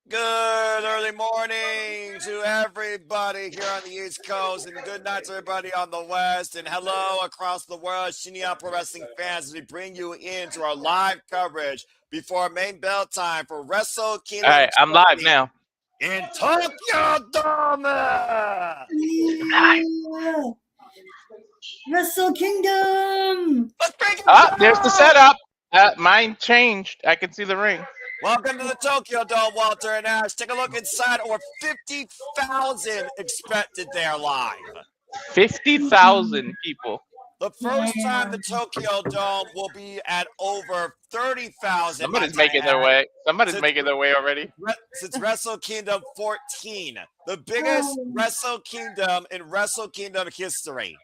Good early morning to everybody here on the East Coast, and good night to everybody on the West, and hello across the world, Shinya Pro Wrestling fans, as we bring you into our live coverage before main bell time for Wrestle Kingdom. All right, I'm live now. In Tokyo Dome! Yeah. Wrestle Kingdom! Let's break it Ah, down! there's the setup. Mine changed. I can see the ring. Welcome to the Tokyo Dome, Walter and Ash. Take a look inside. Over 50,000 expected there live. 50,000 people. The first time the Tokyo Dome will be at over 30,000. Somebody's making their way. Somebody's making their way already. Since Wrestle Kingdom 14, the biggest Wrestle Kingdom in Wrestle Kingdom history.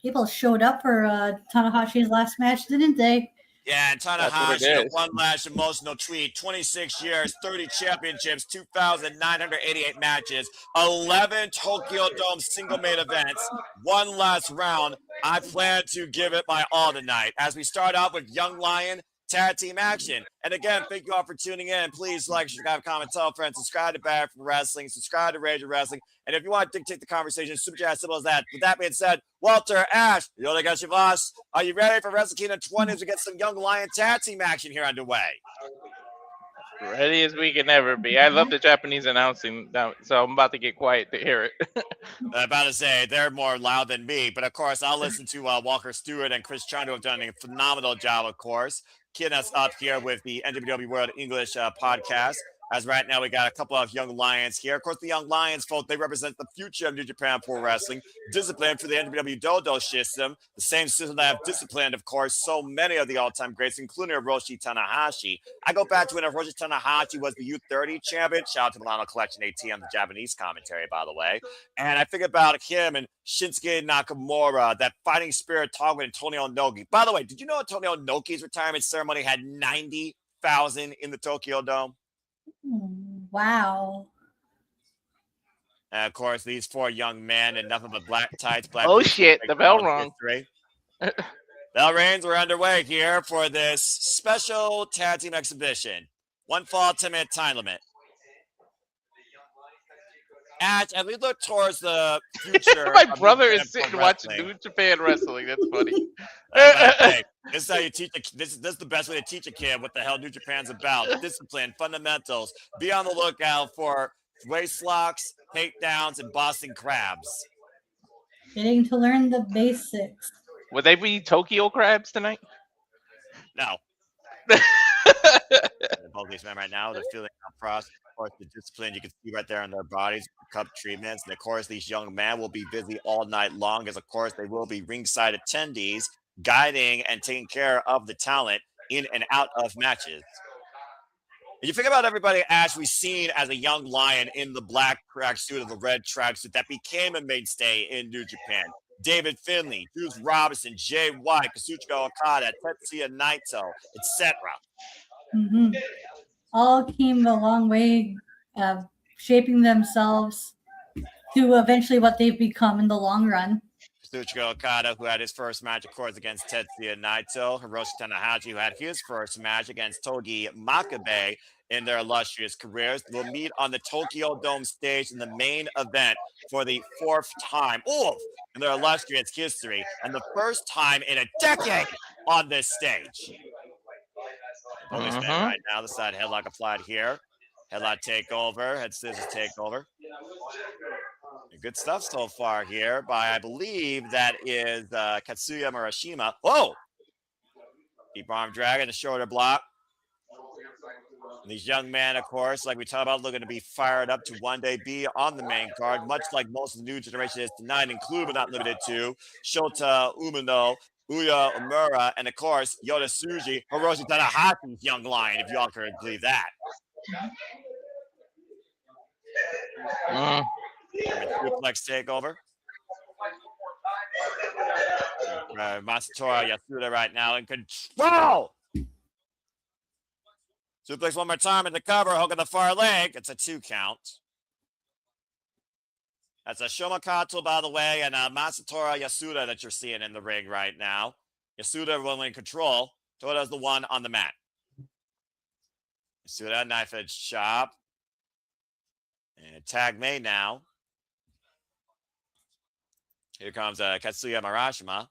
People showed up for Tanahashi's last match, didn't they? Yeah, and Tanahashi, one last emotional tweet, 26 years, 30 championships, 2,988 matches, 11 Tokyo Dome single main events, one last round. I plan to give it my all tonight as we start out with Young Lion tag team action. And again, thank you all for tuning in. Please like, subscribe, comment, tell friends, subscribe to Bad for Wrestling, subscribe to Rage of Wrestling. And if you want to dictate the conversation, super chat, simple as that. With that being said, Walter, Ash, Yota Gashivas, are you ready for Wrestle Kingdom 20 as we get some Young Lion tag team action here underway? Ready as we can ever be. I love the Japanese announcing, so I'm about to get quiet to hear it. I'm about to say, they're more loud than me. But, of course, I'll listen to Walker Stewart and Chris Chando have done a phenomenal job, of course, getting us up here with the NWW World English podcast. As right now, we got a couple of Young Lions here. Of course, the Young Lions, folks, they represent the future of New Japan Pro Wrestling, disciplined for the NWW Dodo system, the same system that have disciplined, of course, so many of the all-time greats, including Hiroshi Tanahashi. I go back to when Hiroshi Tanahashi was the U30 champion. Shout out to Milano Collection AT on the Japanese commentary, by the way. And I think about him and Shinsuke Nakamura, that fighting spirit talk with Antonio Inoki. By the way, did you know Antonio Inoki's retirement ceremony had 90,000 in the Tokyo Dome? Wow. And of course, these four young men and nothing but black tights. Black shit, the bell rung. Bell rings, we're underway here for this special tag team exhibition. One fall, 10-minute time limit. As we look towards the future. My brother is sitting watching New Japan Wrestling. That's funny. Hey, this is how you teach this is the best way to teach a kid what the hell New Japan's about. Discipline, fundamentals. Be on the lookout for waist locks, takedowns, and Boston crabs. Getting to learn the basics. Would they be Tokyo crabs tonight? No. Both these men right now, they're feeling cross. Of course, the discipline you can see right there in their bodies, cup treatments. And of course, these young men will be busy all night long, as of course they will be ringside attendees, guiding and taking care of the talent in and out of matches. And you think about everybody, Ash, we've seen as a young lion in the black tracksuit or the red tracksuit that became a mainstay in New Japan. David Finlay, Juice Robinson, Jay White, Kazuchika Okada, Tetsuya Naito, etc. Mm-hmm. All came a long way, shaping themselves to eventually what they've become in the long run. Kazuchika Okada, who had his first match, of course, against Tetsuya Naito. Hiroshi Tanahashi, who had his first match against Togi Makabe in their illustrious careers, will meet on the Tokyo Dome stage in the main event for the fourth time in their illustrious history, and the first time in a decade on this stage. Right now, the side headlock applied here. Headlock takeover, head scissors takeover. Good stuff so far here by, I believe, that is Katsuya Murashima. Whoa! Deep arm drag and a shoulder block. And these young men, of course, like we talked about, looking to be fired up to one day be on the main card, much like most of the new generation is tonight, including but not limited to Shota Umino, Uya Umura, and of course, Yota Tsuji, Hiroshi Tanahashi's young lion, if y'all can believe that. Suplex takeover. Masatora Yasuda right now in control. Suplex one more time in the cover, hook on the far leg. It's a 2 count. That's a Shomakato, by the way, and Masatora Yasuda that you're seeing in the ring right now. Yasuda will in control. Toda's the one on the mat. See that knife edge chop. And tag made now. Here comes Katsuya Marashima.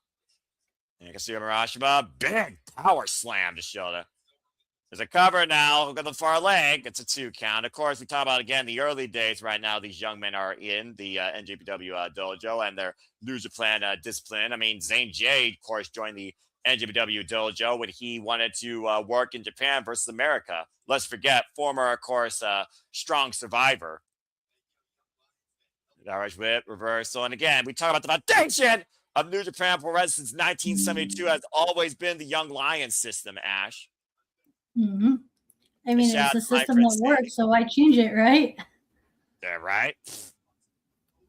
And Katsuya Marashima, big power slam to Shota. There's a cover now. Look at the far leg. It's a 2 count. Of course, we talk about, again, the early days right now. These young men are in the NJPW dojo and their New Japan discipline. I mean, Zane Jade, of course, joined the NJPW dojo when he wanted to work in Japan versus America. Let's forget, former, of course, strong survivor. Irish whip, reversal. And again, we talk about the foundation of New Japan Pro Wrestling since 1972 has always been the Young Lions system, Ash. Mm-hmm. I mean, it's a system that works, so why change it, right? Yeah, right.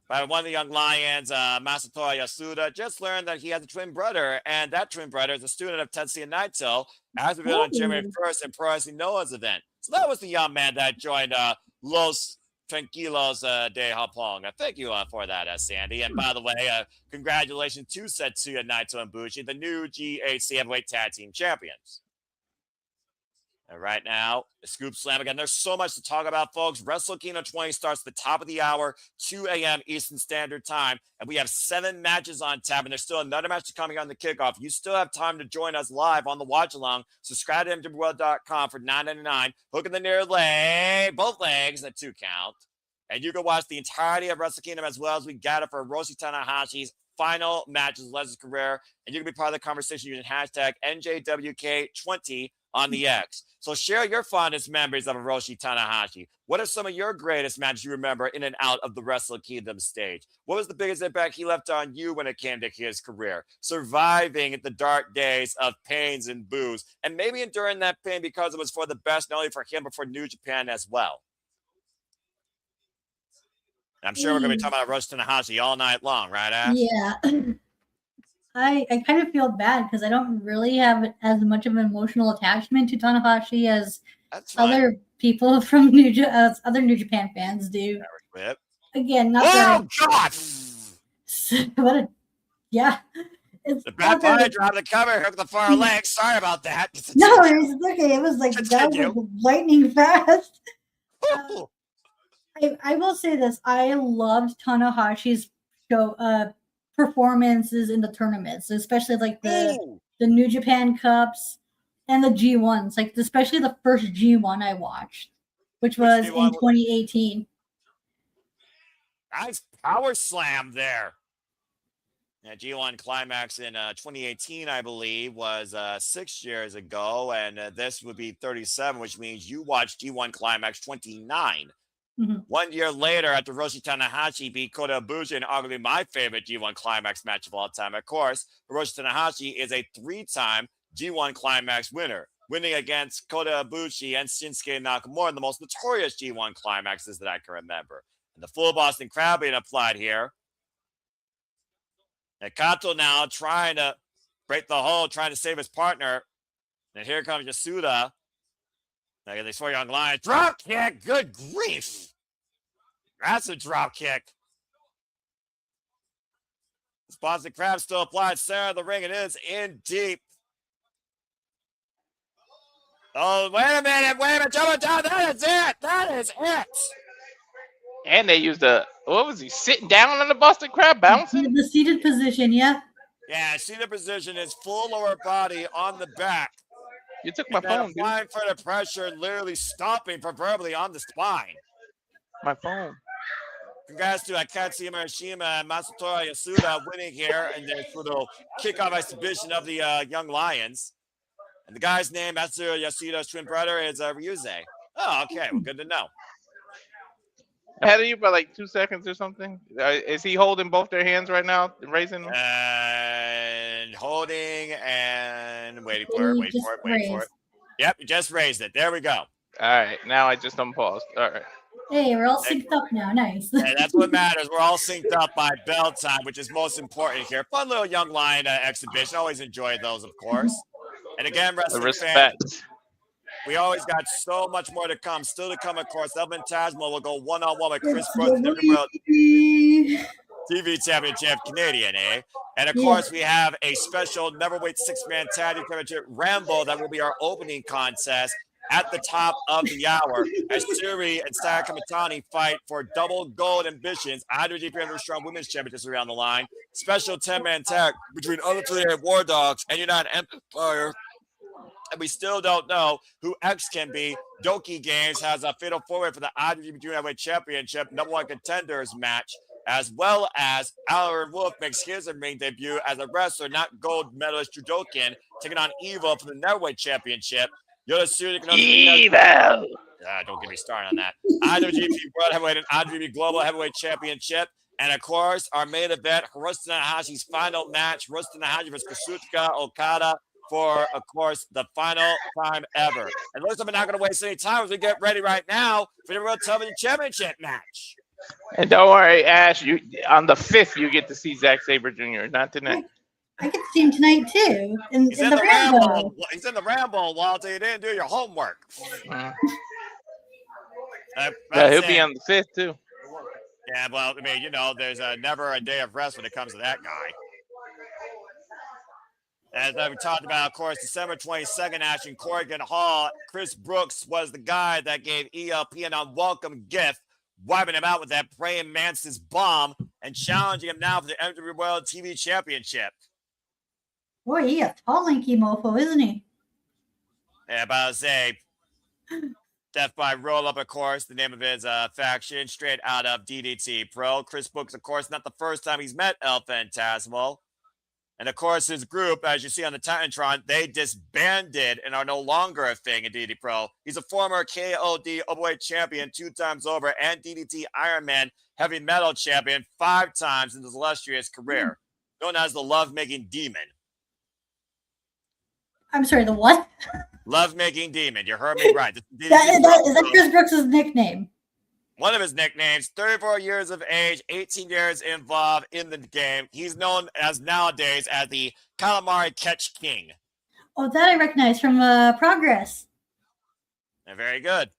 But one of the Young Lions, Masatoya Yasuda, just learned that he has a twin brother, and that twin brother is a student of Tetsuya Naito, as revealed on January 1st in Pro Wrestling Noah's event. So that was the young man that joined Los Tranquilos de Japón. Thank you for that, Sandy. And by the way, congratulations to Tetsuya Naito and Bushi, the new GHC Heavyweight Tag Team Champions. And right now, the Scoop Slam again. There's so much to talk about, folks. Wrestle Kingdom 20 starts at the top of the hour, 2 a.m. Eastern Standard Time. And we have 7 matches on tap. And there's still another match coming on the kickoff. You still have time to join us live on the watch along. Subscribe to MWorld.com for $9.99. Hook in the near leg, both legs, a 2 count. And you can watch the entirety of Wrestle Kingdom as well as we got it for Hiroshi Tanahashi's final matches, Leslie's career. And you can be part of the conversation using hashtag NJWK20 on the X. So share your fondest memories of Hiroshi Tanahashi. What are some of your greatest matches you remember in and out of the Wrestle Kingdom stage? What was the biggest impact he left on you when it came to his career? Surviving the dark days of pains and boos, and maybe enduring that pain because it was for the best, not only for him, but for New Japan as well. I'm sure we're going to be talking about Hiroshi Tanahashi all night long, right, Ash? Yeah. I kind of feel bad because I don't really have as much of an emotional attachment to Tanahashi as other people from other New Japan fans do. Again, not God! What a It's the back body drop the cover, hook the far leg. Sorry about that. No, it's okay. It was like that was like lightning fast. I will say this: I loved Tanahashi's show performances in the tournaments, especially like the New Japan Cups and the G1s. Like especially the first G1 I watched, which was in 2018. Nice power slam there. Yeah, G1 Climax in 2018, I believe, was 6 years ago, and this would be 37, which means you watched G1 Climax 29. 1 year later, after Hiroshi Tanahashi beat Kota Ibushi in arguably my favorite G1 Climax match of all time, of course, Hiroshi Tanahashi is a 3-time G1 Climax winner, winning against Kota Ibushi and Shinsuke Nakamura, the most notorious G1 Climaxes that I can remember. And the full Boston Crab being applied here. Kato now trying to break the hold, trying to save his partner. And here comes Yasuda. Now these 4 Young Lions. Drop kick. Good grief. That's a drop kick. This Boston Crab still applied center of the ring. It is in deep. Oh, wait a minute. Jump down. That is it. That is it. And they used what was he, sitting down on the Boston Crab, bouncing? The seated position, yeah. Yeah, seated position is full lower body on the back. You took my phone, dude. Applying for the pressure, literally stomping preferably on the spine. My phone. Congrats to Katsuya Marashima and Masatoya Yasuda winning here in their little kickoff exhibition of the Young Lions. And the guy's name, Masatoya Yasuda's twin brother, is Ryuze. Oh, okay. Well, good to know. Ahead of you by like 2 seconds or something. Is he holding both their hands right now, raising them? And holding and waiting for it. Yep, you just raised it. There we go. All right, now I just unpaused. All right. Hey, we're all synced up now. Nice. Hey, that's what matters. We're all synced up by bell time, which is most important here. Fun little Young Lion exhibition. Always enjoy those, of course. And again, wrestling fans, we always got so much more to come. Still to come, of course. Elvin Tasmo will go one-on-one with Chris Brooks, TV Championship Canadian, eh? And, of course, we have a special Neverweight 6-man tag championship Rambo that will be our opening contest. at the top of the hour as Suri and Saya Kamitani fight for double gold ambitions. IWGP Under Strong Women's Championships around the line. Special 10-man tag between Undefeated War Dogs and United Empire. And we still don't know who X can be. Doki Games has a fatal four-way for the IWGP Junior Heavyweight Championship #1 contenders match, as well as Aaron Wolf makes his ring debut as a wrestler, not gold medalist judokan, taking on Evil for the Neverweight Championship. Yota Tsuji, Evil! don't get me started on that. IWGP World Heavyweight and IWGP Global Heavyweight Championship. And of course, our main event, Hiroshi Tanahashi's final match, Hiroshi Tanahashi versus Kazuchika Okada, for, of course, the final time ever. And looks like we're not going to waste any time as we get ready right now for the World Television Championship match. And don't worry, Ash, on the 5th, you get to see Zack Sabre Jr., not tonight. I get to see him tonight, too, in the Rambo. He's in the Rambo, Walter. You didn't do your homework. Yeah, he'll be on the 5th, too. Yeah, well, I mean, there's never a day of rest when it comes to that guy. As we talked about, of course, December 22nd, Ash in Corrigan Hall, Chris Brooks was the guy that gave ELP an unwelcome gift, wiping him out with that praying mantis bomb and challenging him now for the WWE World TV Championship. Boy, he a tall, lanky mofo, isn't he? Yeah, but I was say, Death by Roll Up, of course, the name of his faction, straight out of DDT Pro. Chris Brooks, of course, not the first time he's met El Phantasmo. And, of course, his group, as you see on the Titantron, they disbanded and are no longer a thing in DDT Pro. He's a former KOD Openweight champion 2 times over and DDT Ironman Heavy Metal champion 5 times in his illustrious career, known as the Love-Making Demon. I'm sorry, the what? Love-Making Demon. You heard me right. Is that Chris Brooks' nickname? One of his nicknames, 34 years of age, 18 years involved in the game. He's known as nowadays as the Calamari Catch King. Oh, that I recognize from Progress. Yeah, very good.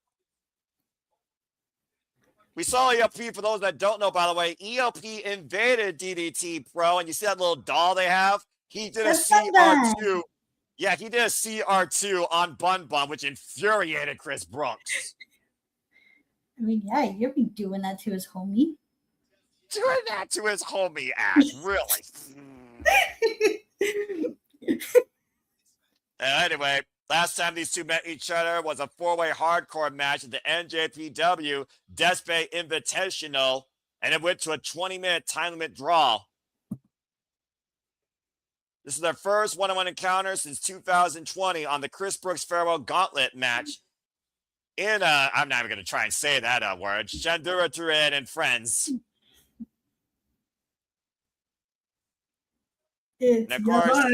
We saw ELP, for those that don't know, by the way, ELP invaded DDT Pro, and you see that little doll they have? He did a CR2. Yeah, he did a CR2 on Bun Bun, which infuriated Chris Brooks. I mean, yeah, you'll be doing that to his homie. Doing that to his homie, Ash, really? Anyway, last time these two met each other was a 4-way hardcore match at the NJPW Despe Invitational, and it went to a 20-minute time limit draw. This is their first one-on-one encounter since 2020 on the Chris Brooks Farewell Gauntlet match. I'm not even going to try and say that word, Shandura Turin and friends. It's and of course,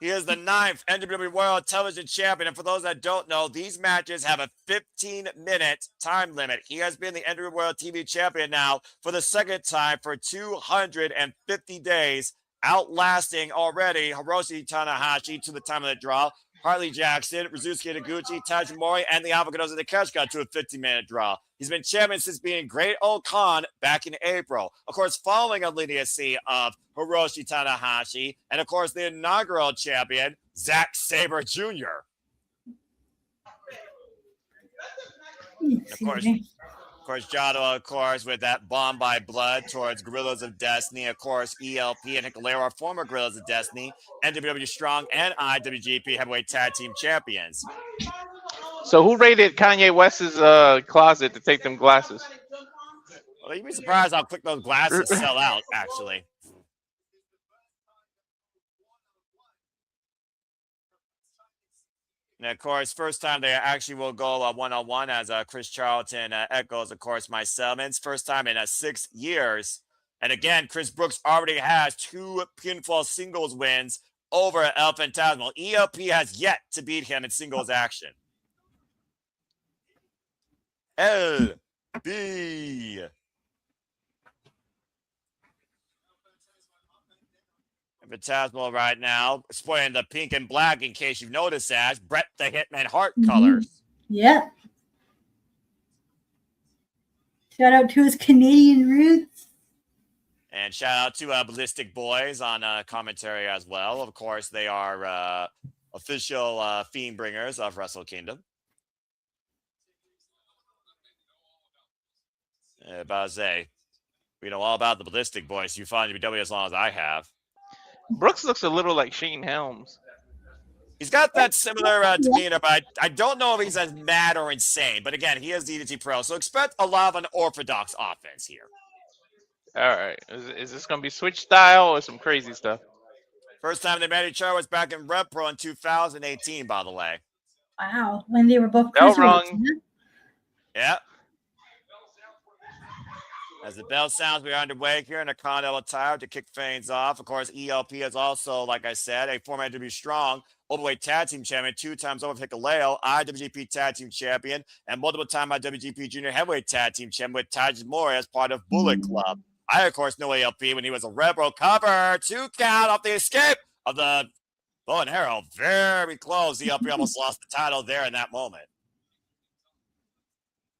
he is the 9th NWA World Television Champion. And for those that don't know, these matches have a 15-minute time limit. He has been the NWA World TV Champion now for the second time for 250 days, outlasting already Hiroshi Tanahashi to the time of the draw. Harley Jackson, Rizuki Taguchi, Tajimori, and the Avocados of the Catch got to a 15-minute draw. He's been champion since being Great Old Khan back in April. Of course, following a legacy of Hiroshi Tanahashi, and of course, the inaugural champion, Zack Sabre Jr. Of course, Jado, of course, with that bomb by blood towards Guerrillas of Destiny. Of course, ELP and Hikuleo are former Guerrillas of Destiny, NWW Strong and IWGP Heavyweight Tag Team Champions. So who raided Kanye West's closet to take them glasses? Well, you'd be surprised how quick those glasses sell out, actually. And of course, first time they actually will go one-on-one as Chris Charlton echoes, of course, my settlements. First time in 6 years. And again, Chris Brooks already has 2 pinfall singles wins over El Phantasmo. ELP has yet to beat him in singles action. LB. Phantasmo right now, sporting the pink and black in case you've noticed that. Bret the Hitman Hart colors. Yep. Shout out to his Canadian roots. And shout out to Ballistic Boys on commentary as well. Of course, they are, official Fiend bringers of Wrestle Kingdom. About to say, we know all about the Ballistic Boys. You find WWE as long as I have. Brooks looks a little like Shane Helms. He's got that similar demeanor, but I don't know if he's as mad or insane. But again, he is DDT Pro, so expect a lot of unorthodox offense here. All right. Is this going to be switch style or some crazy stuff? First time they met each other was back in Rep Pro in 2018, by the way. Wow, when they were both No cruiserweights. wrong. Yeah. As the bell sounds, we are underway here in a Continental attire to kick things off. Of course, ELP is also, like I said, a former WWE Strong Openweight Tag Team Champion, 2 times over Hikuleo, IWGP Tag Team Champion, and multiple-time IWGP Junior Heavyweight Tag Team Champion with Taiji as part of Bullet Club. I, of course, know ELP when he was a Rebel cover. 2 count off the escape of the bow and arrow. Very close. ELP almost lost the title there in that moment.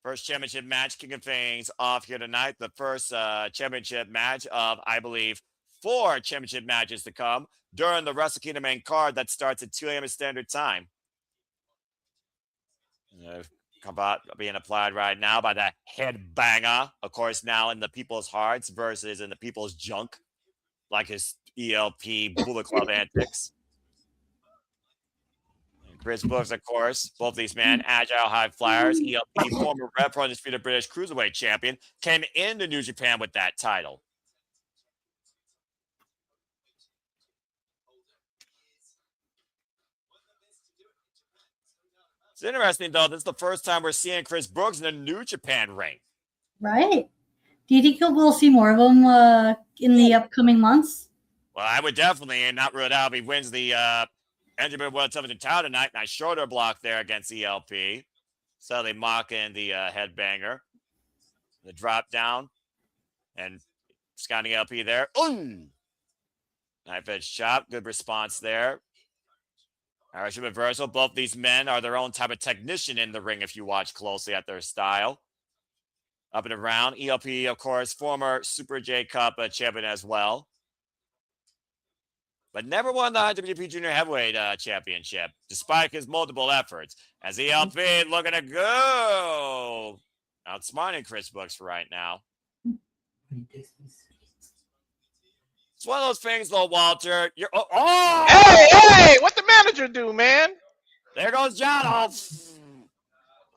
First championship match kicking things off here tonight. The first championship match of, I believe, 4 championship matches to come during the Wrestle Kingdom main card that starts at 2 a.m. Standard Time. Combat being applied right now by the headbanger, of course, now in the people's hearts versus in the people's junk, like his ELP Bullet Club antics. Chris Brooks, of course, both these men, agile high flyers. ELP, former Red Pro undisputed British Cruiserweight champion, came into New Japan with that title. It's interesting, though. This is the first time we're seeing Chris Brooks in a New Japan ring. Right. Do you think we'll see more of him in the upcoming months? Well, I would definitely, and not rule it out if he wins the NWA World Television title tonight. Nice shoulder block there against ELP. Suddenly mocking the headbanger. The drop down. And scouting ELP there. Ooh! Knife edge chop. Good response there. Irish reversal. Both these men are their own type of technician in the ring if you watch closely at their style. Up and around. ELP, of course, former Super J Cup champion as well. But never won the IWGP Junior Heavyweight Championship, despite his multiple efforts. As ELP looking to go. Outsmarting Chris Brooks for right now. It's one of those things, though, Walter. You're Hey! What the manager do, man? There goes John.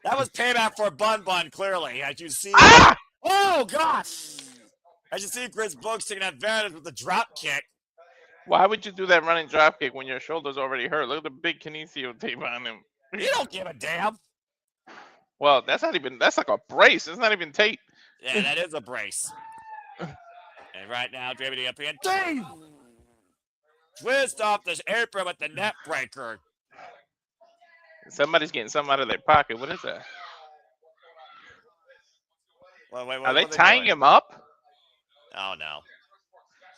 That was payback for Bun Bun, clearly. As you see. Ah! Oh, gosh. As you see Chris Brooks taking advantage with the drop kick. Why would you do that running drop kick when your shoulder's already hurt? Look at the big kinesio tape on him. You don't give a damn. Well, that's like a brace. It's not even tape. Yeah, that is a brace. And right now, David up here. Dave! Twist off this apron with the net breaker. Somebody's getting something out of their pocket. What is that? Wait, are they tying him up? Oh, no.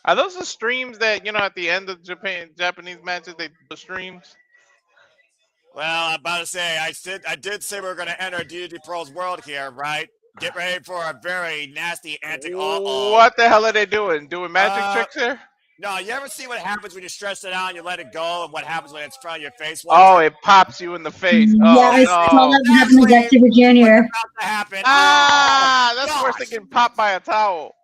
Are those the streams that, at the end of Japanese matches, they put streams? Well, I'm about to say, I did say we were going to enter DDT Pro's world here, right? Get ready for a very nasty antic. What the hell are they doing? Doing magic tricks here? No, you ever see what happens when you stretch it out and you let it go, and what happens when it's in front of your face? It pops you in the face. Yeah, I saw that happen to Jack Sabre Jr. That's worse than getting popped by a towel.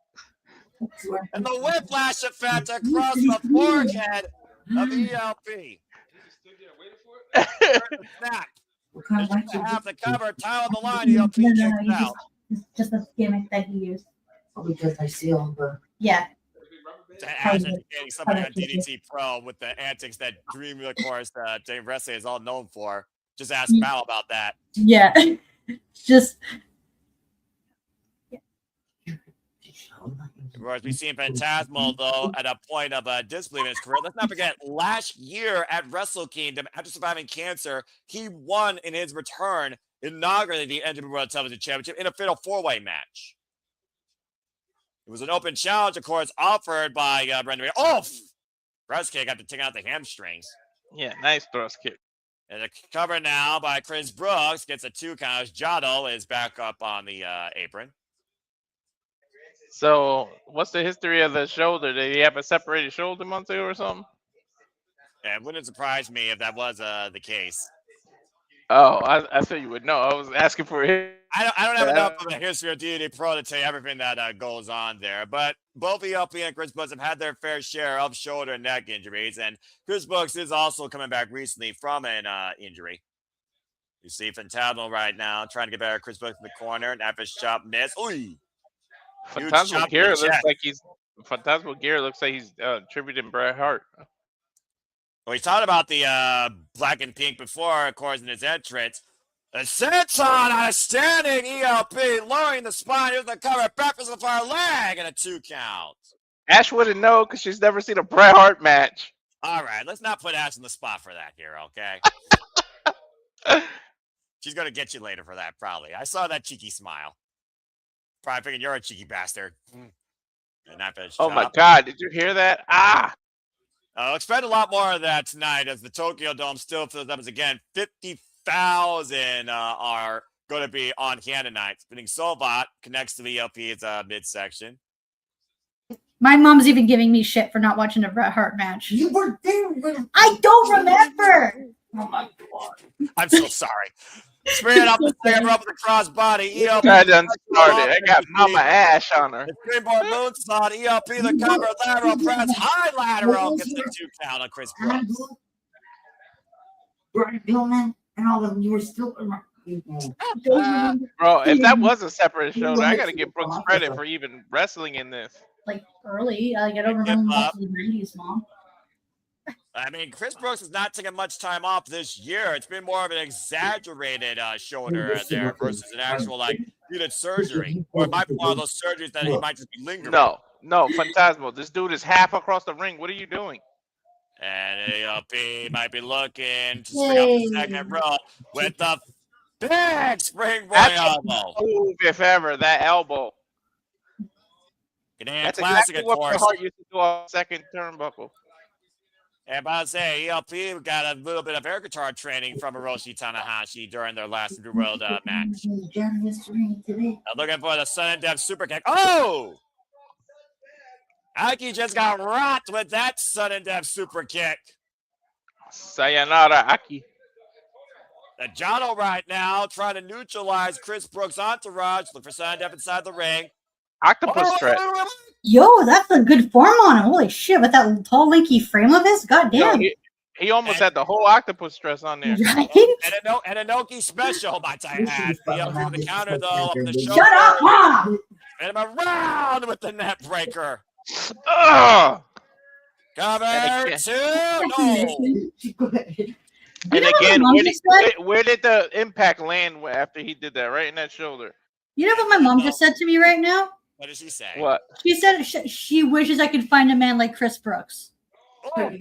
And the whiplash effect across the forehead of ELP. Snap. Have the cover, towel on the line, ELP kicks out. It's just a gimmick that he used. Oh, because I see all the... Yeah. Educating somebody on DDT Pro with the antics that Dream, of course, Dave Wrestling is all known for. Just ask Mal about that. Yeah. Just... Of course, we've seen Phantasmal, though, at a point of disbelief in his career. Let's not forget, last year at Wrestle Kingdom, after surviving cancer, he won in his return, inaugurated the NWA World Television Championship in a fatal 4-way match. It was an open challenge, of course, offered by Brendan. Thrust kick after taking out the hamstrings. Yeah, nice thrust kick. And a cover now by Chris Brooks gets a 2 count. Jado is back up on the apron. So, what's the history of the shoulder? Did he have a separated shoulder month ago or something? It wouldn't surprise me if that was the case. Oh, I thought you would know. I was asking for it. I don't have enough of a history of DDT Pro to tell you everything that goes on there. But both ELP and Chris Brooks have had their fair share of shoulder and neck injuries. And Chris Brooks is also coming back recently from an injury. You see Fantasmo right now trying to get better. Chris Brooks in the corner. Nafish chop miss. Ooh. Fantasmo Gear looks like he's tributing Bret Hart. Well, he talked about the black and pink before, of course, in his entrance. The Senton on a standing ELP, lowering the spine, using the cover, breakfast of our leg, and a 2 count. Ash wouldn't know because she's never seen a Bret Hart match. All right, let's not put Ash in the spot for that here, okay? She's going to get you later for that, probably. I saw that cheeky smile. Probably thinking you're a cheeky bastard. My God, did you hear that? Ah! Expect a lot more of that tonight as the Tokyo Dome still fills up as again 50,000 are going to be on hand tonight. Spinning Solbot connects to the ELP's midsection. My mom's even giving me shit for not watching the Bret Hart match. You were there. I don't remember. Oh my God. I'm so sorry. Spraying up the second rope with the crossbody. ELP. I done started. I got Mama Ash on her. The springboard moonsault. ELP the cover. Lateral press. High lateral. Gets the 2 count on Chris Brooks. Brian Pillman and all of them, you were still around. Bro, if that was a separate show, I gotta give Brooks credit for even wrestling in this. Like early, I don't remember much of the 90s, Mom. I mean, Chris Brooks has not taken much time off this year. It's been more of an exaggerated shoulder there versus an actual, like, needed surgery. Or it might be one of those surgeries that he might just be lingering. No, Fantasmo. This dude is half across the ring. What are you doing? And ELP might be looking to swing up the second row with the big springboard elbow. Move, if ever, that elbow. That's classic, exactly what Bret Hart used to do on second turnbuckle. And about to say, ELP got a little bit of air guitar training from Hiroshi Tanahashi during their last World match. Looking for the sudden death super kick. Oh! Aki just got rocked with that sudden death super kick. Sayonara, Aki. The Jono right now trying to neutralize Chris Brooks' entourage. Look for sudden death inside the ring. Octopus stretch. Yo, that's a good form on him. Holy shit, with that tall, lanky frame of his. God damn. He almost had the whole octopus stress on there. Right? And a Noki special by Taihan. ELP with the counter, though, up the shoulder. Shut up, Mom! And him around with the net breaker. Cover 2. No. And again, where did the impact land after he did that? Right in that shoulder. You know what my mom just said to me right now? What did she say? What? She said she wishes I could find a man like Chris Brooks. Oh. I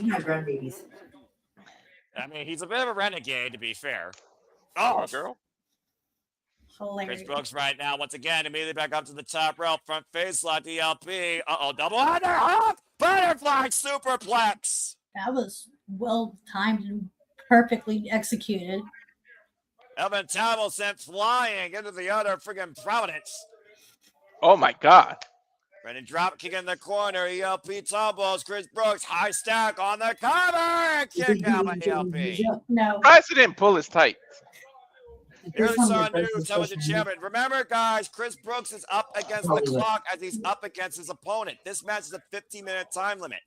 mean, he's a bit of a renegade, to be fair. Oh, girl. Hilarious. Chris Brooks right now, once again, immediately back up to the top rope, front face lock, ELP. Uh-oh, double under, up, butterfly superplex. That was well timed and perfectly executed. Elvin Towel sent flying into the other friggin' Providence. Oh my God. Brennan drop kick in the corner. ELP tumbles. Chris Brooks high stack on the cover. Kick out by ELP. No. President pull his tight. Here's our new television champion. Remember, guys, Chris Brooks is up against the clock as he's up against his opponent. This match is a 15-minute time limit.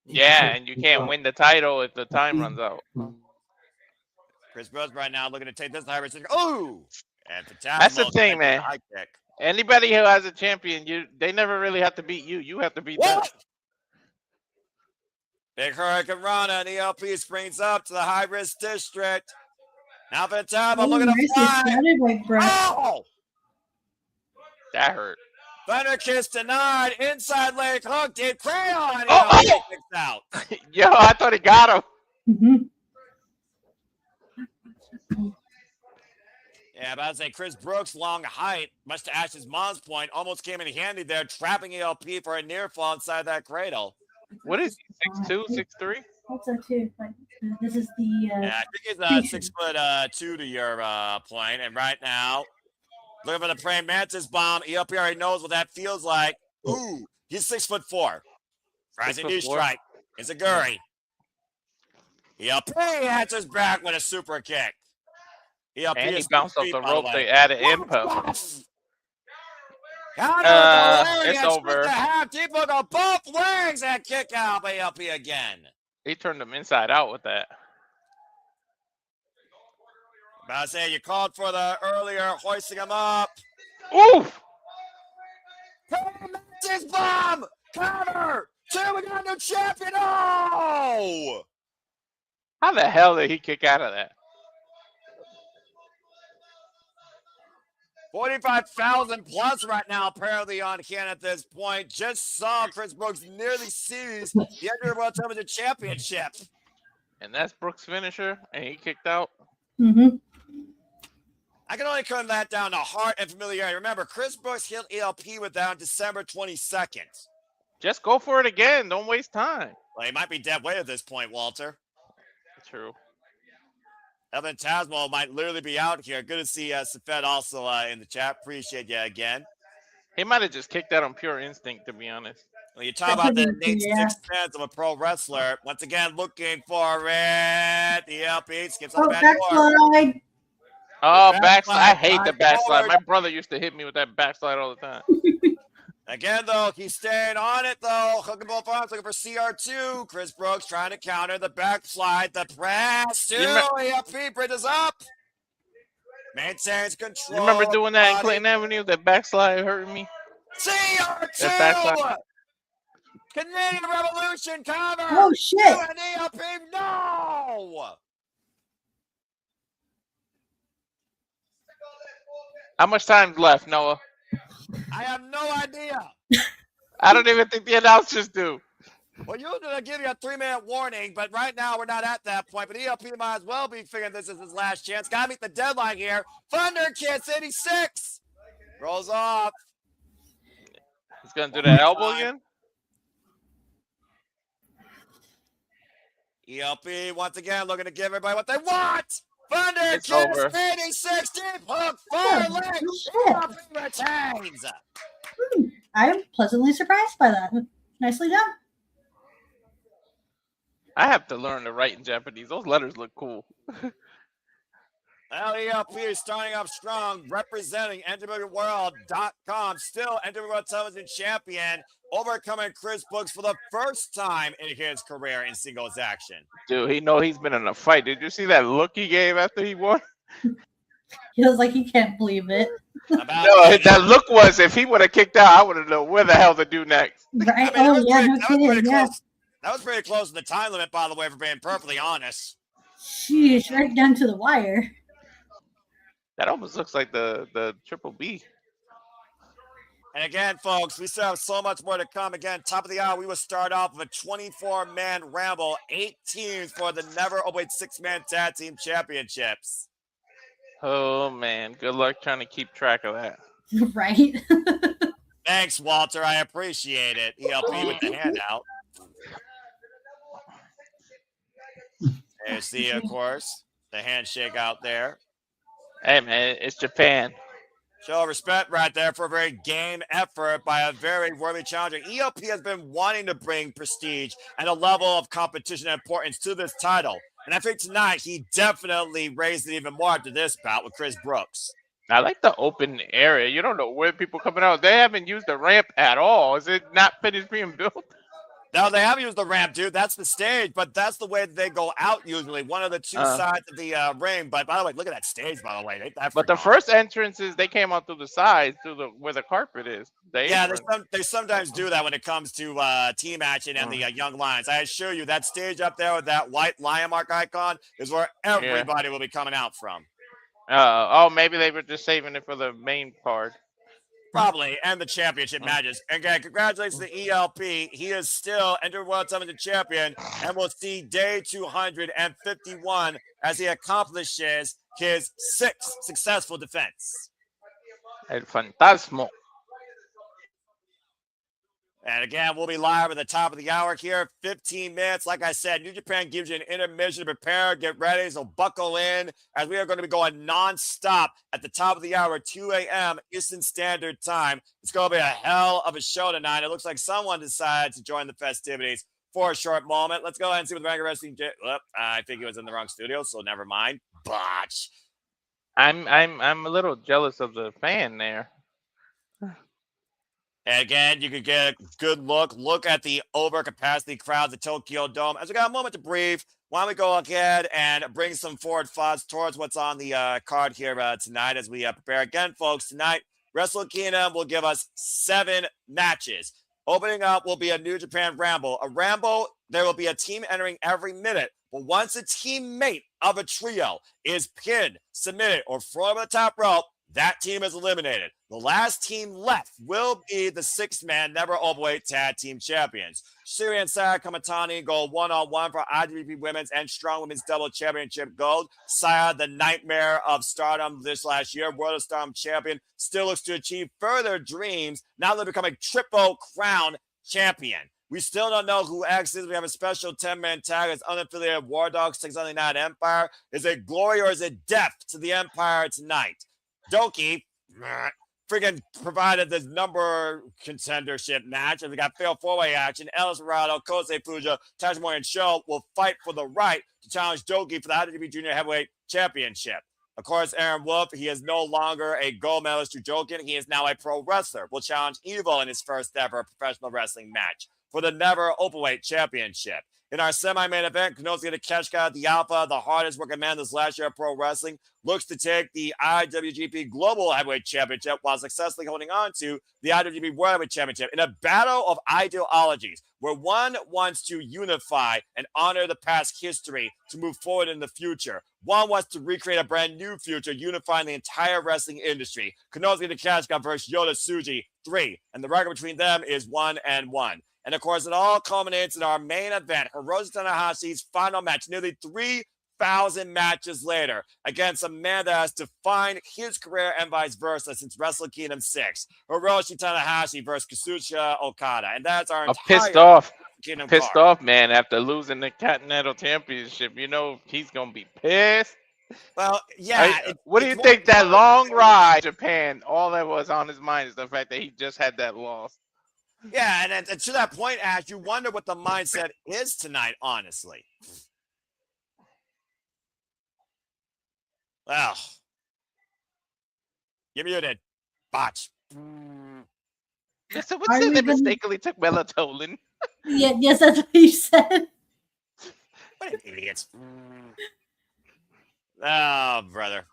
Yeah, and you can't win the title if the time runs out. Chris Brooks right now looking to take this high risk. Ooh! And that's the thing, man. Anybody who has a champion, they never really have to beat you. You have to beat them. Big Hurricane Rana and ELP springs up to the high risk district. Now Fantasmo looking to fly. Oh! That hurt. Thunder kiss denied. Inside leg hook. Did Crayon. Oh! Out. Yo, I thought he got him. Mm-hmm. Yeah, about to say Chris Brooks' long height, much to Ash's mom's point, almost came in handy there, trapping ELP for a near fall inside that cradle. What is he, 6'2", 6'3"? That's so too. But this is the. Yeah, I think he's 6'2" to your point. And right now, looking for the praying mantis bomb. ELP already knows what that feels like. Ooh, he's 6'4". Rising knee strike. It's a Guri. ELP answers back with a super kick. ELP And he is bounced off feet, the by the rope. way. They added impact. It's over. Half deep hook on both legs and kick out by ELP again. He turned him inside out with that. About to say you called for the earlier hoisting him up. Oof! His bomb! Cover! Two, we got a new champion! Oh! How the hell did he kick out of that? 45,000 plus right now, apparently, on Ken at this point. Just saw Chris Brooks nearly seize the Under World Television Championship. And that's Brooks' finisher, and he kicked out. Mm-hmm. I can only come that down to heart and familiarity. Remember, Chris Brooks hit ELP with that on December 22nd. Just go for it again. Don't waste time. Well, he might be dead weight at this point, Walter. True. Evan Tasmo might literally be out here. Good to see Safed also in the chat. Appreciate you again. He might have just kicked out on pure instinct, to be honest. Well, you talk about the innate sixth sense of a pro wrestler. Once again, looking for it. The ELP skips on the back door. Backslide. Oh, The backslide. I hate the backslide backslide. forward. My brother used to hit me with that backslide all the time. Again, though, he's staying on it, though. Hooking both arms, looking for CR2. Chris Brooks trying to counter the backslide. The press, too. ELP bridges up. Maintains control. You remember doing that in Clayton Avenue? That backslide hurting me? CR2! That Canadian Revolution cover! Oh, shit. And ELP, no! How much time's left, Noah? I have no idea. I don't even think the announcers do. Well, usually they'll give you a 3-minute warning, but right now we're not at that point. But ELP might as well be figuring this is his last chance. Got to meet the deadline here. Thunder Kiss 86 rolls off. He's going to do that elbow again? ELP once again looking to give everybody what they want. Thunder It's Kiss over. 86 deep hook fire Oh, leg. shit. ELP retains. I'm pleasantly surprised by that. Nicely done. I have to learn to write in Japanese. Those letters look cool. Well, ELP is starting up strong, representing NWWorld.com. Still NWW World Television Champion, overcoming Chris Brooks for the first time in his career in singles action. Dude, he's been in a fight. Did you see that look he gave after he won? He was like, he can't believe it. No, that look was, if he would have kicked out, I would have known where the hell to do next. Right? I mean, Oh, yeah, no kidding. Yeah. close. That was pretty close to the time limit, by the way, for being perfectly honest. Sheesh, right down to the wire. That almost looks like the Triple B. And again, folks, we still have so much more to come. Again, top of the hour, we will start off with a 24-man ramble, 8 teams for the never Openweight 6-man tag team championships. Oh, man. Good luck trying to keep track of that. Right? Thanks, Walter. I appreciate it. ELP with the handout. There's the, of course, the handshake out there. Hey, man, it's Japan. Show of respect right there for a very game effort by a very worthy challenger. ELP has been wanting to bring prestige and a level of competition and importance to this title. And I think tonight he definitely raised it even more after this bout with Chris Brooks. I like the open area. You don't know where people coming out. They haven't used the ramp at all. Is it not finished being built? No, they have used the ramp, dude. That's the stage, but that's the way that they go out usually. One of the two sides of the ring. But by the way, look at that stage, by the way. But the first entrances, they came out through the sides, where the carpet is. Yeah, they sometimes do that when it comes to team action and the Young Lions. I assure you, that stage up there with that white lion mark icon is where everybody will be coming out from. Maybe they were just saving it for the main card. Probably, and the championship matches. And again, congratulations to ELP. He is still NWW World Television Champion, and we'll see day 251 as he accomplishes his 6th successful defense. El Fantasmo. And again, we'll be live at the top of the hour here. 15 minutes. Like I said, New Japan gives you an intermission to prepare, get ready, so buckle in as we are going to be going nonstop at the top of the hour, 2 a.m. Eastern Standard Time. It's going to be a hell of a show tonight. It looks like someone decided to join the festivities for a short moment. Let's go ahead and see what the Ranking Wrestling. I think he was in the wrong studio, so never mind. Botch. I'm a little jealous of the fan there. And again, you could get a good look at the overcapacity crowds at Tokyo Dome. As we got a moment to breathe, why don't we go ahead and bring some forward thoughts towards what's on the card here tonight as we prepare. Again, folks, tonight, Wrestle Kingdom will give us 7 matches. Opening up will be a New Japan Ramble. A Ramble, there will be a team entering every minute. But once a teammate of a trio is pinned, submitted, or thrown over the top rope, that team is eliminated. The last team left will be the 6-man Never Openweight Tag Team Champions. Shuri and Saya Kamatani go one-on-one for IWGP Women's and Strong Women's Double Championship Gold. Saya, the nightmare of Stardom this last year, World of Stardom Champion, still looks to achieve further dreams. Now they're becoming Triple Crown Champion. We still don't know who X is. We have a special 10-man tag as unaffiliated War Dogs takes on the United Empire. Is it glory or is it death to the Empire tonight? Doki friggin' provided this number contendership match, and we got fatal 4-way action. El Desperado, Kosei, Fujita, Tajimori, and Show will fight for the right to challenge Doki for the IWGP Junior Heavyweight Championship. Of course, Aaron Wolf, he is no longer a gold medalist judokan. He is now a pro wrestler. Will challenge Evil in his first ever professional wrestling match for the Never Openweight Championship. In our semi-main event, Konosuke Takeshita, the Alpha, the hardest working man this last year of pro wrestling, looks to take the IWGP Global Heavyweight Championship while successfully holding on to the IWGP World Heavyweight Championship in a battle of ideologies where one wants to unify and honor the past history to move forward in the future. One wants to recreate a brand new future, unifying the entire wrestling industry. Konosuke Takeshita versus Yota Tsuji 3, and the record between them is 1-1. And of course, it all culminates in our main event, Hiroshi Tanahashi's final match, nearly 3,000 matches later, against a man that has defined his career and vice versa since Wrestle Kingdom 6. Hiroshi Tanahashi versus Kazuchika Okada. And that's our entire pissed off, man, after losing the Continental Championship. You know, he's going to be pissed. Well, yeah. What do you think that long ride to Japan, all that was on his mind is the fact that he just had that loss. Yeah, and to that point, Ash, you wonder what the mindset is tonight, honestly. Well, you're muted. Botch. Yeah, so what's it that mistakenly took melatonin? Yeah, yes, that's what you said. What an idiot. Oh, brother.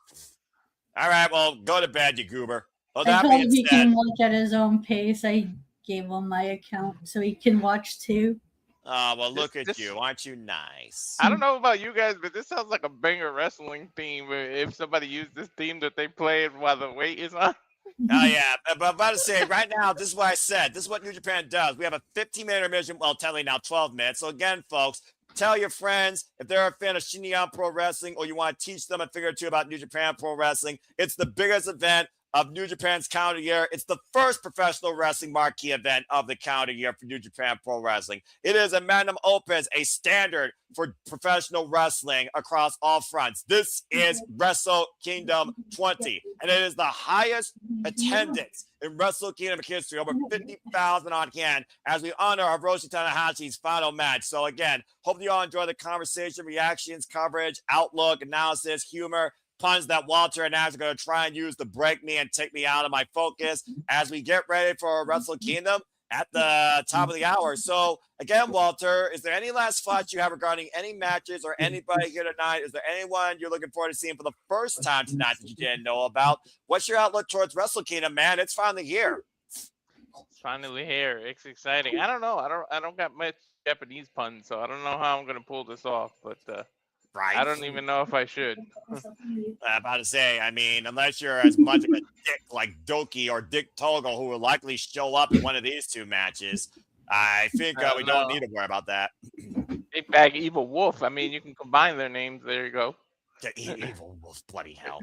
All right, well, go to bed, you goober. Well, I told him he can watch at his own pace. I gave him my account so he can watch too. Oh, well, look at you. Aren't you nice? I don't know about you guys, but this sounds like a banger wrestling theme. If somebody used this theme that they played while the weight is on. Oh, yeah. But I'm about to say, right now, this is what I said. This is what New Japan does. We have a 15-minute intermission. Well, technically now 12 minutes. So, again, folks, tell your friends if they're a fan of Shinyan Pro Wrestling or you want to teach them a figure or two about New Japan Pro Wrestling. It's the biggest event of New Japan's calendar year. It's the first professional wrestling marquee event of the calendar year for New Japan Pro Wrestling. It is a magnum opus, a standard for professional wrestling across all fronts. This is Wrestle Kingdom 20, and it is the highest attendance in Wrestle Kingdom history, over 50,000 on hand, as we honor Hiroshi Tanahashi's final match. So again, hope you all enjoy the conversation, reactions, coverage, outlook, analysis, humor, puns that Walter and Ash are going to try and use to break me and take me out of my focus as we get ready for Wrestle Kingdom at the top of the hour. So again, Walter, is there any last thoughts you have regarding any matches or anybody here tonight? Is there anyone you're looking forward to seeing for the first time tonight that you didn't know about? What's your outlook towards Wrestle Kingdom, man? It's finally here. It's finally here. It's exciting. I don't know. I don't got much Japanese puns, so I don't know how I'm going to pull this off, but right. I don't even know if I should. I'm about to say, I mean, unless you're as much of a dick like Doki or Dick Togo, who will likely show up in one of these two matches, I think we don't need to worry about that. Big Bag Evil Wolf. I mean, you can combine their names. There you go. The Evil Wolf, bloody hell.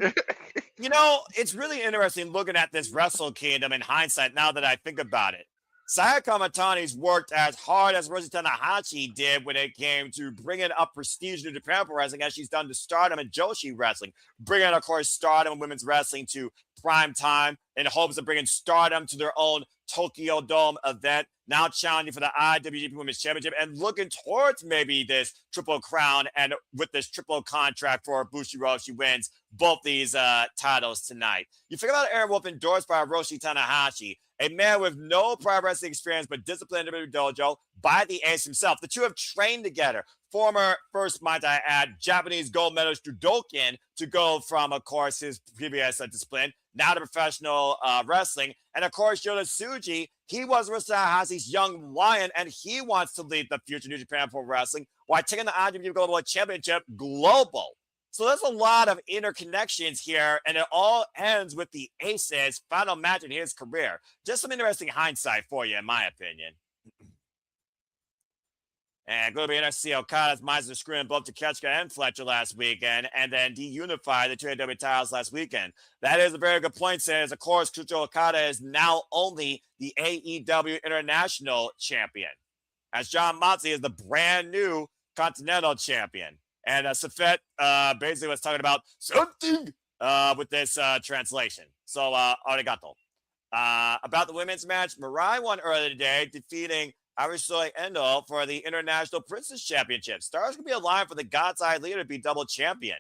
You know, it's really interesting looking at this Wrestle Kingdom in hindsight now that I think about it. Saya Kamatani's worked as hard as Hiroshi Tanahashi did when it came to bringing up prestige to Japan Pro Wrestling, as she's done to Stardom and Joshi Wrestling, bringing, of course, Stardom and women's wrestling to prime time in hopes of bringing Stardom to their own Tokyo Dome event. Now challenging for the IWGP Women's Championship and looking towards maybe this triple crown and with this triple contract for Bushiroad. She wins both these titles tonight. You figure out Aaron Wolf endorsed by Hiroshi Tanahashi, a man with no prior wrestling experience but disciplined in the dojo by the ace himself. The two have trained together. Former first, might I add, Japanese gold medalist judokan to go from, of course, his previous discipline, now to professional wrestling. And, of course, Yota Tsuji, he was Tanahashi's young lion, and he wants to lead the future New Japan Pro Wrestling while taking the IWGP Global Championship global. So there's a lot of interconnections here, and it all ends with the Ace's final match in his career. Just some interesting hindsight for you, in my opinion. And going to be interesting to see Okada's Meister screwing both Takeshita and Fletcher last weekend, and then de-unify the two AEW titles last weekend. That is a very good point, since, of course, Kazuchika Okada is now only the AEW International Champion, as John Moxley is the brand new Continental Champion. And Safet basically was talking about something with this translation. So, arigato. About the women's match, Mirai won earlier today, defeating Hiroshi Endo for the International Princess Championship. Stars could be aligned for the God's Eye leader to be double champion.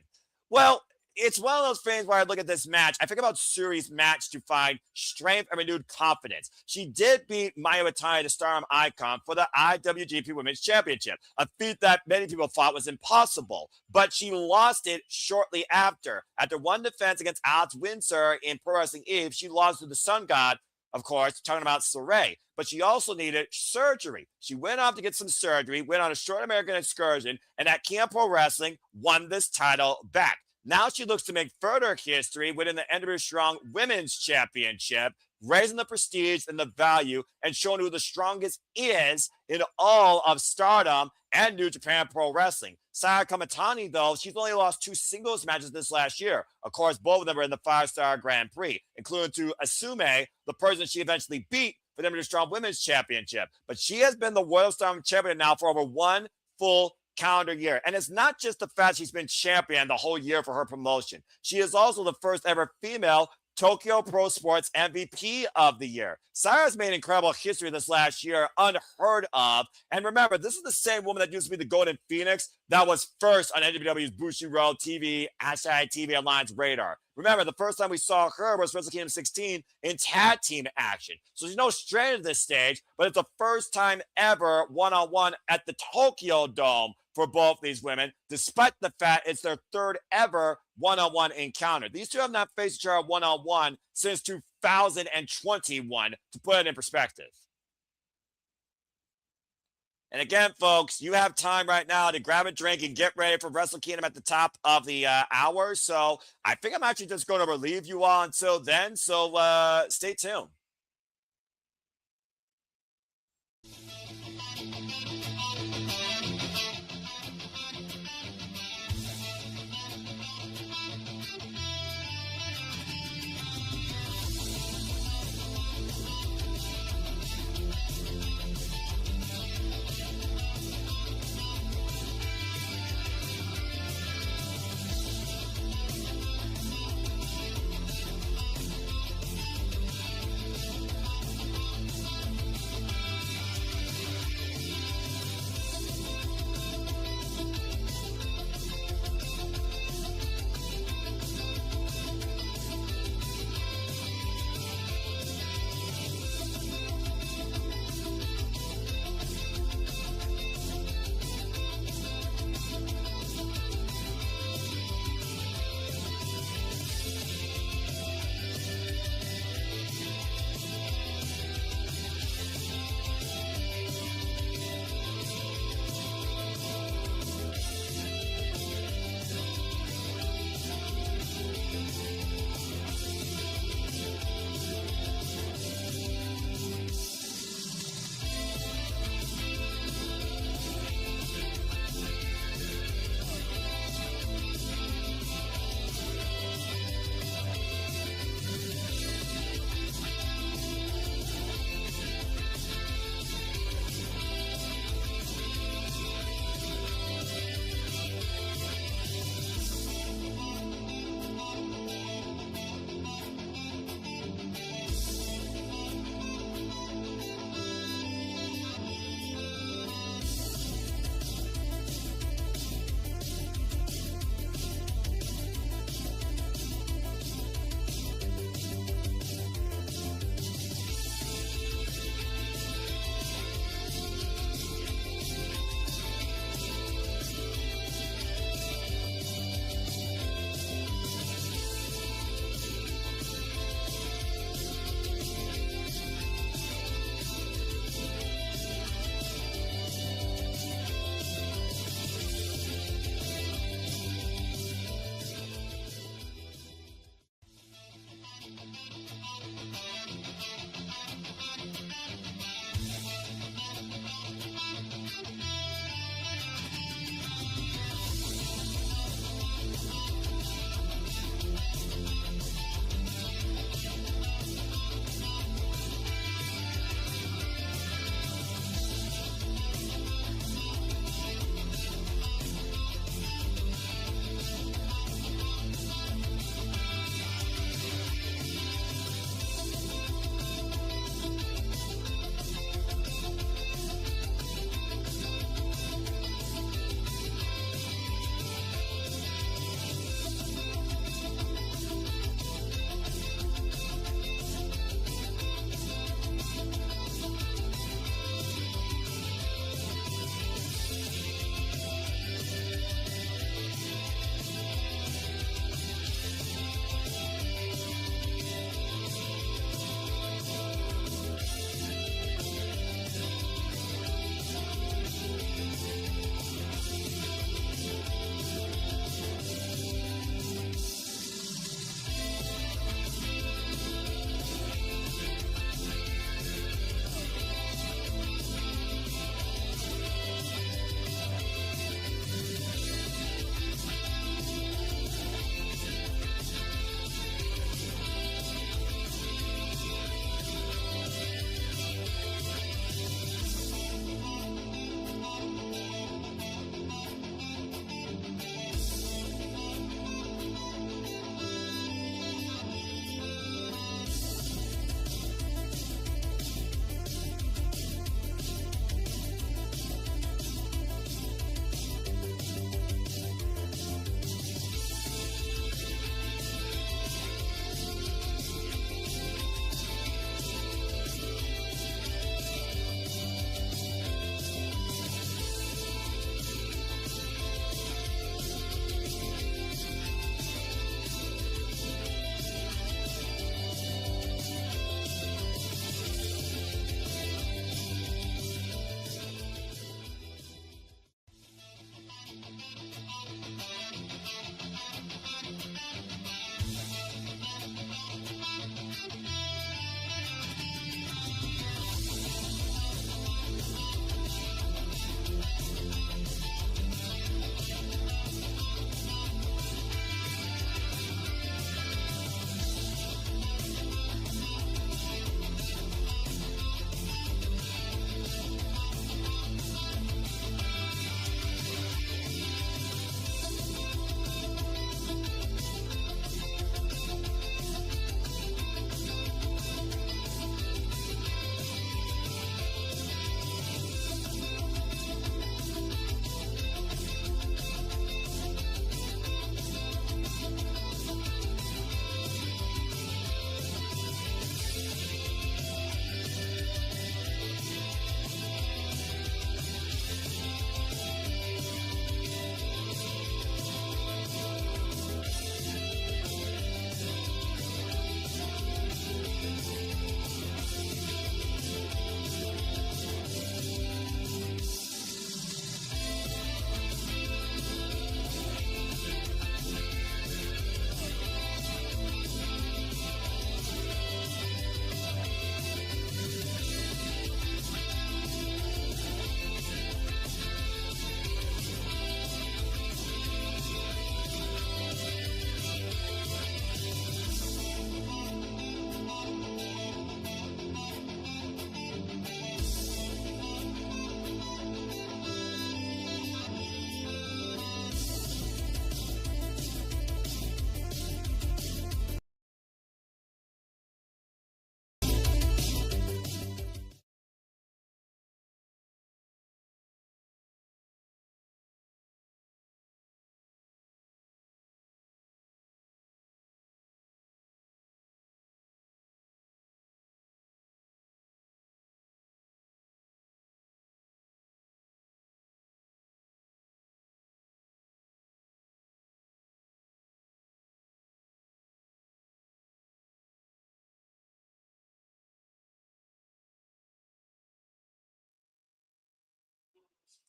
Well, it's one of those things where I look at this match, I think about Suri's match to find strength and renewed confidence. She did beat Mayu Iwatani, the Stardom icon, for the IWGP Women's Championship, a feat that many people thought was impossible. But she lost it shortly after. After one defense against Alex Windsor in Pro Wrestling Eve, she lost to the Sun God, of course, talking about Saray. But she also needed surgery. She went off to get some surgery, went on a short American excursion, and at Camp Pro Wrestling won this title back. Now she looks to make further history within the NW Strong Women's Championship, raising the prestige and the value and showing who the strongest is in all of Stardom and New Japan Pro Wrestling. Saya Kamitani, though, she's only lost 2 singles matches this last year. Of course, both of them were in the 5-star Grand Prix, including to Asume, the person she eventually beat for the NW Strong Women's Championship. But she has been the World Stardom Champion now for over 1 full calendar year. And it's not just the fact she's been champion the whole year for her promotion. She is also the first ever female Tokyo Pro Sports MVP of the year. Sarah's made incredible history this last year, unheard of. And remember, this is the same woman that used to be the Golden Phoenix that was first on NWW's Bushiroad TV, Hashtag TV Alliance radar. Remember, the first time we saw her was Wrestle Kingdom 16 in tag team action. So she's no stranger to this stage, but it's the first time ever one-on-one at the Tokyo Dome for both these women, despite the fact it's their 3rd ever one-on-one encounter. These two have not faced each other one-on-one since 2021, to put it in perspective. And again, folks, you have time right now to grab a drink and get ready for Wrestle Kingdom at the top of the hour. So I think I'm actually just going to relieve you all until then. So stay tuned.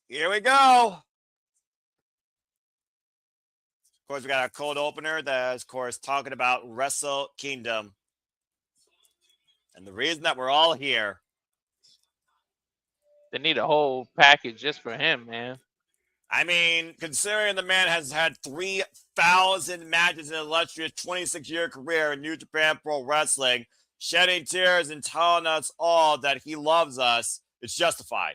Here we go. Of course, we got our cold opener that is, of course, talking about Wrestle Kingdom. And the reason that we're all here. They need a whole package just for him, man. I mean, considering the man has had 3,000 matches in an illustrious 26-year career in New Japan Pro Wrestling, shedding tears and telling us all that he loves us, it's justified.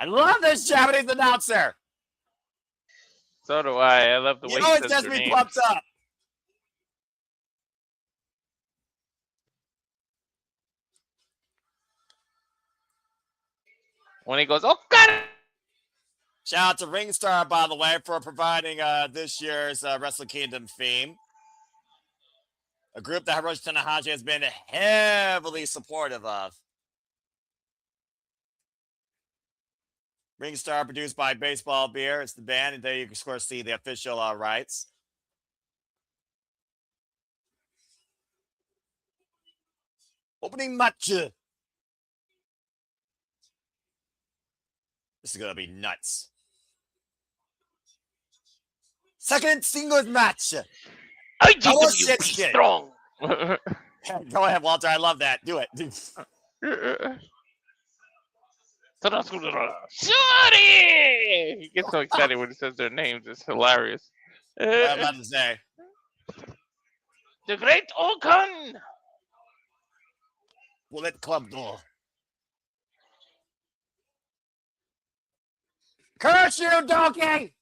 I love this Japanese announcer. So do I. I love the way He he always says gets their me names. pumped up. When he goes, Okada! Shout out to Ringstar, by the way, for providing this year's Wrestle Kingdom theme. A group that Hiroshi Tanahashi has been heavily supportive of. Ringstar, produced by Baseball Beer. It's the band, and there you can, of course, see the official rights. Opening match. This is going to be nuts. Second singles match. IWGP strong. Go ahead, Walter. I love that. Do it. Shorty! He gets so excited when he says their names. It's hilarious. What I'm about to say. The Great Okan! Bullet Club door. Curse you, donkey!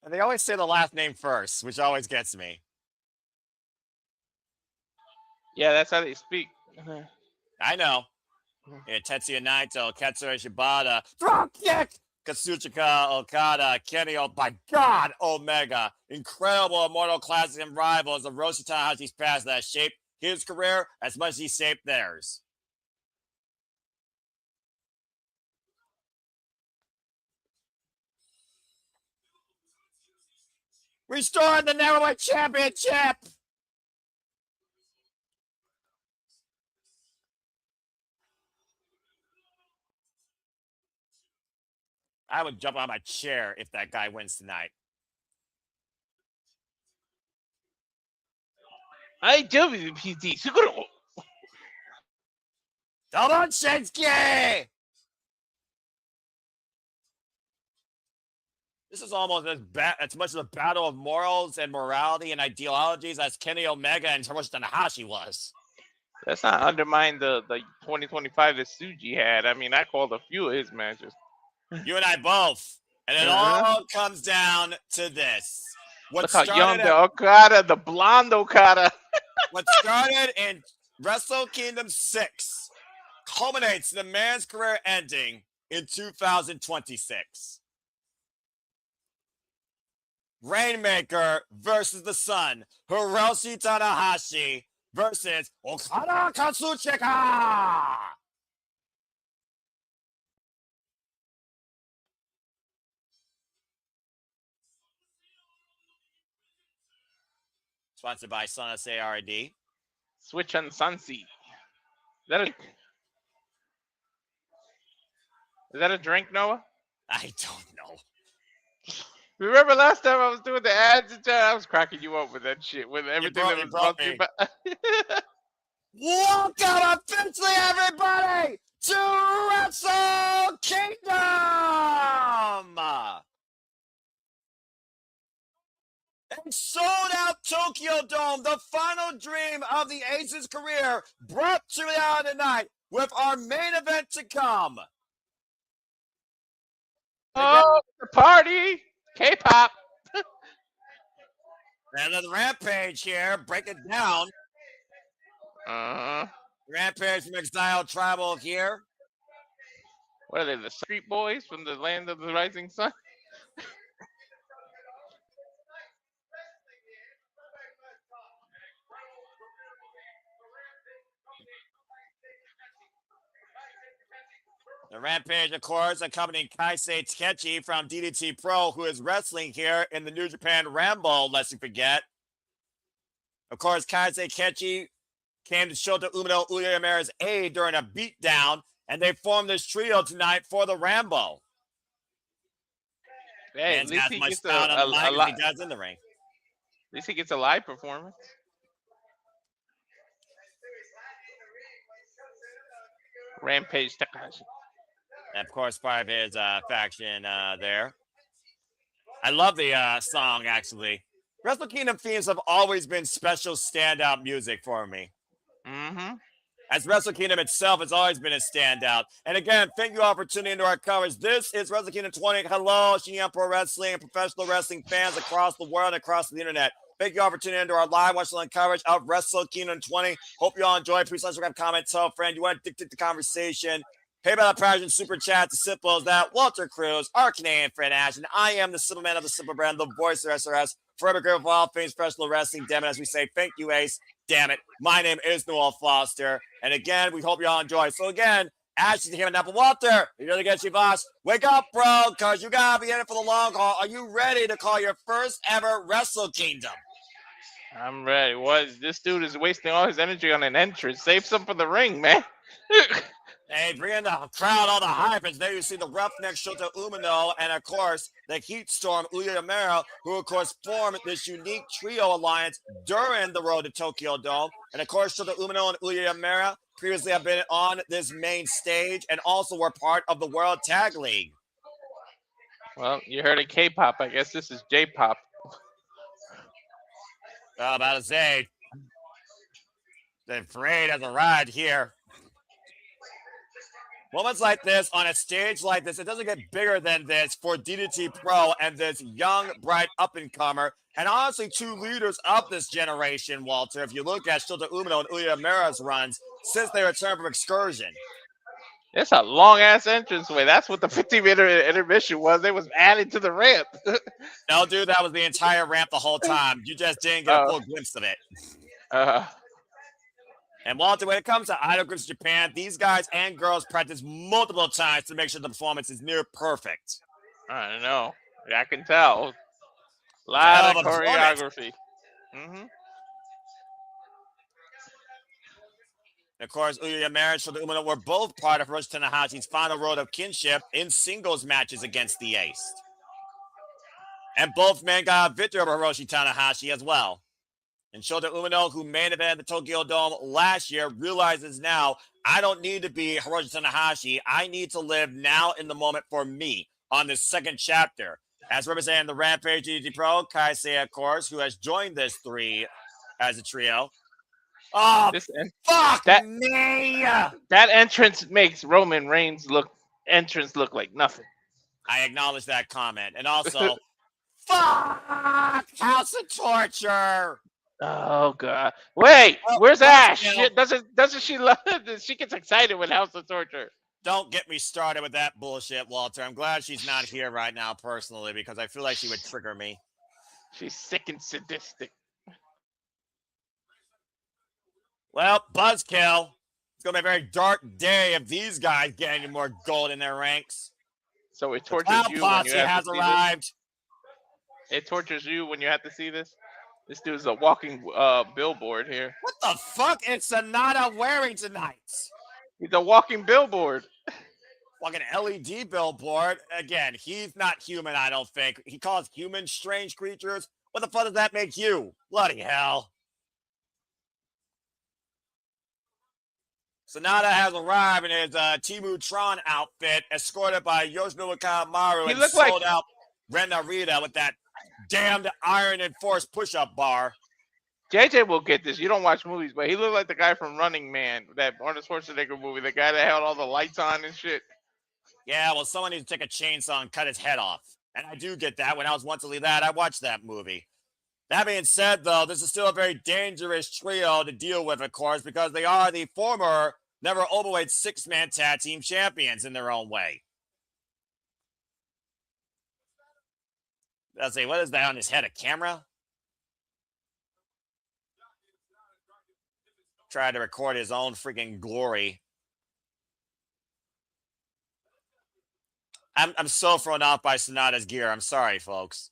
And they always say the last name first, which always gets me. Yeah, that's how they speak. I know. Yeah, Tetsuya Naito, Katsura Shibata, drop kick! Kazuchika, Okada, Kenny, oh my God, Omega. Incredible Immortal Classic and rivals of Hiroshi Tanahashi's past that shaped his career as much as he shaped theirs. Restoring the Neverweight Championship! I would jump on my chair if that guy wins tonight. IWGP Suguru! Hold on, Shinsuke! This is almost as much of a battle of morals and morality and ideologies as Kenny Omega and Hiroshi Tanahashi was. Let's not undermine the 2025 that Tsuji had. I mean, I called a few of his matches. You and I both. And it all comes down to this. Look how young the Okada, the blonde Okada. What started in Wrestle Kingdom 6 culminates in the man's career ending in 2026. Rainmaker versus the Sun. Hiroshi Tanahashi versus Okada Kazuchika. Sponsored by Son SARD. Switch on Sansi. Is that a drink, Noah? I don't know. Remember last time I was doing the ads? I was cracking you up with that shit. With everything that was brought to you. Welcome officially, everybody, to Wrestle Kingdom! And sold out Tokyo Dome, the final dream of the Ace's career, brought to you out tonight with our main event to come. Oh, the party! K-pop. And the Rampage here, break it down. Rampage from Exile Tribal here. What are they, the Street Boys from the land of the rising sun? The Rampage, of course, accompanying Kaisei Takechi from DDT Pro, who is wrestling here in the New Japan Ramble, lest you forget. Of course, Kaisei Takechi came to Shota Umino Uemura's aid during a beatdown, and they formed this trio tonight for the Rambo. Hey, Man's at least got as he much gets style on the mic as he does in the ring. At least he gets a live performance. Rampage Takahashi. And of course, part of his faction there. I love the song, actually. Wrestle Kingdom themes have always been special standout music for me. Mm-hmm. As Wrestle Kingdom itself has always been a standout. And again, thank you all for tuning into our coverage. This is Wrestle Kingdom 20. Hello, Shinyan Pro Wrestling and professional wrestling fans across the world and across the internet. Thank you all for tuning into our live wrestling coverage of Wrestle Kingdom 20. Hope you all enjoy. Please subscribe, comment, tell a friend. You want to dictate the conversation. PayPal, Prime, Super Chat, as simple as that. Walter Cruz, our Canadian friend Ash, and I am the simple man of the simple brand, the voice of SRS. Forever grateful for all things professional wrestling. Damn it, as we say, thank you, Ace. Damn it. My name is Noel Foster. And again, we hope you all enjoy. So again, Ash is here in Apple. Walter, you really get your boss. Wake up, bro, because you got to be in it for the long haul. Are you ready to call your first ever Wrestle Kingdom? I'm ready. This dude is wasting all his energy on an entrance. Save some for the ring, man. Hey, bring in the crowd, all the hype. As there you see the Roughneck Shota Umino and, of course, the Heat Storm Uemura, who, of course, formed this unique trio alliance during the road to Tokyo Dome. And, of course, Shota Umino and Uemura previously have been on this main stage and also were part of the World Tag League. Well, you heard of K-pop. I guess this is J-pop. About to say, the parade has arrived here. Moments like this on a stage like this, it doesn't get bigger than this for DDT Pro and this young, bright up-and-comer, and honestly, two leaders of this generation, Walter, if you look at Shota Umino and Uemura's runs since they returned from excursion. It's a long-ass entranceway. That's what the 15-minute intermission was. They was added to the ramp. No, dude, that was the entire ramp the whole time. You just didn't get a full glimpse of it. And Walter, when it comes to IWGP Japan, these guys and girls practice multiple times to make sure the performance is near perfect. I don't know. I can tell. A lot of choreography. Mm-hmm. Of course, Uemura and Shota Umino were both part of Hiroshi Tanahashi's final road of kinship in singles matches against the Ace. And both men got a victory over Hiroshi Tanahashi as well. And Shota Umino, who main evented the Tokyo Dome last year, realizes now, I don't need to be Hiroshi Tanahashi. I need to live now in the moment for me on this second chapter. As representing the Rampage DDT Pro, Kaisei, of course, who has joined this three as a trio. Oh, fuck me! That entrance makes Roman Reigns look like nothing. I acknowledge that comment. And also, fuck! House of Torture! Oh god! Wait, where's Ash? Doesn't she love? She gets excited with House of Torture. Don't get me started with that bullshit, Walter. I'm glad she's not here right now personally because I feel like she would trigger me. She's sick and sadistic. Well, buzzkill. It's gonna be a very dark day if these guys get any more gold in their ranks. So it tortures you when you have to see arrived. This? It tortures you when you have to see this. This dude's a walking billboard here. What the fuck is Sonata wearing tonight? He's a walking billboard. Like an LED billboard. Again, he's not human, I don't think. He calls humans strange creatures. What the fuck does that make you? Bloody hell. Sonata has arrived in his Timu Tron outfit, escorted by Yoshinobu Kanemaru and sold out Ren Narita with that damned iron enforced push-up bar. JJ will get this. You don't watch movies, but he looked like the guy from Running Man, that Arnold Schwarzenegger movie, the guy that had all the lights on and shit. Yeah, well, someone needs to take a chainsaw and cut his head off. And I do get that. When I was once only that, I watched that movie. That being said, though, this is still a very dangerous trio to deal with, of course, because they are the former Never Openweight six-man tag team champions in their own way. Let's see, what is that on his head? A camera? Tried to record his own freaking glory. I'm so thrown off by Sonata's gear. I'm sorry, folks.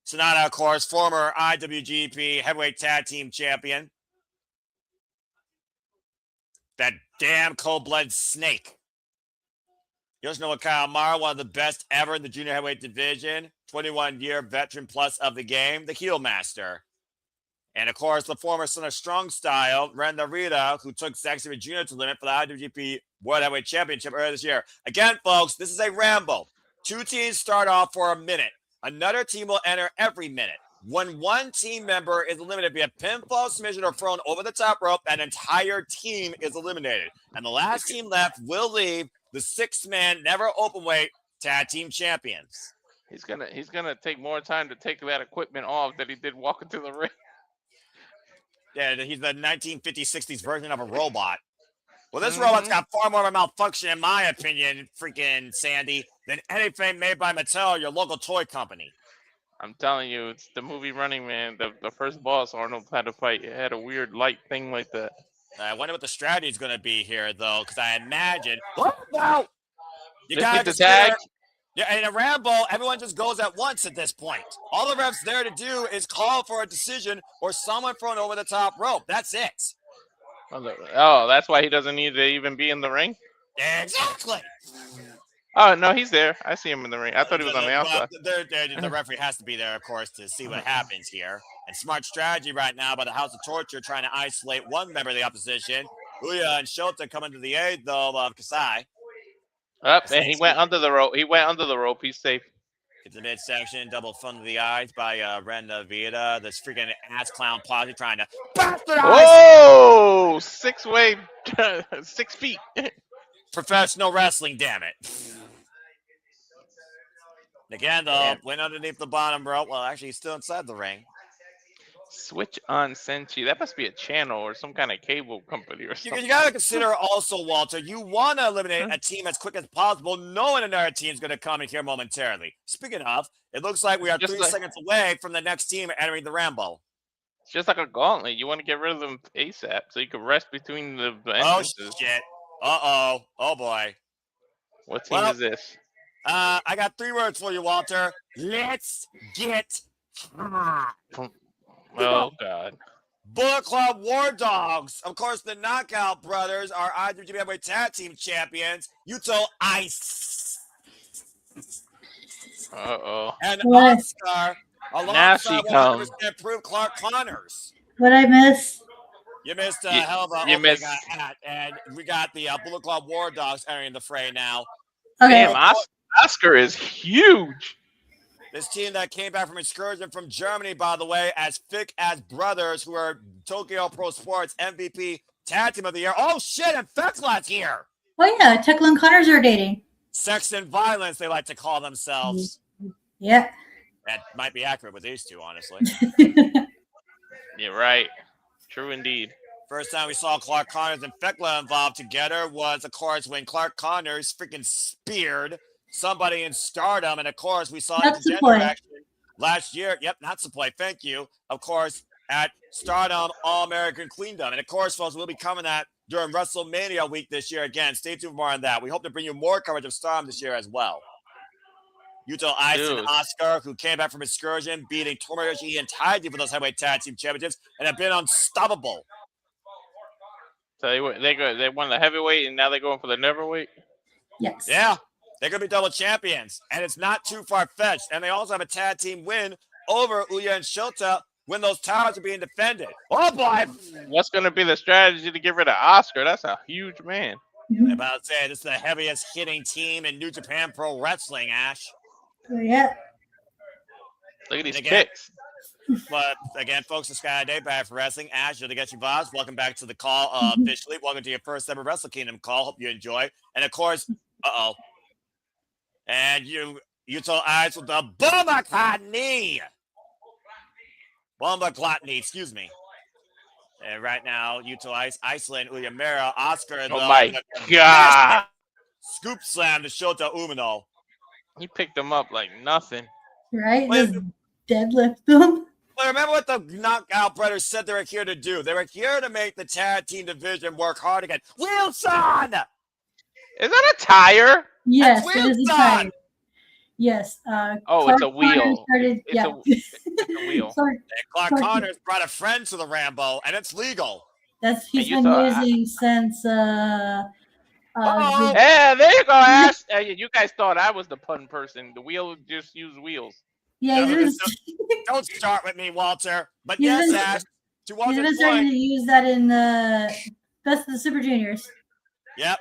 Sonata, of course, former IWGP Heavyweight Tag Team Champion. That damn cold-blooded snake. Yoshinobu Kawamura, one of the best ever in the junior heavyweight division. 21-year veteran plus of the game, the heel master. And, of course, the former son of Strong Style, Ren Narita, who took Zack Sabre Jr. to limit for the IWGP World Heavyweight Championship earlier this year. Again, folks, this is a ramble. 2 teams start off for a minute. Another team will enter every minute. When one team member is eliminated via pinfall, submission, or thrown over the top rope, an entire team is eliminated. And the last team left will leave the 6-man, never openweight tag team champions. He's gonna take more time to take that equipment off than he did walking to the ring. Yeah, he's the 1950s, 60s version of a robot. Well, this robot's got far more of a malfunction, in my opinion, freaking Sandy, than anything made by Mattel, your local toy company. I'm telling you, it's the movie Running Man. The first boss Arnold had to fight. It had a weird light thing like that. I wonder what the strategy is going to be here, though, because I imagine. What? No! You Just got get the tag. Yeah, in a Rambo, everyone just goes at once at this point. All the refs there to do is call for a decision or someone thrown over the top rope. That's it. Oh, that's why he doesn't need to even be in the ring? Exactly. Oh, no, he's there. I see him in the ring. I thought he was on the outside. The referee has to be there, of course, to see what happens here. And smart strategy right now by the House of Torture trying to isolate one member of the opposition. Uya and Shota coming to the aid, though, of Kosei. Up, and he went under the rope. He's safe. Get the midsection, double thumb to the eyes by Ren Vita. This freaking ass clown posse trying to bastardize. Whoa! 6-way, 6 feet. Professional wrestling, damn it. Again, though, went underneath the bottom rope. Well, actually, he's still inside the ring. Switch on Senshi. That must be a channel or some kind of cable company or something. You got to consider also, Walter, you want to eliminate a team as quick as possible, knowing another team's going to come in here momentarily. Speaking of, it looks like we are 3 seconds away from the next team entering the Rambo. It's just like a gauntlet. You want to get rid of them ASAP so you can rest between the entrances. Oh, shit. Uh-oh. Oh, boy. What team is this? I got 3 words for you, Walter. Let's get hot. Oh, God. Bullet Club War Dogs. Of course, the Knockout Brothers are IWGP Heavyweight Tag Team Champions. Yuto Ice. Uh-oh. And Oscar. Now she comes. Improved Clark Connors. What'd I miss? You missed a hell of a hat. And we got the Bullet Club War Dogs entering the fray now. Okay. Damn, Oscar is huge. This team that came back from excursion from Germany, by the way, as thick as brothers, who are Tokyo Pro Sports MVP Tag Team of the Year. Oh, shit, and Feklat's here. Oh, yeah, Tekla and Connors are dating. Sex and violence, they like to call themselves. Yeah. That might be accurate with these two, honestly. You're right. True indeed. First time we saw Clark Connors and Fekla involved together was, of course, when Clark Connors freaking speared somebody in Stardom, and of course we saw the Contender action last year. Yep, not Supply. Thank you. Of course, at Stardom All-American Queendom, and of course, folks, we'll be covering that during WrestleMania week this year. Again, stay tuned for more on that. We hope to bring you more coverage of Stardom this year as well. Yuto Ice and Oscar, who came back from excursion, beating Tomoyoshi and Taiji for those heavyweight tag team championships, and have been unstoppable. So they won the heavyweight, and now they're going for the neverweight. Yes. Yeah. They're going to be double champions, and it's not too far-fetched. And they also have a tag team win over Uya and Shota when those towers are being defended. Oh, boy. What's going to be the strategy to get rid of Oscar? That's a huge man. I'm about to say, this is the heaviest hitting team in New Japan Pro Wrestling, Ash. Yeah. Look at these kicks. But, again, folks, the Sky Day Bad for Wrestling. Ash, you're the Getchy Vibes. Welcome back to the call officially. Welcome to your first ever Wrestle Kingdom call. Hope you enjoy. And, of course, and Yuto Ice with the Bomba Gluttony. Excuse me. And right now, Yuto Ice, Iceland, Uyamura, Oscar. Oh, my God. Scoop slam to Shota Umino. He picked him up like nothing. Right? Just deadlift them. Well, remember what the Knockout Brothers said they were here to do. They were here to make the tag team division work hard again. Wilson! Is that a tire? Yes, it is a tire. Yes. Oh, Clark it's a wheel. Connors started, It's yeah. a wheel. Sorry, And Clark Clark- Connors brought a friend to the Rambo, and it's legal. he's you been thought using since Uh-oh. Hey, there you go, Ash. You guys thought I was the pun person. The wheel just use wheels. yeah, No, he's Don't start with me, Walter. But He's yes, been- Ash, to been Walter's starting point. to use that in Best of the Super Juniors. Yep.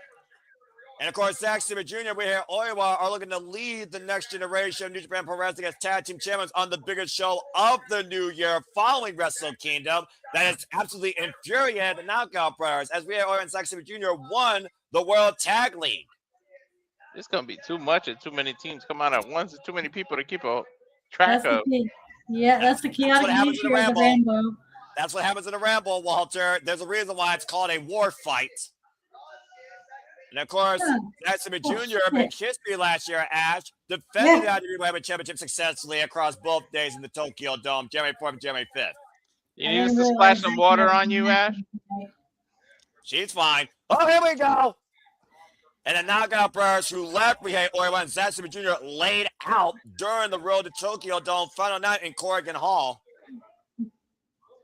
And of course, Zack Sabre Jr., we here Oiwa are looking to lead the next generation of New Japan Pro Wrestling as tag team champions on the biggest show of the new year following Wrestle Kingdom. That is absolutely infuriated the Knockout Brothers as we here Oiwa and Zack Sabre Jr. won the World Tag League. It's gonna be too much and too many teams come out at once. There's too many people to keep a track That's the of. key. Yeah, that's the chaotic what happens in nature a of the Rambo. Rambo. That's what happens in a Ramble, Walter. There's a reason why it's called a war fight. And of course, Zack Sabre Jr. made history last year, Ash, defending the IWGP Heavyweight Championship successfully across both days in the Tokyo Dome, January 4th and January 5th. You need us to splash some water on you, Ash? She's fine. Oh, here we go. And the Knockout Brothers who left Rihei Oiwa and Zack Sabre Jr. laid out during the Road to Tokyo Dome final night in Corrigan Hall.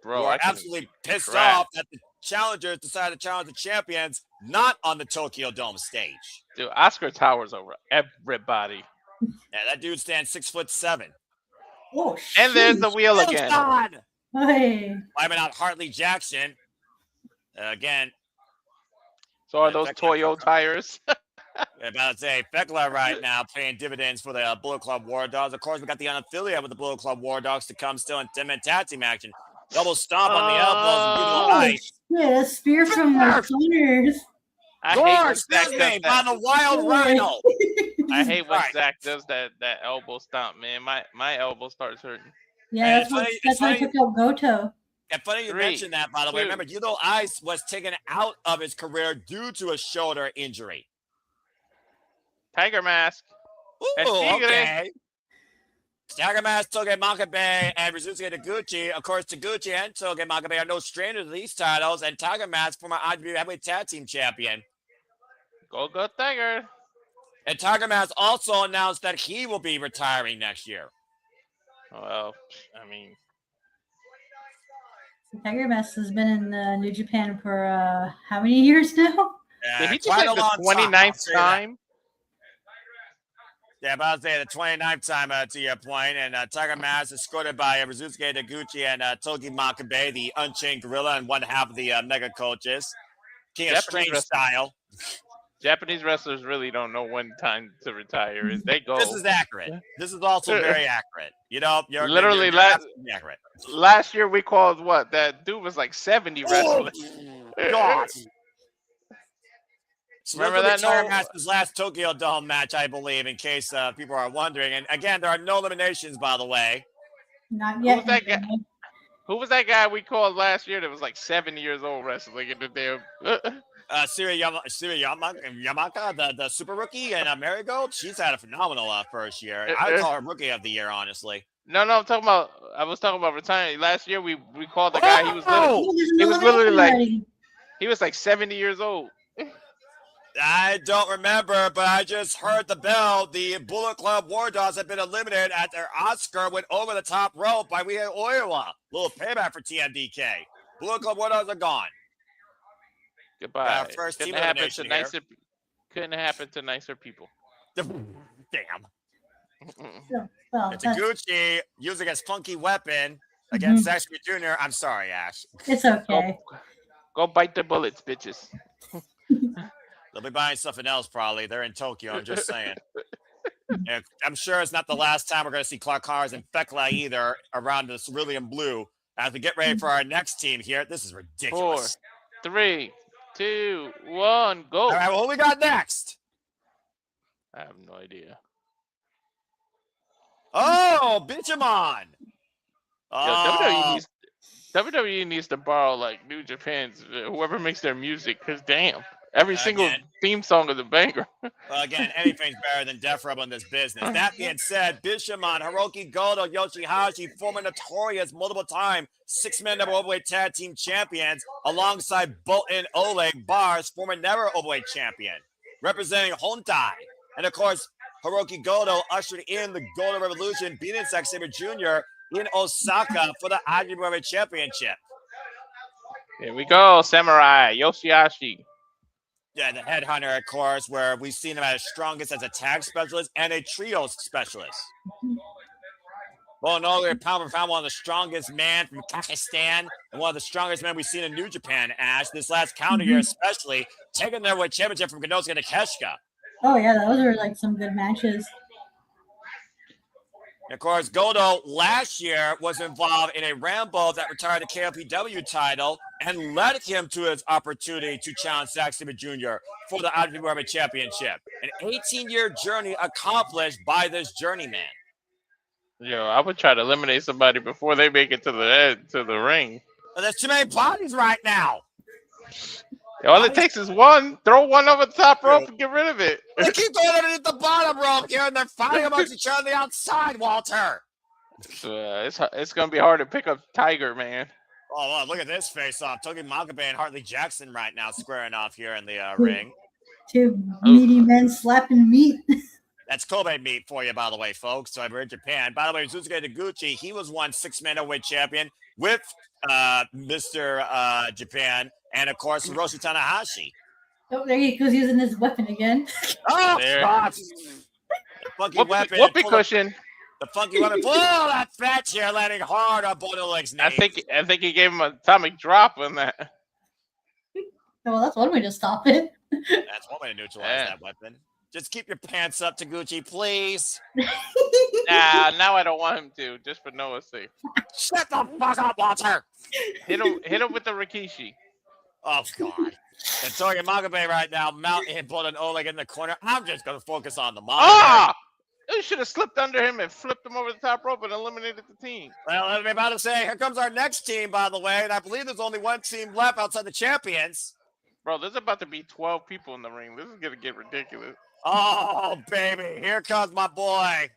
Bro, who I are can absolutely pissed track. off that the challengers decided to challenge the champions not on the Tokyo Dome stage. Dude, Oscar towers over everybody. Yeah, that dude stands 6'7". Oh, And there's the sheesh. wheel again. God. Hey. Wiping out Hartley Jackson. Again, So are those Toyo tires? about to say, Fekla right now paying dividends for the Bullet Club War Dogs. Of course, we got the unaffiliated with the Bullet Club War Dogs to come still in 10-man tag team action. Double stomp on the elbows and beautiful Oh, ice. yeah, a spear from the Gunners. I hate when Gosh, Zach excuse does me, by that. the Wild Rhino. I hate when Right. Zach does that elbow stomp, man. My elbow starts hurting. Yeah, It's that's funny- why it's I funny- took out Goto. And funny you 3, mentioned that, by the way. 2. Remember, Yudo Ice was taken out of his career due to a shoulder injury. Tiger mask. Ooh, And Tigre. okay. Tiger Mask, Toge Makabe, and Rizusuke Taguchi. Of course, Taguchi and Toge Makabe are no strangers to these titles. And Tiger Mask, former IWGP Heavyweight Tag Team Champion. Go Tiger. And Tiger Mask also announced that he will be retiring next year. Well, I mean, Tiger Mask has been in New Japan for how many years now? did he just quite like a the long 29th I'll say that. time? Yeah, but I'll say the 29th time to your point. And Tiger Mask is escorted by Rizusuke Taguchi and Togi Makabe, the Unchained Gorilla, and one half of the Mega Coaches. King of Japanese Strange wrestling. Style. Japanese wrestlers really don't know when time to retire is. They go. This is accurate. This is also very accurate. You know, you're Literally you're last- absolutely accurate. Last year we called what? That dude was like 70 wrestling. God. So Remember this that? will be Tiger No. Mask's last Tokyo Dome match, I believe, in case people are wondering. And again, there are no eliminations, by the way. Not yet. that guy? anyway. Who was that guy we called last year that was like 70 years old wrestling in the damn? Yamaka, the super rookie, and Marigold, she's had a phenomenal first year. I would call her rookie of the year, honestly. No, I was talking about retiring. Last year we called the guy. He was Oh! He was literally like- already. he was like 70 years old. I don't remember, but I just heard the bell. The Bullet Club War Dogs have been eliminated at their Oscar went over the top rope by Rihei Oiwa. Little payback for TMDK. Bullet Club War Dogs are gone. Goodbye. First Couldn't team happen to elimination here. nicer. Couldn't happen to nicer people. Damn. Well, It's that's, Taguchi using his funky weapon against Zack Sabre Jr. I'm sorry, Ash. it's okay. Go bite the bullets, bitches. They'll be buying something else probably. They're in Tokyo. I'm just saying. And I'm sure it's not the last time we're going to see Clark Connors and Fekla either around the cerulean blue. As we get ready for our next team here, this is ridiculous. 4, 3, 2, 1, go. All right, well, who we got next? I have no idea. Oh, Bitchamon. Yo, WWE needs to borrow like New Japan's whoever makes their music, because damn, every single Again. theme song is a banger. Well, again, anything's better than Def Rub on this business. That being said, Bishamon, Hiroki Goto, Yoshihashi, former notorious multiple-time six-man never overweight tag team champions, alongside Bolton Oleg Bars, former never overweight champion, representing Hontai. And of course, Hiroki Goto ushered in the Golden Revolution, beating Zack Sabre Jr. in Osaka for the IWGP Championship. Here we go, Samurai Yoshihashi. Yeah, the headhunter, of course, where we've seen him as strongest as a tag specialist and a trio specialist. Well, no, they're pound for pound one of the strongest men from Pakistan and one of the strongest men we've seen in New Japan, Ash, this last calendar year especially, taking their weight championship from Konosuke to Takeshita. Oh yeah, those are like some good matches. And of course, Goto last year was involved in a Rambo that retired the KLPW title and led him to his opportunity to challenge Zack Sabre Jr. for the IWGP Championship. An 18-year journey accomplished by this journeyman. Yo, I would try to eliminate somebody before they make it to the ring. But there's too many bodies right now. All it takes is one. Throw one over the top rope and get rid of it. They keep going underneath the bottom rope here, and they're fighting amongst each other on the outside, Walter. It's going to be hard to pick up Tiger, man. Oh, look at this face-off. Togi Makabe and Hartley Jackson right now squaring off here in the ring. Two meaty men slapping meat. That's Kobe meat for you, by the way, folks. So we're in Japan. By the way, Suzuki Taguchi, he was one 6-man overweight champion with Mr. Japan, and of course, Hiroshi Tanahashi. Oh, there he goes using his weapon again. Oh, there. God. The funky weapon. Whoopee cushion. The funky weapon. Oh, that fat chair landing hard on both of the legs. I think he gave him an atomic drop on that. Well, that's one way to stop it. That's one way to neutralize that weapon. Just keep your pants up, Taguchi, please. Now I don't want him to, just for Noah's sake. Shut the fuck up, Walter. Hit him with the Rikishi. Oh, God. And Togi Makabe right now, mounting him, pulling Oleg in the corner. I'm just going to focus on the Makabe. Ah! You should have slipped under him and flipped him over the top rope and eliminated the team. Well, I'm about to say, here comes our next team, by the way, and I believe there's only one team left outside the champions. Bro, there's about to be 12 people in the ring. This is going to get ridiculous. Oh, baby. Here comes my boy.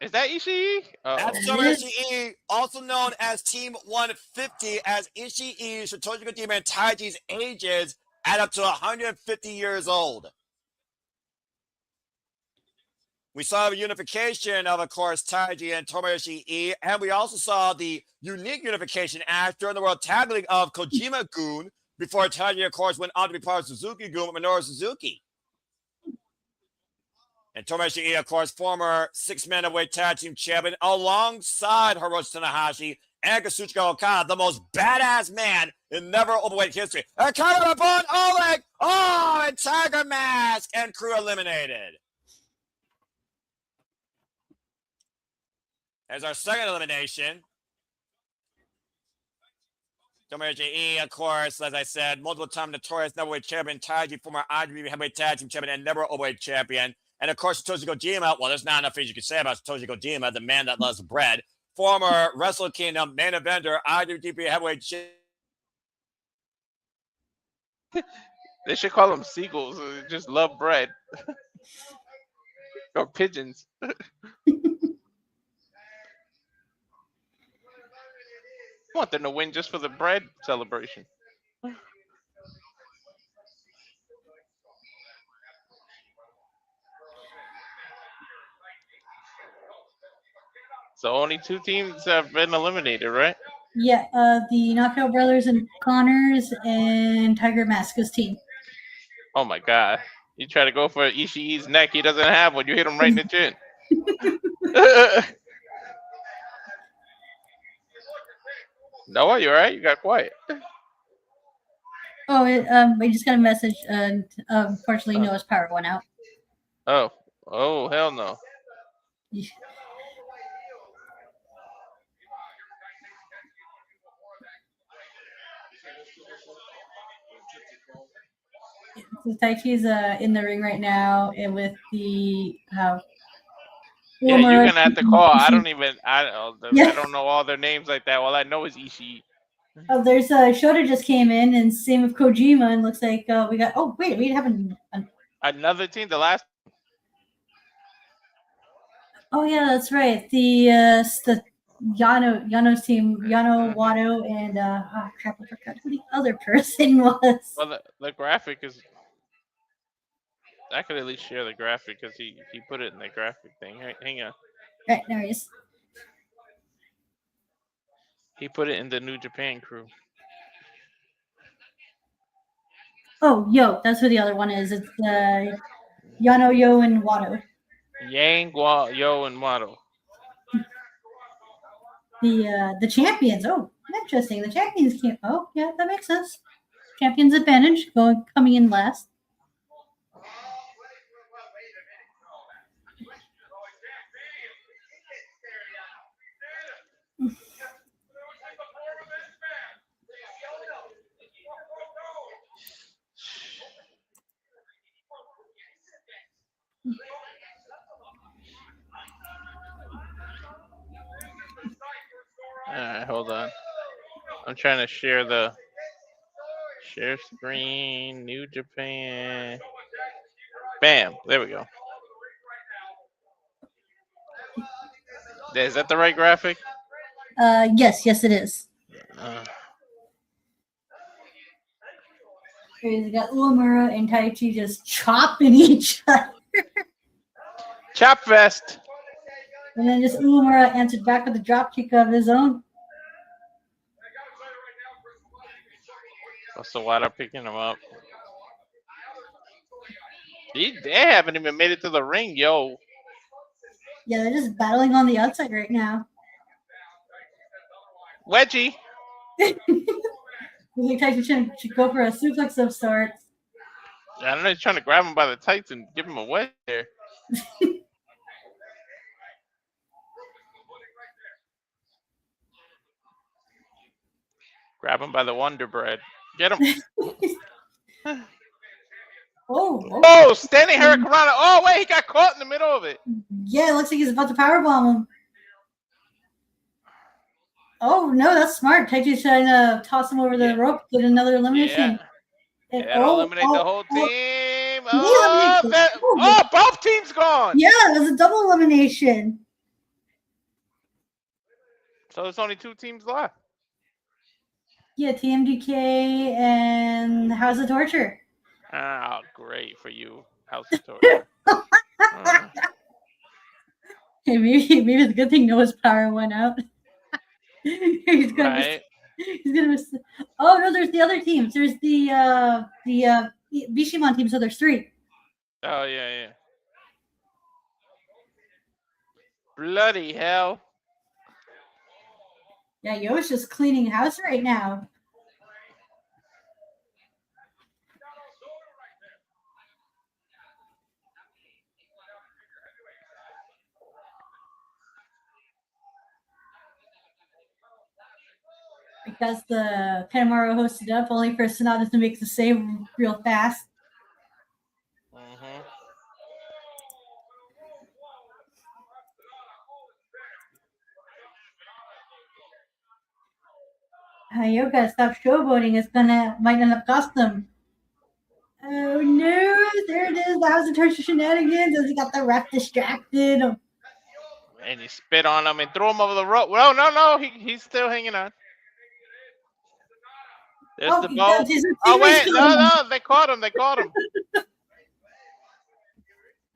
Is that Ishii? That's Ishii, also known as Team 150, as Ishii, Shitoshi Kojima, and Taiji's ages add up to 150 years old. We saw the unification of course, Taiji and Tomoyoshi, and we also saw the unique unification act during the World Tag League of Kojima-gun before Taiji, of course, went on to be part of Suzuki-gun with Minoru Suzuki. And Tomoyoshi, of course, former 6-man away tag team champion, alongside Hiroshi Tanahashi and Kazuchika Okada, the most badass man in never overweight history. And coming upon Oleg, and Tiger Mask and crew eliminated. As our second elimination, Tomoyoshi, of course, as I said, multiple-time notorious neverweight champion, Taiji, former IWGP heavyweight tag team champion, and never overweight champion. And of course, Satoshi Kojima, well, there's not enough things you can say about Satoshi Kojima, the man that loves bread. Former Wrestle Kingdom main eventer, IWGP heavyweight champion. They should call them seagulls. They just love bread. Or pigeons. I want them to win just for the bread celebration. So only 2 teams have been eliminated, right? Yeah, the Knockout Brothers and Connors and Tiger Mask's team. Oh my God. You try to go for Ishii's neck, he doesn't have one. You hit him right in the chin. Noah, you alright? You got quiet. Oh, we just got a message, and unfortunately, Noah's power went out. Oh, hell no. So Taichi's in the ring right now, and with the yeah, you're gonna have to call. I don't know all their names like that. All I know is Ishii. Oh, there's Shota just came in, and same with Kojima, and looks like we got. Oh wait, we have another team. The last. Oh yeah, that's right. The Yano's team, Yano, Wado, and crap, I forgot who the other person was. Well, the graphic is. I could at least share the graphic because he put it in the graphic thing. Hang on. Right, there he is. He put it in the New Japan crew. Oh, Yo, that's who the other one is. It's Yano, Yo, and Wado. Yang, Yo, and Waddle. The champions. Oh, interesting. The champions can't. Oh, yeah, that makes sense. Champions advantage coming in last. Alright, hold on. I'm trying to share screen, New Japan. Bam, there we go. Is that the right graphic? Yes, it is. You got Uemura and Taiji just chopping each other. Chop fest. And then just Uemura answered back with a drop kick of his own. What's the water picking him up? They haven't even made it to the ring, yo. Yeah, they're just battling on the outside right now. Wedgie. Looks like Taiji should go for a suplex of sorts. I don't know, he's trying to grab him by the tights and give him a wedge there. Grab him by the Wonder Bread. Get him. Oh, standing Hurricanrana. Oh, wait, he got caught in the middle of it. Yeah, it looks like he's about to powerbomb him. Oh, no, that's smart. Taiji's trying to toss him over the rope, get another elimination. Yeah, that'll eliminate the whole team. Oh, both teams gone. Yeah, it was a double elimination. So there's only 2 teams left. Yeah, TMDK and House of Torture. Oh, great for you, House of Torture. Hey, maybe it's a good thing Noah's power went out. He's gonna miss. Oh no, there's the other teams. There's the Bishamon team. So there's 3. Oh yeah. Bloody hell. Yeah, Yo's just cleaning house right now. Because the Kanemaru hosted up, only for Sonata to make the save real fast. Yoga, stop showboating. Might end up cost them. Oh no, there it is. The House of Torture shenanigans. He got the ref distracted. And he spit on him and threw him over the rope. Well, no, he's still hanging on. There's the boat. Oh wait, no, they caught him.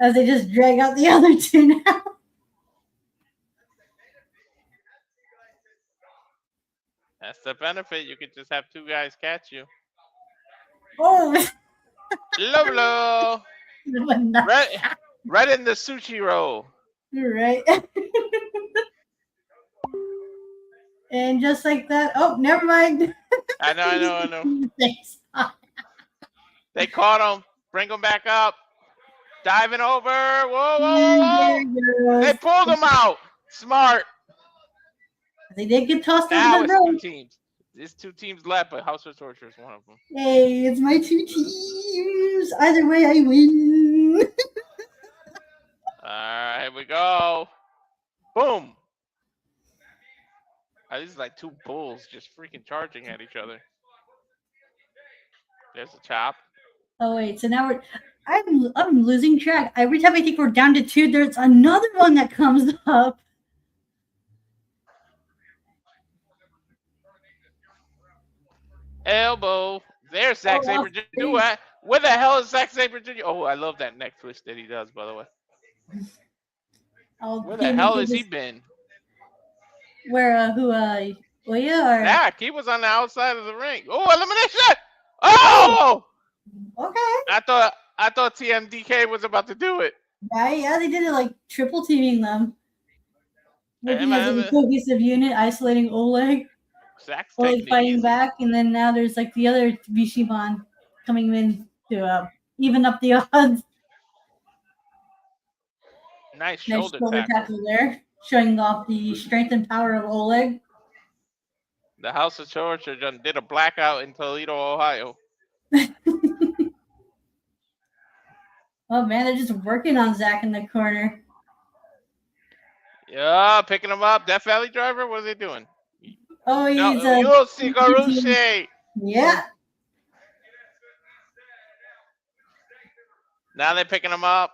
As they just drag out the other 2 now. That's the benefit. You could just have 2 guys catch you. Oh. Low. Right in the sushi roll. Right. And just like that. Oh, never mind. I know. They caught him. Bring him back up. Diving over. Whoa. They pulled him out. Smart. They did get tossed now over the rope. 2 teams. There's 2 teams left, but House of Torture is one of them. Hey, it's my 2 teams. Either way, I win. Alright, here we go. Boom. These are like 2 bulls just freaking charging at each other. There's a chop. Oh wait, so now I'm losing track. Every time I think we're down to 2, there's another one that comes up. Elbow. There's Zack Sabre. Do it. Where the hell is Zack Sabre Jr.? Oh, I love that neck twist that he does, by the way. Oh, Where the hell has he been? Where, Uya or? Zach, he was on the outside of the ring. Oh, elimination! Oh! Okay. I thought TMDK was about to do it. Right? Yeah, they did it like triple teaming them. Working as a man. cohesive unit, isolating Oleg. Zach's Oleg taking it fighting easy. back, and then now there's like the other Bishiman coming in to even up the odds. Nice Nice shoulder shoulder tackle. tackle there, showing off the strength and power of Oleg. The House of Torture did a blackout in Toledo, Ohio. Oh man, they're just working on Zach in the corner. Yeah, picking him up. Death Valley Driver, what are they doing? Oh, he's Yoshi. Yeah. Now they're picking him up.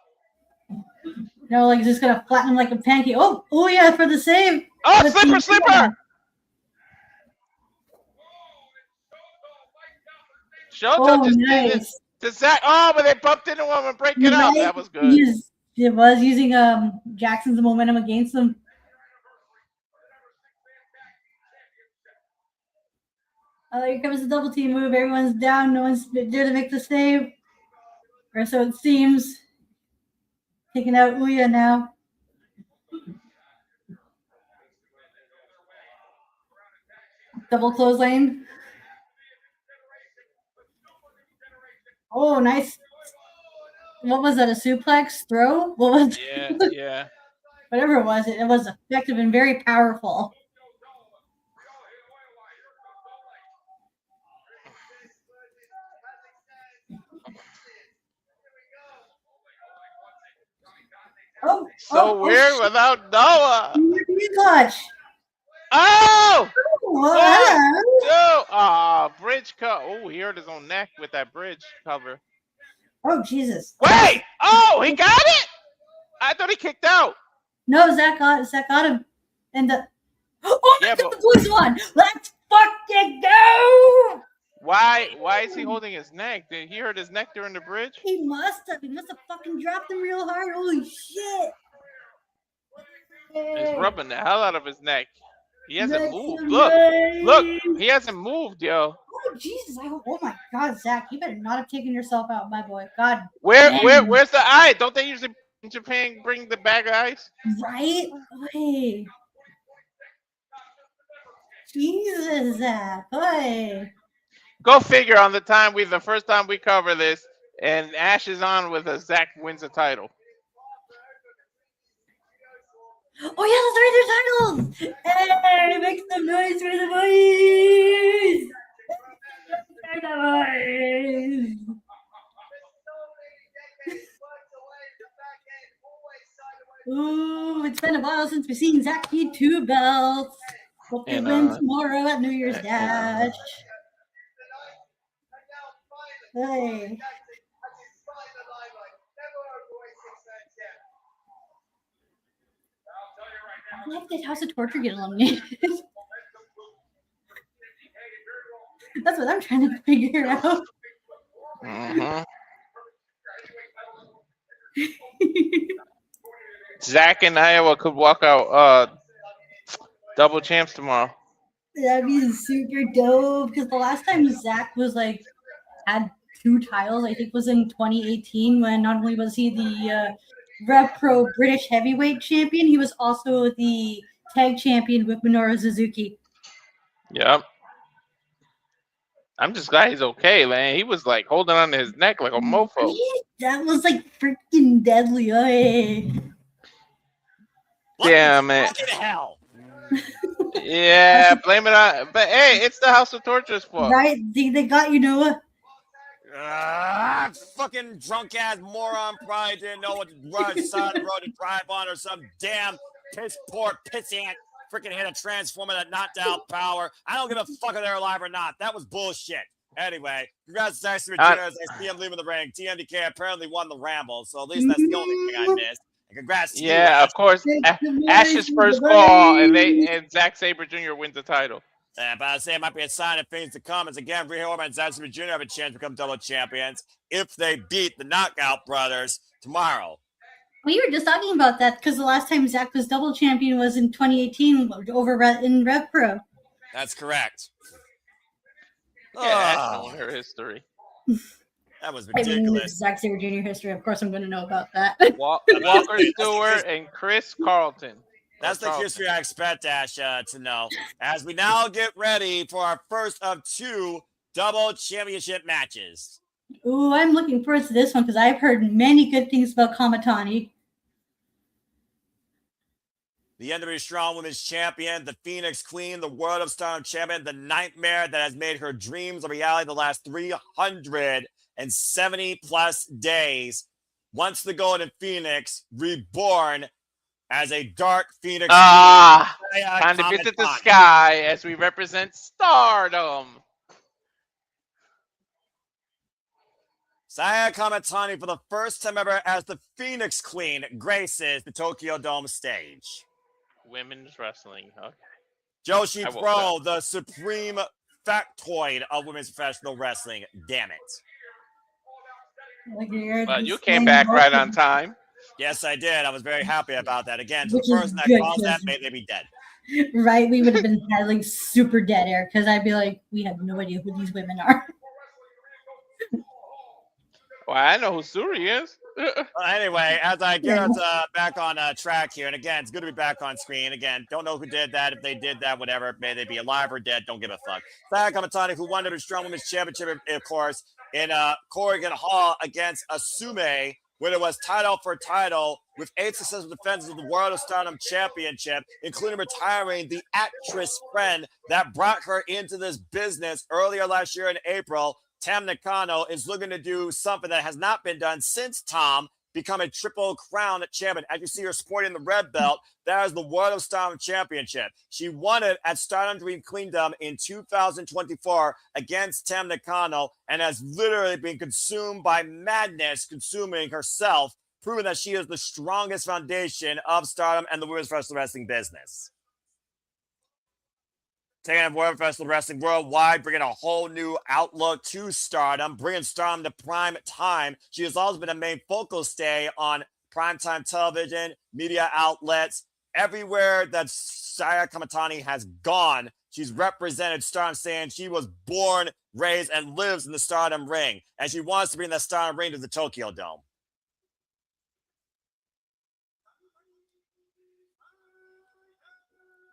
No, like just gonna flatten him like a pancake. Oh yeah, for the save. Oh, slipper! Shota just did it to Zach. Oh, but they bumped into him and break it up. That was good. It was using Jackson's momentum against them. Here comes the double team move. Everyone's down. No one's there to make the save. Or so it seems. Taking out Uya now. Double clothesline. Oh, nice. What was that? A suplex throw? What was Yeah. Whatever it was effective and very powerful. So weird without Noah. Clutch. Oh! Oh, bridge cut. Oh, he hurt his own neck with that bridge cover. Oh, Jesus. Wait! Oh, he got it? I thought he kicked out. No, Zach got him. And the blue one. Let's fucking go! Why is he holding his neck? Did he hurt his neck during the bridge? He must have. He must have fucking dropped him real hard. Holy shit. He's rubbing the hell out of his neck. He hasn't moved. Look, he hasn't moved, yo. Oh Jesus! Oh my God, Zach, you better not have taken yourself out, my boy. God. Where's the eye? Don't they usually in Japan bring the bag of ice? Right? Hey. Jesus, Zach. Hey. Go figure. On the first time we cover this, and Ash is on with us. Zach wins the title. Oh yeah, that's right, they're titles! Hey, make some noise for the boys! For the boys! Ooh, it's been a while since we've seen Zach need 2 belts. Hope they win tomorrow at New Year's Dash. Hey. Why did House of Torture get eliminated? That's what I'm trying to figure out. Zach and Iowa could walk out double champs tomorrow. That'd be super dope. Because the last time Zach was had 2 titles, I think was in 2018, when not only was he the Rev Pro British Heavyweight Champion, he was also the Tag Champion with Minoru Suzuki. Yep. I'm just glad he's okay, man. He was holding on to his neck like a mofo. That was freaking deadly. Hey. Damn it. Hell. Yeah, blame it on. But hey, it's the House of Torture's fault. Right? They got you, Noah. Fucking drunk ass moron probably didn't know what side of the road to drive on, or some damn piss poor pissant freaking hit a transformer that knocked out power. I don't give a fuck if they're alive or not. That was bullshit. Anyway, congrats to Tyson Ramirez. I see him leaving the ring. TMDK apparently won the Ramble, so at least that's the only thing I missed. And congrats to you, of course. Ash's first fall, and Zack Sabre Jr. wins the title. But I say it might be a sign of things to come. As again, Rhea Horman and Zack Sabre Jr. have a chance to become double champions if they beat the Knockout Brothers tomorrow. We were just talking about that because the last time Zack was double champion was in 2018 over in Rev Pro. That's correct. Yeah, knowing her history. That was I mean, ridiculous. Zack Sabre Jr. history. Of course, I'm going to know about that. Walker Stewart and Chris Carlton. That's the history I expect Ash to know. As we now get ready for our first of 2 double championship matches. Ooh, I'm looking forward to this one because I've heard many good things about Kamatani. The NWA Strong Women's Champion, the Phoenix Queen, the World of Stardom Champion, the nightmare that has made her dreams a reality the last 370 plus days. Once the Golden Phoenix, reborn as a Dark Phoenix. Time to visit the sky as we represent Stardom. Saya Kamatani, for the first time ever as the Phoenix Queen, graces the Tokyo Dome stage. Women's wrestling. Okay. Joshi Pro, the supreme factoid of women's professional wrestling. Damn it. Well, you came back right on time. Yes, I did. I was very happy about that. Again, to Which the person that good, caused that, may they be dead. Right? We would have been had like super dead air because I'd be like, we have no idea who these women are. Well, I know who Suri is. Anyway, as I get us back on track here, and again, it's good to be back on screen. Again, don't know who did that. If they did that, whatever, may they be alive or dead, don't give a fuck. Saya Kamatani, who won the Strong Women's Championship, of course, in Corrigan Hall against Asume, where it was title for title with 8 successful defenses of the World of Stardom Championship, including retiring the actress friend that brought her into this business earlier last year in April. Tam Nakano is looking to do something that has not been done since Tom become a Triple Crown champion. As you see her sporting the red belt, that is the World of Stardom Championship. She won it at Stardom Dream Kingdom in 2024 against Tam Nakano and has literally been consumed by madness, consuming herself, proving that she is the strongest foundation of Stardom and the women's professional wrestling business. Taking up World Professional Wrestling worldwide, bringing a whole new outlook to Stardom, bringing Stardom to prime time. She has also been a main focal stay on primetime television, media outlets, everywhere that Saya Kamatani has gone. She's represented Stardom, saying she was born, raised, and lives in the Stardom ring. And she wants to bring that Stardom ring to the Tokyo Dome.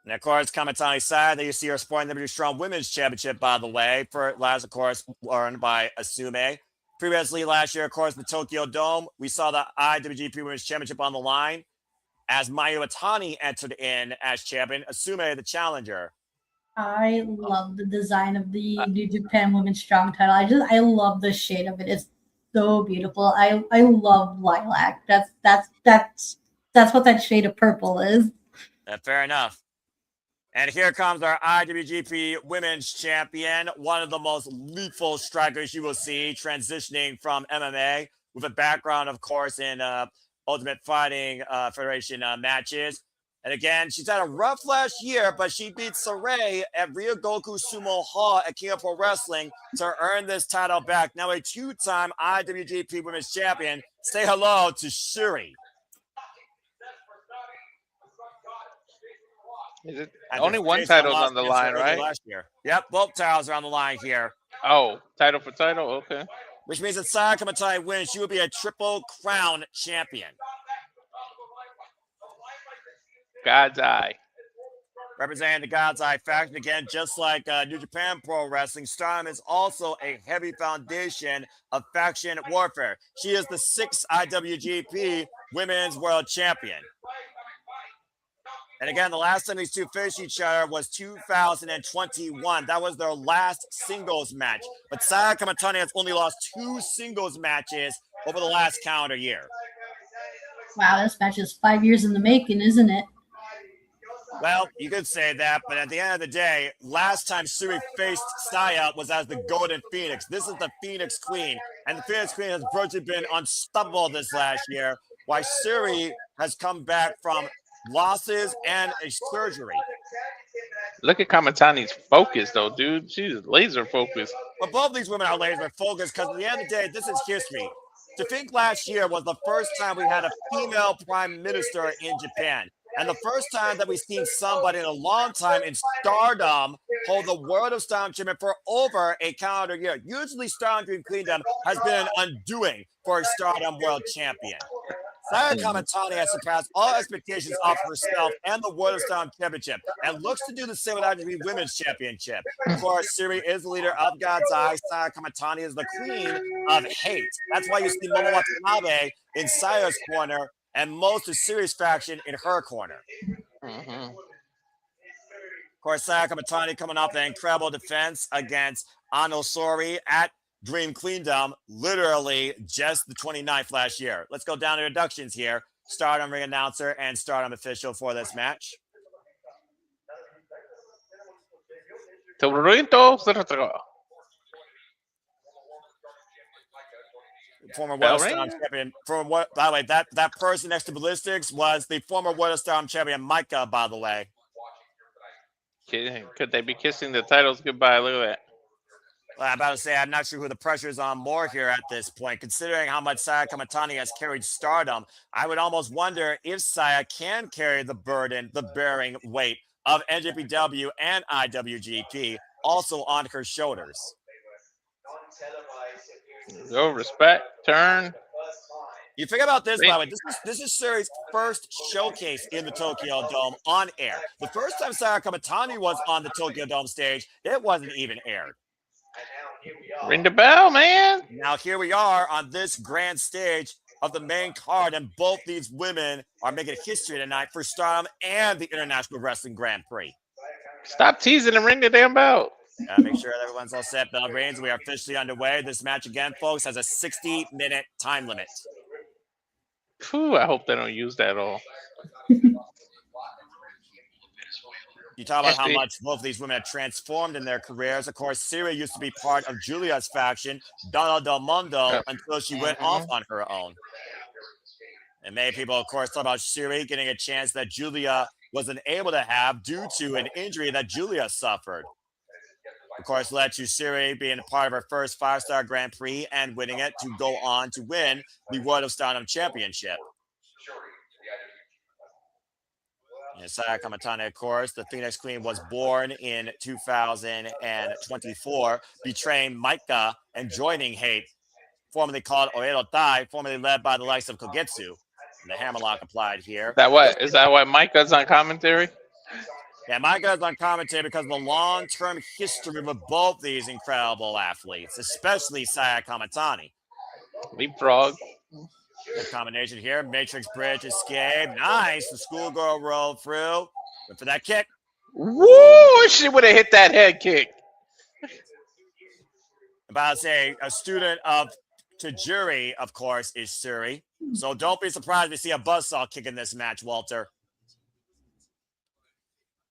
And of course, Kamatani's side, there you see her sporting the Strong Women's Championship, by the way, for last, of course, earned by Asume. Previously, last year, of course, the Tokyo Dome, we saw the IWGP Women's Championship on the line as Mayu Iwatani entered in as champion, Asume the challenger. I love the design of the New Japan Women's Strong title. I love the shade of it. It's so beautiful. I love lilac. That's what that shade of purple is. Fair enough. And here comes our IWGP Women's Champion, one of the most lethal strikers you will see, transitioning from MMA with a background, of course, in Ultimate Fighting Federation matches. And again, she's had a rough last year, but she beat Sarai at Ryogoku Sumo Hall at King of Pro Wrestling to earn this title back. Now a 2-time IWGP Women's Champion. Say hello to Shuri. Is it only one title's on the line, right? Last year. Yep, both titles are on the line here. Oh, title for title? Okay. Which means that Saya Kamatani wins. She will be a Triple Crown champion. God's Eye. Representing the God's Eye faction, again, just like New Japan Pro Wrestling, Stardom is also a heavy foundation of faction warfare. She is the 6th IWGP Women's World Champion. And again, the last time these two faced each other was 2021. That was their last singles match. But Saya Kamatani has only lost 2 singles matches over the last calendar year. Wow, this match is 5 years in the making, isn't it? Well, you could say that, but at the end of the day, last time Suri faced Saya was as the Golden Phoenix. This is the Phoenix Queen, and the Phoenix Queen has virtually been unstoppable this last year, while Suri has come back from losses and a surgery. Look at Kamatani's focus, though, dude. She's laser focused. But both these women are laser focused because at the end of the day, this is history. To think last year was the first time we had a female prime minister in Japan. And the first time that we've seen somebody in a long time in Stardom hold the World of Stardom Championship for over a calendar year. Usually Stardom Dream Kingdom has been an undoing for a Stardom World Champion. Saya Kamatani has surpassed all expectations of herself and the World of Stardom Championship and looks to do the same with IWGP Women's Championship. Of course, Siri is the leader of God's Eye. Saya Kamatani is the queen of hate. That's why you see Momo Watanabe in Saya's corner and most of Siri's faction in her corner. Of course, Saya Kamatani coming off an incredible defense against Anosori at Dream Queendom, literally just the 29th last year. Let's go down to introductions here. Stardom ring announcer and Stardom official for this match. Former World Stardom champion. From what, by the way, that person next to Ballistics was the former World Stardom champion Micah, by the way. Could they be kissing the titles goodbye? Look at that. Well, I'm about to say, I'm not sure who the pressure is on more here at this point. Considering how much Saya Kamatani has carried Stardom, I would almost wonder if Saya can carry the burden, the bearing weight of NJPW and IWGP also on her shoulders. Go, respect, turn. You think about this, by the way, this is Suri's first showcase in the Tokyo Dome on air. The first time Saya Kamatani was on the Tokyo Dome stage, it wasn't even aired. Ring the bell, man. Now here we are on this grand stage of the main card, and both these women are making history tonight for Stardom and the International Wrestling Grand Prix. Stop teasing and ring the damn bell. Gotta make sure that everyone's all set. Bell rings. We are officially underway. This match again, folks, has a 60-minute time limit. Whew, I hope they don't use that at all. You talk about how much both of these women have transformed in their careers. Of course, Siri used to be part of Julia's faction, Donna Del Mundo, until she went off on her own. And many people, of course, talk about Siri getting a chance that Julia wasn't able to have due to an injury that Julia suffered. Of course, led to Siri being a part of her first 5-star Grand Prix and winning it to go on to win the World of Stardom Championship. Saya Kamatani, of course, the Phoenix Queen, was born in 2024, betraying Micah and joining Hate, formerly called Oedo Tai, formerly led by the likes of Kogetsu. And the hammerlock applied here. Is that why Micah's on commentary? Yeah, Micah's on commentary because of the long-term history with both these incredible athletes, especially Saya Kamatani. Leapfrog. Good combination here. Matrix Bridge escape. Nice. The schoolgirl rolled through. Went for that kick. Woo! She would have hit that head kick. About to say, a student of Tajiri, of course, is Suri. So don't be surprised if you see a buzzsaw kick in this match, Walter.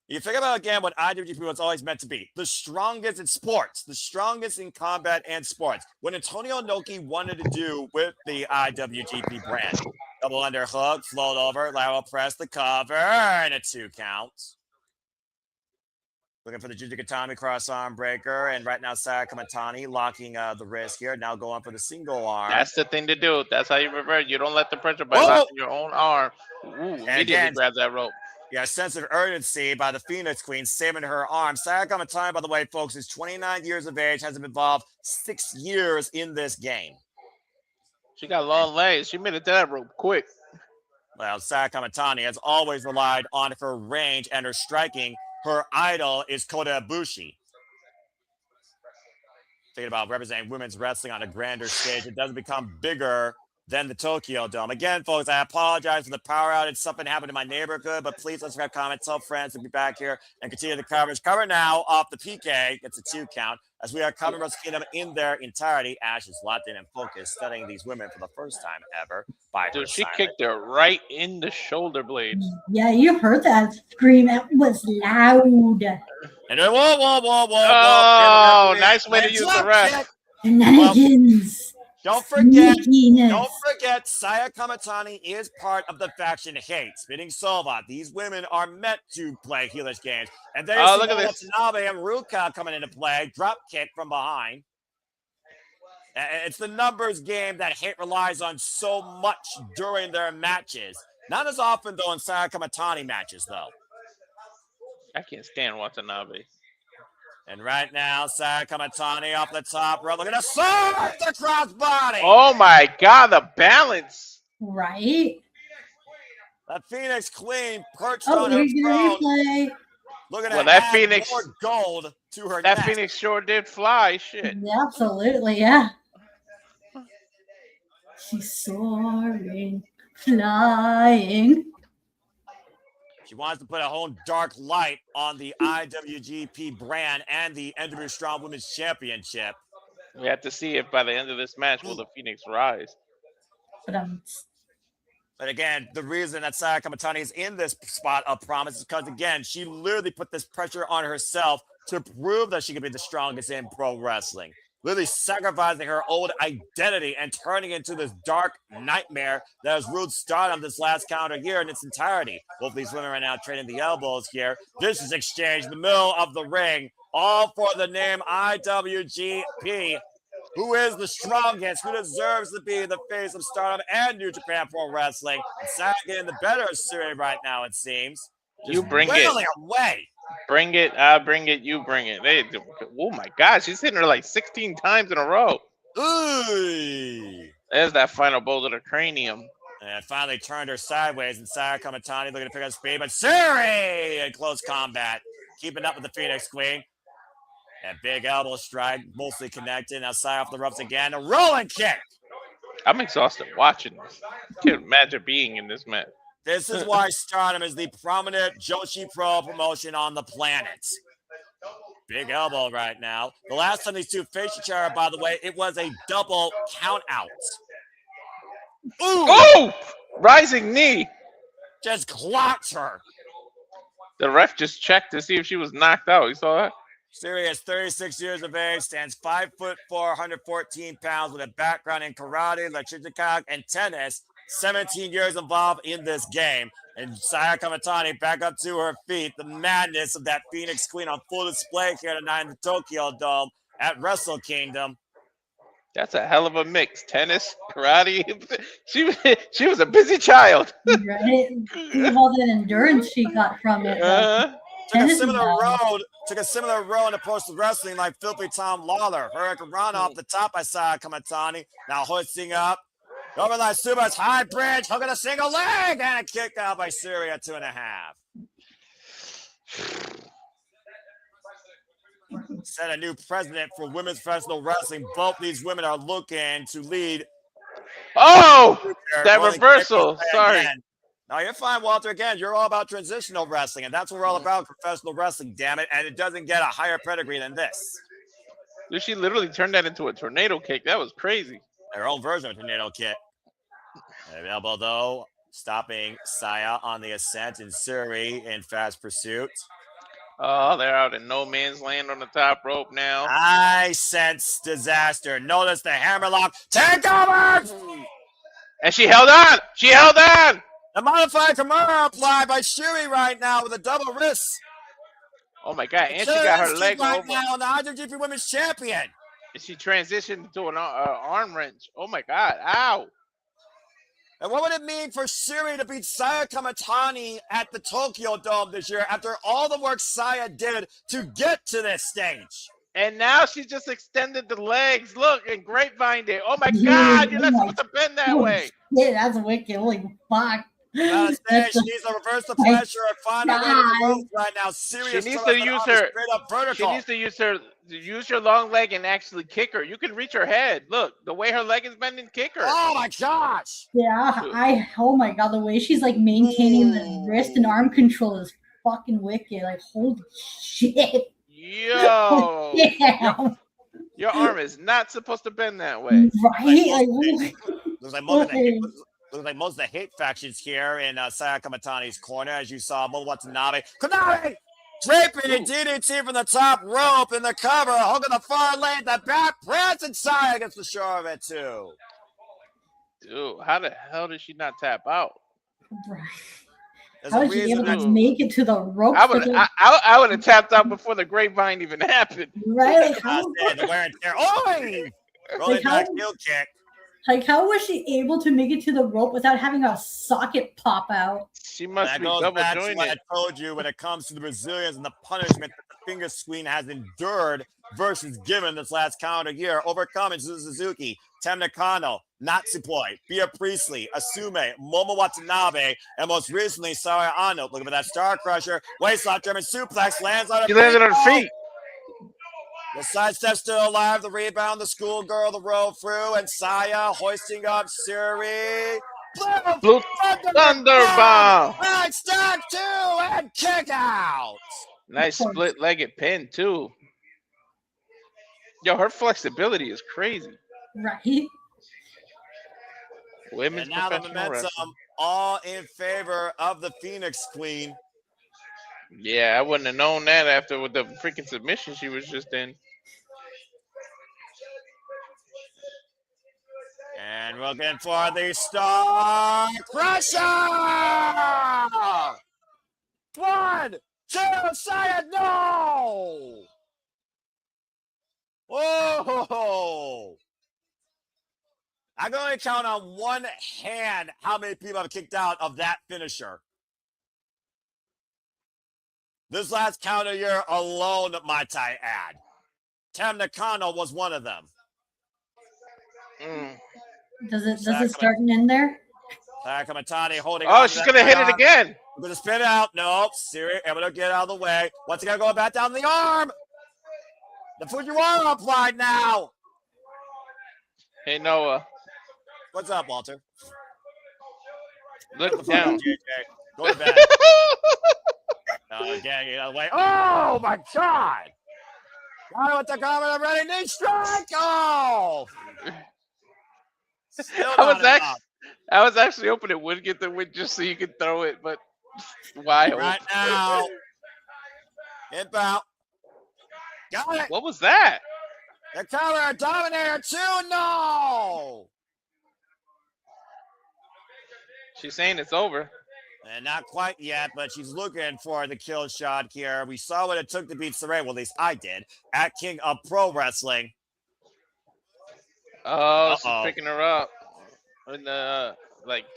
You think about, again, what IWGP was always meant to be. The strongest in sports. The strongest in combat and sports. What Antonio Inoki wanted to do with the IWGP brand. Double underhook, float over, lateral press, the cover, and a 2 count. Looking for the Jujikatami cross arm breaker. And right now, Saya Kamatani locking the wrist here. Now going for the single arm. That's the thing to do. That's how you revert. You don't let the pressure by locking your own arm. Ooh, immediately grab that rope. Yeah, sense of urgency by the Phoenix Queen, saving her arm. Saya Kamatani, by the way, folks, is 29 years of age, has been involved 6 years in this game. She got long legs. She made it to that rope quick. Well, Saya Kamatani has always relied on her range and her striking. Her idol is Kota Ibushi. Thinking about representing women's wrestling on a grander stage, it doesn't become bigger than the Tokyo Dome. Again, folks, I apologize for the power outage. Something happened in my neighborhood, but please subscribe, comment, tell friends to be back here and continue the coverage. Cover now off the PK. Gets a 2 count as we are covering Wrestle Kingdom in their entirety. Ash is locked in and focused, studying these women for the first time ever. Dude, she kicked her right in the shoulder blades. Yeah, you heard that scream. It was loud. And then, whoa. Oh, nice way to use the ref. Shenanigans. Don't forget, Sneakiness. Saya Kamatani is part of the faction Hate. Spinning Sova. These women are meant to play heelish games. And there's look at this. Watanabe and Ruka coming into play. Drop kick from behind. It's the numbers game that Hate relies on so much during their matches. Not as often, though, in Saya Kamatani matches, though. I can't stand Watanabe. And right now, Saya Kamatani off the top rope. Look at the sword, the crossbody. Oh my God, the balance. Right? The Phoenix Queen perched Oh, on her here's your throne. replay. Looking Well, at that Phoenix- more gold to her That neck. Phoenix sure did fly. Shit. Yeah, absolutely, yeah. She's soaring, flying. She wants to put a whole dark light on the IWGP brand and the NW Strong Women's Championship. We have to see if by the end of this match will the Phoenix rise. But again, the reason that Saya Kamatani is in this spot of promise is because, again, she literally put this pressure on herself to prove that she could be the strongest in pro wrestling. Literally sacrificing her old identity and turning into this dark nightmare that has ruled Stardom this last calendar year in its entirety. Both these women right now trading the elbows here. This is exchanged in the middle of the ring, all for the name IWGP. Who is the strongest? Who deserves to be the face of Stardom and New Japan Pro Wrestling? And Saya getting the better of Suri right now, it seems. Just You bring it. wailing away. Bring it. I bring it. You bring it. Oh my God, she's hitting her like 16 times in a row. Ooh. There's that final blow to the cranium. And finally turned her sideways, and Saya Kamatani looking to pick up speed, but Suri in close combat, keeping up with the Phoenix Queen. That big elbow strike, mostly connected. Now Saya off the ropes again. A rolling kick. I'm exhausted watching this. Can't imagine being in this match. This is why Stardom is the prominent Joshi Pro promotion on the planet. Big elbow right now. The last time these two faced each other, by the way, it was a double count out. Ooh! Oh! Rising knee. Just clocked her. The ref just checked to see if she was knocked out. You saw that? Suri is 36 years of age, stands 5'4", 114 pounds, with a background in karate, Hiroshi, and tennis. 17 years involved in this game. And Saya Kamatani back up to her feet. The madness of that Phoenix Queen on full display here tonight in the Tokyo Dome at Wrestle Kingdom. That's a hell of a mix. Tennis, karate. She was a busy child. Right? Think of all the endurance she got from it. Took a similar road in approach to wrestling like Filthy Tom Lawler. Hurricane Rana off the top by Saya Kamatani. Now hoisting up. Overnight Suba's high bridge, hooking a single leg, and a kick out by Suri at 2.5. Set a new president for women's professional wrestling. Both these women are looking to lead. Oh, that reversal. Sorry. Again. No, you're fine, Walter. Again, you're all about transitional wrestling, and that's what we're all about, professional wrestling, damn it. And it doesn't get a higher pedigree than this. She literally turned that into a tornado kick. That was crazy. Their own version of tornado kick. Elbow, though, stopping Saya on the ascent, and Suri in fast pursuit. Oh, they're out in no man's land on the top rope now. I sense disaster. Notice the hammerlock. Take over! And she held on. She held on. The modified Kimura applied by Suri right now with a double wrist. Oh, my God. And she got her leg right over. now, the IWGP Women's Champion. She transitioned to an arm wrench. Oh, my God. Ow. And what would it mean for Suri to beat Saya Kamatani at the Tokyo Dome this year after all the work Saya did to get to this stage? And now she just extended the legs. Look, and grapevine it. Oh, my God. You're not supposed to bend that way. Yeah, that's wicked. Holy fuck. She needs to reverse the pressure and find a way to move right now. She needs to use her straight up vertical. She needs to use her long leg and actually kick her. You can reach her head. Look, the way her leg is bending, kick her. Oh my gosh! Yeah, oh my God, the way she's like maintaining the wrist and arm control is fucking wicked. Like, holy shit! Yo, yeah. Your arm is not supposed to bend that way. Right? Looks like most of the hate factions here in Saya Kamatani's corner, as you saw. Mo Watanabe. Konami! Draping DDT from the top rope in the cover. Hook on the far lane. The back press, and Saya gets the shore of it too. Dude, how the hell did she not tap out? Right. There's How a was she able reason. to make it to the rope? I would have tapped out before the grapevine even happened. Right? Like how, The wear and tear. Oh! Rolling back heel kick. like how was she able to make it to the rope without having a socket pop out? She must That be goes double back to what I jointed. told you when it comes to the Brazilians and the punishment that the finger screen has endured versus given this last calendar year, overcoming Suzuki, Tem Nakano, Natsupoi, Bea Priestley, Asume, Momo Watanabe, and most recently, Sarah Ano. Look at that Star Crusher. Waistlock German suplex lands on her She landed on her feet. The sidestep still alive. The rebound, the schoolgirl, the roll through, and Saya hoisting up Suri. Blue Thunderbomb. Right, stack two, and kick out. Nice split-legged pin, too. Yo, her flexibility is crazy. Right? Women's And now the professional momentum wrestling. all in favor of the Phoenix Queen. Yeah, I wouldn't have known that after with the freaking submission she was just in. And looking for the Star Crusher! 1, 2, Saya, no! Whoa! I can only count on one hand how many people have kicked out of that finisher. This last calendar year alone, might I add. Tam Nakano was one of them. Does it start and end there? Kamatani holding Oh, she's going to hit it again. I'm going to spin out. Nope. Siri able to get out of the way. Once again, going back down the arm. The Fujiwara applied now. Hey, Noah. What's up, Walter? Look down. Go to bed. Again, get out of the way. Oh, my God. Guy with the comment ready. Knee strike. Oh. Still I was actually hoping it would get the win just so you could throw it, but why? Right now. Inbound. Got it. What was that? The cover, Dominator 2, no! She's saying it's over. And not quite yet, but she's looking for the kill shot here. We saw what it took to beat Saray, well, at least I did, at King of Pro Wrestling. Oh, she's picking her up in the,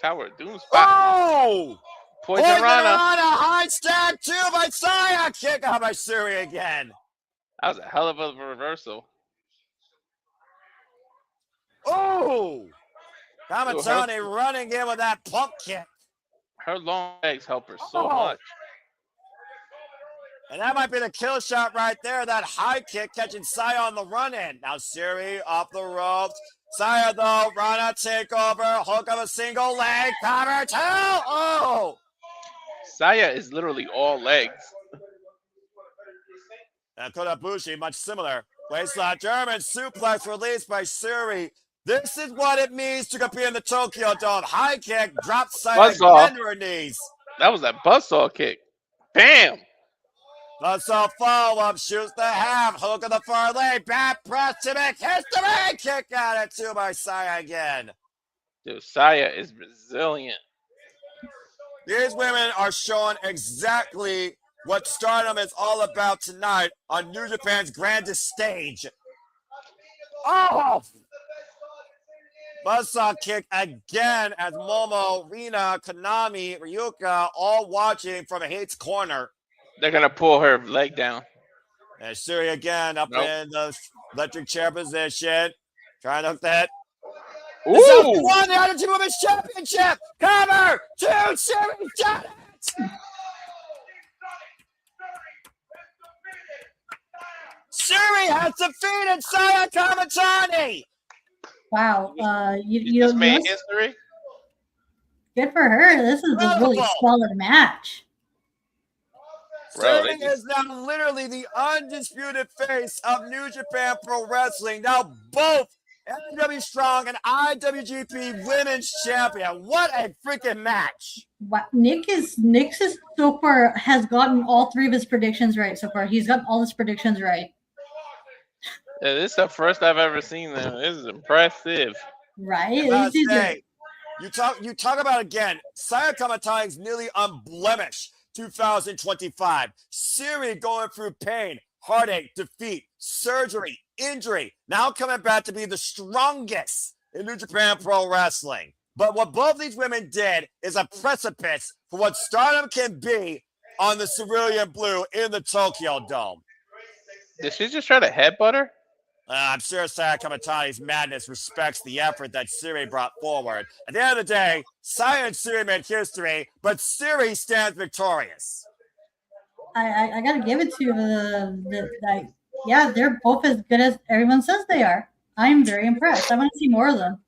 Tower of Doom spot. Oh! Poison Rana. High stack 2 by Saya. Kick out by Suri again. That was a hell of a reversal. Oh! Kamatani running in with that pump kick. Her long legs help her so much. And that might be the kill shot right there. That high kick catching Saya on the run in. Now Siri off the ropes. Saya though, Rana takeover. Hook of a single leg. Cover 2. Oh! Saya is literally all legs. And Kodabushi, much similar. Waistlock German suplex released by Suri. This is what it means to compete in the Tokyo Dome. High kick, drop Saya again to her knees. That was that buzzsaw kick. Bam! Buzzsaw follow-up, shoots the half. Hook of the far lane, back press to make history. Kick out at 2 by Saya again. Dude, Saya is resilient. These women are showing exactly what Stardom is all about tonight on New Japan's grandest stage. Oh! Buzzsaw kick again as Momo, Rina, Konami, Ryuka all watching from Hate's corner. They're going to pull her leg down. And Suri again up in the electric chair position. Trying to hook that. Ooh! This won the Attitude Women's Championship. Cover 2, Suri got it. Suri has defeated Saya Kamatani. Wow. You just made history? Good for her. This is a really solid match. Suri is now literally the undisputed face of New Japan Pro Wrestling. Now both NW Strong and IWGP Women's Champion. What a freaking match! What Nick is so far has gotten all 3 of his predictions right so far. He's gotten all his predictions right. Yeah, this is the first I've ever seen them. This is impressive. Right? You talk about again. Saya Kamatani's nearly unblemished 2025. Siri going through pain, heartache, defeat, surgery, injury. Now coming back to be the strongest in New Japan Pro Wrestling. But what both these women did is a precipice for what Stardom can be on the cerulean blue in the Tokyo Dome. Did she just try to headbutt her? I'm sure Saya Kamatani's madness respects the effort that Siri brought forward. At the end of the day, Saya and Siri made history, but Siri stands victorious. I gotta give it to yeah, they're both as good as everyone says they are. I'm very impressed. I want to see more of them.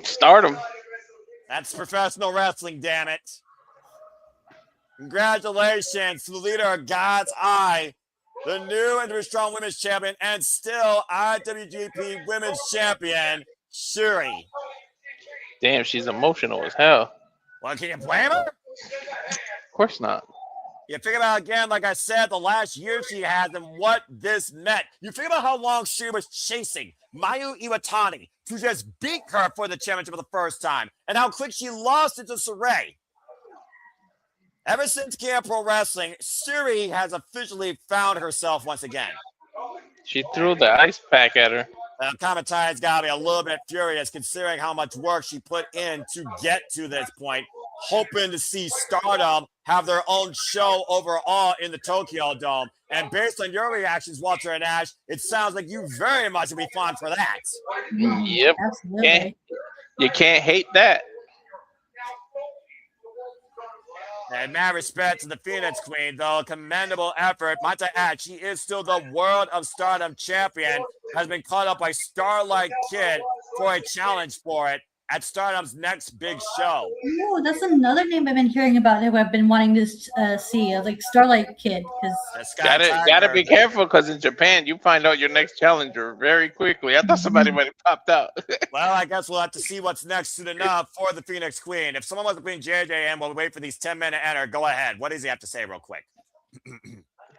Stardom. That's professional wrestling, damn it. Congratulations to the leader of God's Eye, the new NW Strong Women's Champion, and still IWGP Women's Champion, Shuri. Damn, she's emotional as hell. Well, can you blame her? Of course not. You think about, again, like I said, the last year she has and what this meant. You think about how long Shuri was chasing Mayu Iwatani to just beat her for the championship for the first time, and how quick she lost it to Saray. Ever since Camp Pro Wrestling, Shuri has officially found herself once again. She threw the ice pack at her. Kamatani's got to be a little bit furious considering how much work she put in to get to this point, hoping to see Stardom have their own show overall in the Tokyo Dome. And based on your reactions, Walter and Ash, it sounds like you very much would be fun for that. Yep. Absolutely. You can't hate that. And mad respect to the Phoenix Queen, though. Commendable effort. Might I add, she is still the World of Stardom champion, has been caught up by Starlight Kid for a challenge for it at Stardom's next big show. Oh, that's another name I've been hearing about who I've been wanting to see, like Starlight Kid. Gotta be careful, because in Japan, you find out your next challenger very quickly. I thought somebody might have popped out. Well, I guess we'll have to see what's next soon enough for the Phoenix Queen. If someone wants to bring JJ in while we wait for these 10-minute enter, go ahead. What does he have to say real quick?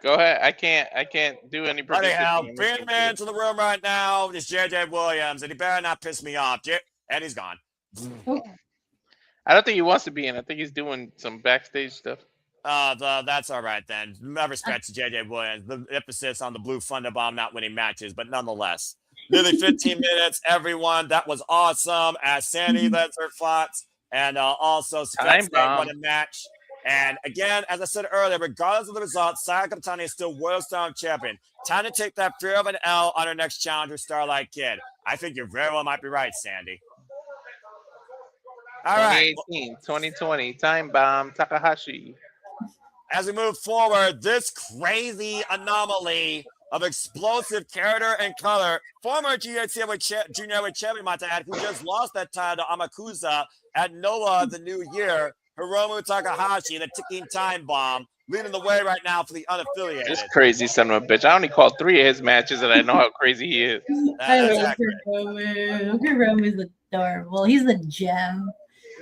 Go ahead. I can't do any predictions. Anyhow, bring him into the room right now. It's JJ Williams, and he better not piss me off. And he's gone. I don't think he wants to be in. I think he's doing some backstage stuff. That's all right then. My respect to JJ Williams. The emphasis on the blue Thunder Bomb not winning matches, but nonetheless. Nearly 15 minutes, everyone. That was awesome. As Sandy led her thoughts, and also Scott won a match. And again, as I said earlier, regardless of the result, Saya Kamatani is still World Star champion. Time to take that fear of an L on her next challenger, Starlight Kid. I think you very well might be right, Sandy. All right. 2018, 2020, Time Bomb, Takahashi. As we move forward, this crazy anomaly of explosive character and color, former junior heavyweight champion, might I add, who just lost that title to Amakusa at Noah the New Year, Hiromu Takahashi, the ticking time bomb, leading the way right now for the unaffiliated. This crazy son of a bitch. I only called 3 of his matches, and I know how crazy he is. I love Hiromu. Hiromu's adorable. He's the gem.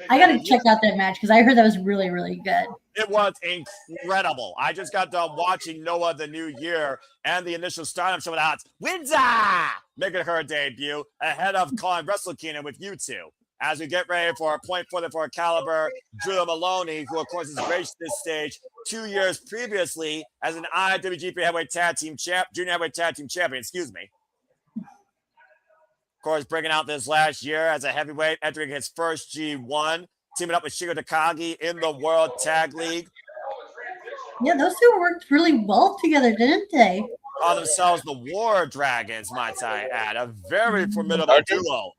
I got to check out that match because I heard that was really, really good. It was incredible. I just got done watching Noah the New Year and the initial Stardom show at Windsor making her debut ahead of calling Wrestle Kingdom with you two. As we get ready for a point for Caliber, Drew Maloney, who of course has graced this stage 2 years previously as an IWGP Heavyweight Tag Team Junior Heavyweight Tag Team Champion. Excuse me. Of course, breaking out this last year as a heavyweight, entering his first G1, teaming up with Shigo Takagi in the World Tag League. Yeah, those two worked really well together, didn't they? Call themselves the War Dragons, might I add. A very formidable duo.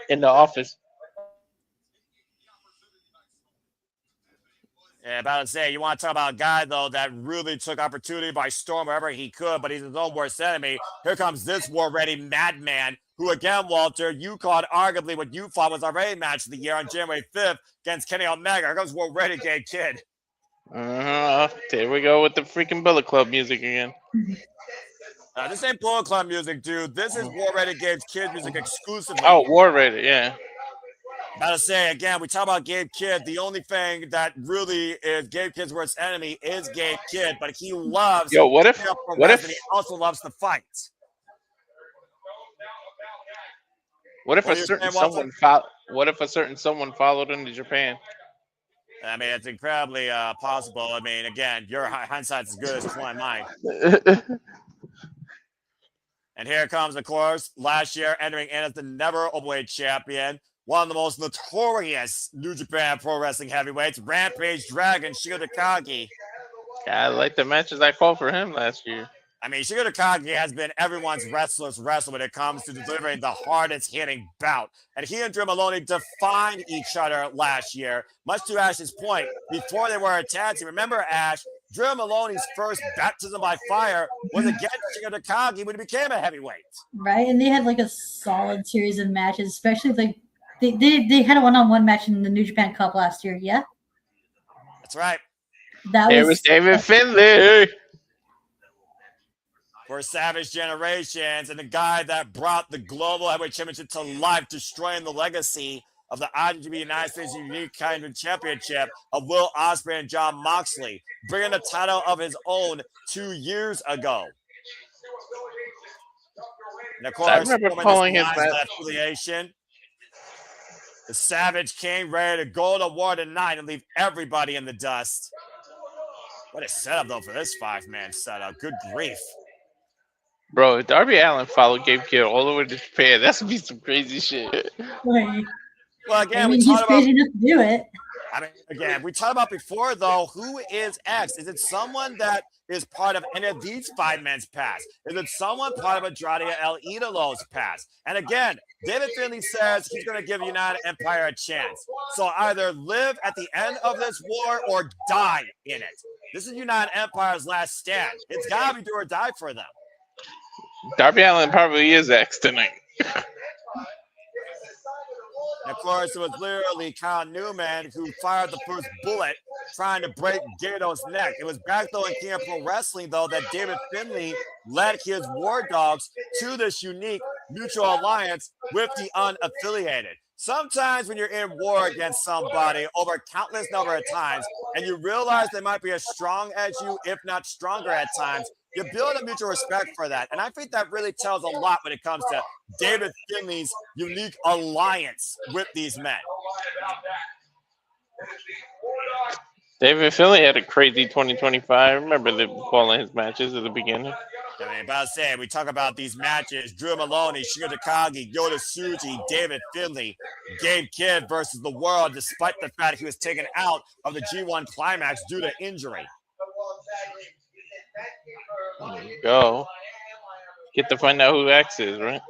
In the office. Yeah, about to say, you want to talk about a guy, though, that really took opportunity by storm wherever he could, but he's his own worst enemy. Here comes this war-ready madman, who, again, Walter, you called arguably what you thought was already match of the year on January 5th against Kenny Omega. Here comes war-ready gay kid. Here we go with the freaking Bullet Club music again. This ain't Bullet Club music, dude. This is War Rated Games Kids music exclusively. Oh, War Rated, yeah. Gotta say, again, we talk about Gabe Kidd. The only thing that really is Gabe Kidd's worst enemy is Gabe Kidd, but he loves Yo, what if he also loves to fight. What if What a are you certain saying, someone followed into Japan? I mean, it's incredibly possible. I mean, again, your hindsight's as good as mine. And here comes, of course, last year entering in as the never Openweight champion, one of the most notorious New Japan Pro Wrestling heavyweights, Rampage Dragon Shigo Takagi. I like the matches I called for him last year. I mean, Shigo Takagi has been everyone's wrestler's wrestler when it comes to delivering the hardest hitting bout. And he and Drew Maloney defined each other last year, much to Ash's point, before they were a tag team. Remember, Ash, Drew Maloney's first baptism by fire was against Shigo Takagi when he became a heavyweight. Right, and they had like a solid series of matches, especially like they had a one-on-one match in the New Japan Cup last year. Yeah, that's right. That was David Finlay for Savage Generations, and the guy that brought the Global Heavyweight Championship to life, destroying the legacy of the IWGP United States Unique Kind Championship of Will Ospreay and Jon Moxley, bringing a title of his own 2 years ago. And of course, I remember calling his affiliation. The Savage King ready to go to war tonight and leave everybody in the dust. What a setup, though, for this 5-man setup. Good grief. Bro, if Darby Allin followed Gabe Kidd all the way to Japan, that's gonna be some crazy shit. Right. Well, again, I mean, he's crazy enough to do it. I mean, again, we talked about before, though, who is X? Is it someone that is part of any of these 5 men's past? Is it someone part of Andrade El Idolo's past? And again, David Finlay says he's going to give United Empire a chance. So either live at the end of this war or die in it. This is United Empire's last stand. It's got to be do or die for them. Darby Allin probably is X tonight. And of course, it was literally Kyle Newman who fired the first bullet trying to break Gato's neck. It was back, though, in King of Pro Wrestling, though, that David Finlay led his War Dogs to this unique mutual alliance with the unaffiliated. Sometimes when you're in war against somebody over countless number of times and you realize they might be as strong as you, if not stronger at times, you build a mutual respect for that. And I think that really tells a lot when it comes to David Finlay's unique alliance with these men. David Finlay had a crazy 2025. I remember calling his matches at the beginning. I mean, about to say, we talk about these matches: Drew Maloney, Shigo Takagi, Yota Tsuji, David Finlay, Gabe Kidd versus the World, despite the fact he was taken out of the G1 Climax due to injury. There you go. Get to find out who X is, right?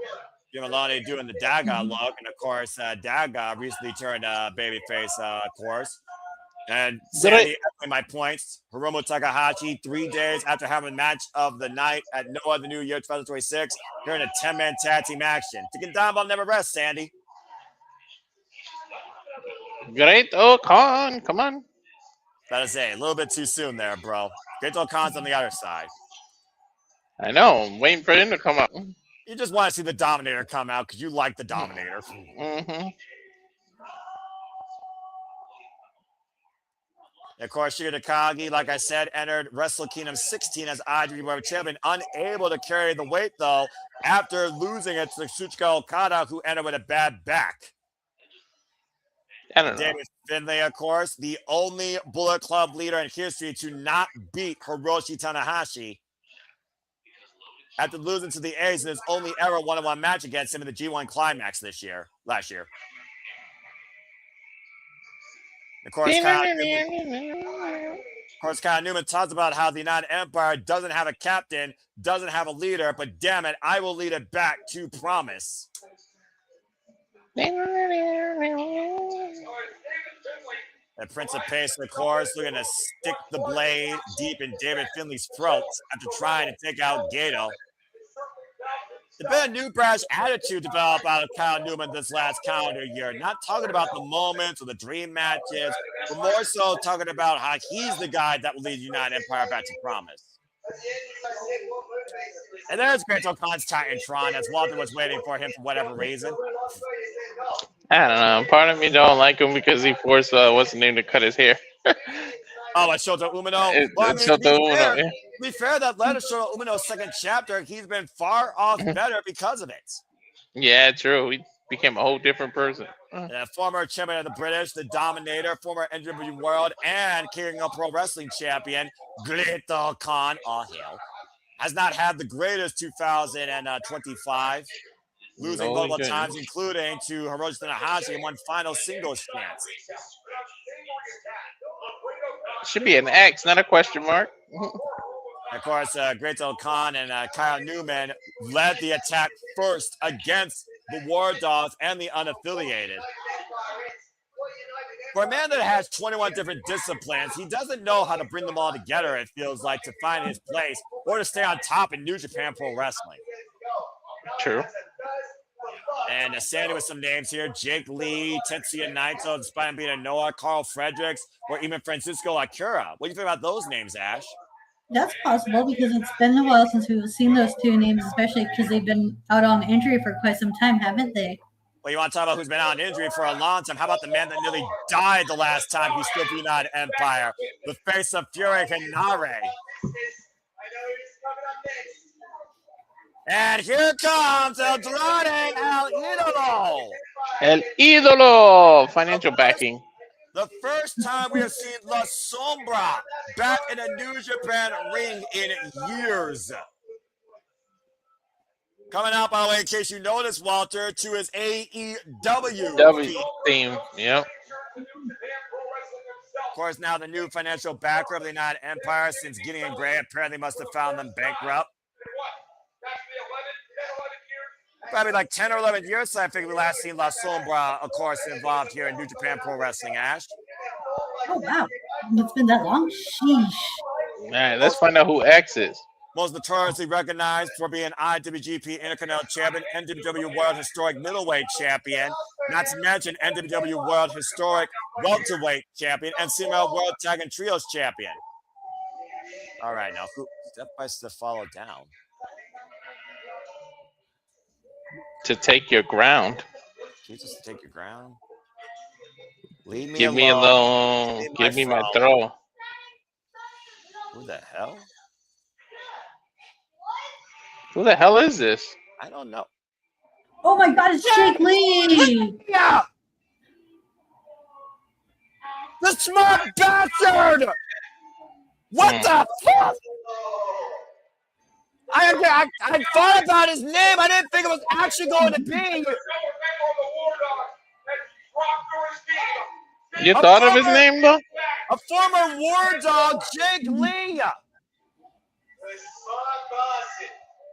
Drew Maloney doing the Daga look, and of course, Daga recently turned babyface, of course. And Sandy, my points. Hiromu Takahashi, 3 days after having a match of the night at No Other New Year 2026, here in a 10-man tag team action. Tikandamba never rest, Sandy. Great Okan, come on. Gotta say, a little bit too soon there, bro. Great Okan's on the other side. I know. I'm waiting for him to come up. You just want to see the Dominator come out because you like the Dominator. Mm-hmm. Of course, Shigo Takagi, like I said, entered Wrestle Kingdom 16 as IWGP World Champion, unable to carry the weight, though, after losing it to Kazuchika Okada, who entered with a bad back. I don't know. David Finlay, of course, the only Bullet Club leader in history to not beat Hiroshi Tanahashi after losing to the A's in his only ever one-on-one match against him in the G1 Climax last year. Of course, Kyle Newman talks about how the United Empire doesn't have a captain, doesn't have a leader, but damn it, I will lead it back to promise. And Prince of Pace, of course, looking to stick the blade deep in David Finlay's throat after trying to take out Gato. There's been a new brash attitude develop out of Kyle Newman this last calendar year. Not talking about the moments or the dream matches, but more so talking about how he's the guy that will lead United Empire back to promise. And there's Great Khan's Titantron as Walter was waiting for him for whatever reason. I don't know. Part of me don't like him because he forced what's the name to cut his hair. Oh, it's Shota Umino. Well, I mean, to be fair, that led to Shota Umino's second chapter. He's been far off better because of it. Yeah, true. He became a whole different person. Former champion of the British, the Dominator, former NWA World and King of Pro Wrestling champion, Great Khan, all hail, has not had the greatest 2025, losing multiple times, including to Hiroshi Tanahashi in one final singles chance. Should be an X, not a question mark. Of course, Great Khan and Kyle Newman led the attack first against the War Dogs and the unaffiliated. For a man that has 21 different disciplines, he doesn't know how to bring them all together, it feels like, to find his place or to stay on top in New Japan Pro Wrestling. True. And standing with some names here, Jake Lee, Tetsuya Naito, despite him being a Noah, Carl Fredericks, or even Francisco Akira. What do you think about those names, Ash? That's possible because it's been a while since we've seen those two names, especially because they've been out on injury for quite some time, haven't they? Well, you want to talk about who's been out on injury for a long time? How about the man that nearly died the last time he stood for United Empire, the face of Fury Hinare? And here comes El Dorado El Idolo. El Idolo! Financial backing. The first time we have seen La Sombra back in a New Japan ring in years. Coming out, by the way, in case you noticed, Walter, to his AEW theme. Yep. Of course, now the new financial backer of the United Empire, since Gideon Gray apparently must have found them bankrupt. Probably like 10 or 11 years since I think we last seen La Sombra, of course, involved here in New Japan Pro Wrestling, Ash. Oh, wow. It's been that long? Sheesh. All right, let's find out who X is. Most notoriously recognized for being IWGP Intercontinental Champion, NWA World Historic Middleweight Champion, not to mention NWA World Historic Welterweight Champion, and CML World Tag and Trios Champion. All right, now, step by step follow down. To take your ground. Jesus, to take your ground. Leave me Give me alone. Give me my throw. Who the hell? Who the hell is this? I don't know. Oh my God, it's Jake Lee! Yeah! The smart bastard! What the fuck? I thought about his name. I didn't think it was actually going to be. You thought of his name, though? A former War Dog, Jake Lee.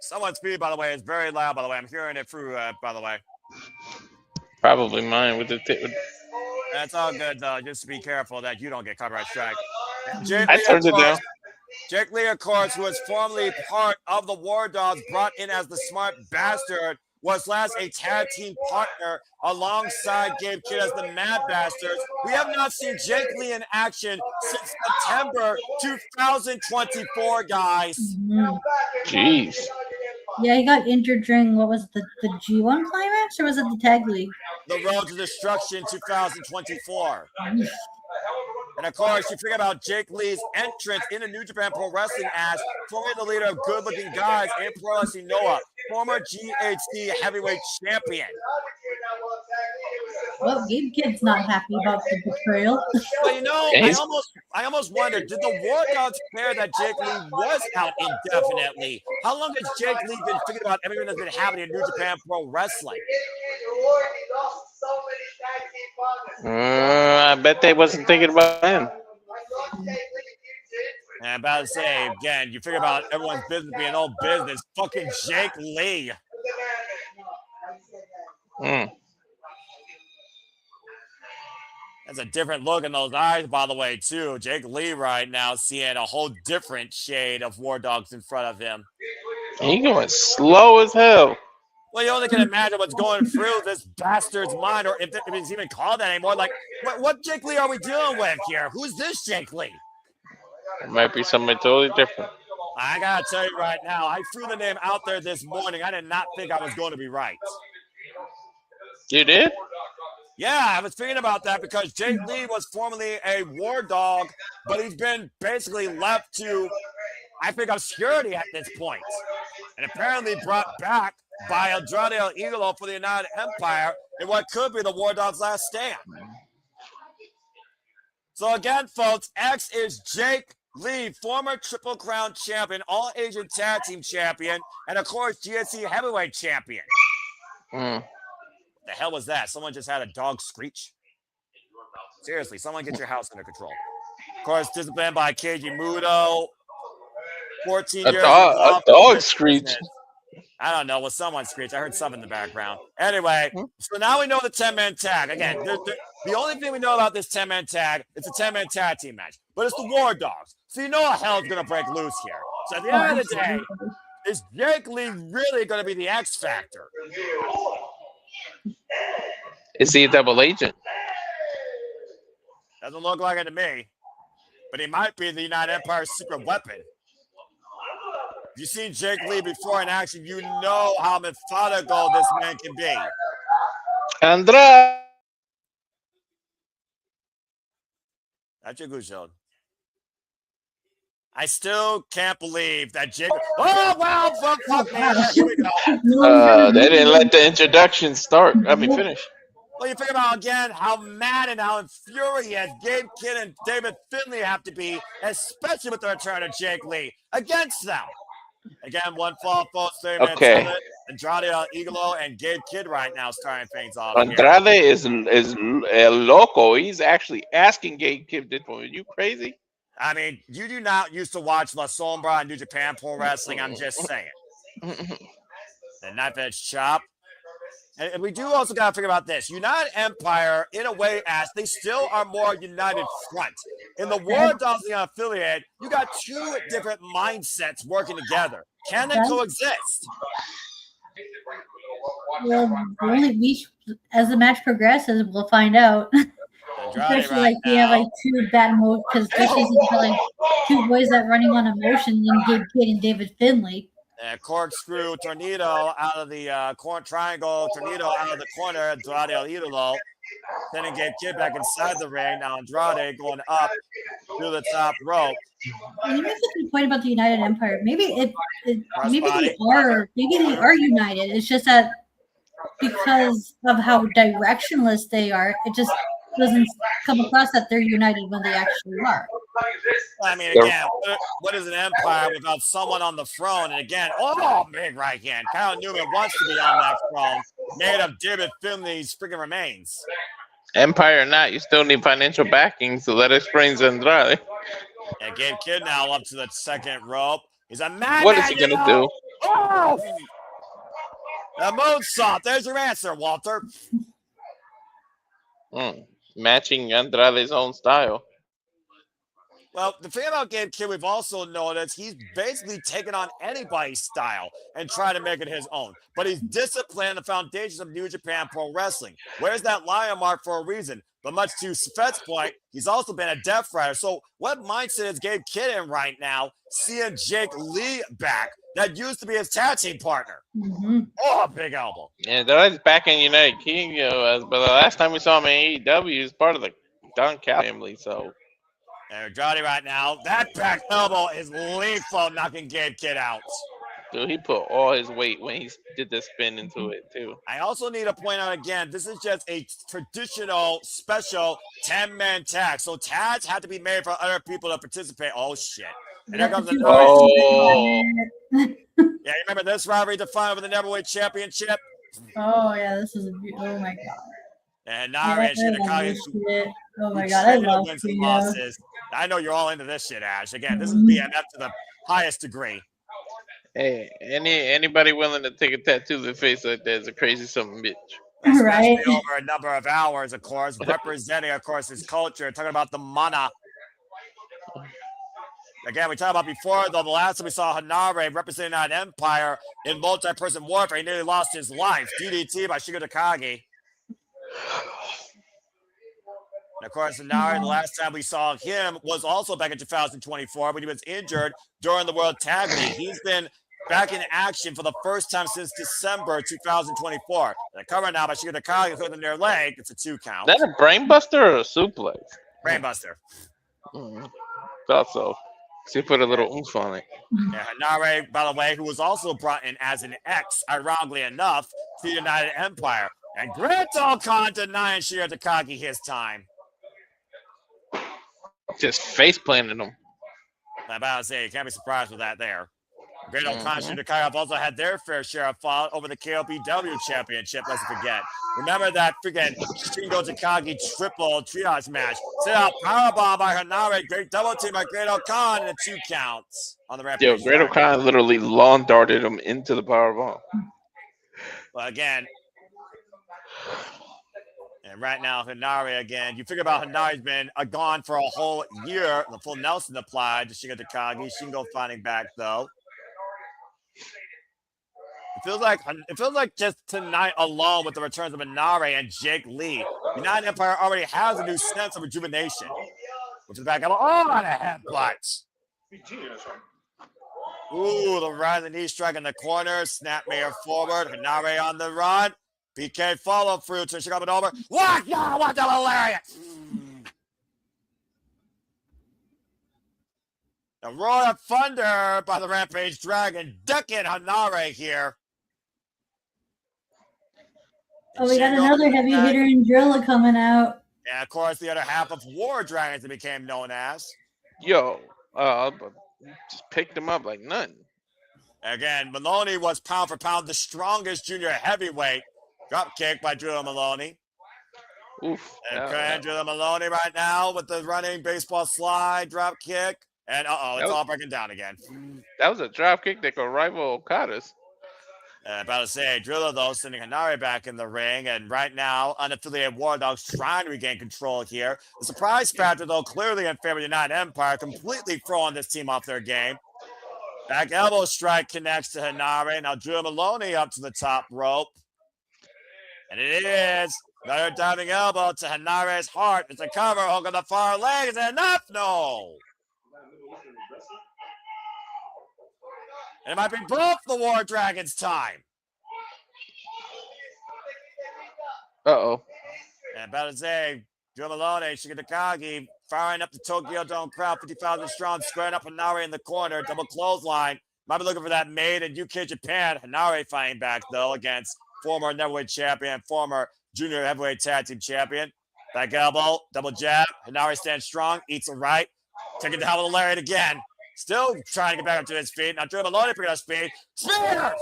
Someone's speed, by the way, is very loud, by the way. I'm hearing it through, by the way. Probably mine with the That's all good, though. Just be careful that you don't get copyright strike. I turned it down. Jake Lee, of course, who was formerly part of the War Dogs, brought in as the Smart Bastard, was last a tag team partner alongside Gabe Kidd as the Mad Bastards. We have not seen Jake Lee in action since September 2024, guys. Jeez. Yeah, he got injured during, what was it, the G1 climax, or was it the Tag League? The Road to Destruction 2024. And of course, you forget about Jake Lee's entrance in the New Japan Pro Wrestling as formerly the leader of Good Looking Guys in Pro Wrestling Noah, former GHC heavyweight champion. Well, Gabe Kidd's not happy about the betrayal. Well, you know, I almost wondered, did the War Dogs care that Jake Lee was out indefinitely? How long has Jake Lee been thinking about everything that's been happening in New Japan Pro Wrestling? I bet they wasn't thinking about him. And I'm about to say, again, you figure about everyone's business being old business. Fucking Jake Lee. That's a different look in those eyes, by the way, too. Jake Lee right now seeing a whole different shade of War Dogs in front of him. He going slow as hell. Well, you only can imagine what's going through this bastard's mind, or if it's even called that anymore. Like, what Jake Lee are we dealing with here? Who's this Jake Lee? It might be somebody totally different. I gotta tell you right now, I threw the name out there this morning. I did not think I was going to be right. You did? Yeah, I was thinking about that because Jake Lee was formerly a war dog, but he's been basically left to, I think, obscurity at this point. And apparently brought back by Andrade El Idolo for the United Empire in what could be the War Dog's last stand. So again, folks, X is Jake Lee, former Triple Crown champion, All Asian Tag Team champion, and of course, GSC Heavyweight champion. Mm. The hell was that? Someone just had a dog screech? Seriously, someone get your house under control. Of course, disciplined by Keiji Muto. 14 years. A dog screech. I don't know. Was someone screech? I heard something in the background. Anyway, so now we know the 10-man tag. Again, the only thing we know about this 10-man tag is a 10-man tag team match. But it's the War Dogs. So you know what hell's going to break loose here. So at the end of the day, is Jake Lee really going to be the X Factor? Is he a double agent? Doesn't look like it to me. But he might be the United Empire's secret weapon. If you've seen Jake Lee before in action, you know how methodical this man can be. Andrade. That's your good show. I still can't believe that Jake. Oh, well, fuck, man. Here we go. They didn't let the introduction start. Finish. Well, you think about, again, how mad and how infuriated Gabe Kidd and David Finlay have to be, especially with the return of Jake Lee against them. Again, one fall, folks. Okay. Andrade El Idolo and Gabe Kidd right now starting things off. Andrade is loco. He's actually asking Gabe Kidd this point. Are you crazy? I mean, you do not used to watch La Sombra and New Japan Pro Wrestling. I'm just saying. The knife edge chop. And we do also got to figure about this. United Empire, in a way, as they still are more united front. In the War Dogs affiliate, you got two different mindsets working together. Can they coexist? Well, as the match progresses, we'll find out. Especially like we have like two bad moves, because especially since you have like two boys that running on emotion in Gabe Kidd and David Finlay. Corkscrew tornado out of the triangle, tornado out of the corner, Andrade El Idolo. Sending Gabe Kidd back inside the ring. Now Andrade going up through the top rope. And you make a good point about the United Empire. Maybe they are united. It's just that because of how directionless they are, it just doesn't come across that they're united when they actually are. I mean, again, what is an empire without someone on the throne? And again, big right hand. Kyle Newman wants to be on that throne, made of David Finlay's freaking remains. Empire or not, you still need financial backing, so that explains Andrade. Yeah, Gabe Kidd now up to the second rope. He's a madman. What is he gonna do? Oh! The moonsault. There's your answer, Walter. Matching Andrade's own style. Well, the thing about Gabe Kidd, we've also noticed he's basically taken on anybody's style and trying to make it his own. But he's disciplined the foundations of New Japan Pro Wrestling. Wears that lion mark for a reason. But much to Svet's point, he's also been a Death Rider. So what mindset is Gabe Kidd in right now, seeing Jake Lee back that used to be his tag team partner? Oh, big elbow. Yeah, that's back in United Kingdom. But the last time we saw him in AEW, he was part of the Don Cal family, so... And Andrade right now, that back elbow is lethal, knocking Gabe Kidd out. Dude, he put all his weight when he did the spin into it, too. I also need to point out again, this is just a traditional, special 10-man tag. So tags have to be made for other people to participate. Oh, shit. And there comes the noise. Oh. Yeah, you remember this rivalry defined with the Neverweight Championship? Oh, yeah, this is oh, my God. And now we're oh, my God, I love losses. I know you're all into this shit, Ash. Again, this is BMF to the highest degree. Hey, anybody willing to take a tattoo to the face like that is a crazy something bitch. Right. Over a number of hours, of course, representing, of course, his culture, talking about the mana. Again, we talked about before, though, the last time we saw Hanare representing that empire in multi-person warfare, he nearly lost his life. DDT by Shigo Takagi. And of course, Hanare, the last time we saw him was also back in 2024 when he was injured during the World Tag League. He's been back in action for the first time since December 2024. They're covered now by Shigeru Takagi within their leg. It's a 2 count. Is that a brainbuster or a suplex? Brainbuster. Thought so. So you put a little oomph on it. Yeah, Hanare, by the way, who was also brought in as an ex, ironically enough, to the United Empire. And Great-O Khan denying Shigeru Takagi his time. Just face planted him. I'm about to say, you can't be surprised with that there. Great-O Khan and Shigeru Takagi have also had their fair share of fall over the KOPW championship, let's forget. Remember that freaking Shingo Takagi triple triage match. Set out powerbomb by Hanare, great double team by Great-O Khan, and 2 counts on the Rampage. Yo, Great-O Khan literally lawn darted him into the powerbomb. But again, and right now, Hanare again. You figure about Hanare's been gone for a whole year. The full Nelson applied to Shingo Takagi. Shingo finding back though. It feels like just tonight alone with the returns of Hanare and Jake Lee, United Empire already has a new sense of rejuvenation. Which is back up. Oh, and a headbutt. Ooh, the right of the knee strike in the corner. Snap Mayor forward. Hanare on the run. PK follow through to Chicago over. What? Yeah, what the hilarious. The Roar of Thunder by the Rampage Dragon. Decking Hanare here. Oh, we got another heavy hitter in Drilla coming out. And of course, the other half of War Dragons that became known as. Yo, just picked him up like nothing. Again, Maloney was pound for pound the strongest junior heavyweight. Drop kick by Drew Maloney. Oof. And Drew Maloney right now with the running baseball slide drop kick. And it's all breaking down again. That was a drop kick that could rival Okada's. About to say, Drilla, though, sending Hanare back in the ring. And right now, unaffiliated War Dogs trying to regain control here. The surprise factor, though, clearly in favor of the United Empire, completely throwing this team off their game. Back elbow strike connects to Hanare. Now Drew Maloney up to the top rope. And it is another diving elbow to Hanare's heart. It's a cover, hook on the far leg. Is it enough? No. And it might be both the War Dragons' time. Uh-oh. And about to say, Drew Maloney, Shigeru Takagi, firing up the Tokyo Dome crowd, 50,000 strong, squaring up Hanare in the corner, double clothesline. Might be looking for that made in UK Japan. Hanare fighting back, though, against former heavyweight champion, former junior heavyweight tag team champion. Back elbow, double jab. Hanare stands strong, eats a right. Taking down with a lariat again. Still trying to get back up to his feet. Now Drew Maloney picking up speed. Spear!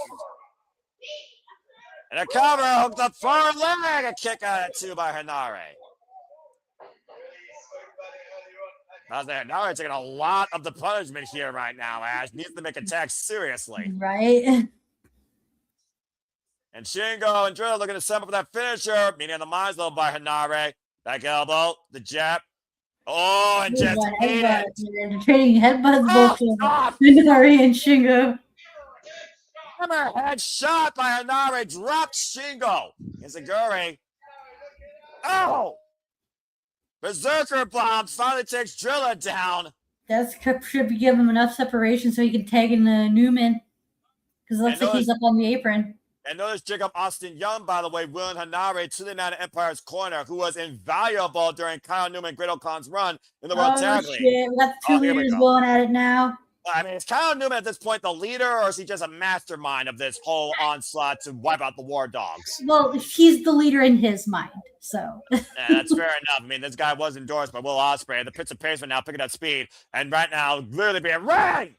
And a cover, hooked the far leg. A kick out at 2 by Hanare. Hanare taking a lot of the punishment here right now, Ash. Needs to make attacks seriously. Right. And Shingo and Drill looking to set up that finisher. Meeting on the minds though by Hanare. Back elbow, the jab. Oh, and just eat it. They're trading headbutts both Hanare and Shingo. Hammerhead shot by Hanare. Dropped Shingo. Izaguri. Oh! Berserker bomb finally takes Drilla down. That should be give him enough separation so he can tag in Newman. Because it looks like he's up on the apron. And notice Jacob Austin Young, by the way, willing Hanare to the United Empire's corner, who was invaluable during Kyle Newman Great Khan's run in the World Tag League. Shit. We got the 2 leaders going at it now. I mean, is Kyle Newman at this point the leader, or is he just a mastermind of this whole onslaught to wipe out the War Dogs? Well, he's the leader in his mind, so. Yeah, that's fair enough. I mean, this guy was endorsed by Will Ospreay. The Pits of Paceman now picking up speed, and right now, literally being ring!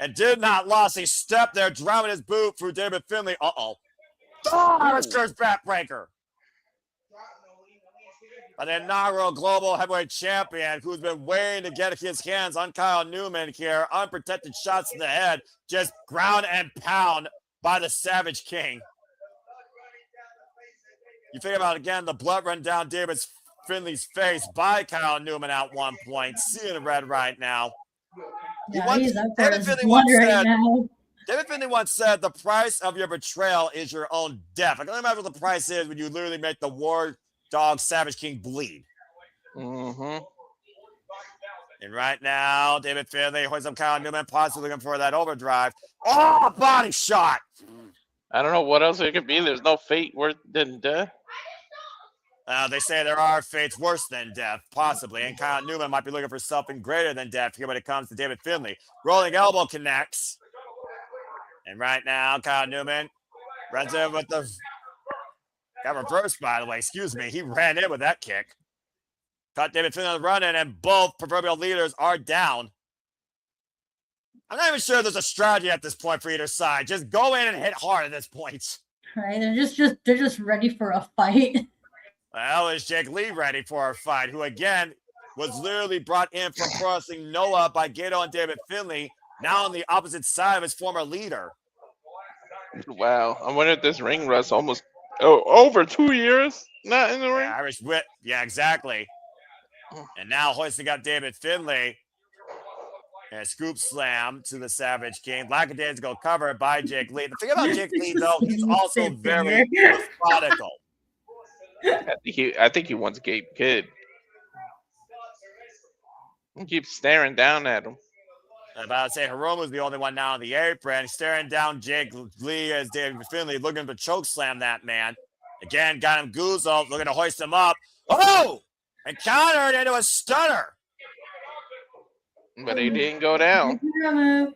And did not lost. He stepped there, driving his boot through David Finlay. Oh, it's Kurt's backbreaker. By the inaugural global heavyweight champion, who's been waiting to get his hands on Kyle Newman here. Unprotected shots to the head, just ground and pound by the Savage King. You think about, again, the blood run down David Finley's face by Kyle Newman at one point. Seeing red right now. He's up there as blood right now. David Finlay once said, the price of your betrayal is your own death. I can only imagine what the price is when you literally make the War dog Savage King bleed. Mm-hmm. And right now, David Finlay hoists up Kyle Newman, possibly looking for that overdrive. Oh, body shot. I don't know what else it could be. There's no fate worse than death. They say there are fates worse than death, possibly. And Kyle Newman might be looking for something greater than death here when it comes to David Finlay. Rolling elbow connects. And right now, Kyle Newman runs in with the... Got reversed, by the way. Excuse me. He ran in with that kick. Caught David Finlay running, and both proverbial leaders are down. I'm not even sure there's a strategy at this point for either side. Just go in and hit hard at this point. Right? They're just ready for a fight. Well, is Jake Lee ready for a fight? Who again was literally brought in from crossing Noah by Gato and David Finlay, now on the opposite side of his former leader. Wow. I wonder if this ring rust almost over 2 years not in the ring. Irish whip. Yeah, exactly. And now hoisting up David Finlay. And a scoop slam to the Savage King. Lackadaisical cover by Jake Lee. The thing about Jake Lee, though, he's also very methodical. I think he wants Gabe Kidd. He keeps staring down at him. I'm about to say Hiromu's the only one now on the apron. Staring down Jake Lee as David Finlay looking to choke slam that man. Again, got him goozled, looking to hoist him up. Oh! And countered into a stunner. But he didn't go down. And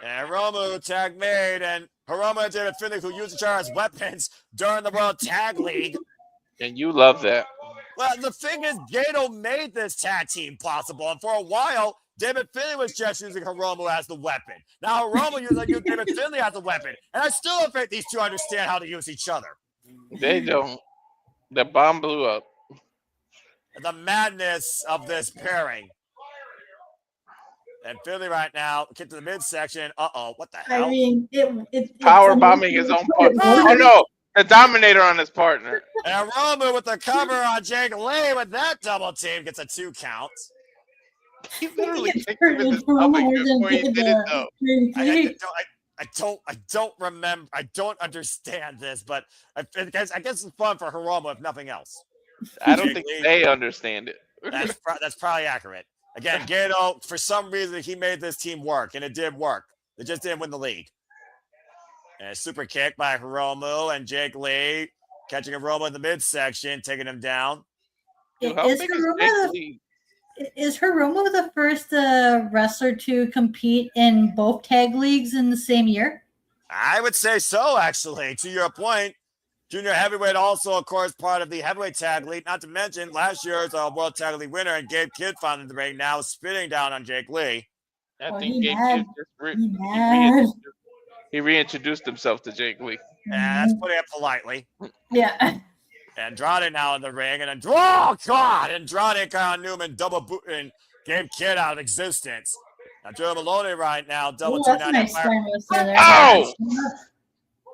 Hiromu tag made, and Hiromu and David Finlay, who used each other as weapons during the World Tag League. And you love that. Well, the thing is, Gato made this tag team possible, and for a while, David Finlay was just using Hiromu as the weapon. Now Hiromu using David Finlay as a weapon, and I still don't think these two understand how to use each other. They don't. The bomb blew up. The madness of this pairing. And Finlay right now, kick to the midsection. Uh-oh, what the hell? I mean, it's Power bombing his own partner. Oh, no. The Dominator on his partner. And Romo with the cover on Jake Lee with that double team gets a 2 count. He literally kicked him in his stomach before he did it, though. I don't remember. I don't understand this, but I guess it's fun for Hiromu, if nothing else. I don't think they understand it. That's probably accurate. Again, Gato, for some reason, he made this team work, and it did work. They just didn't win the league. And a super kick by Hiromu and Jake Lee, catching Hiromu in the midsection, taking him down. Dude, is Hiromu the first wrestler to compete in both tag leagues in the same year? I would say so, actually. To your point, junior heavyweight also, of course, part of the heavyweight tag league. Not to mention last year's World Tag League winner and Gabe Kidd found in the ring, now spitting down on Jake Lee. I think Gabe Kidd he reintroduced himself to Jake Lee. And that's putting it politely. Yeah. Andrade now in the ring, and oh God, Andrade and Kyle Newman double booting Gabe Kidd out of existence. Now Joe Maloney right now, double 290. Oh!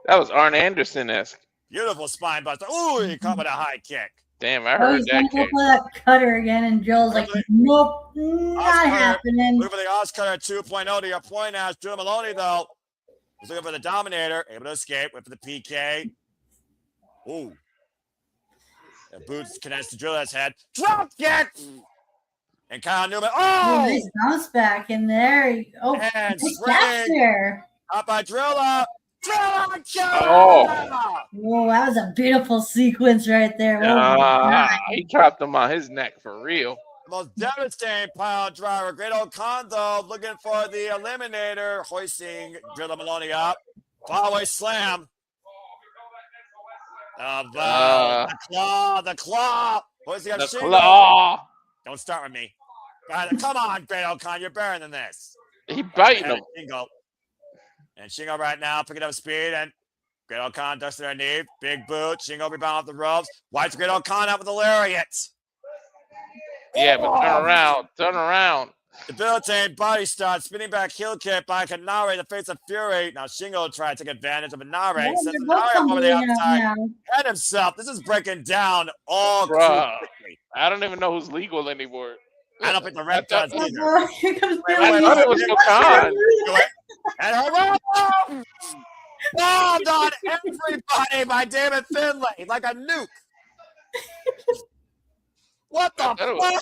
That was Arn Anderson-esque. Beautiful spine buster. Ooh, he caught with a high kick. Damn, I heard that kick. For that cutter again, and Joe's like, nope, not happening. Look for the Oz Cutter 2.0 to your point as Joe Maloney, though, was looking for the Dominator, able to escape, went for the PK. Ooh. The boots connects to Drill's head. Drop kick! And Kyle Newman. Oh! Nice bounce back in there. Oh, and that's there. Up by Drilla. Oh, that was a beautiful sequence right there. He dropped him on his neck for real. The most devastating pile driver. Great Okada looking for the eliminator, hoisting Drilla Maloney up. Fallaway slam. The claw. Hoisting up the claw. Don't start with me. Come on, Great Okada. You're better than this. He biting him. And Shingo right now picking up speed, and Great Okada ducks to their knee. Big boot. Shingo rebound off the ropes. White's Great Okada out with the lariat. Yeah, but turn around. Debilitating body start, spinning back heel kick by Kanare, the face of Fury. Now Shingo tried to take advantage of Inare. Sends Inare up over the outside. And himself. This is breaking down all too quickly. I don't even know who's legal anymore. I don't think the ref does either. I thought it was Okan. And Hiromu bombed on everybody by David Finlay like a nuke. What the fuck?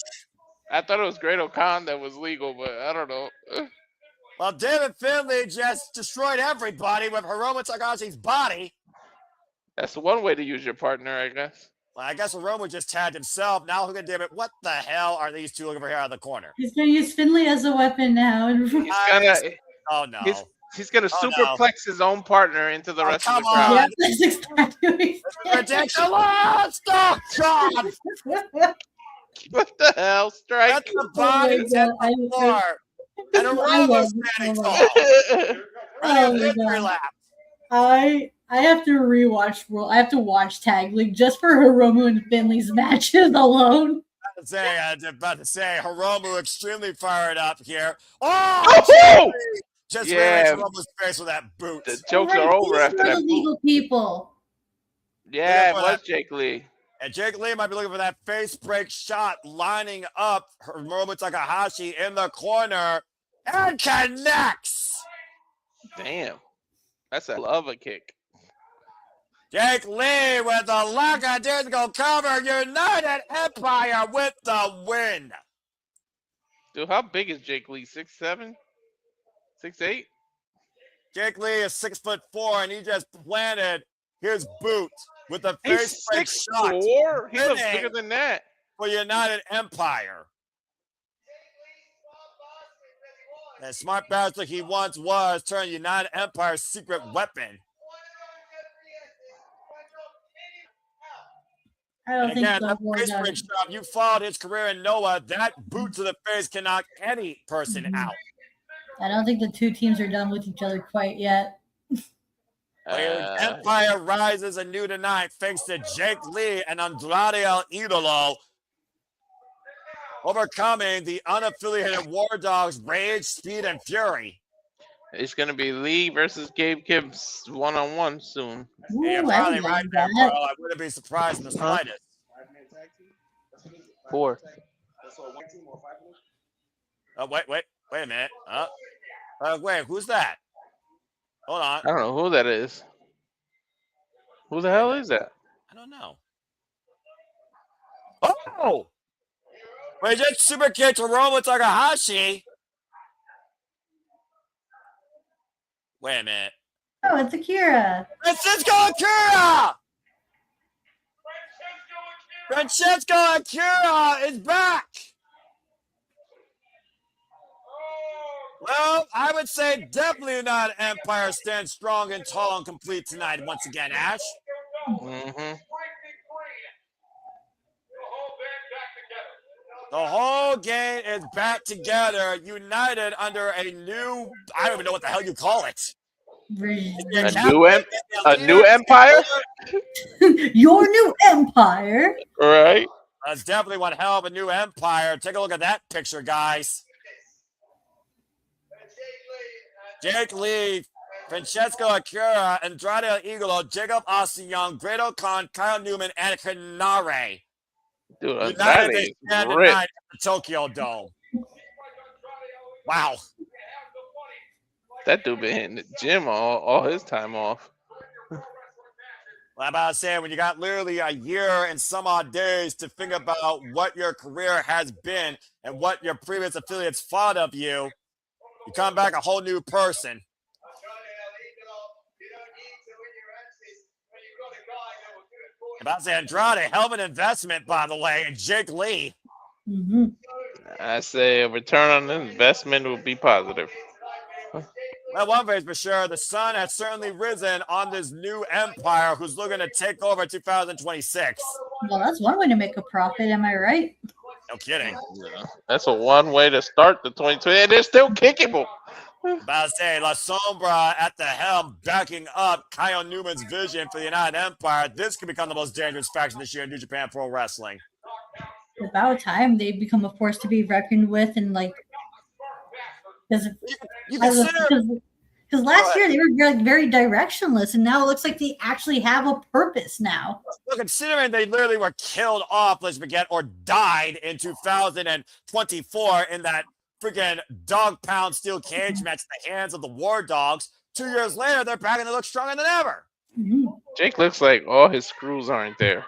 I thought it was Great O'Con that was legal, but I don't know. Well, David Finlay just destroyed everybody with Hiromu Takahashi's body. That's one way to use your partner, I guess. Well, I guess Hiromu just tagged himself. Now look at David. What the hell are these two over here out of the corner? He's gonna use Finlay as a weapon now. Oh no. He's gonna superplex his own partner into the rest of the crowd. Yeah, that's exactly Ridiculous! Oh God! What the hell? Strike! That's the body hit the floor. And Hiromu's standing tall. Victory lap. I have to rewatch World. I have to watch Tag League just for Hiromu and Finley's matches alone. I was about to say, Hiromu extremely fired up here. Oh! Just realized Hiromu's face with that boot. The jokes are over after that illegal people. Yeah, it was Jake Lee. And Jake Lee might be looking for that face break shot, lining up Hiromu Takahashi in the corner and connects. Damn. That's a lava kick. Jake Lee with the lackadaisical cover. United Empire with the win. Dude, how big is Jake Lee? 6'7"? 6'8"? Jake Lee is 6'4", and he just planted his boot with the face break shot. 6'4"? He looks bigger than that. For United Empire. And smart bastard he once was turned United Empire's secret weapon. I don't think again, so. that face break shot, you followed his career in Noah. That boot to the face can knock any person out. I don't think the two teams are done with each other quite yet. Empire rises anew tonight thanks to Jake Lee and Andrade El Idolo overcoming the unaffiliated War Dogs Rage, Speed, and Fury. It's going to be Lee versus Gabe Gibbs one-on-one soon. Ooh, you're probably right there, Carl. I wouldn't be surprised in the slightest. 4. Oh, wait a minute. Wait, who's that? Hold on. I don't know who that is. Who the hell is that? I don't know. Oh! Wait, just super kick to Hiromu Takahashi. Wait a minute. Oh, it's Akira. Francesco Akira! Francesco Akira is back! Well, I would say definitely not Empire stands strong and tall and complete tonight once again, Ash. Mm-hmm. The whole game is back together, united under a new, I don't even know what the hell you call it. A new empire? Your new empire. Right. That's definitely one hell of a new empire. Take a look at that picture, guys. Jake Lee, Francesco Akira, Andrade El Idolo, Jacob Austin Young, Great O'Con, Kyle Newman, and Kanare. Dude, United they stand tonight at the Tokyo Dome. Wow. That dude been hitting the gym all his time off. Well, I'm about to say, when you got literally a year and some odd days to think about what your career has been and what your previous affiliates thought of you, you come back a whole new person. I'm about to say, Andrade, hell of an investment, by the way, and Jake Lee. Mm-hmm. I say a return on investment would be positive. Well, one thing's for sure, the sun has certainly risen on this new empire who's looking to take over 2026. Well, that's one way to make a profit, am I right? No kidding. Yeah, that's a one way to start the 2020, and they're still kickable. About to say, La Sombra at the helm, backing up Kyle Newman's vision for the United Empire. This could become the most dangerous faction this year in New Japan Pro Wrestling. About time they become a force to be reckoned with, and like, because last year they were like very directionless, and now it looks like they actually have a purpose now. Well, considering they literally were killed off, let's forget, or died in 2024 in that freaking dog pound steel cage match at the hands of the War Dogs. 2 years later, they're back and they look stronger than ever. Mm-hmm. Jake looks like all his screws aren't there.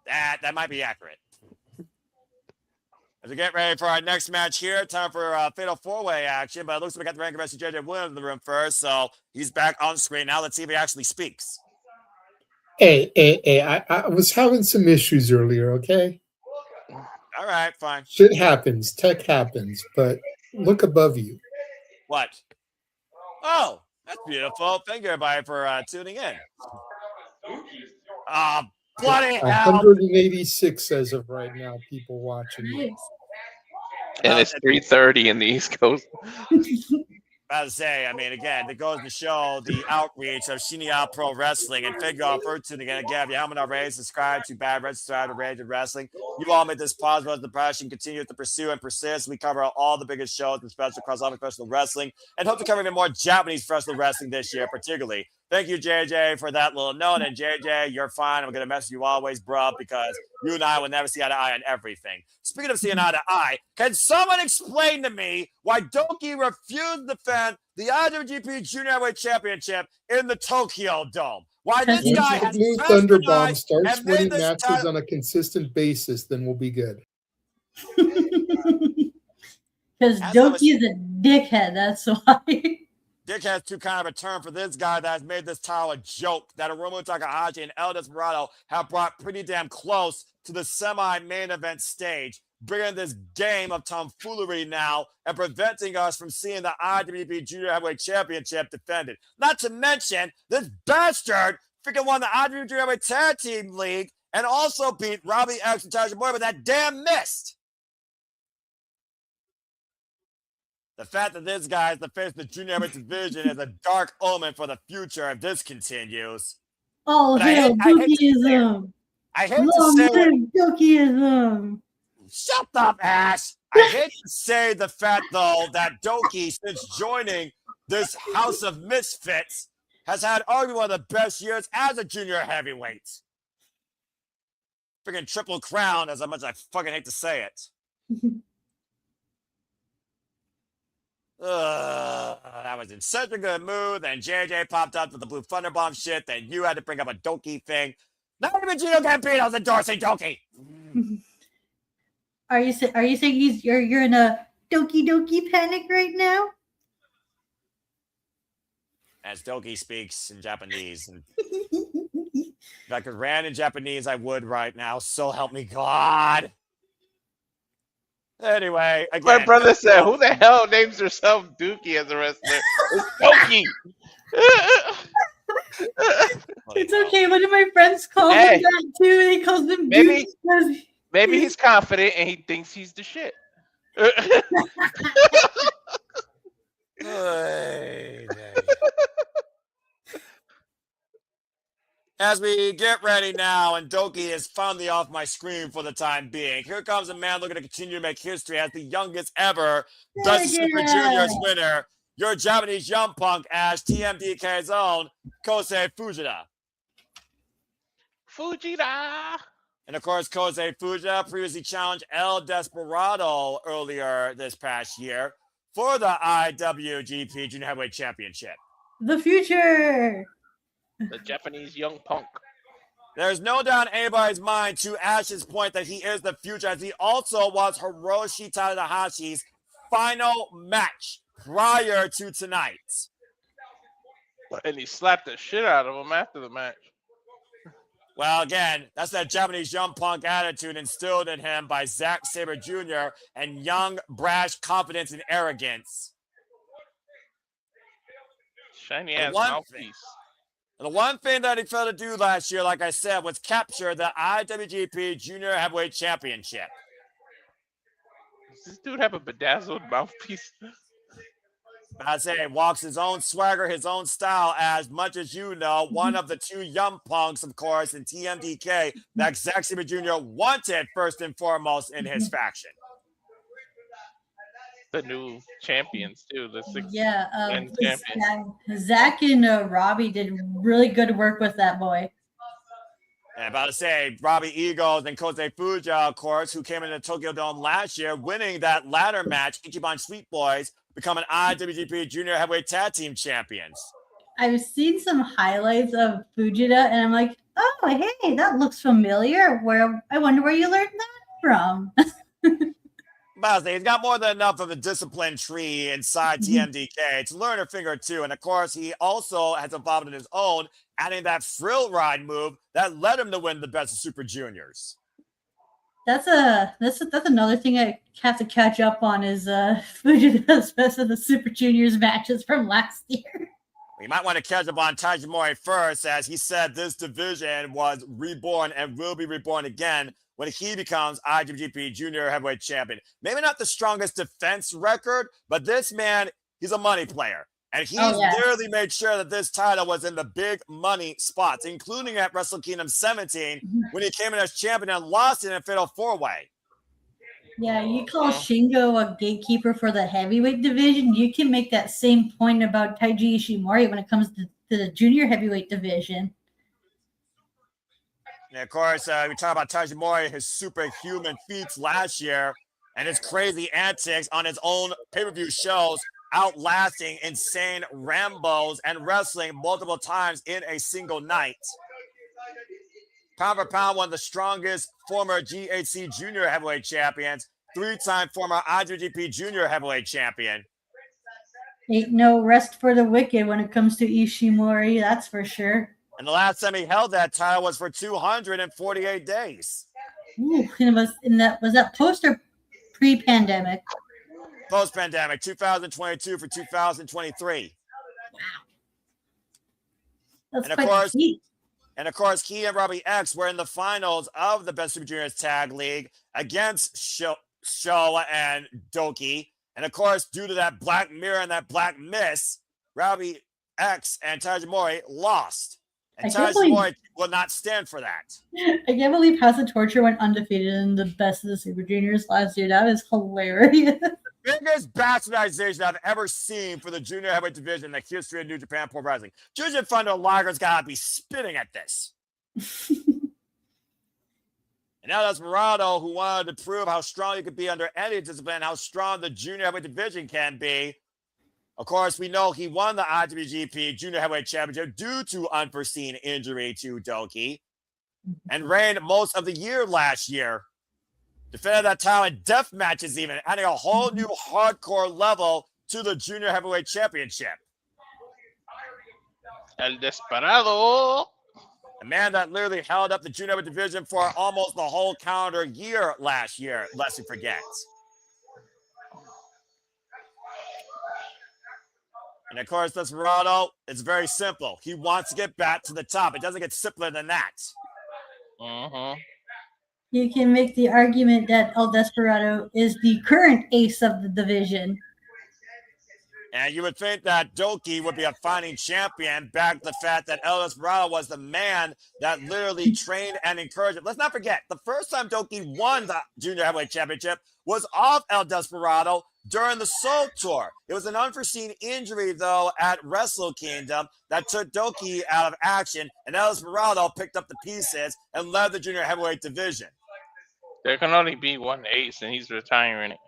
That might be accurate. As we get ready for our next match here, time for Fatal 4-Way action. But it looks like we got the rank investor JJ Williams in the room first, so he's back on screen now. Let's see if he actually speaks. Hey, I was having some issues earlier, okay? All right, fine. Shit happens, tech happens, but look above you. What? Oh, that's beautiful. Thank you, everybody, for tuning in. Bloody hell. 186 as of right now, people watching. And it's 3:30 in the East Coast. About to say, I mean, again, it goes to show the outreach of Shinya Pro Wrestling. And thank you all for tuning in. Again, if you haven't already, subscribe to Bad Red, subscribe to Rated Wrestling. You all made this possible as the passion continue to pursue and persist. We cover all the biggest shows, especially across all professional wrestling, and hope to cover even more Japanese professional wrestling this year, particularly. Thank you, JJ, for that little note. And JJ, you're fine. I'm going to message you always, bro, because you and I will never see eye to eye on everything. Speaking of seeing eye to eye, can someone explain to me why Doki refused to defend the IWGP Junior Heavyweight Championship in the Tokyo Dome? Why this guy has Blue Thunder Bomb recognized starts and made winning this matches title- on a consistent basis, then we'll be good. Because Doki's a dickhead, that's why. Dick has too kind of a term for this guy that has made this title a joke that Hiromu Takahashi and El Desperado have brought pretty damn close to the semi-main event stage, bringing this game of tomfoolery now and preventing us from seeing the IWGP Junior Heavyweight Championship defended. Not to mention, this bastard freaking won the IWGP Junior Heavyweight Tag Team League and also beat Robbie X and Taiji Boy, but that damn missed. The fact that this guy is the face of the junior heavyweight division is a dark omen for the future if this continues. Oh, hell, Dokiism. I hate to say it. Dokiism. Shut up, Ash. I hate to say the fact, though, that Doki, since joining this House of Misfits, has had arguably one of the best years as a junior heavyweight. Freaking triple crown, as much as I fucking hate to say it. That was in such a good mood. Then JJ popped up with the Blue Thunder Bomb shit. Then you had to bring up a Doki thing. Not even Gino Gambino's endorsing Doki. Are you saying you're in a Doki panic right now? As Doki speaks in Japanese. And if I could ran in Japanese, I would right now. So help me God. Anyway, again, My brother said, "Who the hell names herself Dookie as a wrestler?" It's Doki. It's okay. One of my friends called him that too. They called him maybe, Dookie. Maybe he's confident and he thinks he's the shit. As we get ready now, and Doki is finally off my screen for the time being, here comes a man looking to continue to make history as the youngest ever Dusty Super Juniors winner, your Japanese young punk as TMDK's own Kosei Fujita. Fujita! And of course, Kosei Fujita previously challenged El Desperado earlier this past year for the IWGP Junior Heavyweight Championship. The future! The Japanese young punk. There's no doubt in anybody's mind to Ash's point that he is the future, as he also was Hiroshi Tanahashi's final match prior to tonight. And he slapped the shit out of him after the match. Well, again, that's that Japanese young punk attitude instilled in him by Zack Sabre Jr. and young, brash confidence and arrogance. Shiny ass mouthpiece. The one thing that he failed to do last year, like I said, was capture the IWGP Junior Heavyweight Championship. Does this dude have a bedazzled mouthpiece? I'd say walks his own swagger, his own style, as much as you know, one of the two young punks, of course, in TMDK that Zack Sabre Jr. wanted first and foremost in his faction. The new champions, too. The six champions. Zach and Robbie did really good work with that boy. And about to say, Robbie Eagles and Kosei Fujita, of course, who came into the Tokyo Dome last year, winning that ladder match, Ichiban Sweet Boys, becoming IWGP Junior Heavyweight Tag Team Champions. I've seen some highlights of Fujita, and I'm like, Oh, hey, that looks familiar. Where I wonder where you learned that from. But he's got more than enough of a discipline tree inside TMDK to learn a thing or two. And of course, he also has evolved in his own, adding that frill ride move that led him to win the Best of Super Juniors. That's another thing I have to catch up on is Fujita's Best of the Super Juniors matches from last year. We might want to catch up on Taiji first, as he said this division was reborn and will be reborn again when he becomes IWGP Junior Heavyweight Champion. Maybe not the strongest defense record, but this man, he's a money player. And he's literally made sure that this title was in the big money spots, including at Wrestle Kingdom 17 when he came in as champion and lost in a fatal four-way. Yeah, you call Shingo a gatekeeper for the heavyweight division. You can make that same point about Taiji Ishimori when it comes to the junior heavyweight division. And of course, we talk about Taiji, his superhuman feats last year, and his crazy antics on his own pay-per-view shows, outlasting insane Rambos and wrestling multiple times in a single night. Pound for pound, one of the strongest former GHC Junior Heavyweight Champions, three-time former IWGP Junior Heavyweight Champion. Ain't no rest for the wicked when it comes to Ishimori, that's for sure. And the last time he held that title was for 248 days. Ooh, and was that post or pre-pandemic? Post-pandemic, 2022 for 2023. Wow. That's and of quite course, neat. And of course, he and Robbie X were in the finals of the Best Super Juniors Tag League against Showa and Doki. And of course, due to that Black Mirror and that Black Miss, Robbie X and Taiji lost. And Taiji will not stand for that. I can't believe House of Torture went undefeated in the Best of the Super Juniors last year. That is hilarious. Biggest bastardization I've ever seen for the junior heavyweight division in the history of New Japan Pro Wrestling. Jujin Thunder Liger's got to be spitting at this. And now Desperado, who wanted to prove how strong he could be under any discipline, how strong the junior heavyweight division can be. Of course, we know he won the IWGP Junior Heavyweight Championship due to unforeseen injury to Doki and reigned most of the year last year. Defended that title in death matches even, adding a whole new hardcore level to the Junior Heavyweight Championship. El Desperado. A man that literally held up the Junior Heavyweight division for almost the whole calendar year last year, lest we forget. And of course, Desperado, it's very simple. He wants to get back to the top. It doesn't get simpler than that. You can make the argument that El Desperado is the current ace of the division. And you would think that Doki would be a fighting champion, back to the fact that El Desperado was the man that literally trained and encouraged him. Let's not forget, the first time Doki won the Junior Heavyweight Championship was off El Desperado during the Soul Tour. It was an unforeseen injury, though, at Wrestle Kingdom that took Doki out of action, and El Desperado picked up the pieces and led the Junior Heavyweight division. There can only be one ace, and he's retiring it.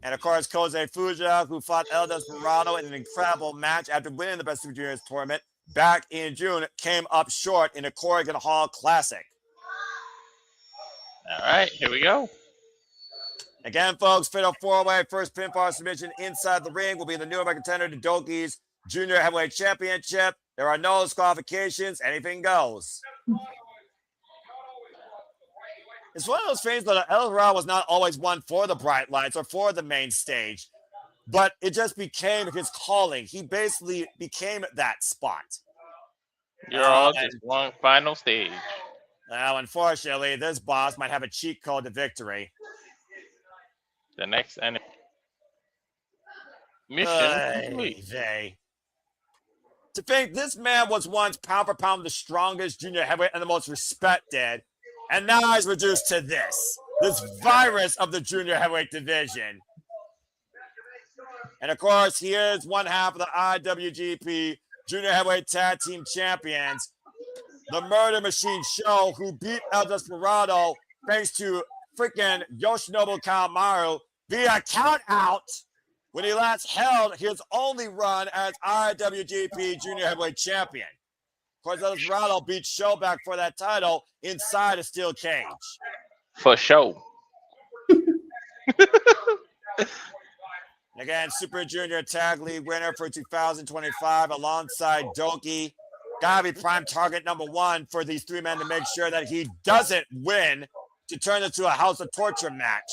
And of course, Kosei Fujita, who fought El Desperado in an incredible match after winning the Best of Juniors tournament back in June, came up short in a Corrigan Hall Classic. All right, here we go. Again, folks, fatal four-way first pinfall submission inside the ring will be the new American Contender to Doki's Junior Heavyweight Championship. There are no disqualifications. Anything goes. It's one of those things that El Desperado was not always one for the bright lights or for the main stage, but it just became his calling. He basically became that spot. You're all just one final stage. Now, unfortunately, this boss might have a cheat code to victory. The next enemy. Mission complete. To think this man was once pound for pound the strongest junior heavyweight and the most respected, and now he's reduced to this virus of the junior heavyweight division. And of course, he is one half of the IWGP Junior Heavyweight Tag Team Champions, the Murder Machine Show, who beat El Desperado thanks to freaking Yoshinobu Kawamaru via count out when he last held his only run as IWGP Junior Heavyweight Champion. Of course, Desperado beat Show back for that title inside a steel cage. For show. Again, Super Junior Tag League winner for 2025 alongside Doki. Gotta be prime target number 1 for these 3 men to make sure that he doesn't win to turn it to a House of Torture match.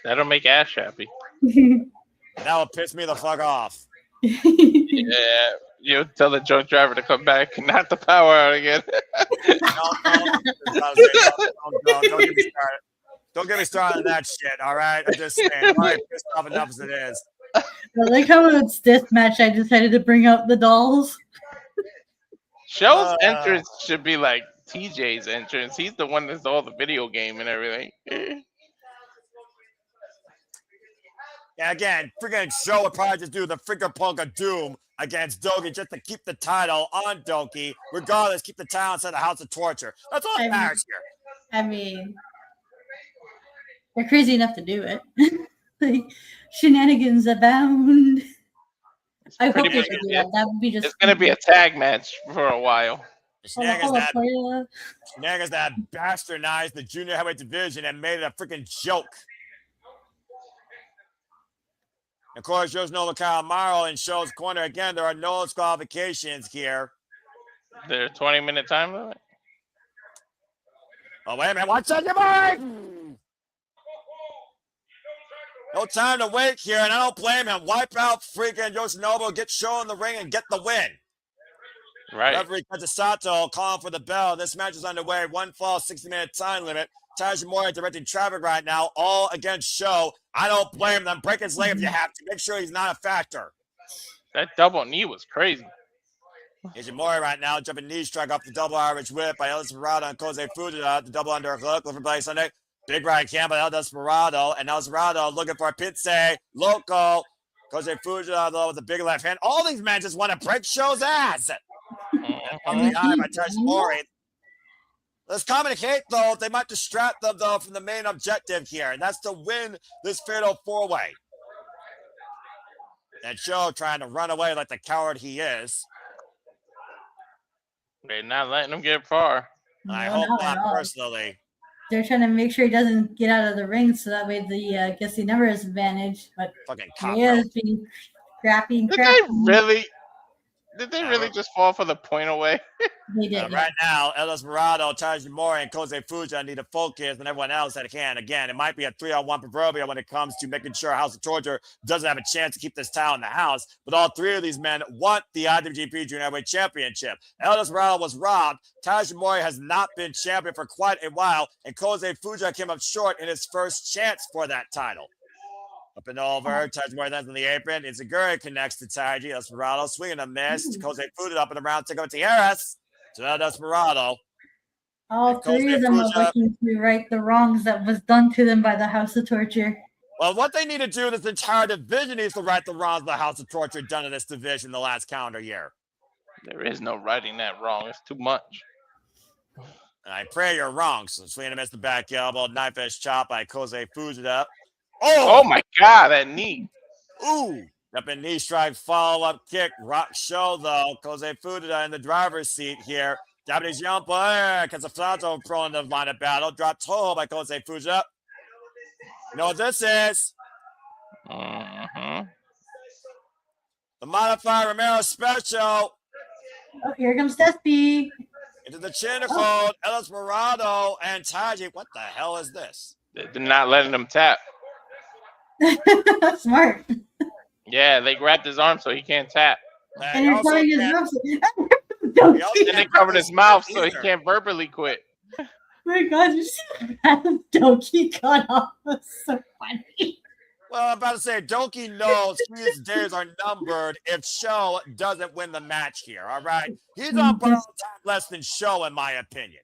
That'll make Ash happy. That will piss me the fuck off. Yeah, you tell the drunk driver to come back and knock the power out again. No, don't get me started. Don't get me started on that shit, all right? I'm just saying, I'm already pissed off enough as it is. I like how it's this match I decided to bring out the dolls. Show's entrance should be like TJ's entrance. He's the one that's all the video game and everything. Yeah, again, freaking Show would probably just do the freaking Punk of Doom against Doki just to keep the title on Doki. Regardless, keep the title inside the House of Torture. That's all that matters here. I mean, they're crazy enough to do it. Like, shenanigans abound. I hope they could do that. That would be just. It's gonna be a tag match for a while. Shenanigans that bastardized the junior heavyweight division and made it a freaking joke. Of course, there's no Kawamaro in Show's corner. Again, there are no disqualifications here. There's a 20-minute time limit. Oh, wait a minute. Watch out, your mic! No time to wait here, and I don't blame him. Wipe out freaking Yoshinobu, get Show in the ring, and get the win. Right. Referee Kazuchika calling for the bell. This match is underway. 1 fall, 60-minute time limit. Ishimori directing traffic right now, all against Show. I don't blame them. Break his leg if you have to. Make sure he's not a factor. That double knee was crazy. Ishimori right now, jumping knee strike off the double Irish whip by El Desperado and Kosei Fujita. The double underhook, looking for play Sunday. Big right hand by El Desperado. And El Desperado looking for a Pizze Loco. Kosei Fujita, though, with a big left hand. All these men just want to break Show's ass. From the eye by Ishimori. Let's communicate, though. They might distract them, though, from the main objective here, and that's to win this fatal 4-way. And Show trying to run away like the coward he is. They're not letting him get far. I hope not, personally. They're trying to make sure he doesn't get out of the ring, so that way the guess he never has advantage. But fucking he is being scrappy and Did they really just fall for the point away? They did. Right now, El Desperado, Ishimori, and Kosei Fujita need to focus, and everyone else that can. Again, it might be a 3-on-1 proverbial when it comes to making sure House of Torture doesn't have a chance to keep this title in the house. But all 3 of these men want the IWGP Junior Heavyweight Championship. El Desperado was robbed. Ishimori has not been champion for quite a while, and Kosei Fujita came up short in his first chance for that title. Up and over, Ishimori lands on the apron. Izaguri connects to Taiji. Desperado swinging a miss. Kosei Fujita up and around, take over to Harris. To El Desperado. All 3 of them are looking to right the wrongs that was done to them by the House of Torture. Well, what they need to do, this entire division needs to right the wrongs the House of Torture done in this division the last calendar year. There is no righting that wrong. It's too much. I pray you're wrong. So swinging and miss the back elbow, knife edge chop by Kosei Fujita. Oh my God, that knee. Ooh. Up in knee strike, follow-up kick. Rock Show, though. Kosei Fujita in the driver's seat here. Japanese Yampa, Kazuchika thrown in the line of battle. Drop toe by Kosei Fujita. You know what this is? Mm-hmm. The Modified Romero Special. Oh, here comes Despy. Into the chin hold. El Desperado and Taiji. What the hell is this? They're not letting him tap. Smart. Yeah, they grabbed his arm so he can't tap. And they're covering his mouth. And they covered his mouth so he can't verbally quit. Oh my God, you see that Doki cut off? That's so funny. Well, I'm about to say, Doki knows his days are numbered if Show doesn't win the match here, all right? He's on borrowed time less than Show, in my opinion.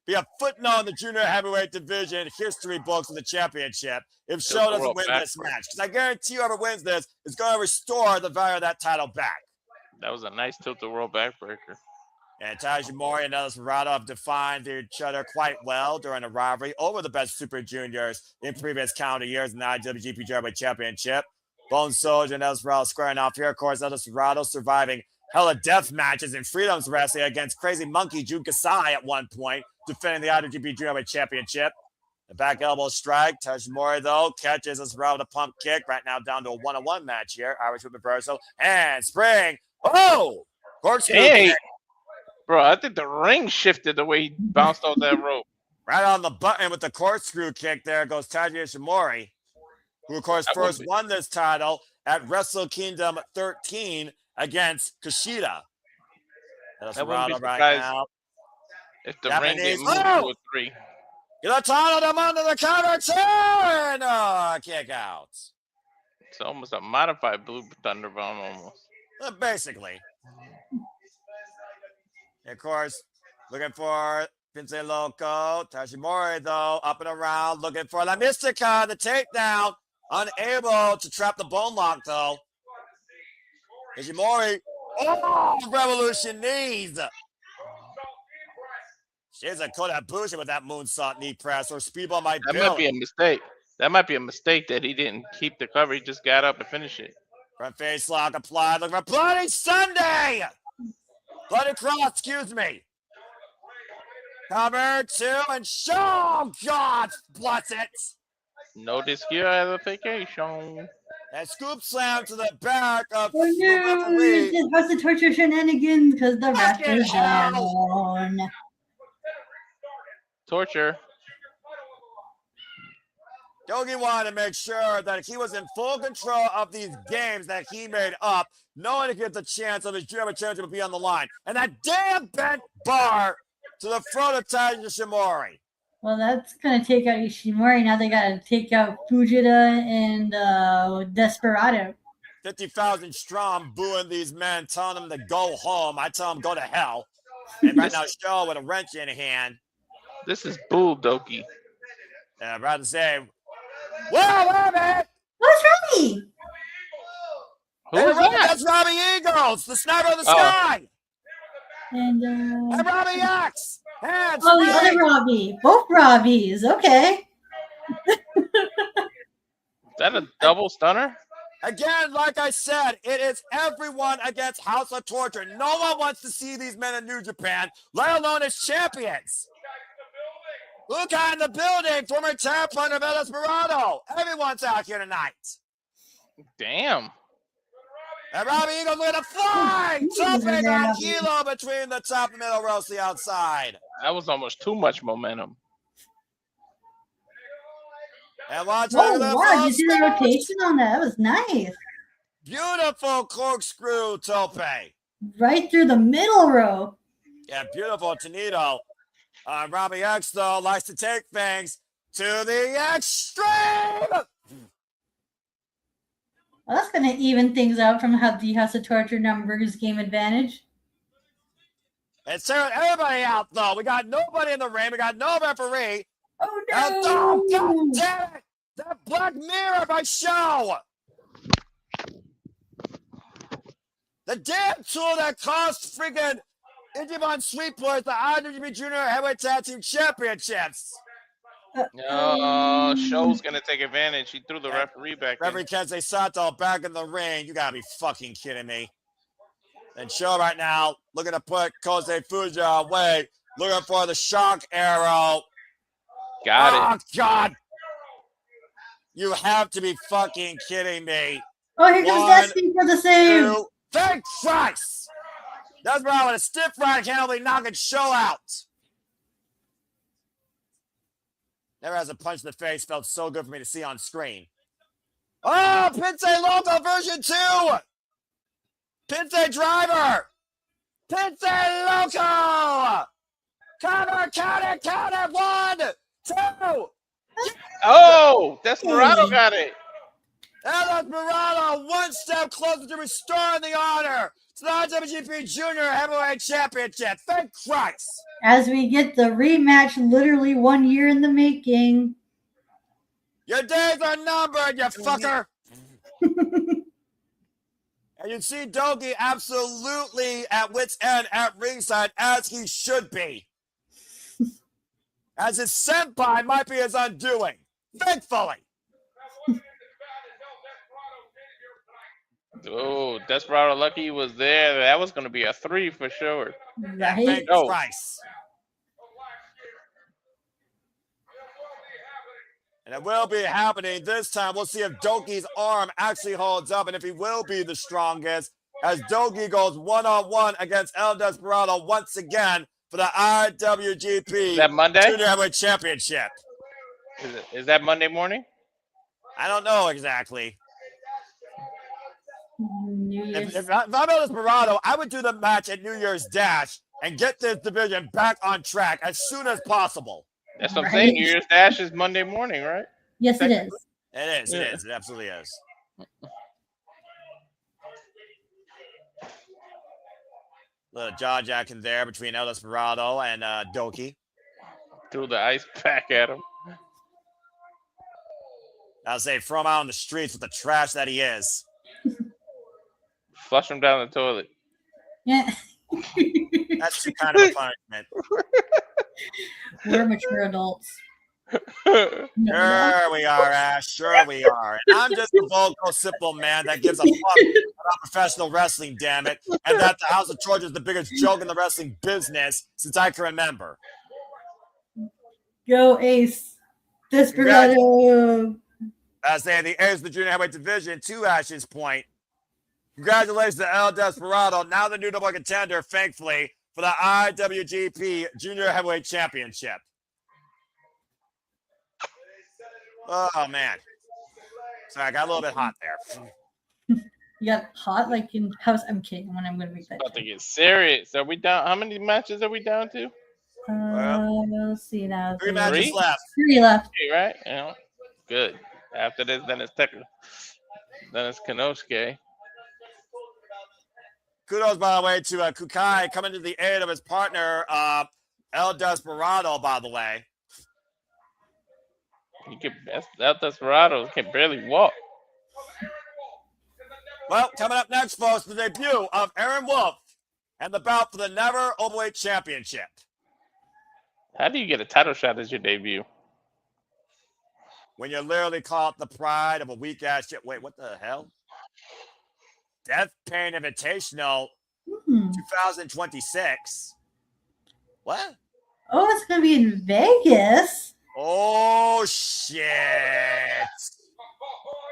Be a footnote in the junior heavyweight division history books of the championship if Show doesn't win this match. Because I guarantee whoever wins this is going to restore the value of that title back. That was a nice tilt-a-whirl backbreaker. And Ishimori and El Desperado have defined each other quite well during a rivalry over the best Super Juniors in previous calendar years in the IWGP Heavyweight Championship. Bone Soldier and El Desperado squaring off here. Of course, El Desperado surviving hella death matches in Freedom's Wrestling against Crazy Monkey Jun Kasai at one point, defending the IWGP Junior Championship. The back elbow strike. Tajimori, though, catches Desperado with a pump kick. Right now down to a 1-on-1 match here. Irish whip reversal. And spring. Oh! Corkscrew kick. Bro, I think the ring shifted the way he bounced off that rope. Right on the button with the corkscrew kick. There goes Taiji Ishimori, who, of course, first won this title at Wrestle Kingdom 13 against Kushida. That wouldn't be right surprised now. If the Japanese, ring didn't move to a 3. Get a title them under the counter turn. Kick out. It's almost a modified Blue Thunder Bomb almost. Basically. Of course, looking for Pince Loco. Tajimori, though, up and around, looking for La Mystica, the takedown. Unable to trap the bone lock, though. Ishimori. Oh, Revolution knees. She's a Kodabushi with that moonsault knee press, or Speedball might That might be a mistake. That might be a mistake that he didn't keep the cover. He just got up and finished it. Front face lock applied. Looking for Bloody Sunday. Bloody Cross, excuse me. Cover 2 and show. God bless it. No disqualification. And scoop slam to the back of Oh no! It was the torture shenanigans because the ref is down. Torture. Yogi wanted to make sure that he was in full control of these games that he made up, knowing to get the chance of his German championship to be on the line. And that damn bent bar to the front of Taiji Ishimori. Well, that's going to take out Ishimori. Now they got to take out Fujita and Desperado. 50,000 strong booing these men, telling them to go home. I tell them go to hell. And right now, Show with a wrench in hand. This is bull dokey. And I'm about to say, well, wait a minute. What's Robbie? Who is that? That's Robbie Eagles, the sniper of the sky. And Robbie X. And the other Robbie. Both Robbies. Okay. Is that a double stunner? Again, like I said, it is everyone against House of Torture. No one wants to see these men in New Japan, let alone as champions. Luca in the building, former tap punter of Desperado. Everyone's out here tonight. Damn. And Robbie Eagles with a fly. Jumping on Kilo between the top and middle rows to the outside. That was almost too much momentum. And watch wow, you see the rotation on that? That was nice. Beautiful corkscrew tope. Right through the middle row. Yeah, beautiful Tonito. Robbie X, though, likes to take things to the extreme. Well, that's going to even things out from how the House of Torture numbers game advantage. It's tearing everybody out, though. We got nobody in the ring. We got no referee. Oh, no. Oh, God damn it. That Black Mirror by Show. The damn tool that cost freaking Ichiban Sweet Boys the IWGP Junior Heavyweight Tag Team Championships. No, Show's going to take advantage. He threw the referee back in. Referee Kensei Sato back in the ring. You got to be fucking kidding me. And Show right now looking to put Kosei Fujita away. Looking for the shock arrow. Got it. Oh, God. You have to be fucking kidding me. Oh, here comes Destiny for the save. Thank Christ. That's where I with a stiff right hand only knocking Show out. Never has a punch in the face. Felt so good for me to see on screen. Oh, Pince Loco version 2. Pince Driver. Pince Loco. Count it. 1, 2. Oh, Desperado got it. And Desperado one step closer to restoring the honor to the IWGP Junior Heavyweight Championship. Thank Christ. As we get the rematch literally 1 year in the making. Your days are numbered, you fucker. And you see Dogi absolutely at wit's end at ringside, as he should be. As his senpai might be his undoing. Thankfully. Oh, Desperado Lucky was there. That was going to be a 3 for sure. Yeah, Right? thank Oh. Christ. And it will be happening this time. We'll see if Doki's arm actually holds up and if he will be the strongest as Doki goes one-on-one against El Desperado once again for the IWGP Is that Monday? Junior Heavyweight Championship. Is that Monday morning? I don't know exactly. New Year's. If I'm El Desperado, I would do the match at New Year's Dash and get this division back on track as soon as possible. That's what I'm Right. saying. New Year's Dash is Monday morning, right? Yes, it is. It is. It Yeah. is. It absolutely is. Little jaw jacking there between El Desperado and Doki. Threw the ice pack at him. I'll say from out on the streets with the trash that he is. Flush him down the toilet. Yeah. That's too kind of a punishment. We're mature adults. Sure we are, Ash. Sure we are. And I'm just a vocal, simple man that gives a fuck about professional wrestling, damn it. And that the House of Georgia is the biggest joke in the wrestling business since I can remember. Go Ace. Desperado. I say the Ace of the Junior Heavyweight Division, to Ash's point. Congratulations to El Desperado, now the new double contender, thankfully, for the IWGP Junior Heavyweight Championship. Oh, man. Sorry, I got a little bit hot there. You got hot like in house. I'm kidding. When I'm going to read that. About to get serious. Are we down? How many matches are we down to? Let's see now. 3 matches Three? left. 3 left. 3, right? Yeah. Good. After this, then it's Konosuke. Kudos, by the way, to Kukai coming to the aid of his partner, El Desperado, by the way. El Desperado can barely walk. Well, coming up next, folks, the debut of Aaron Wolf and the bout for the Never Openweight Championship. How do you get a title shot as your debut? When you literally call it the pride of a weak-ass shit. Wait, what the hell? Death Pain Invitational 2026. What? Oh, it's going to be in Vegas. Oh, shit.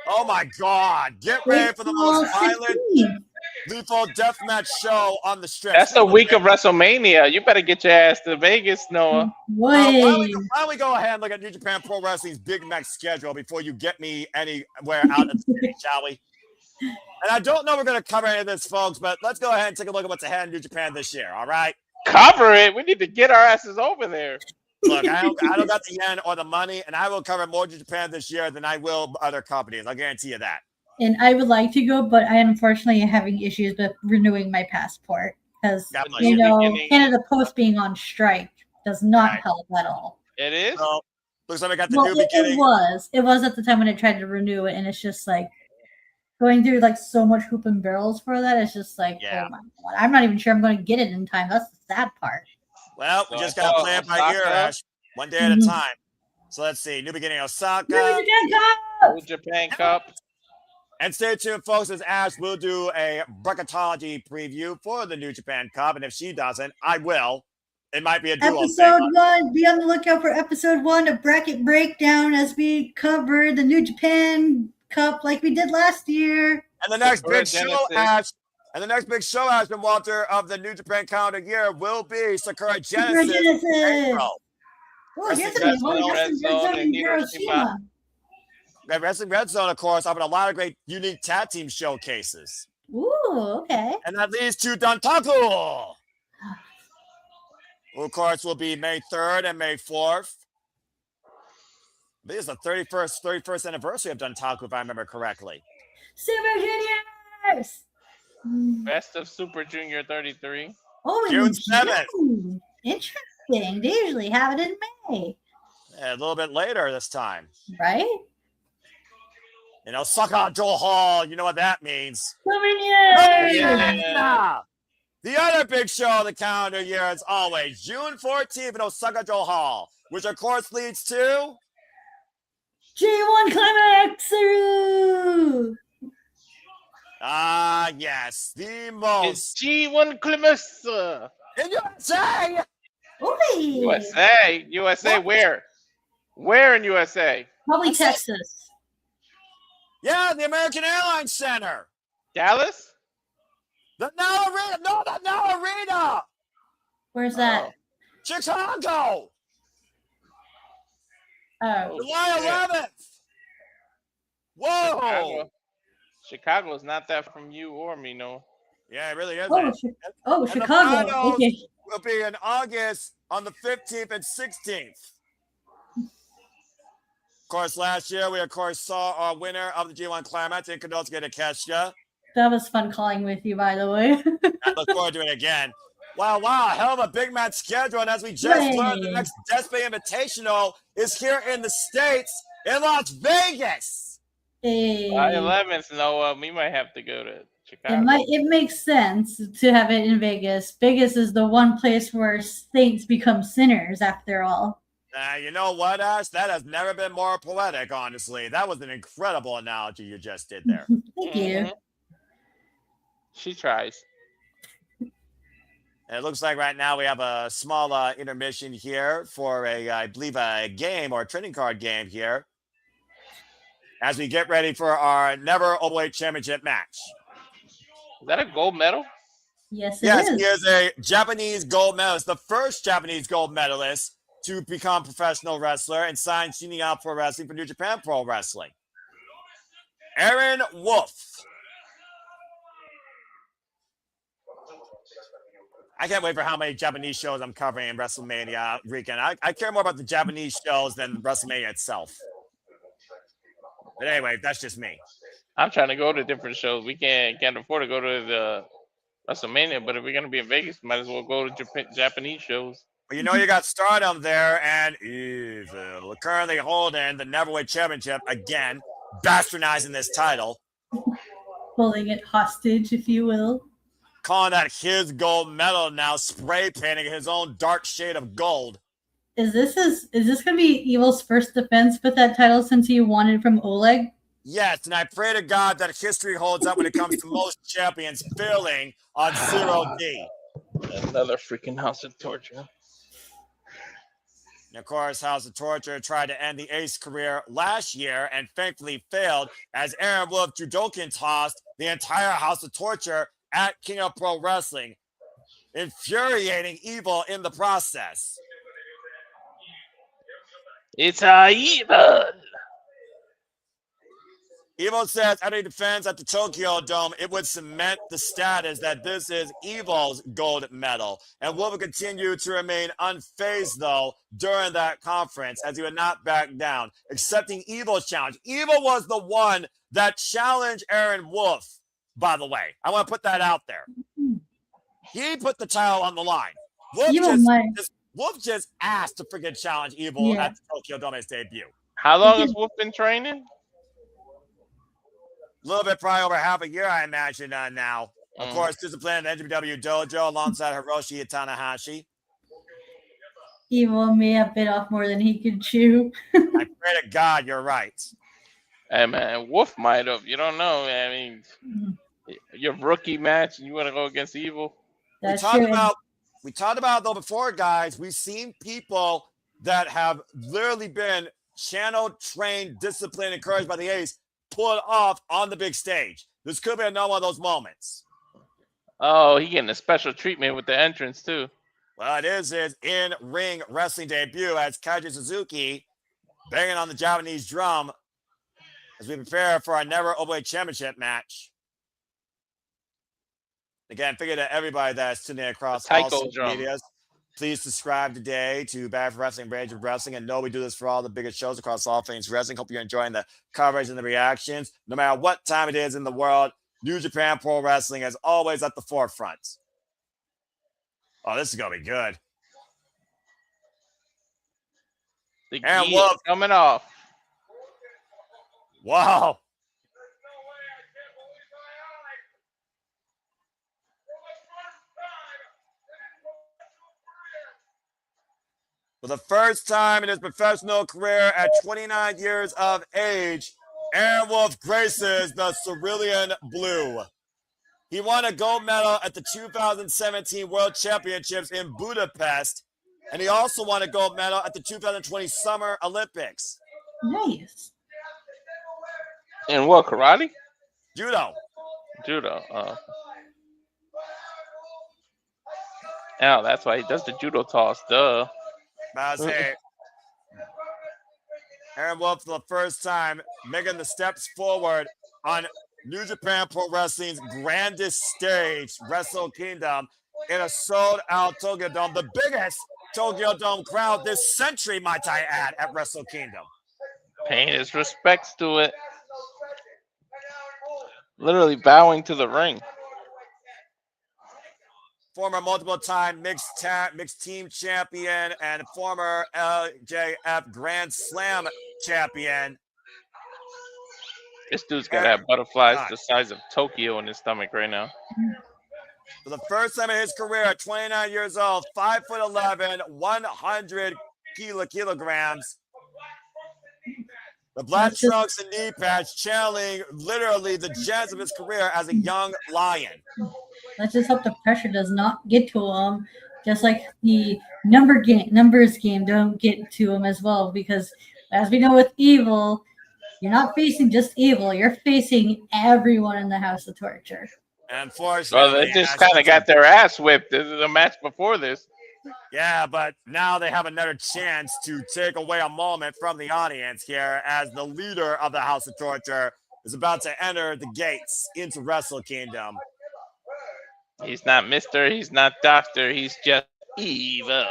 Oh, my God. Get ready for the most violent, lethal deathmatch show on the strip. That's the week of WrestleMania. You better get your ass to Vegas, Noah. Wait. Why don't we go ahead and look at New Japan Pro Wrestling's Big Mac schedule before you get me anywhere out of the city, shall we? And I don't know we're going to cover any of this, folks, but let's go ahead and take a look at what's ahead in New Japan this year, all right? Cover it. We need to get our asses over there. Look, I don't got the yen or the money, and I will cover more New Japan this year than I will other companies. I'll guarantee you that. And I would like to go, but I unfortunately am having issues with renewing my passport because, God bless you you. know, Canada Post being on strike does not Right. help at all. It is? So, looks like we got the Well, new beginning. it was at the time when I tried to renew it, and it's just like going through like so much hoop and barrels for that. It's just like, Yeah. oh my God, I'm not even sure I'm going to get it in time. That's the sad part. Well, we So just got to play it by ear, Osaka? Ash. One day at a Mhm. time. So let's see. New beginning Osaka. New Japan Cup. And stay tuned, folks, as Ash will do a bracketology preview for the New Japan Cup. And if she doesn't, I will. It might be a duo Episode thing. 1. Be on the lookout for episode 1 of Bracket Breakdown as we cover the New Japan Cup like we did last year. And the next Sakura big show, Genesis. Ash. And the next big show, Ash and Walter, of the New Japan calendar year will be Sakura Genesis. in April. Oh, Wrestling here's a Red one. Zone, Wrestling Red Red Zone, Zone and in Hiroshima. Hiroshima. Red Wrestling Red Zone, of course, having a lot of great, unique tag team showcases. Ooh, okay. And that leads to Dantaku, who, of course, will be May 3rd and May 4th. This is the 31st anniversary of Dantaku, if I remember correctly. Super Juniors. Best of Super Junior 33. Oh, June in 7th. June. Interesting. They usually have it in May, A little bit later this time. right? You know, Osaka Joe Hall, you know what that means. Super Juniors. Yeah. The other big show of the calendar year is always June 14th in Osaka Joe Hall, which of course leads to G1 Climax. Yes, the It's most G1 Clemessa. in USA. Oi! USA, What? where? Where in USA? Probably That's it. Texas. Yeah, the American Airlines Center. Dallas? The Now Arena. No, the Now Arena. Where's that? Chicago. Oh, July shit. 11th. Whoa. Chicago is not that from you or me, no. Yeah, it really isn't. oh, And the Chicago. finals Okay. will be in August on the 15th and 16th. Of course, last year we, of course, saw our winner of the G1 Climax in Konosuke Takeshita. That was fun calling with you, by the way. I look forward to it again. Wow, hell of a big match schedule. And as we just learned, the next Desperado Invitational is here in the States, in Las Vegas. Hey. July 11th, Noah, we might have to go to Chicago. It makes sense to have it in Vegas. Vegas is the one place where saints become sinners, after all. You know what, Ash? That has never been more poetic, honestly. That was an incredible analogy you just did there. Thank you. She tries. And it looks like right now we have a small intermission here for I believe, a game or a trading card game here as we get ready for our Never Openweight Championship match. Is that a gold medal? Yes, Yes, it is. he is a Japanese gold medalist, the first Japanese gold medalist to become a professional wrestler and sign Shinya Pro Wrestling for New Japan Pro Wrestling. Aaron Wolf. I can't wait for how many Japanese shows I'm covering in WrestleMania weekend. I care more about the Japanese shows than WrestleMania itself. But anyway, that's just me. I'm trying to go to different shows. We can't afford to go to the WrestleMania, but if we're gonna be in Vegas, might as well go to Japanese shows. But you know, you got Stardom there and Evil currently holding the Neverweight Championship again, bastardizing this title, Holding it hostage, if you will. calling that his gold medal now, spray painting his own dark shade of gold. Is this gonna be Evil's first defense with that title since he won it from Oleg? Yes, and I pray to God that history holds up when it comes to most champions failing on 0D. Another freaking House of Torture. And of course, House of Torture tried to end the Ace career last year and thankfully failed as Aaron Wolf Judokan tossed the entire House of Torture at King of Pro Wrestling, infuriating Evil in the process. It's Evil. Evil says after he defends at the Tokyo Dome, it would cement the status that this is Evil's gold medal. And Wolf will continue to remain unfazed, though, during that conference, as he would not back down, accepting Evil's challenge. Evil was the one that challenged Aaron Wolf, by the way. I want to put that out there. He put the title on the line. Wolf just asked to freaking challenge Evil at the Tokyo Dome's debut. How long has Wolf been training? A little bit, probably over half a year, I imagine now. Of course, disciplined in the NWW dojo alongside Hiroshi and Tanahashi. Evil may have bit off more than he could chew. I pray to God you're right. Hey, man, Wolf might have. You don't know. I mean, your rookie match and you want to go against Evil? That's we talked about, though, before, guys. We've seen people that have literally been channeled, trained, disciplined, encouraged by the Ace pull it off on the big stage. This could be another one of those moments. Oh, he getting a special treatment with the entrance, too. Well, it is his in-ring wrestling debut as Kaiji Suzuki banging on the Japanese drum as we prepare for our Never Openweight Championship match. Again, figure that everybody that's tuning in across all social medias, please subscribe today to Bad for Wrestling, Rage of Wrestling. And know we do this for all the biggest shows across all things wrestling. Hope you're enjoying the coverage and the reactions. No matter what time it is in the world, New Japan Pro Wrestling is always at the forefront. Oh, this is going to be good. And Wolf coming off. Wow. For the first time in his professional career at 29 years of age, Aaron Wolf graces the cerulean blue. He won a gold medal at the 2017 World Championships in Budapest, and he also won a gold medal at the 2020 Summer Olympics. Nice. In what, karate? Judo. Judo. Oh, that's why he does the judo toss. Duh. But hey, Aaron Wolf for the first time making the steps forward on New Japan Pro Wrestling's grandest stage, Wrestle Kingdom, in a sold-out Tokyo Dome, the biggest Tokyo Dome crowd this century, might I add, at Wrestle Kingdom. Paying his respects to it. Literally bowing to the ring. Former multiple-time mixed team champion and former LJF Grand Slam champion. This dude's got to have butterflies the size of Tokyo in his stomach right now. For the first time in his career, at 29 years old, 5'11", 100 kilograms. The black trunks and knee pads channeling literally the gems of his career as a young lion. Let's just hope the pressure does not get to him, just like the numbers game don't get to him as well. Because as we know with Evil, you're not facing just Evil; you're facing everyone in the House of Torture. Unfortunately, well, they just kind of got their ass whipped. This is a match before this. Yeah, but now they have another chance to take away a moment from the audience here as the leader of the House of Torture is about to enter the gates into Wrestle Kingdom. He's not Mr. He's not Doctor. He's just evil.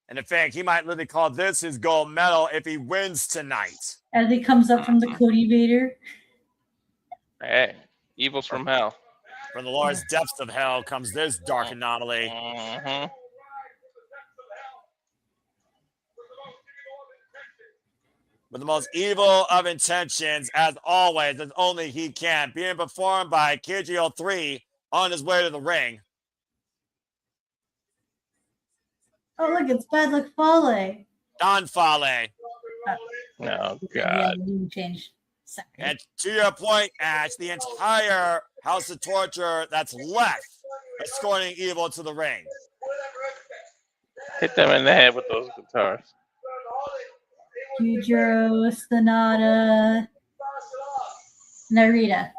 And in fact, he might literally call this his gold medal if he wins tonight. As he comes up from the Cody Vader. Hey, evil's from hell. From the Lord's depths of hell comes this dark anomaly. With the most evil of intentions, as always, as only he can, being performed by KGO3 on his way to the ring. Oh, look, it's Bad Luck Fale. Don Fale. Oh, God. Yeah, change. And to your point, Ash, the entire House of Torture that's left escorting Evil to the ring. Hit them in the head with those guitars. Yujiro, Sonata, Narita.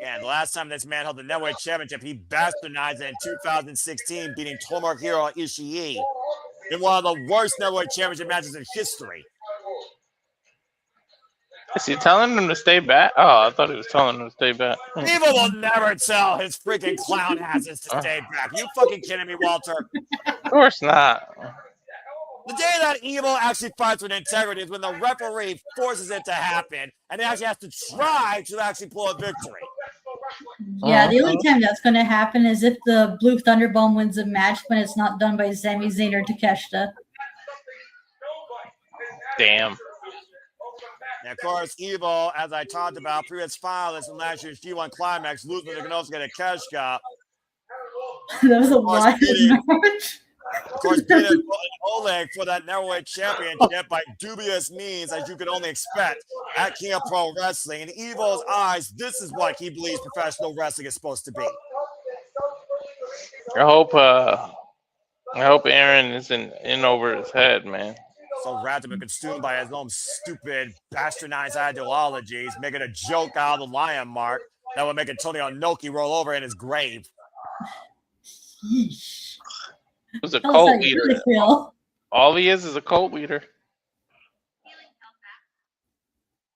And the last time this man held the Network Championship, he bastardized it in 2016, beating Tomohiro Ishii in one of the worst Network Championship matches in history. Is he telling him to stay back? Oh, I thought he was telling him to stay back. Evil will never tell his freaking clown asses to stay back. You fucking kidding me, Walter? Of course not. The day that Evil actually fights with integrity is when the referee forces it to happen and he actually has to try to actually pull a victory. Yeah, the only time that's going to happen is if the Blue Thunderbomb wins a match when it's not done by Sami Zayn or Takeshita. Damn. And of course, Evil, as I talked about, previous finalists in last year's G1 Climax, losing to Konosuke and Takeshita. That was a wild match. Of course, beating Oleg for that Network Championship by dubious means, as you could only expect, at King of Pro Wrestling. In Evil's eyes, this is what he believes professional wrestling is supposed to be. I hope Aaron isn't in over his head, man. So wrapped up and consumed by his own stupid, bastardized ideologies, making a joke out of the lion mark that would make Antonio Inoki roll over in his grave. Yeesh. He was a cult leader. Really All he is a cult leader.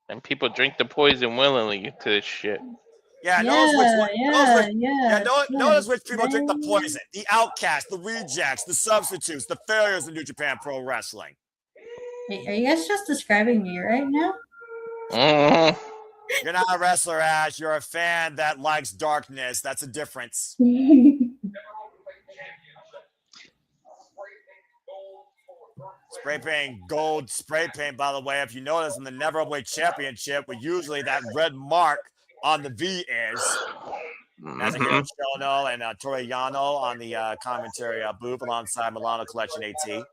And people drink the poison willingly to this shit. Yeah, notice which people drink the poison. The outcasts, the rejects, the substitutes, the failures in New Japan Pro Wrestling. Hey, are you guys just describing me right now? You're not a wrestler, Ash. You're a fan that likes darkness. That's a difference. Spray paint, gold spray paint, by the way, if you notice in the Never Openweight Championship, where usually that red mark on the V is. That's a Hiroshi and Toriyano on the commentary booth alongside Milano Collection AT.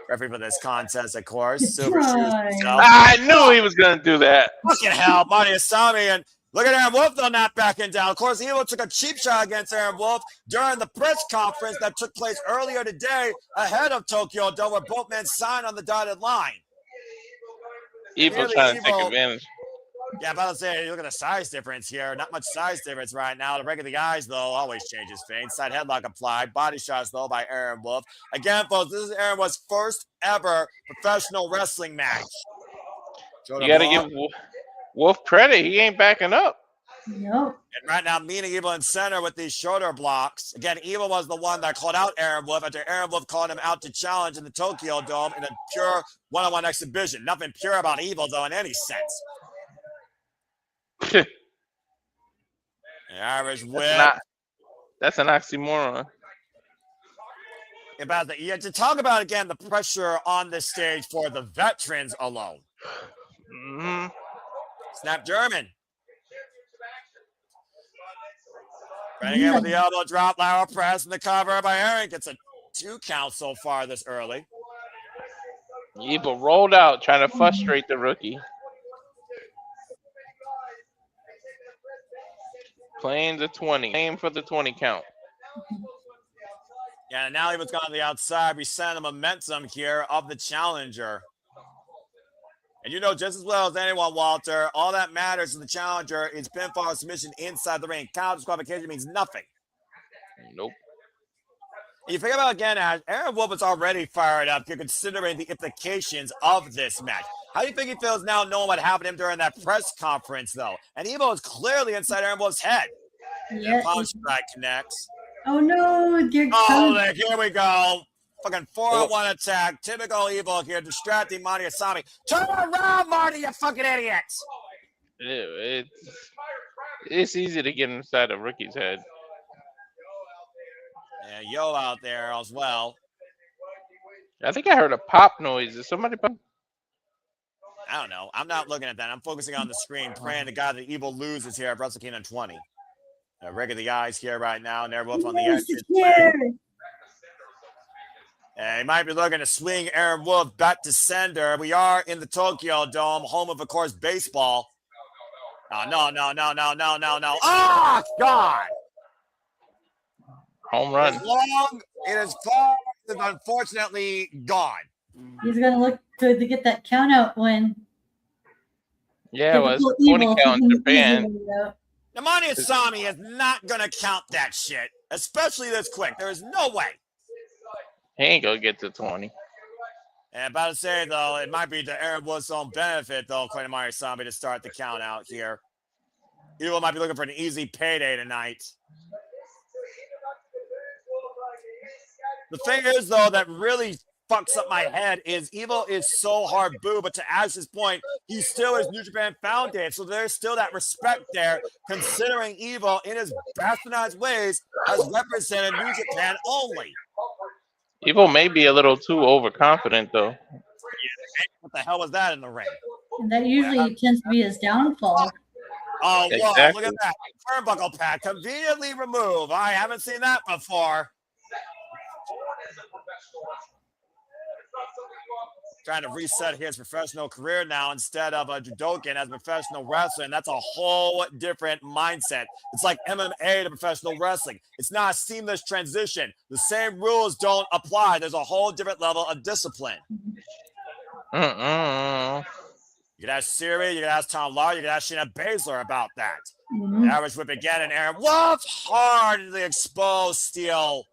Referee for this contest, of course. Silver Destroy. Shoes himself. I knew he was gonna do that. Fucking hell, Marty Asami, and look at Aaron Wolf though not backing down. Of course, Evil took a cheap shot against Aaron Wolf during the press conference that took place earlier today ahead of Tokyo Dome, where both men signed on the dotted line. Evil Really, trying to take Evil- advantage. Yeah, I'm about to say, look at the size difference here. Not much size difference right now. The regular guys, though, always changes fame. Side headlock applied. Body shots, though, by Aaron Wolf. Again, folks, this is Aaron Wolf's first ever professional wrestling match. You got to give Wolf credit. He ain't backing up. Nope. And right now, meeting Evil in center with these shoulder blocks. Again, Evil was the one that called out Aaron Wolf after Aaron Wolf called him out to challenge in the Tokyo Dome in a pure one-on-one exhibition. Nothing pure about Evil, though, in any sense. The Irish whip. That's an oxymoron. About the, to talk about, again, the pressure on this stage for the veterans alone. Mm-hmm. Snap German. Running in with the elbow drop, lateral press, and the cover by Aaron. Gets a 2 count so far this early. Evil rolled out, trying to frustrate the rookie. Playing the 20. Aim for the 20 count. Yeah, and now he was gone to the outside. We send the momentum here of the challenger. And you know just as well as anyone, Walter, all that matters in the challenger is pinfall or submission inside the ring. Count disqualification means nothing. Nope. And you think about again, Aaron Wolf is already fired up. You're considering the implications of this match. How do you think he feels now knowing what happened to him during that press conference, though? And Evo is clearly inside Aaron Wolf's head. Yeah. Punch strike connects. Oh no, dear Oh, God. here we go. Fucking 4-on-1 attack. Typical Evo here, distracting Marty Asami. Turn around, Marty, you fucking idiots. It's easy to get inside a rookie's head. Yeah, Yo out there as well. I think I heard a pop noise. Is somebody pop? I don't know. I'm not looking at that. I'm focusing on the screen, praying to God that Evil loses here at Wrestle Kingdom 20. Regular guys here right now, and they're both on the exit. And he might be looking to swing Aaron Wolf back to sender. We are in the Tokyo Dome, home of course, baseball. No. Oh, God! Home run. It's long, it is far, it is unfortunately gone. He's gonna look good to get that count out win. Yeah, it was 20 count in Japan. Namani Asami is not going to count that shit, especially this quick. There is no way. He ain't gonna get to 20. And about to say, though, it might be to Aaron Wolf's own benefit, though, according to Namani Asami, to start the count out here. Evil might be looking for an easy payday tonight. The thing is, though, that really fucks up my head is Evil is so hard boo, but to Ash's point, he still is New Japan founded, so there's still that respect there, considering Evil in his bastardized ways has represented New Japan only. Evil may be a little too overconfident, though. Yeah, what the hell was that in the ring? And that usually tends to be his downfall. Oh, Exactly. whoa, look at that. Turnbuckle pad conveniently removed. I haven't seen that before. Trying to reset his professional career now instead of a judokan as a professional wrestler, and that's a whole different mindset. It's like MMA to professional wrestling. It's not a seamless transition. The same rules don't apply. There's a whole different level of discipline. You can ask Siri, you can ask Tom Lawler, you can ask Shayna Baszler about that. Average whip again, and Aaron Wolf hardly exposed steel.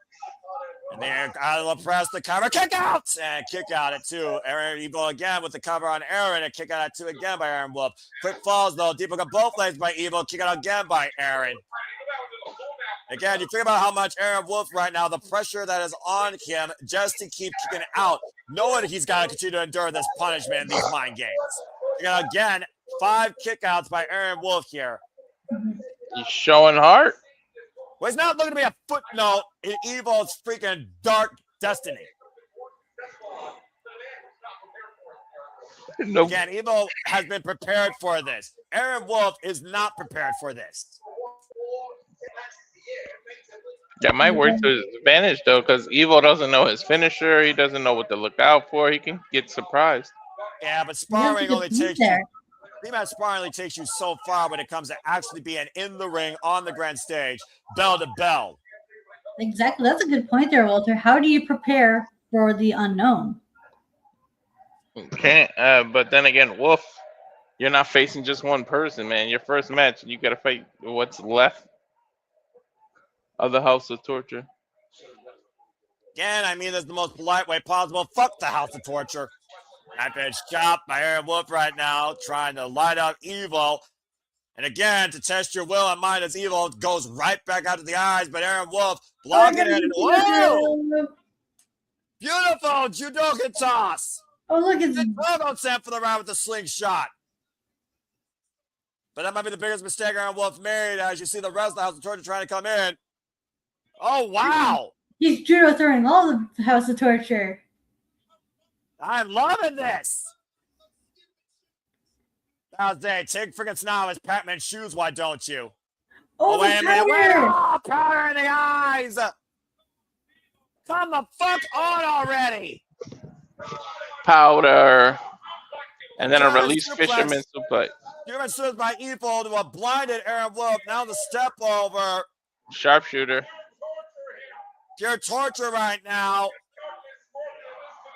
And then out of the press, the cover, kick out! And kick out at 2. Aaron Evil again with the cover on Aaron, and kick out at 2 again by Aaron Wolf. Quick falls, though. Deep hook both legs by Evil. Kick out again by Aaron. Again, you think about how much Aaron Wolf right now, the pressure that is on him just to keep kicking out, knowing he's got to continue to endure this punishment in these mind games. Again, 5 kickouts by Aaron Wolf here. He's showing heart. Well, he's not looking to be a footnote in Evil's freaking dark destiny. Nope. Again, Evil has been prepared for this. Aaron Wolf is not prepared for this. That might work to his advantage though, because Evo doesn't know his finisher. He doesn't know what to look out for. He can get surprised. Yeah, but That's a sparring good only point takes you. there. Female sparring only takes you so far when it comes to actually being in the ring on the grand stage, bell to bell. Exactly. That's a good point there, Walter. How do you prepare for the unknown? Can't. But then again, Wolf, you're not facing just one person, man. Your first match, you gotta fight what's left of the House of Torture. Again, I mean this the most polite way possible. Fuck the House of Torture. I've been shot by Aaron Wolf right now, trying to light up Evil. And again, to test your will and mind as Evil goes right back out to the eyes, but Aaron Wolf blocking it. And whoa! Beautiful Judoka toss. Oh, look, it's Logo sent for the round with the slingshot. But that might be the biggest mistake Aaron Wolf made as you see the rest of the House of Torture trying to come in. Oh, wow. he's judo throwing all the House of Torture. I'm loving this. Day, take freaking snow his Pac-Man shoes, why don't you? Oh, wait a the minute. Wait, powder! oh, powder in the eyes. Come the fuck on already. Powder. And then a German release suplex. fisherman suplex. German suplex by Evil to a blinded Aaron Wolf. Now the step over. Sharpshooter. Pure torture right now.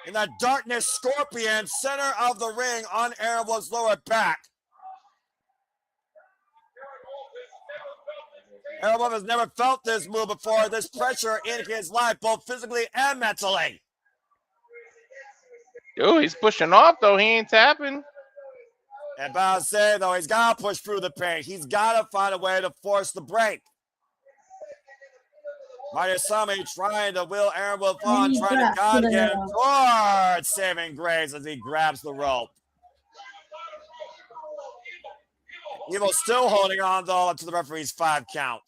In that darkness scorpion, center of the ring on Aaron Wolf's lower back. Aaron Wolf has never felt this move before. This pressure in his life, both physically and mentally. Yo, he's pushing off though. He ain't tapping. And about to say though, he's got to push through the pain. He's got to find a way to force the break. Mayasami trying to will Aaron Wolf on, trying to guide him towards saving grace as he grabs the rope. Evil still holding on though up to the referee's 5 count.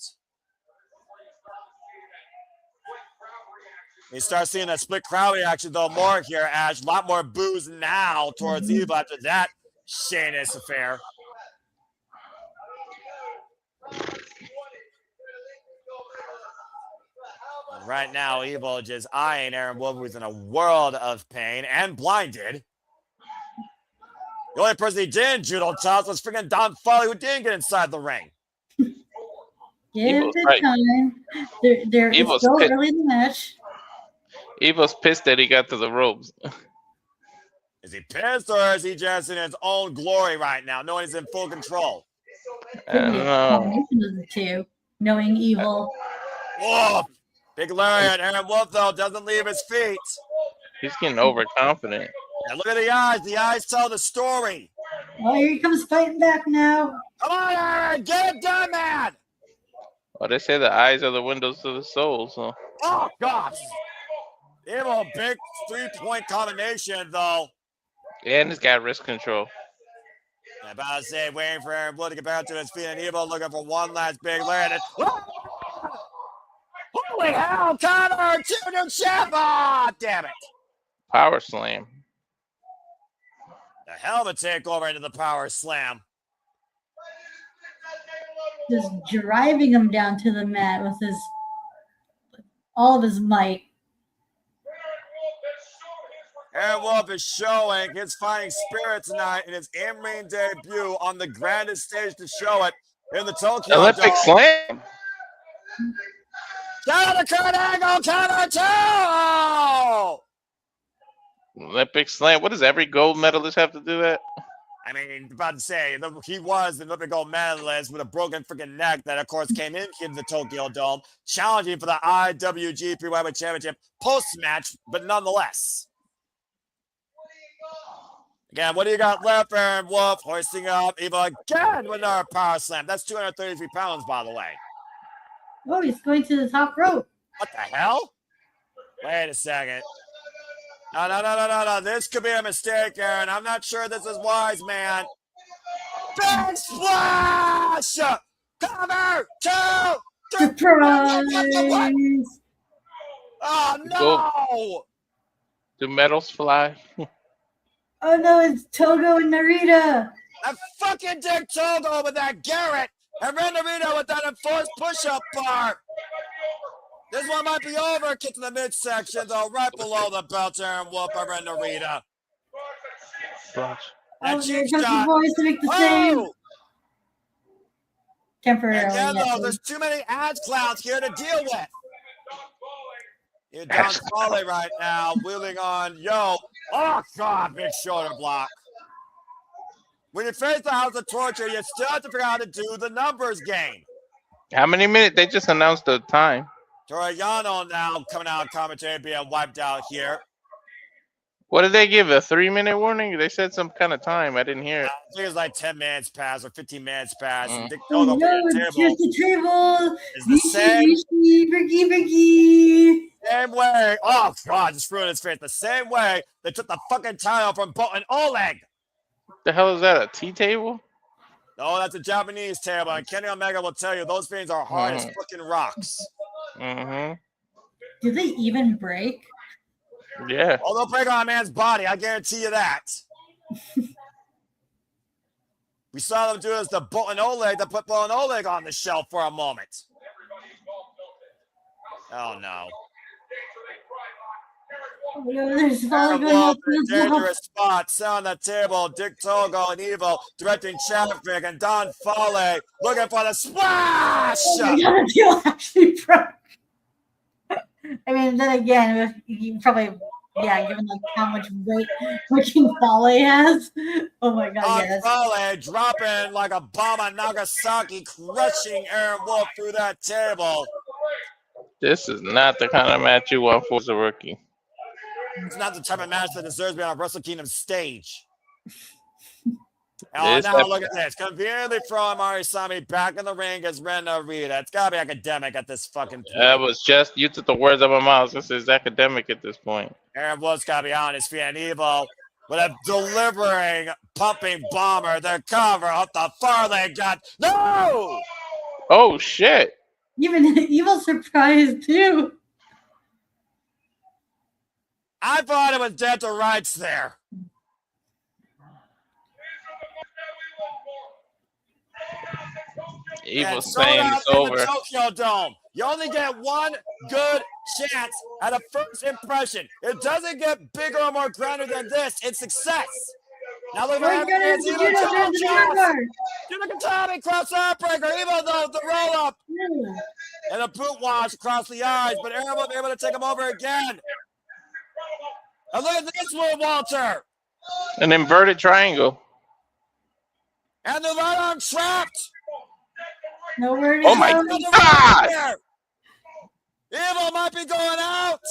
You start seeing that split crowd reaction though more here, Ash. A lot more boos now towards Evil after that Sheamus affair. Right now, Evil just eyeing Aaron Wolf, who's in a world of pain and blinded. The only person he didn't judo toss was freaking Don Foley, who didn't get inside the ring. Give Evil's the right. time. They're Evil's still pissed. early in the match. Evil's pissed that he got to the ropes. Is he pissed or is he just in his own glory right now, knowing he's in full control? I don't know. Combination of the two, knowing Evil. Whoa! Big lariat. Aaron Wolf, though, doesn't leave his feet. He's getting overconfident. And look at the eyes. The eyes tell the story. Oh, here he comes fighting back now. Come on, Aaron. Get it done, man. Well, they say the eyes are the windows to the soul, so. Oh, gosh. Evil, big 3-point combination, though. And he's got wrist control. I'm about to say, waiting for Aaron Wolf to get back to his feet, and Evil looking for one last big lariat. Holy hell, Connor! Junior Chef! Oh, damn it. Power slam. The hell of a takeover into the power slam. Just driving him down to the mat with all of his might. Aaron Wolf is showing his fighting spirit tonight in his in-ring debut on the grandest stage to show it in the Tokyo Olympic Dome. slam. Counter to Kurt Angle, counter two! Olympic slam. What does every gold medalist have to do that? I mean, about to say, he was an Olympic gold medalist with a broken freaking neck that, of course, came into the Tokyo Dome, challenging for the IWGP Heavyweight Championship post-match, but nonetheless. Again, what do you got left, Aaron Wolf? Hoisting up Evil again with another power slam. That's 233 pounds, by the way. Oh, he's going to the top rope. What the hell? Wait a second. No. This could be a mistake, Aaron. I'm not sure this is wise, man. Big splash! Cover! Two! Surprise! Oh, no! Do medals fly? Oh no, it's Togo and Narita. I fucking Dick Togo with that Garrett. And Ren Narita with that enforced push-up bar. This one might be over. Kick to the midsection, though, right below the belt. Aaron Wolf over Narita. And Here cheap comes the shot. boys to make the save. Oh! Temporarily. Again, though, yes. there's too many ads clowns here to deal with. You're Don Fale right now, wheeling on Yo. Oh, God, big shoulder block. When you face the House of Torture, you still have to figure out how to do the numbers game. How many minutes? They just announced the time. Toriano now coming out of commentary being wiped out here. What did they give? A 3-minute warning? They said some kind of time. I didn't hear it. I think it's like 10 minutes past or 15 minutes past. And Dick Oh Togo no, the here's the table. is the same Ricky. Same way. Oh, God, just ruined his face. The same way they took the fucking title from Bolton Oleg. The hell is that? A tea table? No, that's a Japanese table. And Kenny Omega will tell you those things are hard as fucking rocks. Mm-hmm. Did they even break? Yeah. Oh, they'll break on a man's body. I guarantee you that. We saw them do this to Bolton Oleg to put Bolton Oleg on the shelf for a moment. Oh, no. Oh, no, there's Fale going up to the dangerous spot, set on the table. Dick Togo and Evil directing traffic, and Don Fale looking for the splash. Oh my God, the deal actually broke. I mean, then again, you probably, given like how much weight freaking Fale has. Oh my God, yes. Fale dropping like a bomb on Nagasaki, crushing Aaron Wolf through that table. This is not the kind of match you want for a rookie. It's not the type of match that deserves to be on a Wrestle Kingdom stage. This Now look at this. Conveniently throwing Marisami back in the ring as Ren Narita. It's got to be academic at this fucking point. That was just, you took the words out of my mouth. This is academic at this point. Aaron Wolf's got to be on his feet. And Evil with a delivering, pumping bomber. The cover up the far leg got. No! Oh, shit. Even Evil surprised too. I thought it was dead to rights there. Evil saying it's over. The Tokyo Dome. You only get one good chance at a first impression. It doesn't get bigger or more grander than this. It's success. Now look at the Katami cross heartbreaker. Evil though the roll up and a boot wash across the eyes, but Aaron will be able to take him over again. And look at this one, Walter. An inverted triangle. And the right arm trapped. Nowhere to Oh my go. God! Evil might be going out.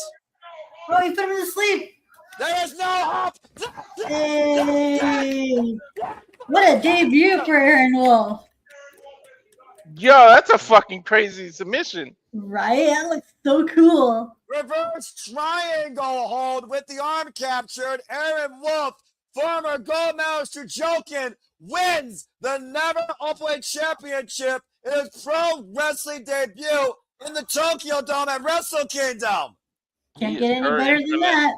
Oh, he put him to sleep. There is no hope. Hey. What a debut for Aaron Wolf. Yo, that's a fucking crazy submission. Right? That looks so cool. Reverse triangle hold with the arm captured. Aaron Wolf, former gold medalist Jokin, wins the Never Openweight Championship in his pro wrestling debut in the Tokyo Dome at Wrestle Kingdom. Can't get any better than that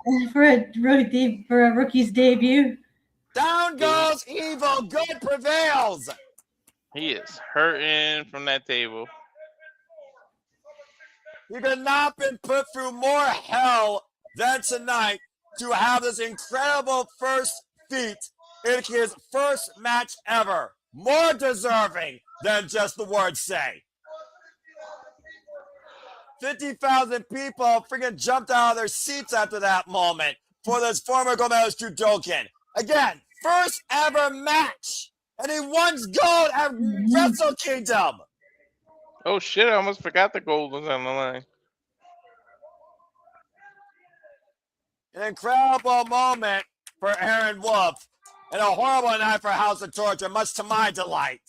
for a rookie's debut. Down goes Evil. Good prevails. He is hurting from that table. He could not been put through more hell than tonight to have this incredible first feat in his first match ever. More deserving than just the words say. 50,000 people freaking jumped out of their seats after that moment for this former gold medalist Judokan. Again, first ever match. And he won gold at Wrestle Kingdom. Oh shit, I almost forgot the gold was on the line. An incredible moment for Aaron Wolf. And a horrible night for House of Torture, much to my delight.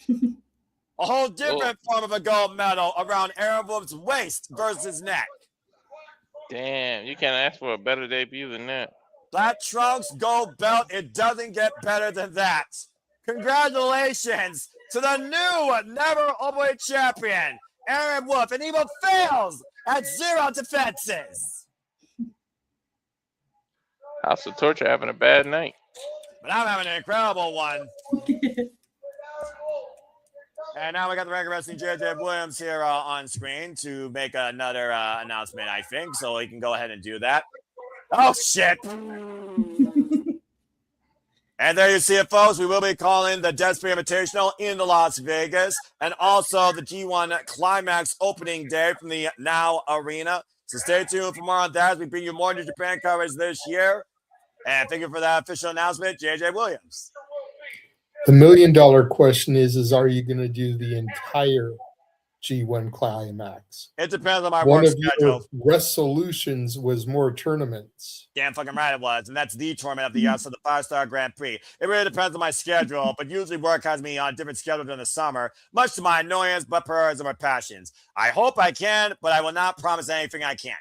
A whole different form of a gold medal around Aaron Wolf's waist versus neck. Damn, you can't ask for a better debut than that. Black Trunks gold belt, it doesn't get better than that. Congratulations to the new Never Openweight champion, Aaron Wolf. And Evil fails at 0 defenses. House of Torture having a bad night. But I'm having an incredible one. And now we got the regular wrestling JJ Williams here on screen to make another announcement, I think. So he can go ahead and do that. Oh, shit. And there you see it, folks. We will be calling the Desperado Invitational in Las Vegas and also the G1 Climax opening day from the Now Arena. So stay tuned for more on that as we bring you more New Japan coverage this year. And thank you for that official announcement, JJ Williams. The $1 million question is are you going to do the entire G1 Climax? It depends on my One work of schedule. your resolutions was more tournaments. Damn fucking right it was. And that's the tournament of the year, so the 5-star Grand Prix. It really depends on my schedule, but usually work has me on different schedules during the summer, much to my annoyance, but prayers of my passions. I hope I can, but I will not promise anything I can't.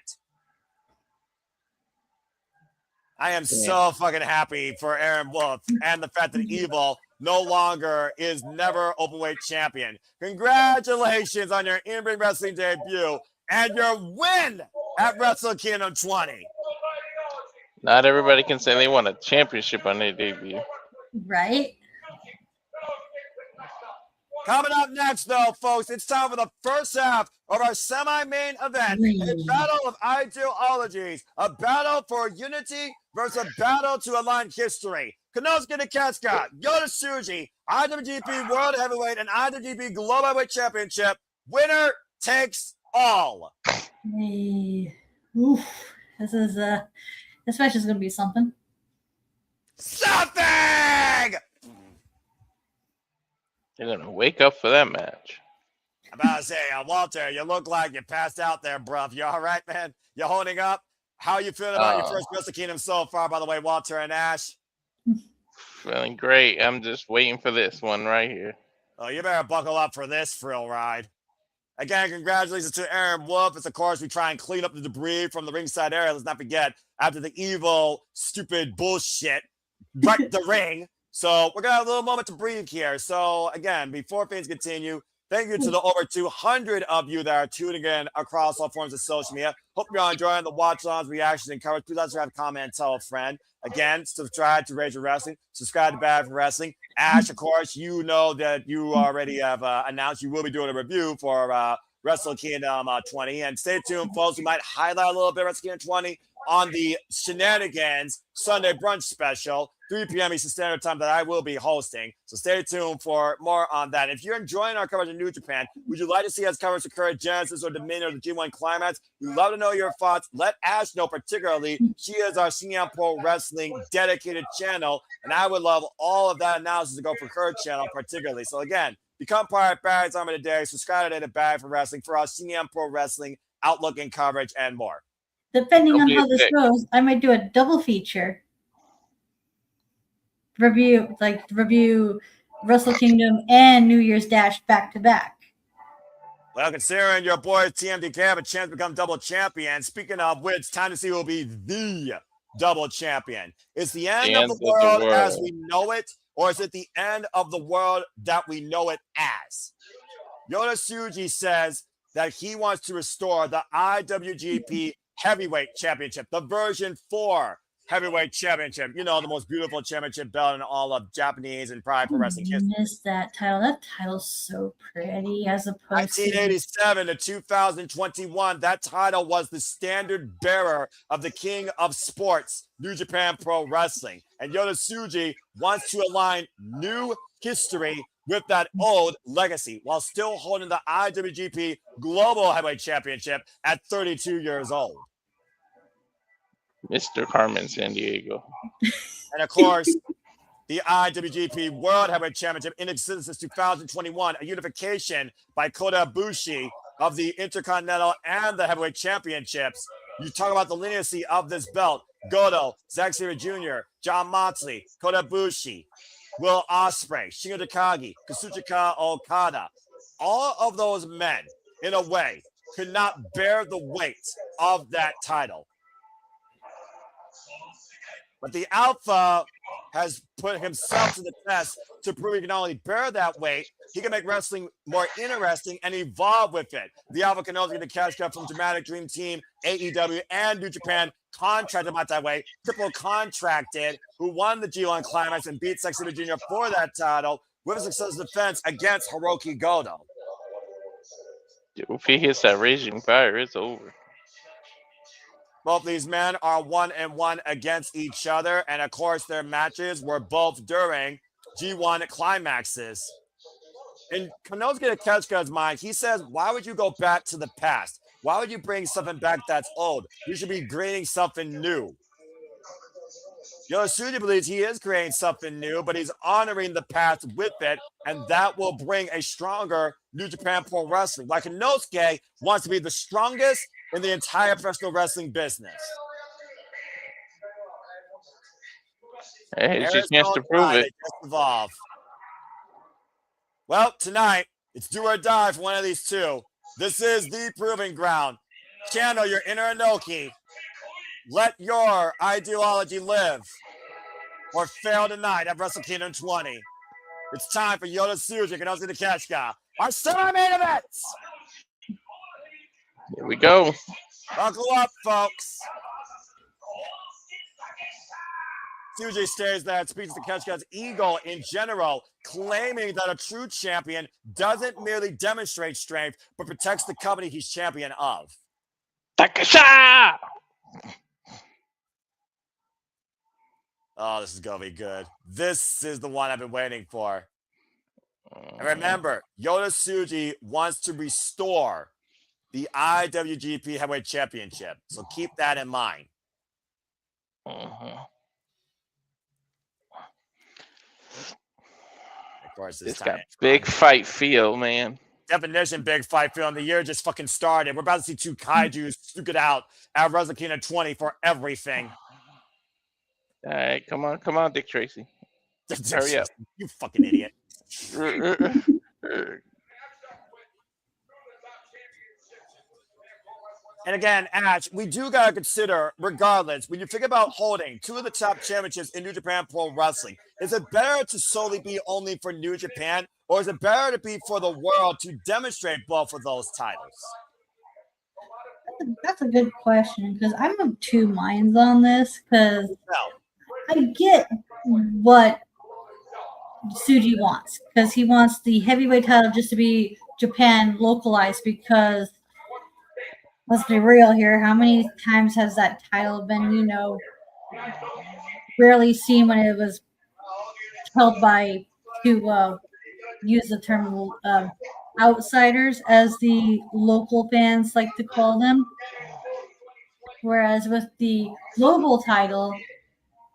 I am so fucking happy for Aaron Wolf and the fact that Evil no longer is never Openweight champion. Congratulations on your in-ring wrestling debut and your win at Wrestle Kingdom 20. Not everybody can say they won a championship on their debut. Right? Coming up next, though, folks, it's time for the first half of our semi-main event, a battle of ideologies, a battle for unity versus a battle to align history. Konosuke Takeshita, Yota Tsuji, IWGP World Heavyweight and IWGP Global Heavyweight Championship. Winner takes all. Hey. Oof. This match is gonna be something. Something! They're gonna wake up for that match. I'm about to say, Walter, you look like you passed out there, bruv. You all right, man? You holding up? How are you feeling about your first Wrestle Kingdom so far, by the way, Walter and Ash? Feeling great. I'm just waiting for this one right here. Oh, you better buckle up for this thrill ride. Again, congratulations to Aaron Wolf. As, of course, we try and clean up the debris from the ringside area. Let's not forget, after the evil, stupid bullshit wrecked the ring. So we're going to have a little moment to breathe here. So, again, before things continue, thank you to the over 200 of you that are tuning in across all forms of social media. Hope you're all enjoying the watch-ons, reactions, and coverage. Please let us have a comment and tell a friend. Again, subscribe to Rage Your Wrestling. Subscribe to Bad for Wrestling. Ash, of course, you know that you already have announced you will be doing a review for Wrestle Kingdom 20. And stay tuned, folks. We might highlight a little bit of Wrestle Kingdom 20 on the Shenanigans Sunday Brunch Special, 3 p.m. Eastern Standard Time, that I will be hosting. So stay tuned for more on that. If you're enjoying our coverage of New Japan, would you like to see us cover Sakura Genesis or Dominion or the G1 Climax? We'd love to know your thoughts. Let Ash know particularly. She is our CM Pro Wrestling dedicated channel, and I would love all of that analysis to go for her channel particularly. So again, become part of Barry's Arm of the Day. Subscribe today to Barry for Wrestling for our CM Pro Wrestling outlook and coverage and more. Depending on how this goes, I might do a double feature. Review Wrestle Kingdom and New Year's Dash back to back. Well, considering your boys TMDK have a chance to become double champion, speaking of which, time to see who will be the double champion. Is the end of the world as we know it, or is it the end of the world that we know it as? Yota Tsuji says that he wants to restore the IWGP Heavyweight Championship, the version 4 Heavyweight Championship. You know, the most beautiful championship belt in all of Japanese and probably pro wrestling history. I missed that title. That title's so pretty as opposed 1987 to 2021, that title was the standard bearer of the King of Sports, New Japan Pro Wrestling. And Yota Tsuji wants to align new history with that old legacy while still holding the IWGP Global Heavyweight Championship at 32 years old. Mr. Carmen Sandiego. And of course, the IWGP World Heavyweight Championship in existence since 2021, a unification by Kota Ibushi of the Intercontinental and the Heavyweight Championships. You talk about the lineage of this belt. Goto, Zack Sabre Jr., John Moxley, Kota Ibushi, Will Ospreay, Shingo Takagi, Kazuchika Okada. All of those men, in a way, could not bear the weight of that title. But the Alpha has put himself to the test to prove he can not only bear that weight, he can make wrestling more interesting and evolve with it. The Alpha can also get the cash cut from Dramatic Dream Team, AEW, and New Japan, contracted about that way, triple contracted, who won the G1 Climax and beat Zack Sabre Jr. for that title, with a successful defense against Hiroki Goto. If he hits that raging fire, it's over. Both these men are 1-1 against each other, and of course, their matches were both during G1 climaxes. In Konosuke Takeshita's mind, he says, why would you go back to the past? Why would you bring something back that's old? You should be creating something new. Tsuji believes he is creating something new, but he's honoring the past with it, and that will bring a stronger New Japan Pro Wrestling. Like Konosuke wants to be the strongest in the entire professional wrestling business. Hey, it's your chance to prove it. Just evolve. Well, tonight, it's do or die for one of these two. This is the proving ground. Channel your inner Inoki. Let your ideology live or fail tonight at Wrestle Kingdom 20. It's time for Yota Tsuji and Konosuke Takeshita, our semi-main events. Here we go. Buckle up, folks. Tsuji stares there and speaks to Takeshita's ego in general, claiming that a true champion doesn't merely demonstrate strength, but protects the company he's champion of. Takeshita! Oh, this is going to be good. This is the one I've been waiting for. And remember, Yota Tsuji wants to restore the IWGP Heavyweight Championship. So keep that in mind. Uh-huh. Of course, It's got big fight feel, man. Definition big fight feel. And the year just fucking started. We're about to see two kaijus duke it out at Wrestle Kingdom 20 for everything. All right, come on, Dick Tracy. Hurry up. You fucking idiot. And again, Ash, we do got to consider, regardless, when you think about holding two of the top championships in New Japan Pro Wrestling, is it better to solely be only for New Japan, or is it better to be for the world to demonstrate both of those titles? That's a good question, because I'm of two minds on this, because I get what Tsuji wants, because he wants the heavyweight title just to be Japan localized, because let's be real here, how many times has that title been, rarely seen when it was held by, to use the term, outsiders, as the local fans like to call them. Whereas with the global title,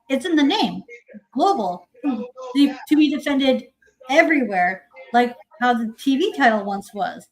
it's in the name, global, to be defended everywhere, like how the TV title once was.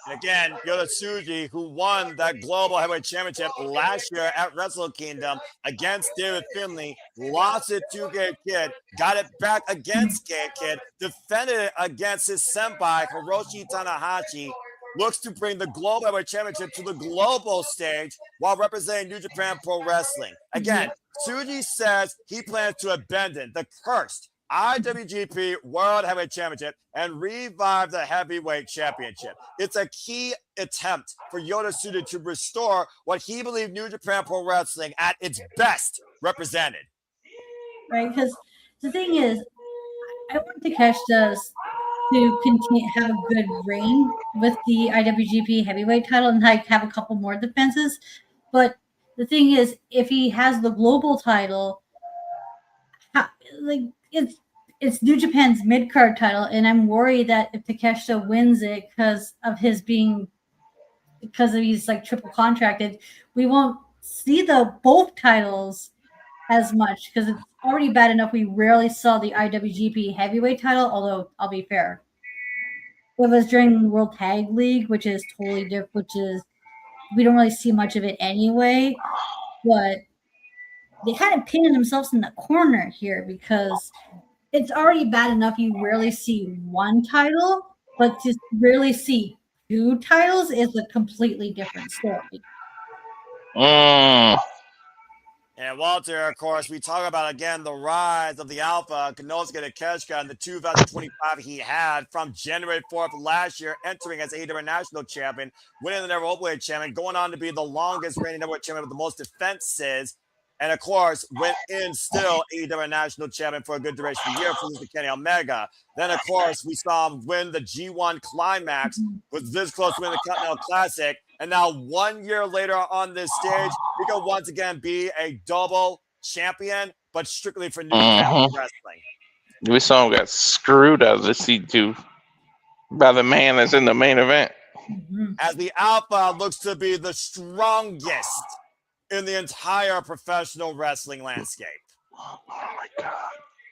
And again, Yota Tsuji, who won that Global Heavyweight Championship last year at Wrestle Kingdom against David Finlay, lost it to Gabe Kidd, got it back against Gabe Kidd, defended it against his senpai, Hiroshi Tanahashi, looks to bring the Global Heavyweight Championship to the global stage while representing New Japan Pro Wrestling. Again, Tsuji says he plans to abandon the cursed IWGP World Heavyweight Championship and revive the Heavyweight Championship. It's a key attempt for Yota Tsuji to restore what he believed New Japan Pro Wrestling at its best represented. Right, because the thing is, I want Takeshita to continue have a good reign with the IWGP Heavyweight title and have a couple more defenses. But the thing is, if he has the global title, it's New Japan's mid-card title, and I'm worried that if Takeshita wins it because he's like triple contracted, we won't see both titles as much, because it's already bad enough we rarely saw the IWGP Heavyweight title. Although I'll be fair, it was during the World Tag League, which is totally different. Which is we don't really see much of it anyway, but they kind of painted themselves in the corner here, because it's already bad enough you rarely see one title, but to rarely see two titles is a completely different story. And Walter, of course, we talk about, again, the rise of the Alpha, Konosuke Takeshita, and the 2025 he had from January 4th last year, entering as AEW National Champion, winning the Never Openweight Champion, going on to be the longest reigning Never Champion with the most defenses. And of course, went in still AEW National Champion for a good duration of the year for the Kenny Omega. Then, of course, we saw him win the G1 Climax, was this close to winning the Continental Classic. And now 1 year later on this stage, he could once again be a double champion, but strictly for New Japan Wrestling. We saw him get screwed out of the C2 by the man that's in the main event. As the Alpha looks to be the strongest in the entire professional wrestling landscape. Oh my God.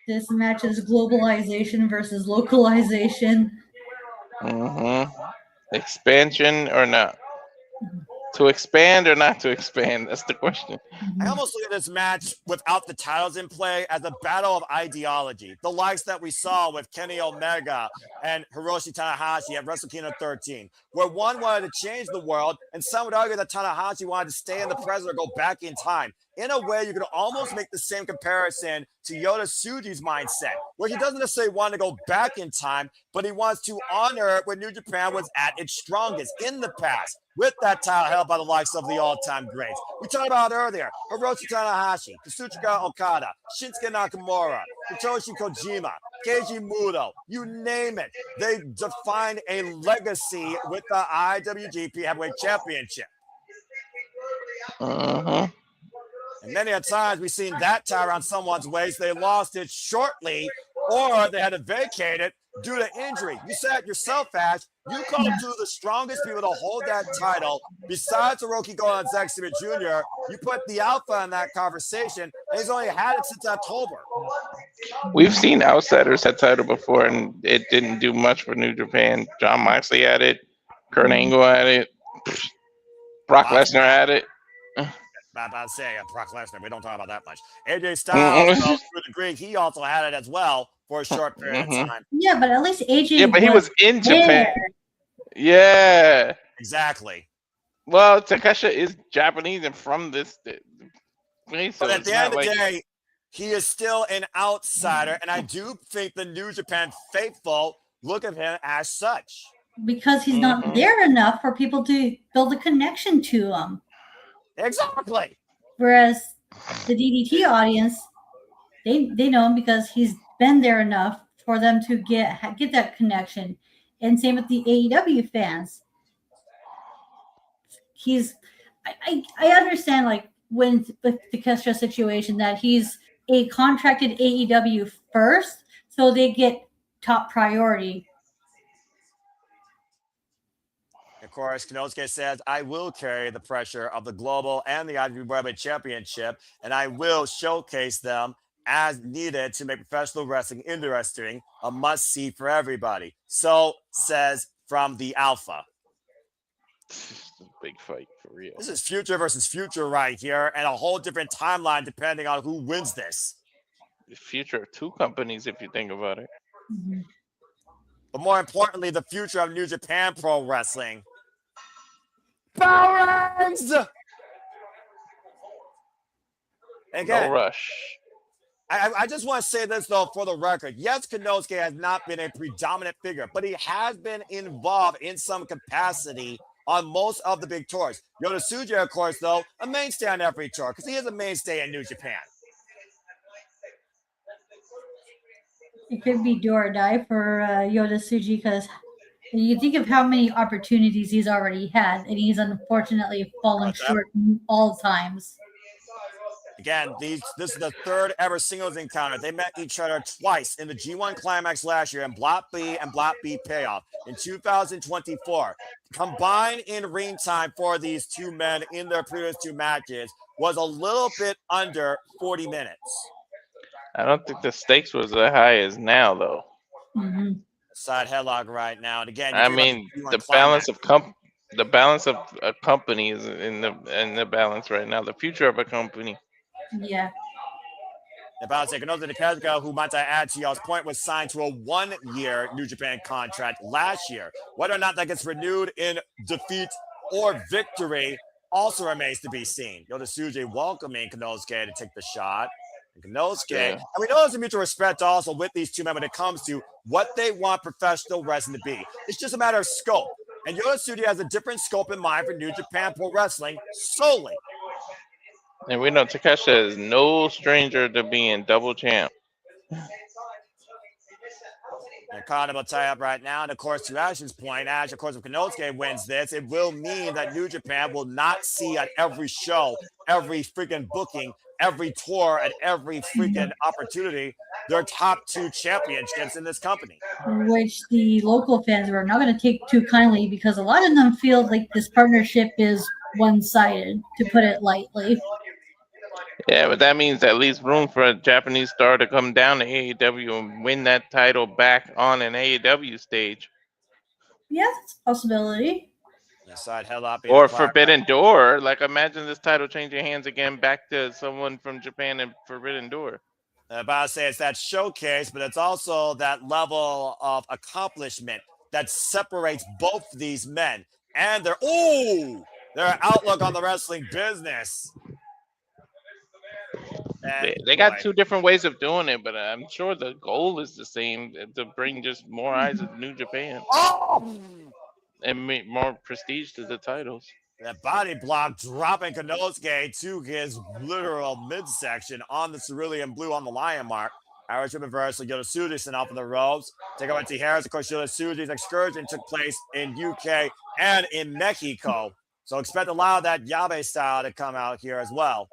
This match is globalization versus localization. Expansion or not? To expand or not to expand? That's the question. I almost look at this match without the titles in play as a battle of ideology. The likes that we saw with Kenny Omega and Hiroshi Tanahashi at Wrestle Kingdom 13, where one wanted to change the world, and some would argue that Tanahashi wanted to stay in the present or go back in time. In a way, you could almost make the same comparison to Yota Tsuji's mindset, where he doesn't necessarily want to go back in time, but he wants to honor when New Japan was at its strongest in the past, with that title held by the likes of the all-time greats. We talked about it earlier. Hiroshi Tanahashi, Kazuchika Okada, Shinsuke Nakamura, Hitoshi Kojima, Keiji Muto, you name it. They defined a legacy with the IWGP Heavyweight Championship. And many a times we've seen that tie around someone's waist. They lost it shortly, or they had to vacate it due to injury. You said it yourself, Ash. You called two of the strongest people to hold that title. Besides Hiroki Goto and Zack Sabre Jr., you put the Alpha in that conversation, and he's only had it since October. We've seen outsiders that title before, and it didn't do much for New Japan. John Moxley had it. Kurt Angle had it. Brock Lesnar had it. About to say Brock Lesnar. We don't talk about that much. AJ Styles, to a degree, he also had it as well for a short period of time. Yeah, but at least AJ. Yeah, but he was in Japan. Yeah. Exactly. Well, Takeshita is Japanese and from this place. But at the end of the day, he is still an outsider, and I do think the New Japan faithful look at him as such. Because he's not there enough for people to build a connection to him. Exactly. Whereas the DDT audience, they know him because he's been there enough for them to get that connection. And same with the AEW fans. I understand, like, when with the Takeshita situation, that he's a contracted AEW first, so they get top priority. Of course, Konosuke says, I will carry the pressure of the global and the IWGP Championship, and I will showcase them as needed to make professional wrestling interesting, a must-see for everybody. So says from the Alpha. This is a big fight for real. This is future versus future right here, and a whole different timeline depending on who wins this. The future of two companies, if you think about it. But more importantly, the future of New Japan Pro Wrestling. Balance! Again, No rush. I just want to say this, though, for the record. Yes, Konosuke has not been a predominant figure, but he has been involved in some capacity on most of the big tours. Yota Tsuji, of course, though, a mainstay on every tour, because he is a mainstay in New Japan. It could be do or die for Yota Tsuji, because you think of how many opportunities he's already had, and he's unfortunately fallen short all times. Again, this is the third ever singles encounter. They met each other twice in the G1 Climax last year in Block B and Block B Payoff in 2024. Combined in ring time for these two men in their previous two matches was a little bit under 40 minutes. I don't think the stakes was as high as now, though. Side headlock right now, and again, I mean, the balance of a company is in the balance right now. The future of a company. Yeah. About to say, Konosuke Takeshita, who might I add to y'all's point, was signed to a 1-year New Japan contract last year. Whether or not that gets renewed in defeat or victory also remains to be seen. Yota Tsuji welcoming Konosuke to take the shot. And Konosuke, and we know there's a mutual respect also with these two men when it comes to what they want professional wrestling to be. It's just a matter of scope. And Yota Tsuji has a different scope in mind for New Japan Pro Wrestling solely. And we know Takeshita is no stranger to being double champ. The Okada will tie up right now. And of course, to Ash's point, Ash, of course, if Konosuke wins this, it will mean that New Japan will not see at every show, every freaking booking, every tour, at every freaking opportunity, their top 2 championships in this company. Which the local fans are not going to take too kindly because a lot of them feel like this partnership is one-sided, to put it lightly. Yeah, but that means at least room for a Japanese star to come down to AEW and win that title back on an AEW stage. Yes, it's a possibility. The side headlock being Or applied. Forbidden Door. Like, imagine this title changing hands again back to someone from Japan and Forbidden Door. I'm about to say it's that showcase, but it's also that level of accomplishment that separates both these men and their outlook on the wrestling business. And They got 2 different ways of doing it, but I'm sure the goal is the same, to bring just more eyes of New Japan and make more prestige to the titles. That body block dropping Konosuke to his literal midsection on the cerulean blue on the lion mark. Irish reversal, Yota Tsuji sent off in the ropes. Take over to Harris. Of course, Yota Tsuji's excursion took place in UK and in Mexico. So expect a lot of that Yabe style to come out here as well.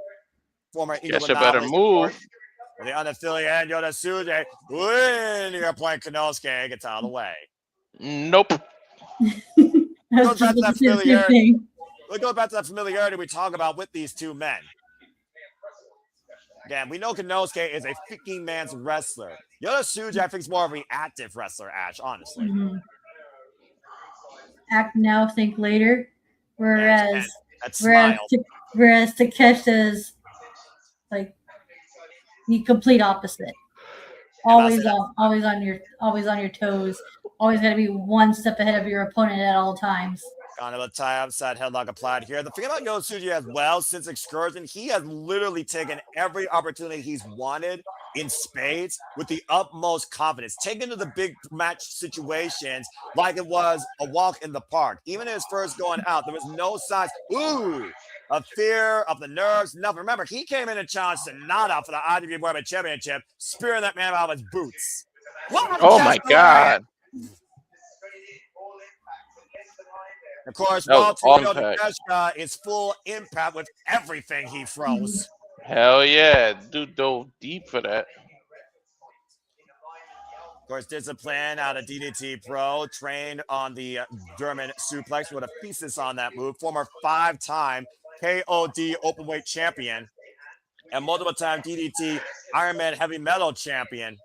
Former Guess you better move. The unaffiliated Yota Tsuji, when you're playing Konosuke, gets out of the way. Nope. Goes back to that familiarity. Let's go back to that familiarity we talk about with these 2 men. Again, we know Konosuke is a freaking man's wrestler. Yota Tsuji, I think, is more of a reactive wrestler, Ash, honestly. Mm-hmm. Act now, think later. Whereas Takeshita's like the complete opposite. Always on your toes. Always got to be one step ahead of your opponent at all times. Kind of a tie-up side headlock applied here. The thing about Yota Tsuji as well, since Excursion, he has literally taken every opportunity he's wanted in spades with the utmost confidence, taken to the big match situations like it was a walk in the park. Even in his first going out, there was no signs of fear, of the nerves, nothing. Remember, he came in and challenged Sonata for the IWGP Championship, spearing that man out of his boots. Oh my God. Of course, Walter Cruz is full impact with everything he throws. Hell yeah. Dude dove deep for that. Of course, Discipline out of DDT Pro, trained on the German suplex with a thesis on that move. Former 5-time KOD Openweight champion and multiple-time DDT Ironman Heavy Metal champion.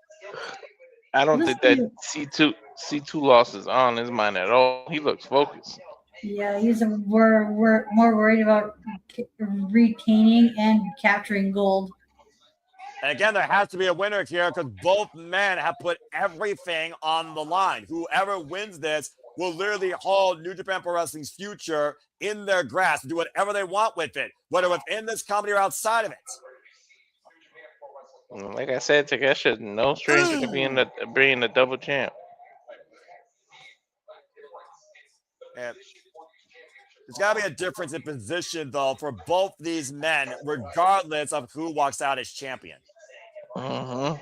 I don't think that C2 loss is on his mind at all. He looks focused. Yeah, he's more worried about retaining and capturing gold. And again, there has to be a winner here because both men have put everything on the line. Whoever wins this will literally hold New Japan Pro Wrestling's future in their grasp, do whatever they want with it, whether within this company or outside of it. Like I said, Takeshita is no stranger to being the double champ. Yeah. There's got to be a difference in position, though, for both these men, regardless of who walks out as champion. Again,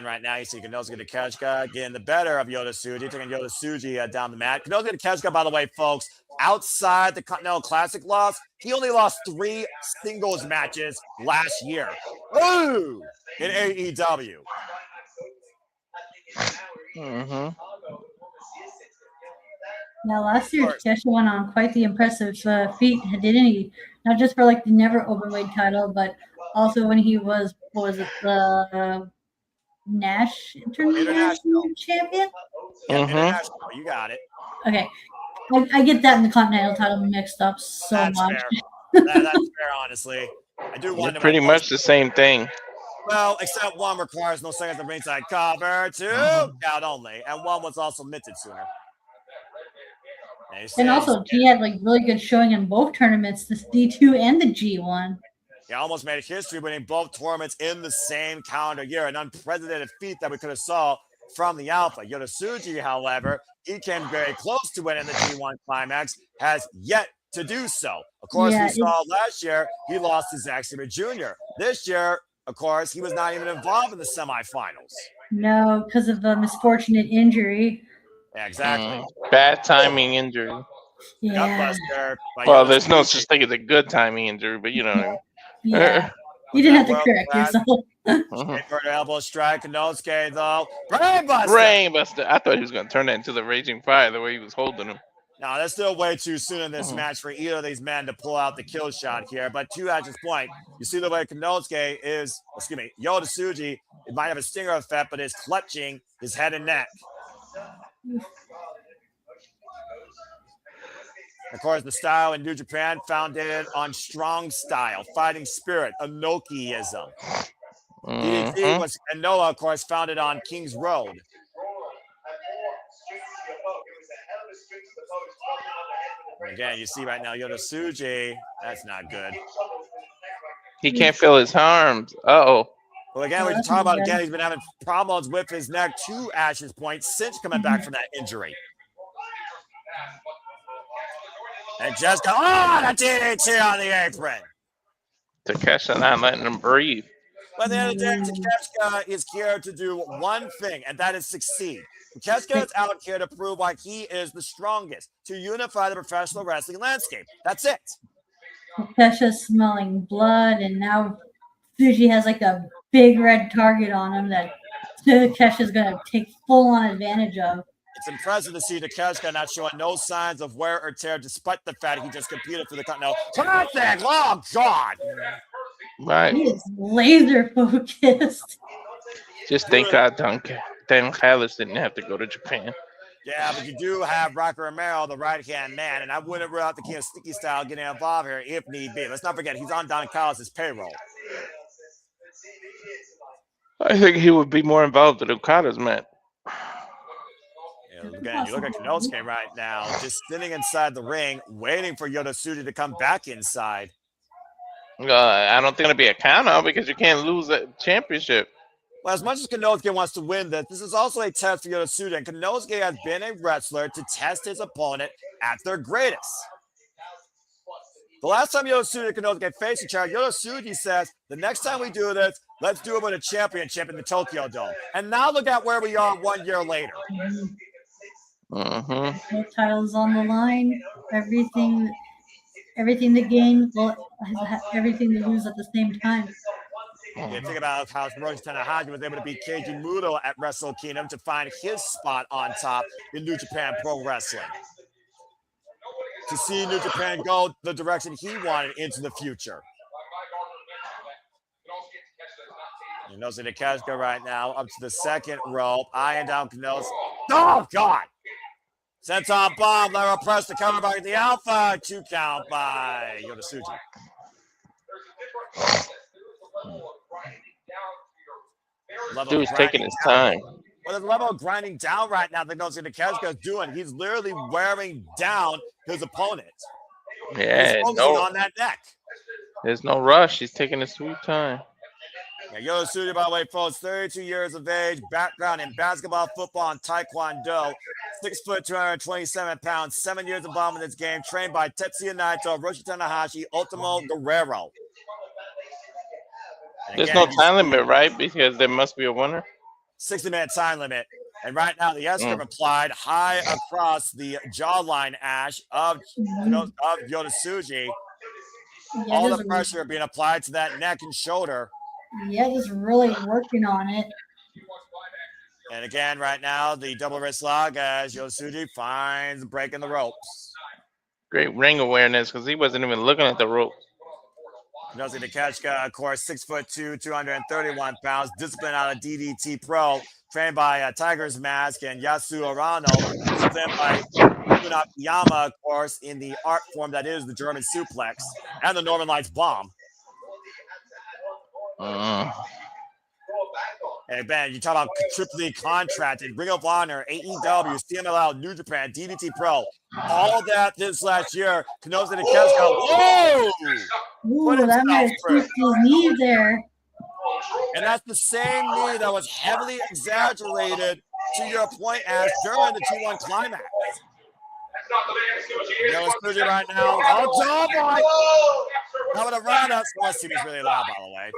right now, you see Konosuke Takeshita getting the better of Yota Tsuji, taking Yota Tsuji down the mat. Konosuke Takeshita, by the way, folks, outside the Continental Classic loss, he only lost 3 singles matches last year. In AEW. Now, last year, Takeshita went on quite the impressive feat, didn't he? Not just for like the never openweight title, but also when he was, the Nash International Champion? International, you got it. Okay. I get that and the Continental title mixed up so much. That's fair, honestly. I do wonder. Pretty much the same thing. Well, except one requires no seconds of ringside cover, 2 out only, and one was also minted sooner. And also, he had like really good showing in both tournaments, the D2 and the G1. He almost made history winning both tournaments in the same calendar year, an unprecedented feat that we could have saw from the Alpha. Yota Tsuji, however, he came very close to winning the G1 climax, has yet to do so. Of course, Yeah, we saw last year he lost to Zack Sabre Jr. This year, of course, he was not even involved in the semifinals. No, because of a misfortunate injury. Yeah, exactly. Bad timing injury. Yeah. Gutbuster by Well, Yota there's no Tsuji. such thing as a good timing injury, but you know what I mean. Yeah. You didn't have to World correct class. yourself. Inverted elbow strike. Konosuke, though. Brainbuster. Brainbuster. I thought he was going to turn that into the Raging Fire the way he was holding him. Now, that's still way too soon in this match for either of these men to pull out the kill shot here. But to Ash's point, you see the way Konosuke is, Yota Tsuji, it might have a stinger effect, but is clutching his head and neck. Of course, the style in New Japan founded on strong style, fighting spirit, Inokiism. DDT was, and Noah, of course, founded on King's Road. And again, you see right now, Yota Tsuji, that's not good. He can't feel his arms. Uh-oh. Well, again, we can talk about, again, he's been having problems with his neck to Ash's point since coming back from that injury. And just go, a DDT on the apron. Takeshita not letting him breathe. But at the end of the day, Takeshita is here to do one thing, and that is succeed. Takeshita is out here to prove why he is the strongest, to unify the professional wrestling landscape. That's it. Takesha's smelling blood, and now Tsuji has like a big red target on him that Takesha's going to take full-on advantage of. It's impressive to see Takeshita not showing no signs of wear or tear, despite the fact he just competed for the Continental. Oh, God. Right. He is laser focused. Just thank God Dan Callis didn't have to go to Japan. Yeah, but you do have Rocky Romero, the right-hand man, and I wouldn't rule out the King of Sticky Style getting involved here if need be. Let's not forget, he's on Don Callis' payroll. I think he would be more involved in Okada's match. Again, you look at Konosuke right now, just sitting inside the ring, waiting for Yota Tsuji to come back inside. I don't think it'll be a count out because you can't lose a championship. Well, as much as Konosuke wants to win this is also a test for Yota Tsuji, and Konosuke has been a wrestler to test his opponent at their greatest. The last time Yota Tsuji and Konosuke faced each other, Yota Tsuji says, the next time we do this, let's do it with a championship in the Tokyo Dome. And now look at where we are 1 year later. No titles on the line. Everything to gain, everything to lose at the same time. You think about how Hiroshi Tanahashi was able to beat Keiji Muto at Wrestle Kingdom to find his spot on top in New Japan Pro Wrestling. To see New Japan go the direction he wanted into the future. You know, so Takeshita right now up to the second rope, eyeing down Konosuke. Oh, God! Senton bomb, lever press to cover by the Alpha. 2 count by Yota Tsuji. Dude's taking his time. Well, there's a level of grinding down right now that Takeshita is doing. He's literally wearing down his opponent. Yeah, He's focusing on that neck. There's no rush. He's taking his sweet time. Yeah, Yota Tsuji, by the way, folks, 32 years of age, background in basketball, football, and taekwondo. 6 foot, 227 pounds, 7 years involved in this game, trained by Tetsuya Naito, Hiroshi Tanahashi, Ultimo Guerrero. There's no time limit, right? Because there must be a winner. 60-minute time limit. And right now, the S-curve applied high across the jawline, Ash, of Yota Tsuji. Yeah, all the pressure being applied to that neck and shoulder. Yeah, just really working on it. And again, right now, the double wrist lock as Yota Tsuji finds breaking the ropes. Great ring awareness because he wasn't even looking at the rope. Konosuke Takeshita, of course, 6'2", 231 pounds, disciplined out of DDT Pro, trained by Tiger's Mask and Yasu Arano, disciplined by Yama, of course, in the art form that is the German suplex and the Northern Lights bomb. Hey, Ben, you talk about triply contracted, Ring of Honor, AEW, CMLL, New Japan, DDT Pro, all that this last year. Konosuke Takeshita, whoa! Ooh, that might have twisted his knee there. And that's the same knee that was heavily exaggerated to your point as during the 2-1 climax. Yota Tsuji right now. Oh, boy! How would a roundup? Oh, CB's really loud, by the way.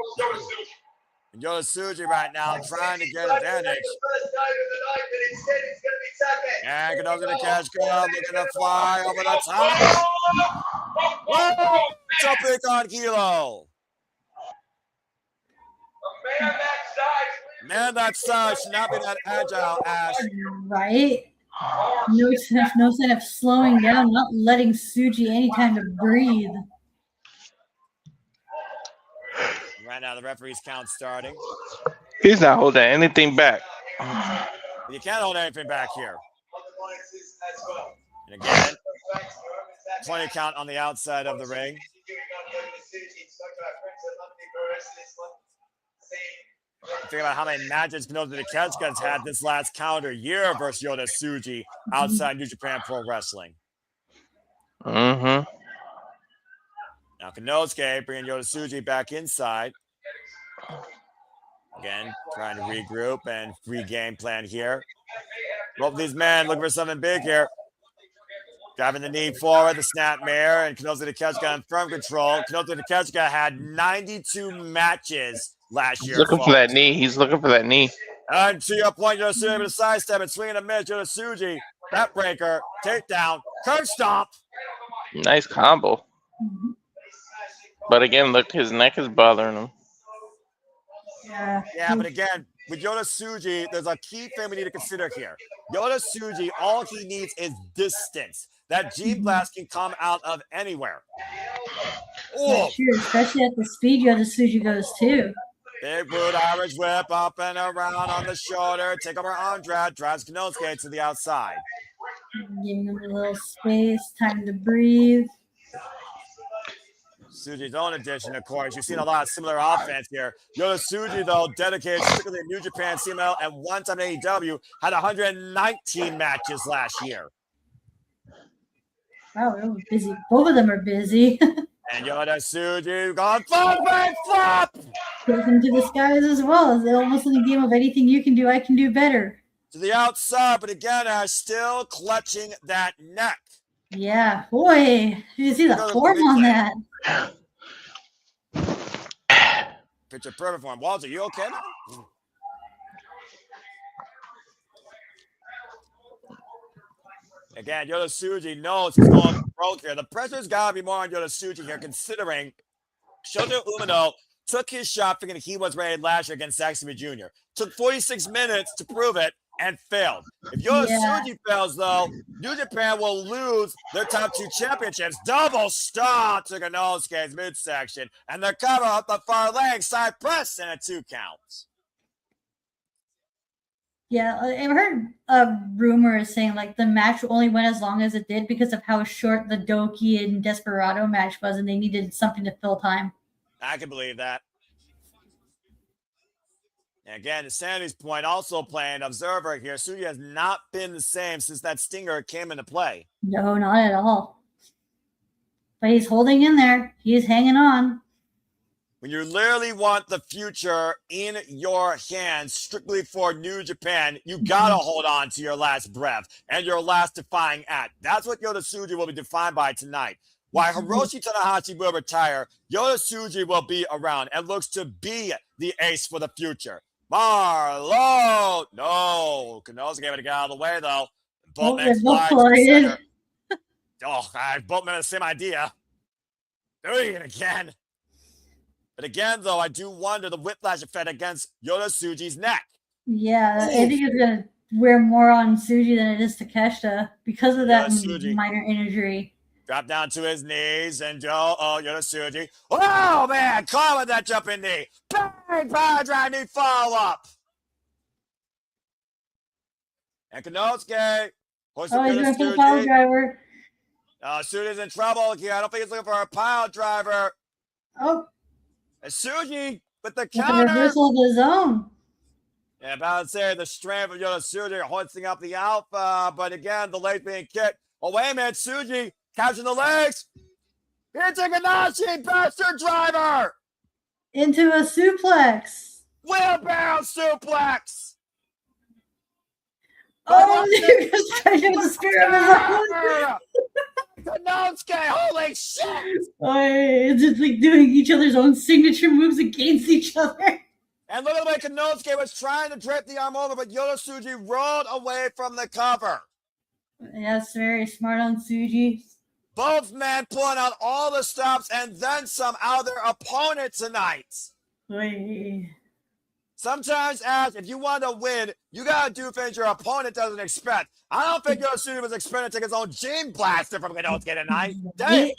And Yota Tsuji right now trying to get advantage. And Konosuke the catch club looking to fly over the top. Whoa! Jumping on Kilo. Man, that size should not be that agile, Ash. Right? No sign of slowing down, not letting Tsuji any time to breathe. Right now, the referee's count starting. He's not holding anything back. You can't hold anything back here. And again, 20 count on the outside of the ring. Think about how many matches Konosuke Takeshita's had this last calendar year versus Yota Tsuji outside New Japan Pro Wrestling. Mm-hmm. Now Konosuke bringing Yota Tsuji back inside. Again, trying to regroup and regain plan here. Both of these men looking for something big here. Driving the knee forward, the snap mare, and Konosuke Takeshita in firm control. Konosuke Takeshita had 92 matches last year. He's looking for that knee. He's looking for that knee. And to your point, Yota Tsuji with a sidestep and swinging a miss. Yota Tsuji, backbreaker, takedown, curb stomp. Nice combo. But again, look, his neck is bothering him. Yeah, but again, with Yota Tsuji, there's a key thing we need to consider here. Yota Tsuji, all he needs is distance. That G-Blast can come out of anywhere. Oh, sure, especially at the speed Yota Tsuji goes too. Big boot Irish whip up and around on the shoulder. Take over on drives Konosuke to the outside. Giving him a little space, time to breathe. Tsuji's own addition, of course. You've seen a lot of similar offense here. Yota Tsuji, though, dedicated strictly to New Japan, CML, and one time AEW, had 119 matches last year. Wow, they're busy. Both of them are busy. And Yota Tsuji gone flop! Taken to the skies as well. It's almost in a game of anything you can do, I can do better. To the outside, but again, still clutching that neck. Yeah, boy. Did you see the form on that? Picture perfect form. Walter, you okay now? Again, Yota Tsuji knows he's going broke here. The pressure's got to be more on Yota Tsuji here, considering Shota Umino took his shot thinking he was ready last year against Saxby Jr. Took 46 minutes to prove it and failed. If Yota Tsuji fails, though, New Japan will lose their top two championships. Double stomp to Konosuke's midsection, and the cover up the far leg, side press, and a 2 count. Yeah, I've heard a rumor saying like the match only went as long as it did because of how short the Doki and Desperado match was, and they needed something to fill time. I can believe that. And again, to Sandy's point, also playing observer here, Tsuji has not been the same since that stinger came into play. No, not at all. But he's holding in there. He's hanging on. When you literally want the future in your hands strictly for New Japan, you got to hold on to your last breath and your last defying act. That's what Yota Tsuji will be defined by tonight. While Hiroshi Tanahashi will retire, Yota Tsuji will be around and looks to be the ace for the future. Marlo! No. Konosuke able to get out of the way, though. Boatman flies. Boatman has the same idea. Doing it again. But again, though, I do wonder the whiplash effect against Yota Tsuji's neck. Yeah, I think it's going to wear more on Tsuji than it is Takeshita because of that minor injury. Drop down to his knees and Yota Tsuji. Oh, man, caught with that jumping knee. Bang, power drive knee follow-up. And Konosuke. He's going for the power driver. Tsuji's in trouble here. I don't think he's looking for a pile driver. Oh. And Tsuji with the counter. The reversal of the zone. Yeah, about to say the strength of Yota Tsuji hoisting up the alpha. But again, the leg being kicked. Oh, wait a minute. Tsuji catching the legs. It's a Ganashi bastard driver. Into a suplex. Wheelbarrow suplex. Oh, they're just trying to the spirit of his own. Konosuke, holy shit! Oh, it's just like doing each other's own signature moves against each other. And look at the way Konosuke was trying to drape the arm over, but Yota Tsuji rolled away from the cover. That's very smart on Tsuji. Both men pulling out all the stops and then some out of their opponent tonight. Oy. Sometimes, Ash, if you want to win, you gotta do things your opponent doesn't expect. I don't think Yota Tsuji was expecting to take his own gene blaster from Konosuke tonight. Damn.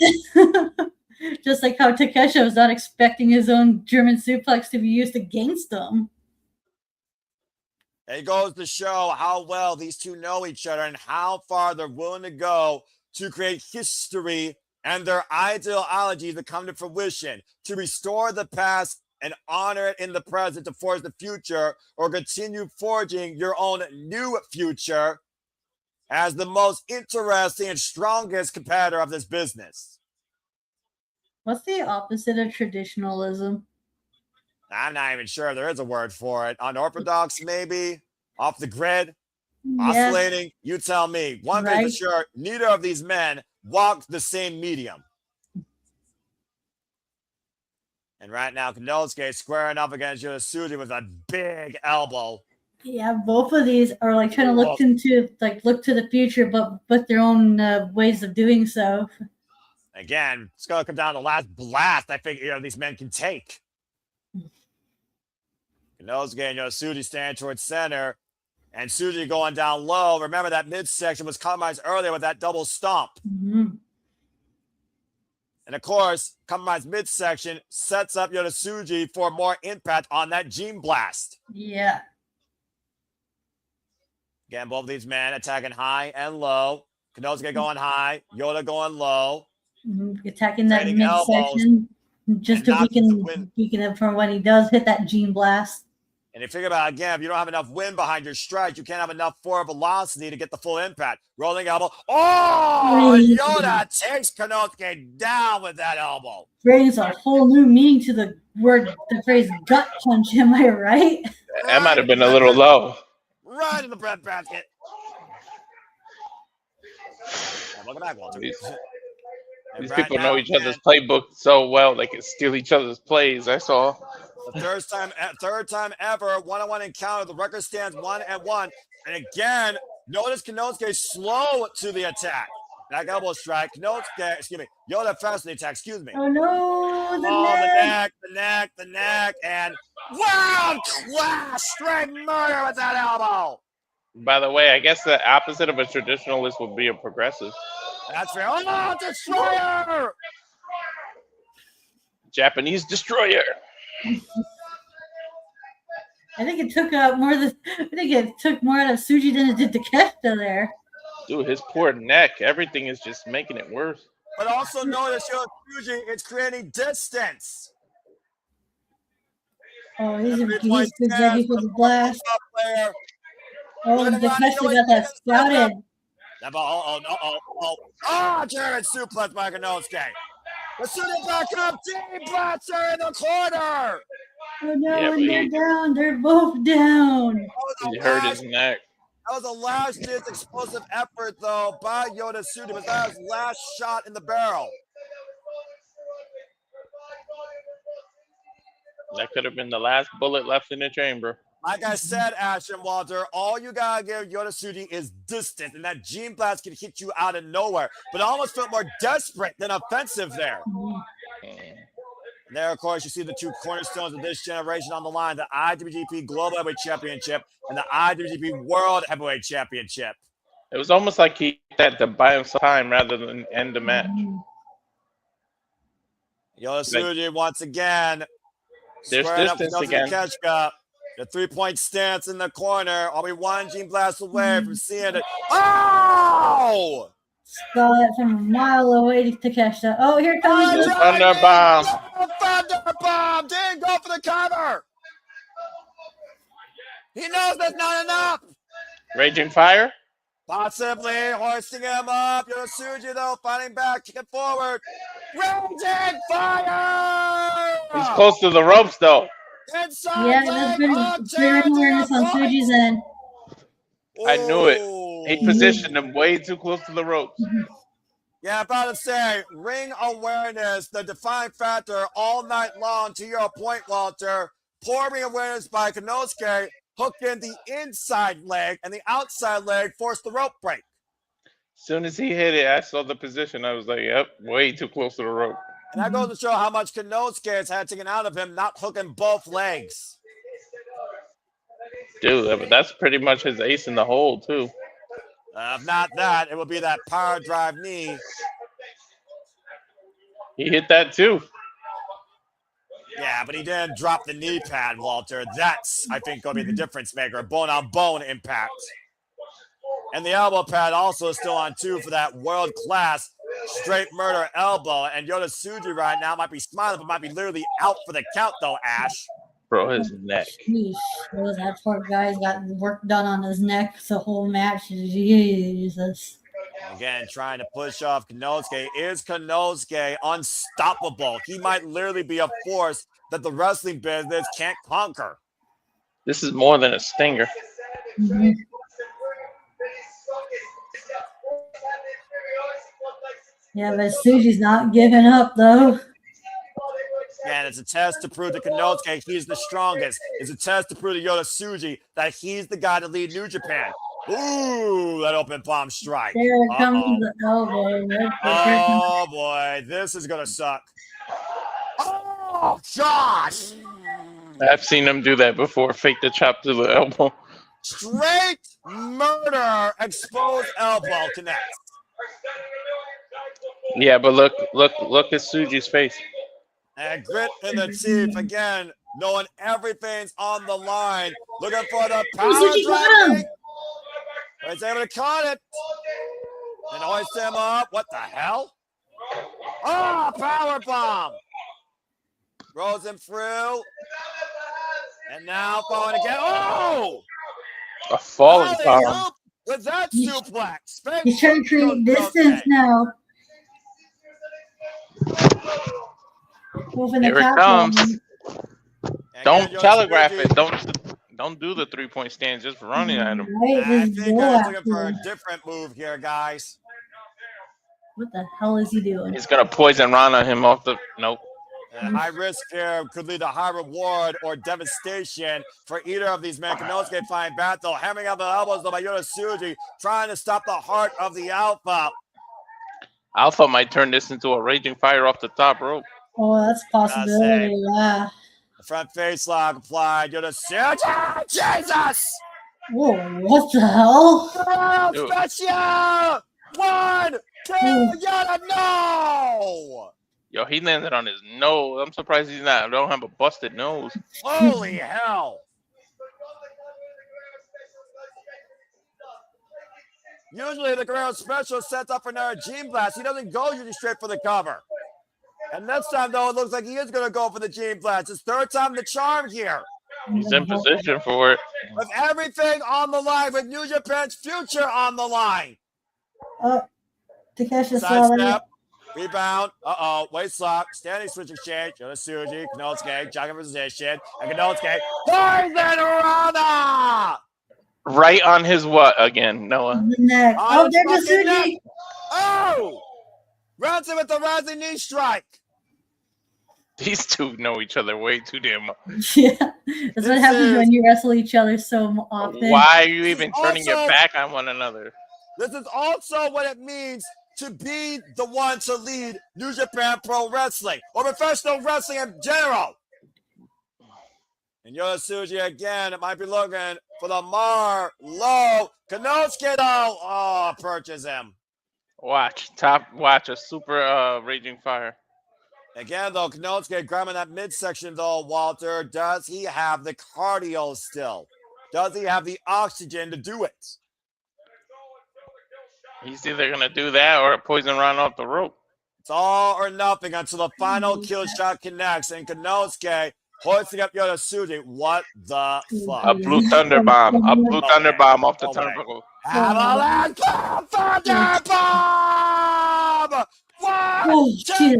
Just like how Takeshita was not expecting his own German suplex to be used against him. It goes to show how well these two know each other and how far they're willing to go to create history and their ideology to come to fruition, to restore the past and honor it in the present to forge the future, or continue forging your own new future as the most interesting and strongest competitor of this business. What's the opposite of traditionalism? I'm not even sure if there is a word for it. Unorthodox, maybe? Off the grid? Yes. Oscillating? You tell me. One thing for sure, neither of these men walked the same medium. And right now, Konosuke squaring up against Yota Tsuji with a big elbow. Yeah, both of these are like trying to look to the future, but with their own ways of doing so. Again, it's going to come down to the last blast I think these men can take. Konosuke and Yota Tsuji standing towards center, and Tsuji going down low. Remember that midsection was compromised earlier with that double stomp. Mm-hmm. And of course, compromised midsection sets up Yota Tsuji for more impact on that gene blast. Yeah. Again, both of these men attacking high and low. Konosuke going high, Yota going low. Mm-hmm. Attacking that Trading midsection just to weaken him from when he does hit that gene blast. And you figure about it, again, if you don't have enough wind behind your strike, you can't have enough forward velocity to get the full impact. Rolling elbow. Oh, Yota takes Konosuke down with that elbow. Brings a whole new meaning to the phrase gut punch, am I right? That might have been a little low. Right in the bread basket. Welcome back, Walter. These people know each other's playbook so well they can steal each other's plays. I saw. The third time ever one-on-one encounter. The record stands 1-1. And again, notice Konosuke slow to the attack. Back elbow strike. Yota fast to the attack. Excuse me. Oh no! The neck, and wow! Clash! Straight murder with that elbow. By the way, I guess the opposite of a traditionalist would be a progressive. That's fair. Oh, destroyer! Japanese destroyer. I think it took more out of Tsuji than it did Takeshita there. Dude, his poor neck. Everything is just making it worse. But also notice Tsuji, it's creating distance. Oh, he's ready for the blast. Oh, and Takeshita got that scouted. German suplex by Konosuke. Let's shoot it back up. Team Blaster in the corner. Oh no, and they're down. They're both down. He hurt his neck. That was a last-ditch explosive effort, though, by Yota Tsuji, but that was his last shot in the barrel. That could have been the last bullet left in the chamber. Like I said, Ash and Walter, all you gotta give Yota Tsuji is distance, and that gene blast can hit you out of nowhere. But it almost felt more desperate than offensive there. And there, of course, you see the two cornerstones of this generation on the line, the IWGP Global Heavyweight Championship and the IWGP World Heavyweight Championship. It was almost like he had to buy himself time rather than end the match. Yota Tsuji, once again, there's squaring up distance again. Takeshita. The three-point stance in the corner. Are we one gene blast away from seeing it? Oh! Saw it from a mile away to Takeshita. Oh, here comes the Thunder Bomb. Thunder Bomb! Didn't go for the cover! He knows that's not enough! Raging Fire? Possibly hoisting him up. Yota Tsuji, though, fighting back, kicking forward. Raging Fire! He's close to the ropes, though. Yeah, that's been clear awareness on Tsuji's end. I knew it. He Ooh. positioned him way too close to the ropes. Yeah, about to say, ring awareness, the defining factor all night long, to your point, Walter. Poor ring awareness by Konosuke, hooking the inside leg, and the outside leg forced the rope break. As soon as he hit it, I saw the position. I was like, yep, way too close to the rope. And that goes to show how much Konosuke has had taken out of him, not hooking both legs. Dude, that's pretty much his ace in the hole, too. If not that, it would be that power drive knee. He hit that, too. Yeah, but he didn't drop the knee pad, Walter. That's, I think, going to be the difference maker. Bone-on-bone impact. And the elbow pad also still on, too, for that world-class straight murder elbow. And Yota Tsuji right now might be smiling, but might be literally out for the count, though, Ash. Bro, his neck. Sheesh. That poor guy's got work done on his neck the whole match. Jesus. Again, trying to push off Konosuke. Is Konosuke unstoppable? He might literally be a force that the wrestling business can't conquer. This is more than a stinger. Mm-hmm. Yeah, but Tsuji's not giving up, though. And it's a test to prove to Konosuke he's the strongest. It's a test to prove to Yota Tsuji that he's the guy to lead New Japan. Ooh, that open palm strike. There comes the elbow. Oh, boy. This is going to suck. Oh, Josh! I've seen him do that before. Fake the chop to the elbow. Straight murder. Exposed elbow connects. Yeah, but look at Tsuji's face. And grit in the teeth again, knowing everything's on the line. Looking for the power Tsuji got him. He's able to cut it. And hoist him up. What the hell? Oh, power bomb. Rolls him through. And now falling again. Oh! A falling power. With that suplex. He's trying to create distance now. Here it comes. Don't telegraph it. Don't do the 3-point stand. Just running at him. Right, I think I was looking for a different move here, guys. What the hell is he doing? He's gonna poison Rana him off the. Nope. High risk here could lead to high reward or devastation for either of these men. Konosuke flying back though, hammering out the elbows though by Yota Tsuji, trying to stop the heart of the Alpha. Alpha might turn this into a raging fire off the top rope. Oh, that's a possibility. Yeah. The front face lock applied. Yota Tsuji, Jesus! Whoa, what the hell? Oh, special! 1, 2, Yota, no! Yo, he landed on his nose. I'm surprised he's not. Don't have a busted nose. Holy hell! Usually the Guerrero Special sets up for another Gene Blast. He doesn't go usually straight for the cover. And next time, though, it looks like he is going to go for the Gene Blast. His third time the charm here. He's in position for it. With everything on the line, with New Japan's future on the line. Takeshita saw Sidestep, that. rebound, waist lock, standing switch exchange, Yota Tsuji, Konosuke, jogging position, and Konosuke, poison Rana! Right on his what again, Noah? The neck. Oh, there's the Tsuji. Oh! Rounds him with the rising knee strike. These two know each other way too damn much. Yeah, that's what happens when you wrestle each other so often. Why are you even turning your back on one another? This is also what it means to be the one to lead New Japan Pro Wrestling or professional wrestling in general. And Yota Tsuji again, it might be looking for the Low. Konosuke though, purchase him. Watch a super raging fire. Again though, Konosuke grabbing that midsection though, Walter. Does he have the cardio still? Does he have the oxygen to do it? He's either gonna do that or poison Rana off the rope. It's all or nothing until the final kill shot connects and Konosuke hoisting up Yota Tsuji. What the fuck? A blue thunder bomb. A blue thunder bomb off the turnbuckle. Avalanche thunder bomb! Oh, shit.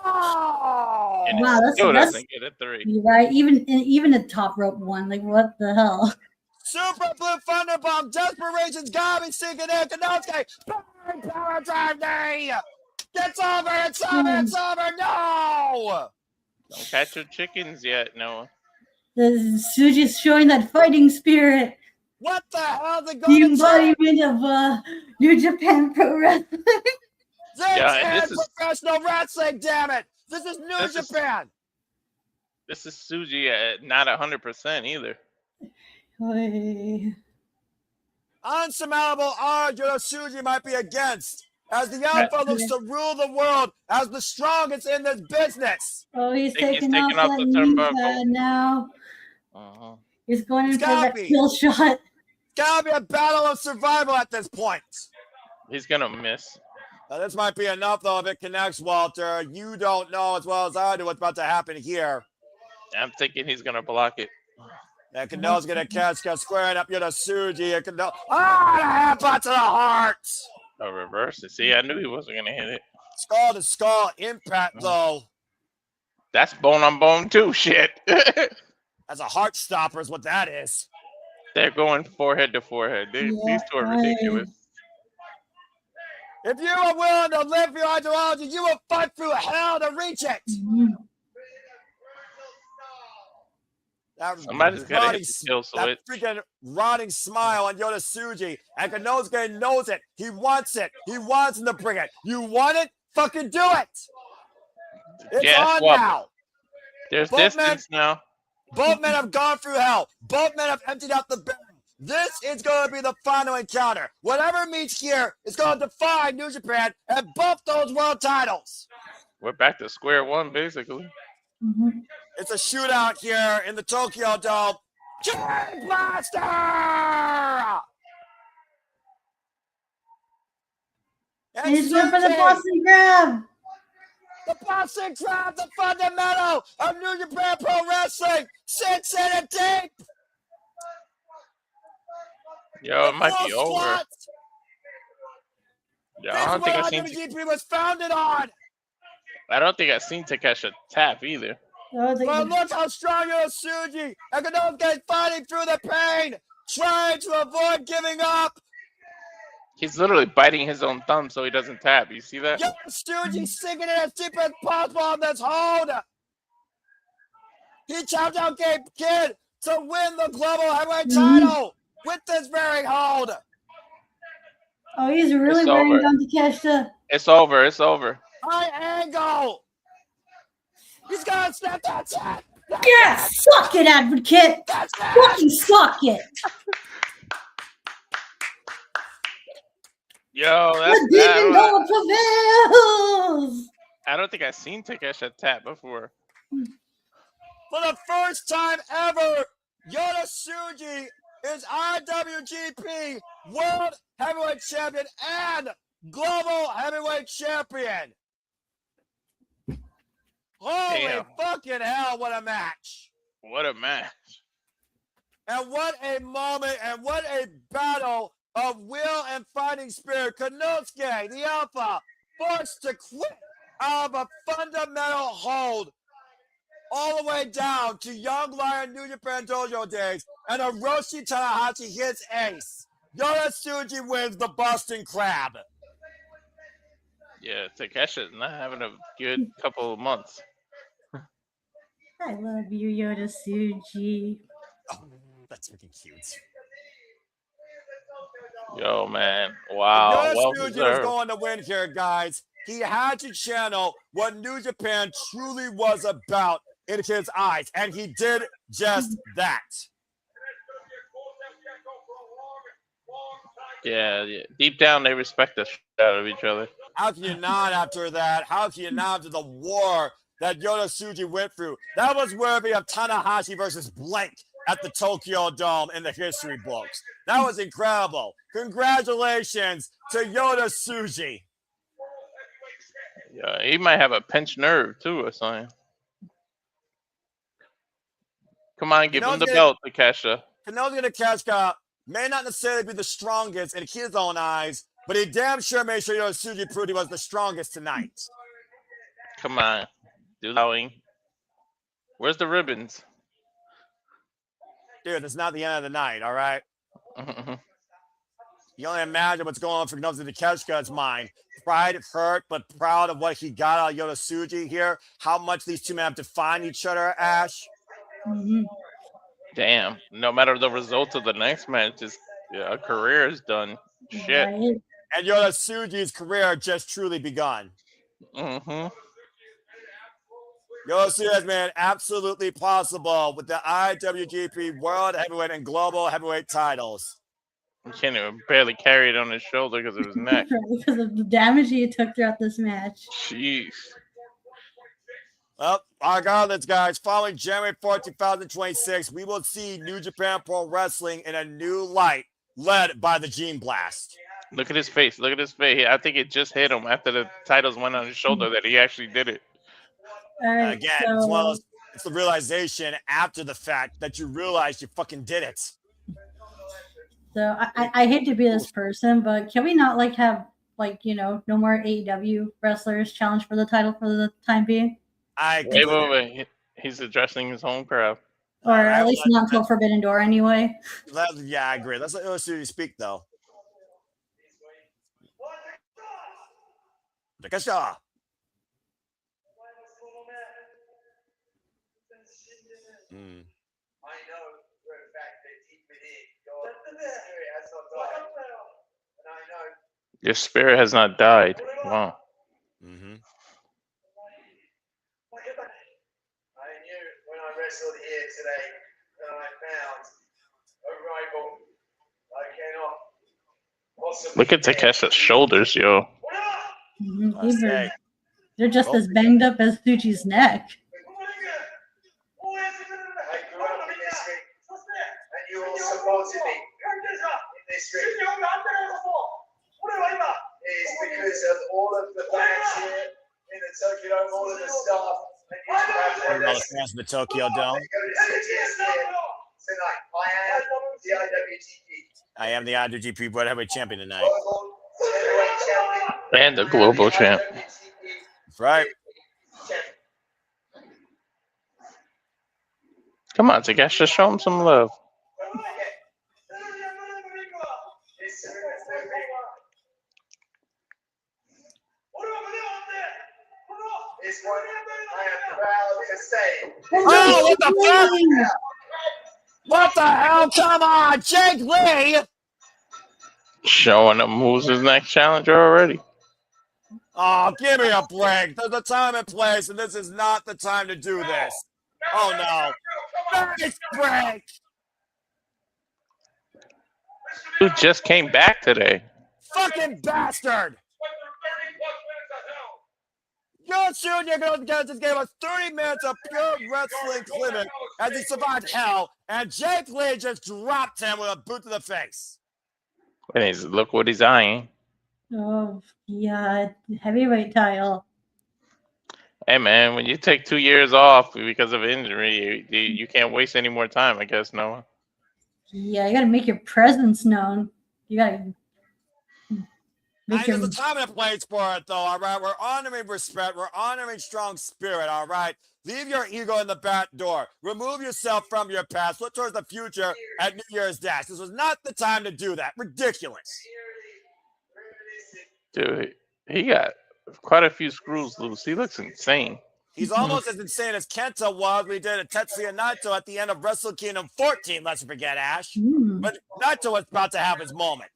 No! And Wow, it still that's doesn't get a 3. You're right. Even a top rope one. Like, what the hell? Super Blue Thunder Bomb. Desperation's gotta be sinking in. Konosuke. Power drive knee. It's over. It's over. It's over. No. Don't catch your chickens yet, Noah. Tsuji's showing that fighting spirit. What the hell is it The going to take? embodiment of New Japan Pro Wrestling. This Yeah, is professional wrestling, damn it. This is New Japan. This is Tsuji at not 100% either. Unsurmountable odds Tsuji might be against, as the Alpha looks to rule the world as the strongest in this business. Oh, he's taking taking off off that the knee turnbuckle. pad now. Uh-huh. He's going in It's for that gotta be. kill shot. Gotta be a battle of survival at this point. He's gonna miss. Now, this might be enough, though, if it connects, Walter. You don't know as well as I do what's about to happen here. I'm thinking he's gonna block it. And Kanell's gonna catch, squaring up Tsuji. And Kanell, the headbutt to the heart. A reverse. See, I knew he wasn't gonna hit it. Skull to skull impact, though. That's bone on bone too. Shit. That's a heart stopper, is what that is. They're going forehead to forehead. These two are ridiculous. If you are willing to live your ideology, you will fight through hell to reach it. Somebody's got to hit the kill switch. That freaking rotting smile on Tsuji. And Konosuke knows it. He wants it. He wants him to bring it. You want it? Fucking do it. It's on now. There's Both distance now. Both men have gone through hell. Both men have emptied out the barrel. This is going to be the final encounter. Whatever meets here is going to define New Japan and both those world titles. We're back to square one, basically. It's a shootout here in the Tokyo Dome. King Blaster! And He's going for the Boston Crab. The Boston Crab, the fundamental of New Japan Pro Wrestling, sits in a deep. Yo, it might be over. Yeah, I don't think I've seen. IWGP was founded on. I don't think I've seen Takeshita tap either. But look how strong Tsuji and Konosuke fighting through the pain, trying to avoid giving up. He's literally biting his own thumb so he doesn't tap. You see that? Yo, Tsuji sinking it as deep as possible on this hold. He chopped out Gabe Kidd to win the global heavyweight title with this very hold. Oh, he's really wearing down Takeshita. It's over. It's over. High angle. He's gonna snap that shot. Yeah, suck it, Advocate. Fucking suck it. Yo, that's the demon god prevails. I don't think I've seen Takeshita tap before. For the first time ever, Tsuji is IWGP World Heavyweight Champion and Global Heavyweight Champion. Holy fucking hell, what a match. What a match. And what a moment and what a battle of will and fighting spirit. Konosuke, the Alpha, forced to quit out of a fundamental hold all the way down to Young Lion New Japan Dojo days, and Hiroshi Tanahashi hits ace. Tsuji wins the Boston Crab. Yeah, Takeshita's not having a good couple of months. I love you, Tsuji. Oh, that's freaking cute. Yo, man. Wow. Well Tsuji deserved. was going to win here, guys. He had to channel what New Japan truly was about in his eyes, and he did just that. Yeah. Deep down, they respect the shit out of each other. How can you not after that? How can you not after the war that Tsuji went through? That was worthy of Tanahashi versus Blank at the Tokyo Dome in the history books. That was incredible. Congratulations to Tsuji. Yeah, he might have a pinched nerve too or something. Come on, give him the belt, Takeshita. Konosuke Takeshita may not necessarily be the strongest in his own eyes, but he damn sure made sure Tsuji proved he was the strongest tonight. Come on. Do that. Where's the ribbons? Dude, it's not the end of the night, all right? You only imagine what's going on for Nobuo Takeshita's mind. Pride, hurt, but proud of what he got out of Yota Tsuji here. How much these two men have defined each other, Ash. Mhm. Damn. No matter the result of the next match, just a career is done. Shit. Right. And Yota Tsuji's career just truly begun. Mm-hmm. Yota Tsuji has made it absolutely possible with the IWGP World Heavyweight and Global Heavyweight titles. He can't even barely carry it on his shoulder because of his neck. Because of the damage he took throughout this match. Jeez. Well, regardless, guys, following January 4th, 2026, we will see New Japan Pro Wrestling in a new light, led by the Gene Blast. Look at his face. Look at his face. I think it just hit him after the titles went on his shoulder that he actually did it. All right, Again, it's the realization after the fact that you realize you fucking did it. So I hate to be this person, but can we not have no more AEW wrestlers challenge for the title for the time being? Wait. He's addressing his home crowd. Or at least not until Forbidden Door anyway. Yeah, I agree. Let's let Yota speak, though. Takeshita. Your spirit has not died. Wow. Mm-hmm. I knew when I wrestled here today that I found a rival I cannot possibly. Look at Takeshi's shoulders, yo. Mm-hmm. They're just as banged up as Tsuji's neck. I grew up in this ring, and you all supported me in this ring. It's because of all of the fans here in the Tokyo Dome, all of the staff. All the fans of the Tokyo Dome. Tonight, I am the IWGP. I am the IWGP World Heavyweight Champion tonight. And the global champ. That's right. Come on, Takeshi, just show him some love. This one, I am proud to say. Oh, what the fuck? What the hell? Come on, Jake Lee! Showing him who's his next challenger already. Oh, give me a break. There's a time and place, and this is not the time to do this. Oh, no. Nice break! Who just came back today? Fucking bastard! Yota Tsuji just gave us 30 minutes of pure wrestling clinic as he survived hell, and Jake Lee just dropped him with a boot to the face. And look what he's eyeing. Oh, yeah, heavyweight title. Hey, man, when you take 2 years off because of injury, you can't waste any more time, I guess, Noah. Yeah, you got to make your presence known. You got to There's a time and a place for it, though, all right? We're honoring respect. We're honoring strong spirit, all right? Leave your ego in the back door. Remove yourself from your past. Look towards the future at New Year's Dash. This was not the time to do that. Ridiculous. Dude, he got quite a few screws loose. He looks insane. He's almost as insane as Kenta was when he did a Tetsuya Naito at the end of Wrestle Kingdom 14, let's forget, Ash. But Naito was about to have his moment.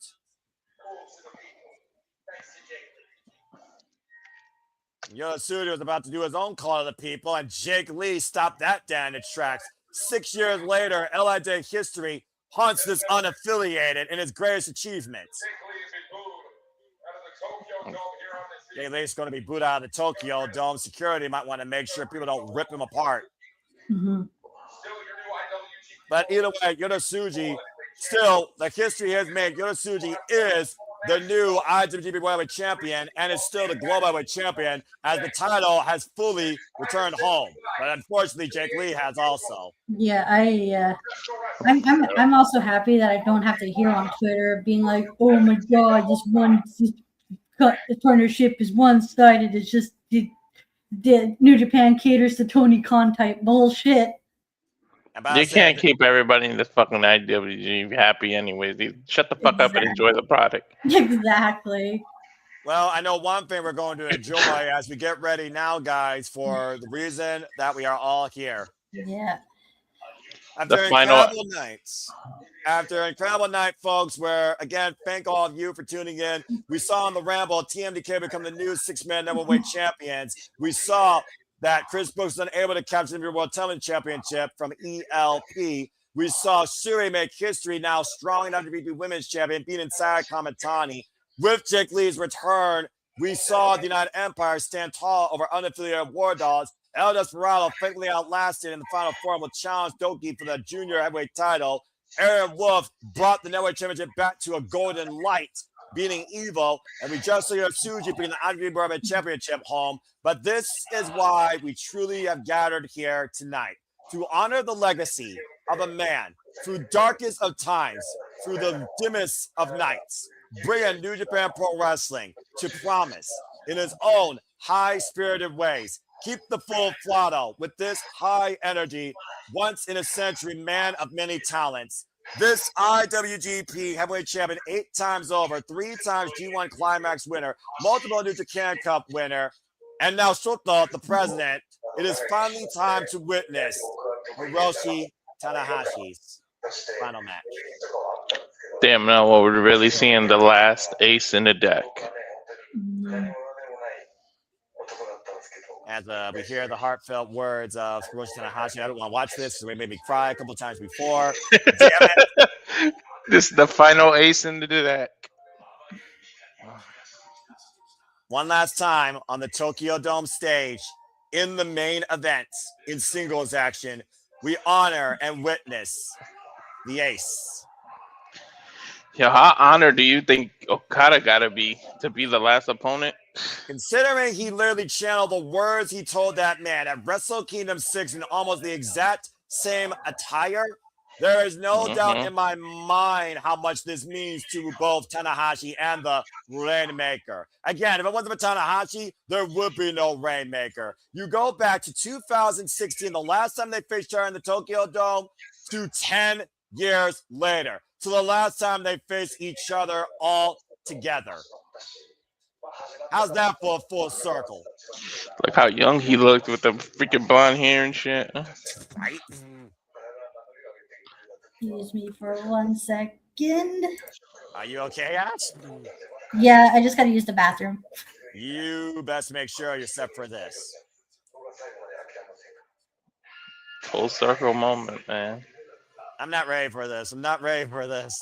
Yota Tsuji was about to do his own call to the people, and Jake Lee stopped that down in its tracks. 6 years later, LIJ history haunts this unaffiliated in his greatest achievement. Jake Lee's going to be booed out of the Tokyo Dome. Security might want to make sure people don't rip him apart. But either way, Yota Tsuji, still, the history has made Yota Tsuji is the new IWGP World Heavyweight Champion and is still the Global Heavyweight Champion as the title has fully returned home. But unfortunately, Jake Lee has also. Yeah, I'm also happy that I don't have to hear on Twitter being like, "Oh my God, this partnership is one-sided. It's just the New Japan caters to Tony Khan type bullshit." About You to say, can't keep everybody in this fucking IWG happy anyways. Shut the fuck up and enjoy the product. Exactly. well, I know one thing we're going to enjoy as we get ready now, guys, for the reason that we are all here. Yeah. After The final- incredible nights. After an incredible night, folks, where, again, thank all of you for tuning in. We saw on the Ramble TMDK become the new six-man number-weight champions. We saw that Chris Brooks was unable to capture the World Television Championship from ELP. We saw Shuri make history, now strong and WWP Women's Champion, beating Saya Kamatani. With Jake Lee's return, we saw the United Empire stand tall over unaffiliated War Dogs. El Desperado faintly outlasted in the final four will challenge Doki for the junior heavyweight title. Aaron Wolf brought the Network Championship back to a golden light, beating Evo, and we just saw Tsuji bringing the IWGP World Championship home. But this is why we truly have gathered here tonight, to honor the legacy of a man through darkest of times, through the dimmest of nights, bringing New Japan Pro Wrestling to promise in his own high-spirited ways. Keep the full throttle with this high energy, once in a century man of many talents. This IWGP heavyweight champion 8 times over, 3 times G1 Climax winner, multiple New Japan Cup winner, and now Shota, the president. It is finally time to witness Hiroshi Tanahashi's final match. Damn, now what we're really seeing the last ace in the deck. As we hear the heartfelt words of Hiroshi Tanahashi. I don't want to watch this because it made me cry a couple times before. Damn it. This is the final ace in the deck. One last time on the Tokyo Dome stage, in the main event, in singles action, we honor and witness the ace. Yo, how honored do you think Okada gotta be to be the last opponent? Considering he literally channeled the words he told that man at Wrestle Kingdom 6 in almost the exact same attire, there is no doubt in my mind how much this means to both Tanahashi and the Rainmaker. Again, if it wasn't for Tanahashi, there would be no Rainmaker. You go back to 2016, the last time they faced her in the Tokyo Dome, to 10 years later, to the last time they faced each other all together. How's that for a full circle? Like how young he looked with the freaking blonde hair and shit. Right? Excuse me for 1 second. Are you okay, Ash? Yeah, I just gotta use the bathroom. You best make sure you're set for this. Full circle moment, man. I'm not ready for this. I'm not ready for this.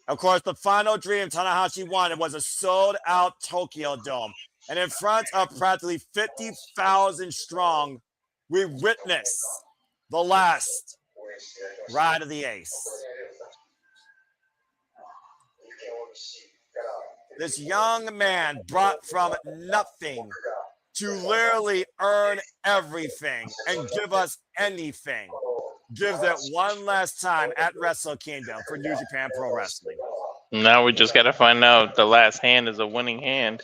Of course, the final dream Tanahashi wanted was a sold-out Tokyo Dome. And in front of practically 50,000 strong, we witness the last ride of the ace. This young man brought from nothing to literally earn everything and give us anything. Gives it one last time at Wrestle Kingdom for New Japan Pro Wrestling. Now we just gotta find out the last hand is a winning hand.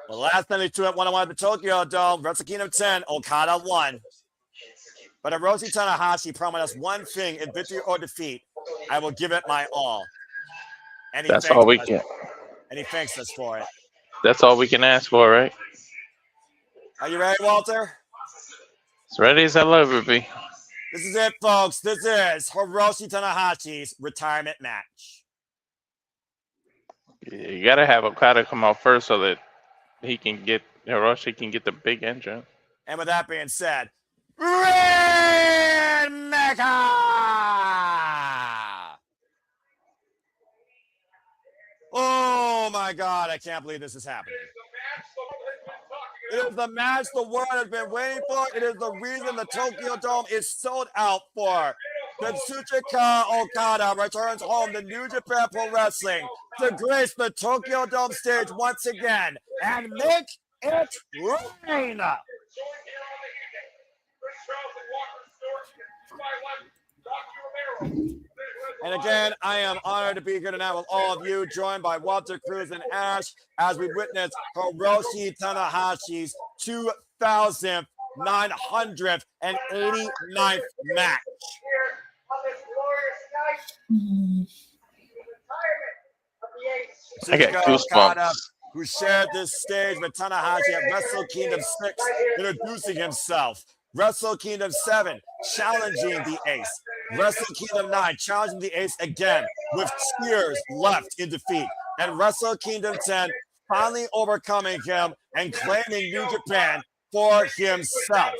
The last time they threw it 1-on-1 at the Tokyo Dome, Wrestle Kingdom 10, Okada won. But Hiroshi Tanahashi promised us one thing in victory or defeat. I will give it my all. And That's all we can. And he thanks us for it. That's all we can ask for, right? Are you ready, Walter? As ready as I'll ever be. This is it, folks. This is Hiroshi Tanahashi's retirement match. You gotta have Okada come out first so that Hiroshi can get the big entrance. And with that being said, Rainmaker! Oh my God, I can't believe this is happening. It is the match the world has been waiting for. It is the reason the Tokyo Dome is sold out for. Kazuchika Okada returns home to New Japan Pro Wrestling to grace the Tokyo Dome stage once again and make it rain. And again, I am honored to be here tonight with all of you, joined by Walter Cruz and Ash, as we witness Hiroshi Tanahashi's 2000th 989th match. Here on this glorious night, Mhm. retirement of the ace. I get Kazuchika Okada, goosebumps. who shared this stage with Tanahashi at Wrestle Kingdom 6, introducing himself. Wrestle Kingdom 7, challenging the Ace. Wrestle Kingdom 9, challenging the Ace again, with tears left in defeat. And Wrestle Kingdom 10, finally overcoming him and claiming New Japan for himself.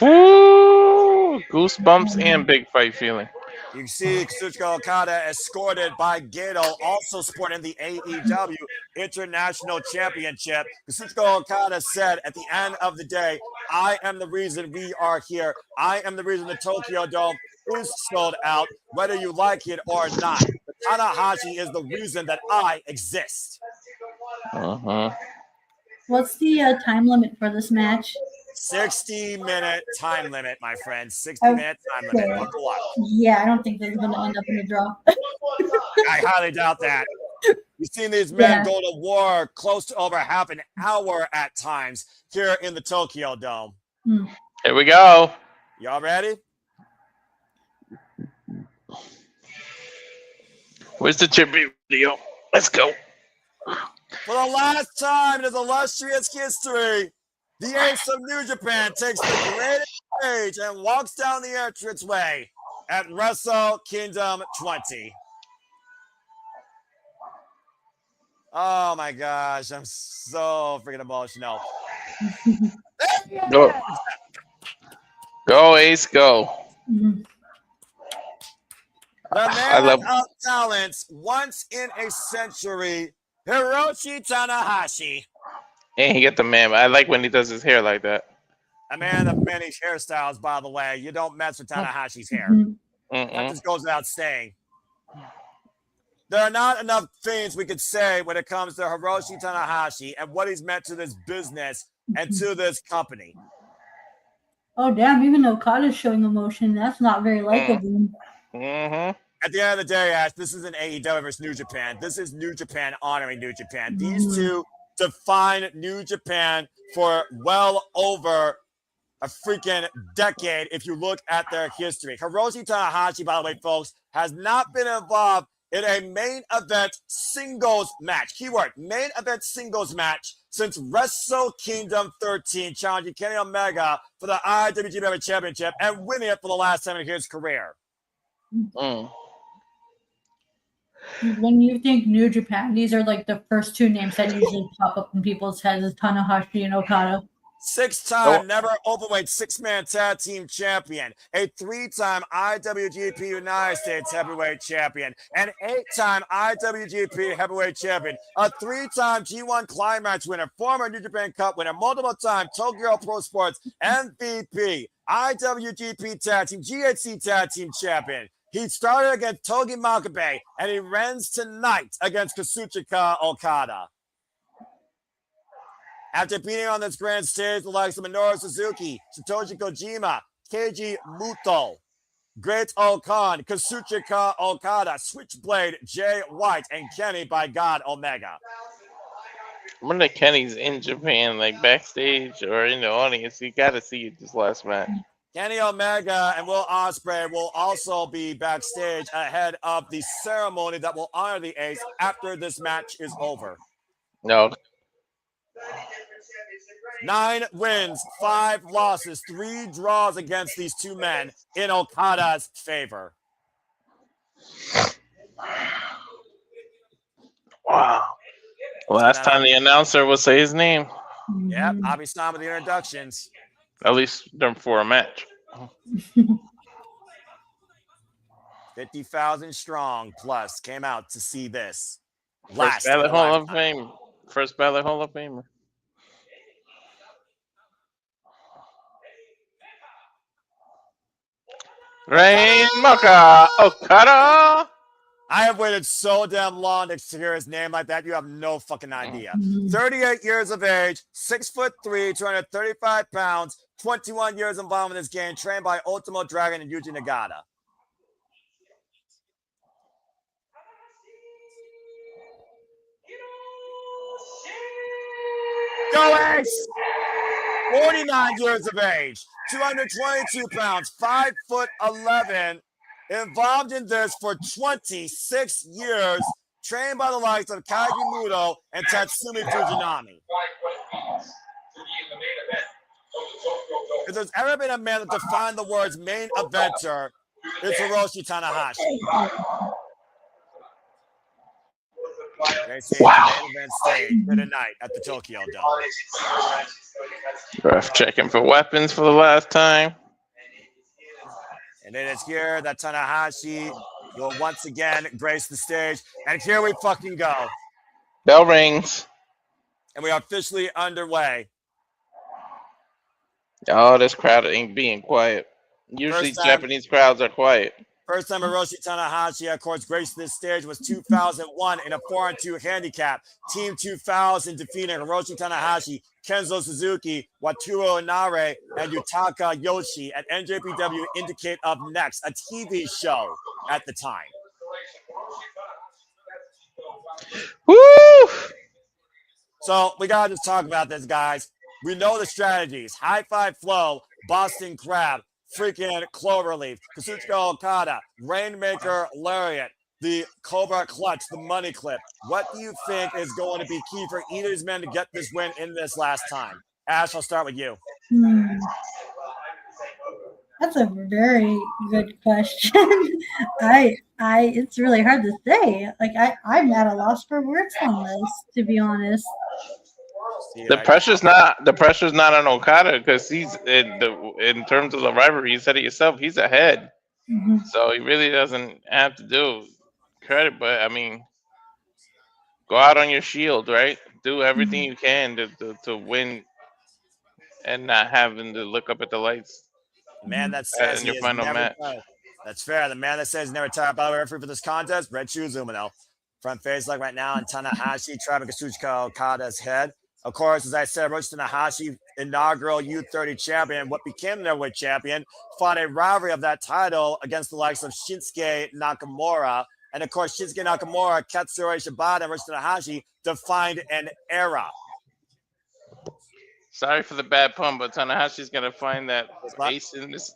Woo! Goosebumps and big fight feeling. You see Kazuchika Okada escorted by Gato, also sporting the AEW International Championship. Kazuchika Okada said at the end of the day, I am the reason we are here. I am the reason the Tokyo Dome is sold out, whether you like it or not. Tanahashi is the reason that I exist. What's the time limit for this match? 60-minute time limit, my friend. 60-minute time limit. Okay. Buckle up. Yeah, I don't think this is going to end up in a draw. I highly doubt that. You've seen these men Yeah. go to war close to over half an hour at times here in the Tokyo Dome. Here we go. Y'all ready? Where's the tribute video? Let's go. For the last time in his illustrious history, the Ace of New Japan takes the greatest stage and walks down the entranceway at Wrestle Kingdom 20. Oh my gosh, I'm so freaking emotional. Go. Go, Ace, go. Mhm. The I man love- of talents, once in a century, Hiroshi Tanahashi. And he get the man. I like when he does his hair like that. A man of many hairstyles, by the way. You don't mess with Tanahashi's hair. Mhm. That just goes without saying. There are not enough things we could say when it comes to Hiroshi Tanahashi and what he's meant to this business and to this company. Oh, damn. Even Okada's showing emotion. That's not very likable. At the end of the day, Ash, this isn't AEW versus New Japan. This is New Japan honoring New Japan. These two define New Japan for well over a freaking decade if you look at their history. Hiroshi Tanahashi, by the way, folks, has not been involved in a main event singles match. Keyword, main event singles match since Wrestle Kingdom 13, challenging Kenny Omega for the IWGP Championship and winning it for the last time in his career. When you think New Japan, these are like the first two names that usually pop up in people's heads is Tanahashi and Okada. 6-time never openweight 6-man tag team champion, a 3-time IWGP United States heavyweight champion, an 8-time IWGP heavyweight champion, a 3-time G1 Climax winner, former New Japan Cup winner, multiple-time Tokyo Pro Sports MVP, IWGP tag team, GHC tag team champion. He started against Togi Makabe, and he runs tonight against Kazuchika Okada. After beating on this grand stage the likes of Minoru Suzuki, Satoshi Kojima, Keiji Muto, Great Okan, Kazuchika Okada, Switchblade, Jay White, and Kenny by God Omega. I wonder if Kenny's in Japan, like backstage or in the audience. You got to see it this last match. Kenny Omega and Will Ospreay will also be backstage ahead of the ceremony that will honor the Ace after this match is over. No. 9 wins, 5 losses, 3 draws against these two men in Okada's favor. Wow. Last time the announcer will say his name. Yep, I'll be starting with the introductions. At least for a match. 50,000 strong plus came out to see this. First ballot Hall of Fame. First ballot Hall of Famer. Rainmaker Okada. I have waited so damn long to hear his name like that. You have no fucking idea. 38 years of age, 6'3", 235 pounds, 21 years involved in this game, trained by Ultimo Dragon and Yuji Nagata. Go Ace! 49 years of age, 222 pounds, 5'11", involved in this for 26 years, trained by the likes of Kaiji Muto and Tatsumi Fujinami. If there's ever been a man that defined the words main eventer, it's Hiroshi Tanahashi. They say Wow. the main event stage for tonight at the Tokyo Dome. Ref checking for weapons for the last time. And it is here that Tanahashi will once again grace the stage. And here we fucking go. Bell rings. And we are officially underway. Oh, this crowd ain't being quiet. Usually Japanese crowds are quiet. First time Hiroshi Tanahashi, of course, graced this stage was 2001 in a 4-2 handicap. Team 2000 defeating Hiroshi Tanahashi, Kenzo Suzuki, Wataru Inare, and Yutaka Yoshi at NJPW Indicate Up Next, a TV show at the time. Woo! So we got to just talk about this, guys. We know the strategies. High Five Flow, Boston Crab, freaking Cloverleaf, Kazuchika Okada, Rainmaker Lariat, the Cobra Clutch, the Money Clip. What do you think is going to be key for either of these men to get this win in this last time? Ash, I'll start with you. That's a very good question. It's really hard to say. Like I'm at a loss for words on this, to be honest. The pressure's not on Okada because he's in terms of the rivalry. You said it yourself. He's ahead, so he really doesn't have to do credit. But I mean, go out on your shield, right? Do everything you can to win, and not having to look up at the lights. The man that says in he your is final never match. tired. That's fair. The man that says he's never tired by the referee for this contest, Red Shoes Umino. Front face like right now, and Tanahashi trapping Kazuchika Okada's head. Of course, as I said, Hiroshi Tanahashi, inaugural U30 champion, what became their weight champion, fought a rivalry of that title against the likes of Shinsuke Nakamura. And of course, Shinsuke Nakamura, Katsuyori Shibata, and Hiroshi Tanahashi defined an era. Sorry for the bad pun, but Tanahashi's gonna find that ace in his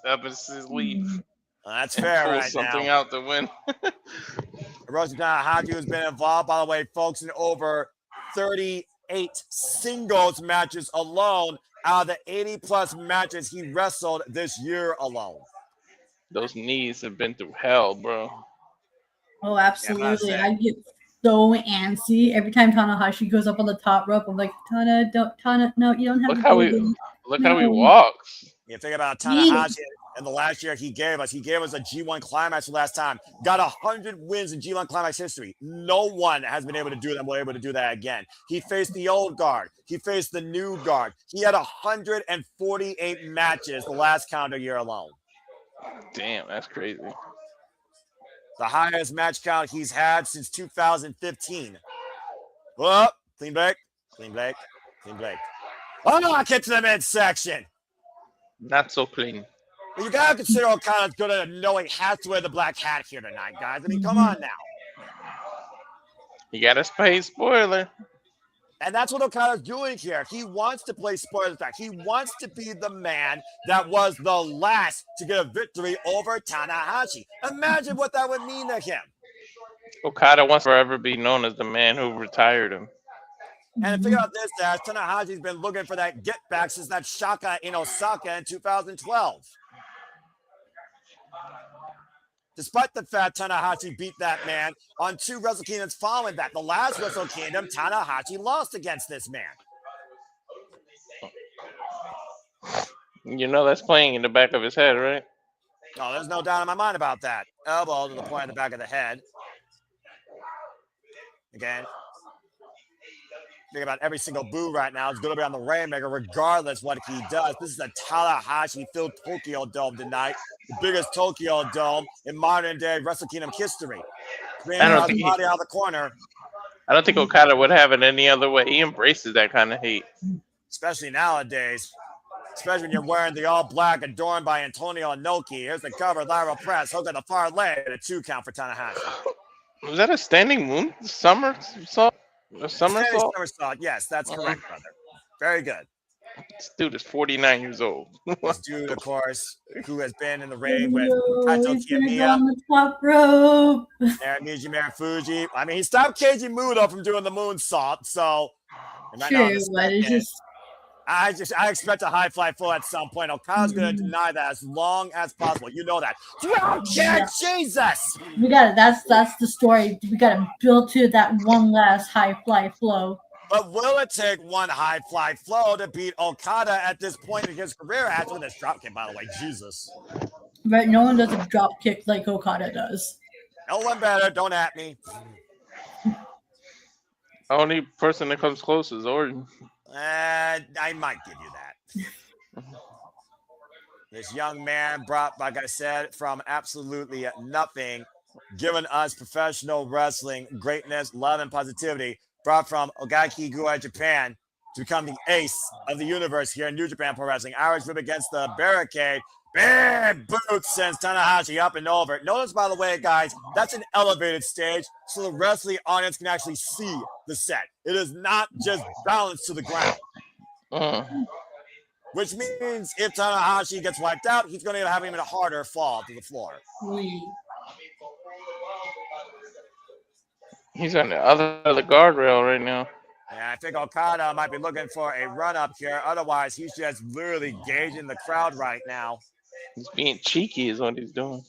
sleeve. That's fair pull right something now. out to win. Hiroshi Tanahashi has been involved, by the way, folks, in over 38 singles matches alone out of the 80-plus matches he wrestled this year alone. Those knees have been through hell, bro. Oh, absolutely. I get so antsy every time Tanahashi goes up on the top rope. I'm like, Tana, no, you don't have to. Look how he walks. You think about Tanahashi and the last year he gave us a G1 Climax last time. Got 100 wins in G1 Climax history. No one has been able to do that. We're able to do that again. He faced the old guard. He faced the new guard. He had 148 matches the last calendar year alone. Damn, that's crazy. The highest match count he's had since 2015. Oh, clean break. Oh, I get to the midsection. Not so clean. Well, you gotta consider Okada's good at knowing he has to wear the black hat here tonight, guys. I mean, come on now. You gotta play spoiler. And that's what Okada's doing here. He wants to play spoiler back. He wants to be the man that was the last to get a victory over Tanahashi. Imagine what that would mean to him. Okada wants to forever be known as the man who retired him. And think about this, Dash. Tanahashi's been looking for that get back since that Shaka in Osaka in 2012. Despite the fact Tanahashi beat that man on 2 Wrestle Kingdoms following that. The last Wrestle Kingdom, Tanahashi lost against this man. You know that's playing in the back of his head, right? Oh, there's no doubt in my mind about that. Elbow to the point in the back of the head. Again. Think about every single boo right now is going to be on the Rainmaker regardless what he does. This is a Tanahashi-filled Tokyo Dome tonight. The biggest Tokyo Dome in modern-day Wrestle Kingdom history. I don't think body out of the corner. I don't think Okada would have it any other way. He embraces that kind of hate. Especially nowadays. Especially when you're wearing the all-black adorned by Antonio Inoki. Here's the cover, lateral press. Hook at the far leg. And a 2 count for Tanahashi. Was that a standing moon somersault? A somersault? Somersault. Yes, that's correct, brother. Very good. This dude is 49 years old. This dude, of course, who has been in the ring with He's gonna go Kiyomiya on the top rope. and Miji Marufuji. I mean, he stopped Keiji Muto from doing the moonsault, so it might not True, understand but it's it. just I expect a high fly full at some point. Okada's going to deny that as long as possible. You know that. Yeah. Jesus! we got it. That's the story. We got to build to that one last high fly flow. But will it take one high fly flow to beat Okada at this point in his career? After this drop kick, by the way, Jesus. But no one does a drop kick like Okada does. No one better. Don't at me. Only person that comes close is Orton. I might give you that. This young man brought, like I said, from absolutely nothing, giving us professional wrestling greatness, love, and positivity, brought from Ogaki Gua, Japan, to become the ace of the universe here in New Japan Pro Wrestling. Irish whip against the barricade. Big boots sends Tanahashi up and over. Notice, by the way, guys, that's an elevated stage, so the rest of the audience can actually see the set. It is not just balanced to the ground. Which means if Tanahashi gets wiped out, he's going to have even a harder fall to the floor. He's on the other of the guardrail right now. Yeah, I think Okada might be looking for a run-up here. Otherwise, he's just literally gauging the crowd right now. He's being cheeky is what he's doing.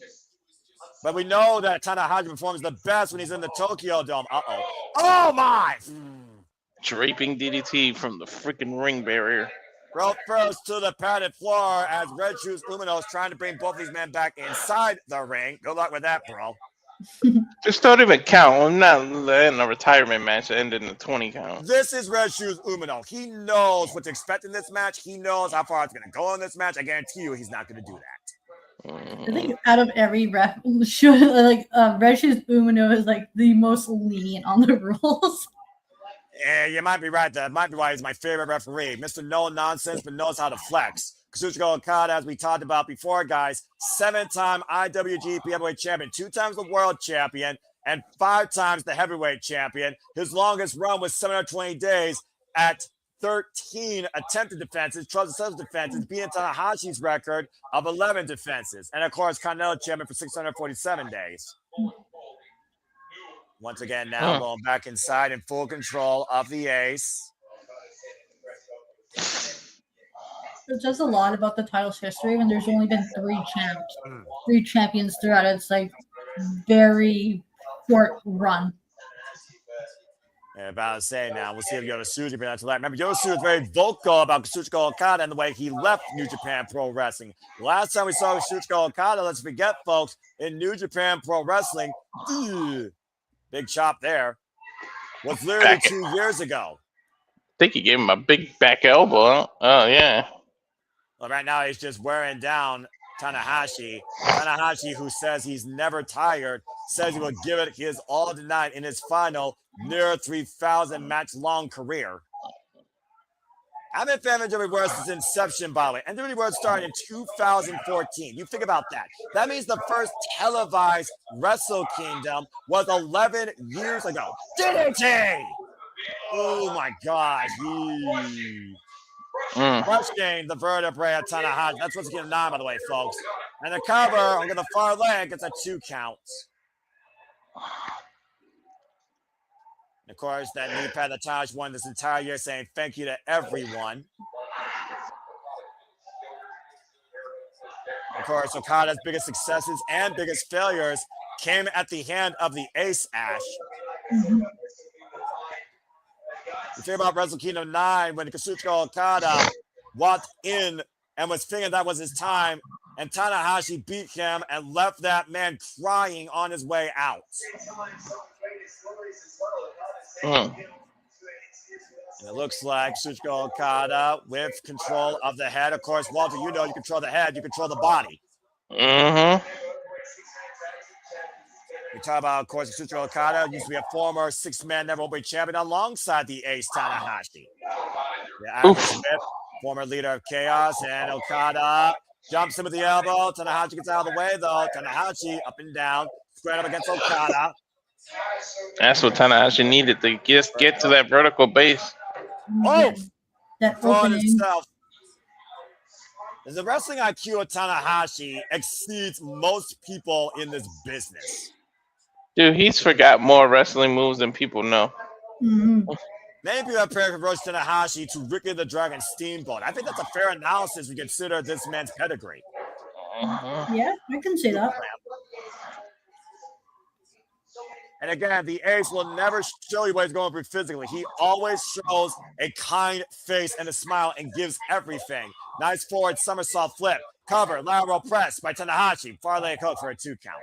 But we know that Tanahashi performs the best when he's in the Tokyo Dome. Uh-oh. Oh, my! Draping DDT from the freaking ring barrier. Rope first to the padded floor as Red Shoes Umino is trying to bring both these men back inside the ring. Good luck with that, bro. Just don't even count. I'm not letting a retirement match end in the 20 count. This is Red Shoes Umino. He knows what to expect in this match. He knows how far it's going to go in this match. I guarantee you he's not going to do that. I think out of every ref, Red Shoes Umino is like the most lenient on the rules. Yeah, you might be right. That might be why he's my favorite referee. Mr. No Nonsense, but knows how to flex. Kazuchika Okada, as we talked about before, guys, 7-time IWGP heavyweight champion, 2 times the world champion, and 5 times the heavyweight champion. His longest run was 720 days at 13 attempted defenses, 12 successful defenses, beating Tanahashi's record of 11 defenses. And, of course, Continental champion for 647 days. Once again, now going back inside in full control of the ace. It says a lot about the title's history when there's only been 3 champions throughout its like very short run. Yeah, about to say now, we'll see if Yota Tsuji brings that to light. Remember, Yota Tsuji was very vocal about Kazuchika Okada and the way he left New Japan Pro Wrestling. Last time we saw Kazuchika Okada, let's forget, folks, in New Japan Pro Wrestling, big chop there, was literally 2 years ago. I think he gave him a big back elbow. Huh? Oh, yeah. Well, right now he's just wearing down Tanahashi. Tanahashi, who says he's never tired, says he will give it his all tonight in his final near 3,000 match-long career. I've been a fan of NWA World since inception, by the way. NWA World started in 2014. You think about that. That means the first televised Wrestle Kingdom was 11 years ago. DDT! Oh, my gosh. Crushing the vertebrae of Tanahashi. That's what's getting on, by the way, folks. And the cover on the far leg gets a 2 count. And of course, that knee pad that Taj won this entire year, saying thank you to everyone. Of course, Okada's biggest successes and biggest failures came at the hand of the Ace Ash. You think about Wrestle Kingdom 9 when Kazuchika Okada walked in and was thinking that was his time, and Tanahashi beat him and left that man crying on his way out. And it looks like Kazuchika Okada with control of the head. Of course, Walter, you know you control the head, you control the body. We talk about, of course, Kazuchika Okada used to be a former 6-man never open champion alongside the Ace Tanahashi. The Irish Whip, former leader of Chaos, and Okada jumps him with the elbow. Tanahashi gets out of the way, though. Tanahashi up and down, squared up against Okada. That's what Tanahashi needed to just get to that vertical base. Oh! that throwing opening. himself. The wrestling IQ of Tanahashi exceeds most people in this business. Dude, he's forgot more wrestling moves than people know. Mm-hmm. Many people have compared Hiroshi Tanahashi to Ricky the Dragon Steamboat. I think that's a fair analysis. We consider this man's pedigree. Yeah, I can see that. And again, the ace will never show you what he's going through physically. He always shows a kind face and a smile and gives everything. Nice forward somersault flip. Cover, lateral press by Tanahashi. Far leg hook for a 2 count.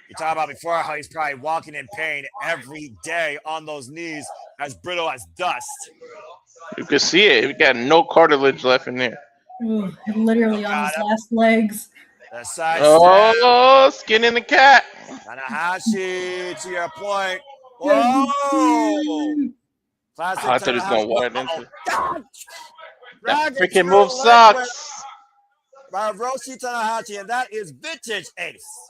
You talked about before how he's probably walking in pain every day on those knees as brittle as dust. You can see it. He got no cartilage left in there. Ooh, literally on his last legs. The side Oh, skin in the cat. Tanahashi, to your point. Whoa! Classic I thought he was going Tanahashi. wide into God! that. Dragon Freaking screw move leg sucks. whip by Hiroshi Tanahashi, and that is vintage ace.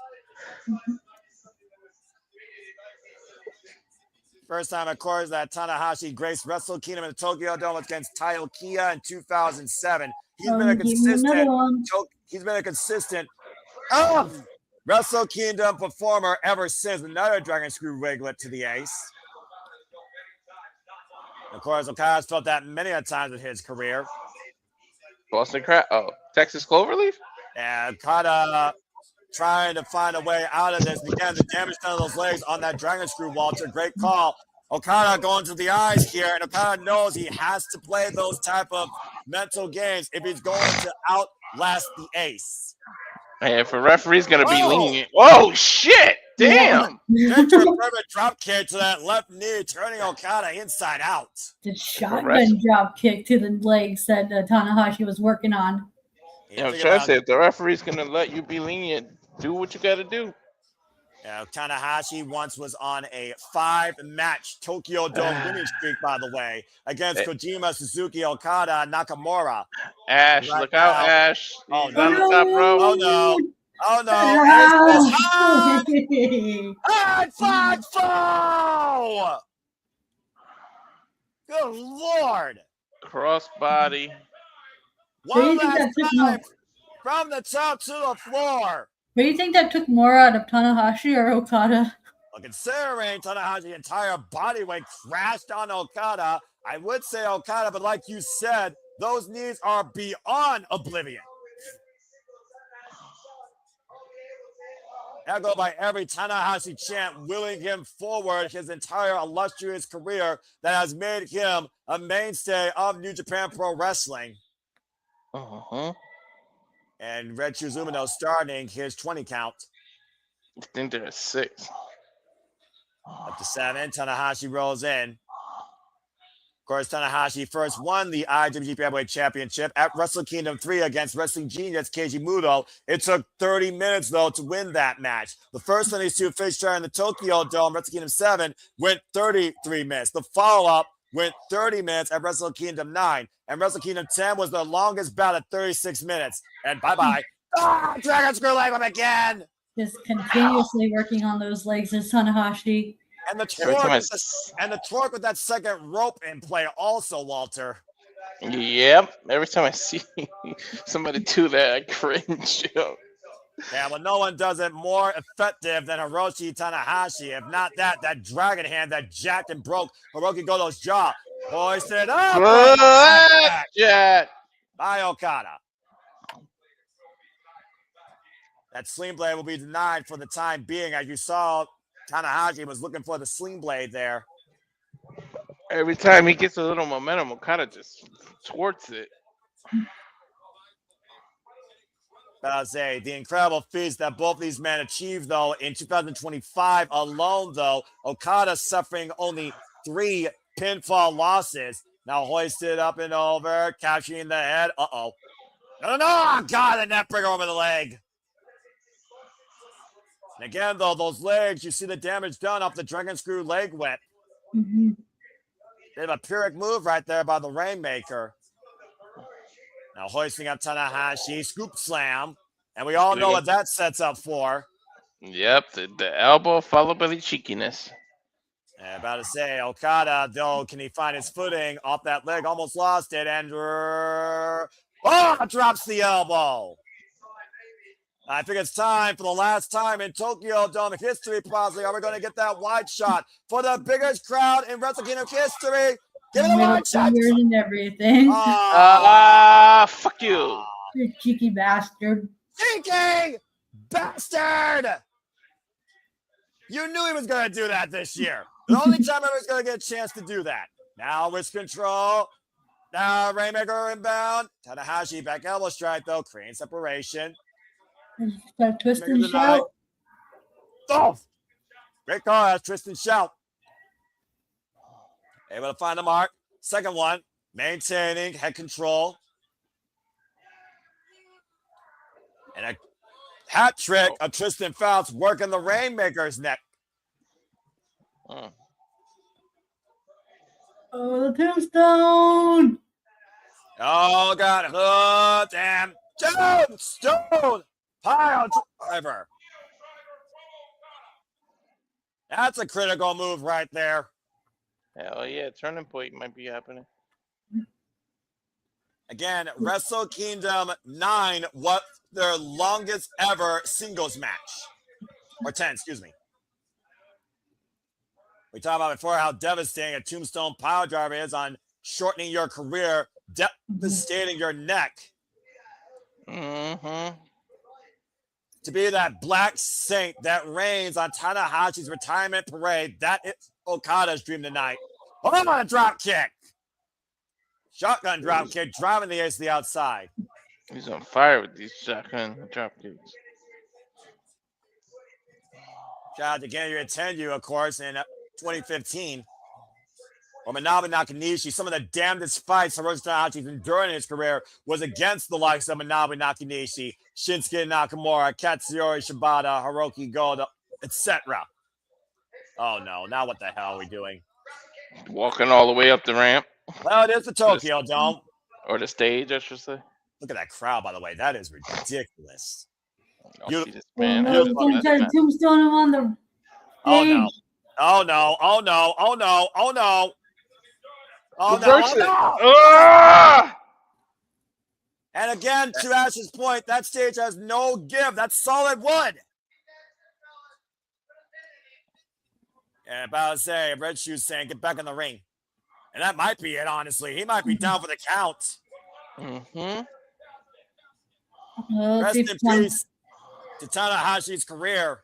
First time, of course, that Tanahashi graced Wrestle Kingdom in the Tokyo Dome against Taiji in 2007. He's been a consistent Wrestle Kingdom performer ever since. Another Dragon Screw Wiglet to the ace. Of course, Okada's felt that many a times in his career. Boston Crab. Oh, Texas Cloverleaf? And Okada trying to find a way out of this. Again, the damage done to those legs on that Dragon Screw, Walter. Great call. Okada going to the eyes here, and Okada knows he has to play those type of mental games if he's going to outlast the ace. Hey, if a referee's going to be lenient. Oh, shit! Damn! Into a perfect drop kick to that left knee, turning Okada inside out. The shotgun drop kick to the legs that Tanahashi was working on. You know, try to say, if the referee's going to let you be lenient, do what you got to do. Tanahashi once was on a 5-match Tokyo Dome winning streak, by the way, against Kojima, Suzuki, Okada, Nakamura. Ash, right look now. out, Ash. He's Oh, on the top rope. Oh, no. Oh, no. Hard fought foe! Good Lord. Crossbody. One last time from the top to the floor. What do you think that took more out of Tanahashi or Okada? Well, considering Tanahashi's entire body weight crashed on Okada, I would say Okada, but like you said, those knees are beyond oblivion. Echoed by every Tanahashi chant willing him forward his entire illustrious career that has made him a mainstay of New Japan Pro Wrestling. And Red Chuzumino starting his 20 count. I think they're at 6. Up to 7, Tanahashi rolls in. Of course, Tanahashi first won the IWGP Heavyweight Championship at Wrestle Kingdom 3 against Wrestling Genius Keiji Muto. It took 30 minutes, though, to win that match. The first of these two faced in the Tokyo Dome, Wrestle Kingdom 7, went 33 minutes. The follow-up went 30 minutes at Wrestle Kingdom 9. And Wrestle Kingdom 10 was the longest bout at 36 minutes. And bye-bye. Dragon Screw leg whip again! Just continuously working on those legs is Tanahashi. And the torque with that second rope in play also, Walter. Yep. Every time I see somebody do that, I cringe. Yeah, well, no one does it more effective than Hiroshi Tanahashi. If not that dragon hand that jacked and broke Hiroki Goto's jaw. Hoisted up. By Okada. That sling blade will be denied for the time being. As you saw, Tanahashi was looking for the sling blade there. Every time he gets a little momentum, Okada just thwarts it. But I'll say the incredible feats that both these men achieved, though, in 2025 alone, though, Okada suffering only 3 pinfall losses. Now hoisted up and over, capturing the head. Uh-oh. No, God, the neck breaker over the leg. And again, though, those legs, you see the damage done off the Dragon Screw leg whip. They have a Pyrrhic move right there by the Rainmaker. Now hoisting up Tanahashi, scoop slam. And we all know what that sets up for. Yep, the elbow followed by the cheekiness. And about to say, Okada, though, can he find his footing off that leg? Almost lost it. And drops the elbow. I think it's time for the last time in Tokyo Dome history, possibly. Are we going to get that wide shot for the biggest crowd in Wrestle Kingdom history? Give it a wide shot. And everything. Fuck you. You cheeky bastard. Cheeky bastard. You knew he was going to do that this year. The only time I was going to get a chance to do that. Now with control. Now Rainmaker inbound. Tanahashi back elbow strike though. Crane separation. Twist and shout. Oh, great call. That's twist and shout. Able to find the mark. Second one. Maintaining head control. And a hat trick of Tristan Fouts working the Rainmaker's neck. Oh, the tombstone. Oh, God. Oh, damn. Tombstone. Pile driver. That's a critical move right there. Hell yeah, turning point might be happening. Again, Wrestle Kingdom 9, what their longest ever singles match. Or 10, excuse me. We talked about before how devastating a tombstone pile driver is on shortening your career, devastating your neck. Mm-hmm. To be that black saint that reigns on Tanahashi's retirement parade, that is Okada's dream tonight. Hold on, a drop kick. Shotgun drop kick, driving the ace to the outside. He's on fire with these shotgun drop kicks. Shout out to Genyo Tenyu, of course, in 2015. Or Manabu Nakanishi, some of the damnedest fights Hiroshi Tanahashi's endured in his career was against the likes of Manabu Nakanishi, Shinsuke Nakamura, Katsuyori Shibata, Hiroki Goto, etc. Oh no, now what the hell are we doing? Walking all the way up the ramp. Well, it is the Tokyo Dome. Or the stage, I should say. Look at that crowd, by the way. That is ridiculous. See this man. Tombstone him on the Oh no. Oh no. Oh no. Oh no. Oh no. Oh no. Oh, no. Ah! And again, to Ash's point, that stage has no give. That's solid wood. And about to say, Red Shoes saying, get back in the ring. And that might be it, honestly. He might be down for the count. Mm-hmm. Rest in peace to Tanahashi's career.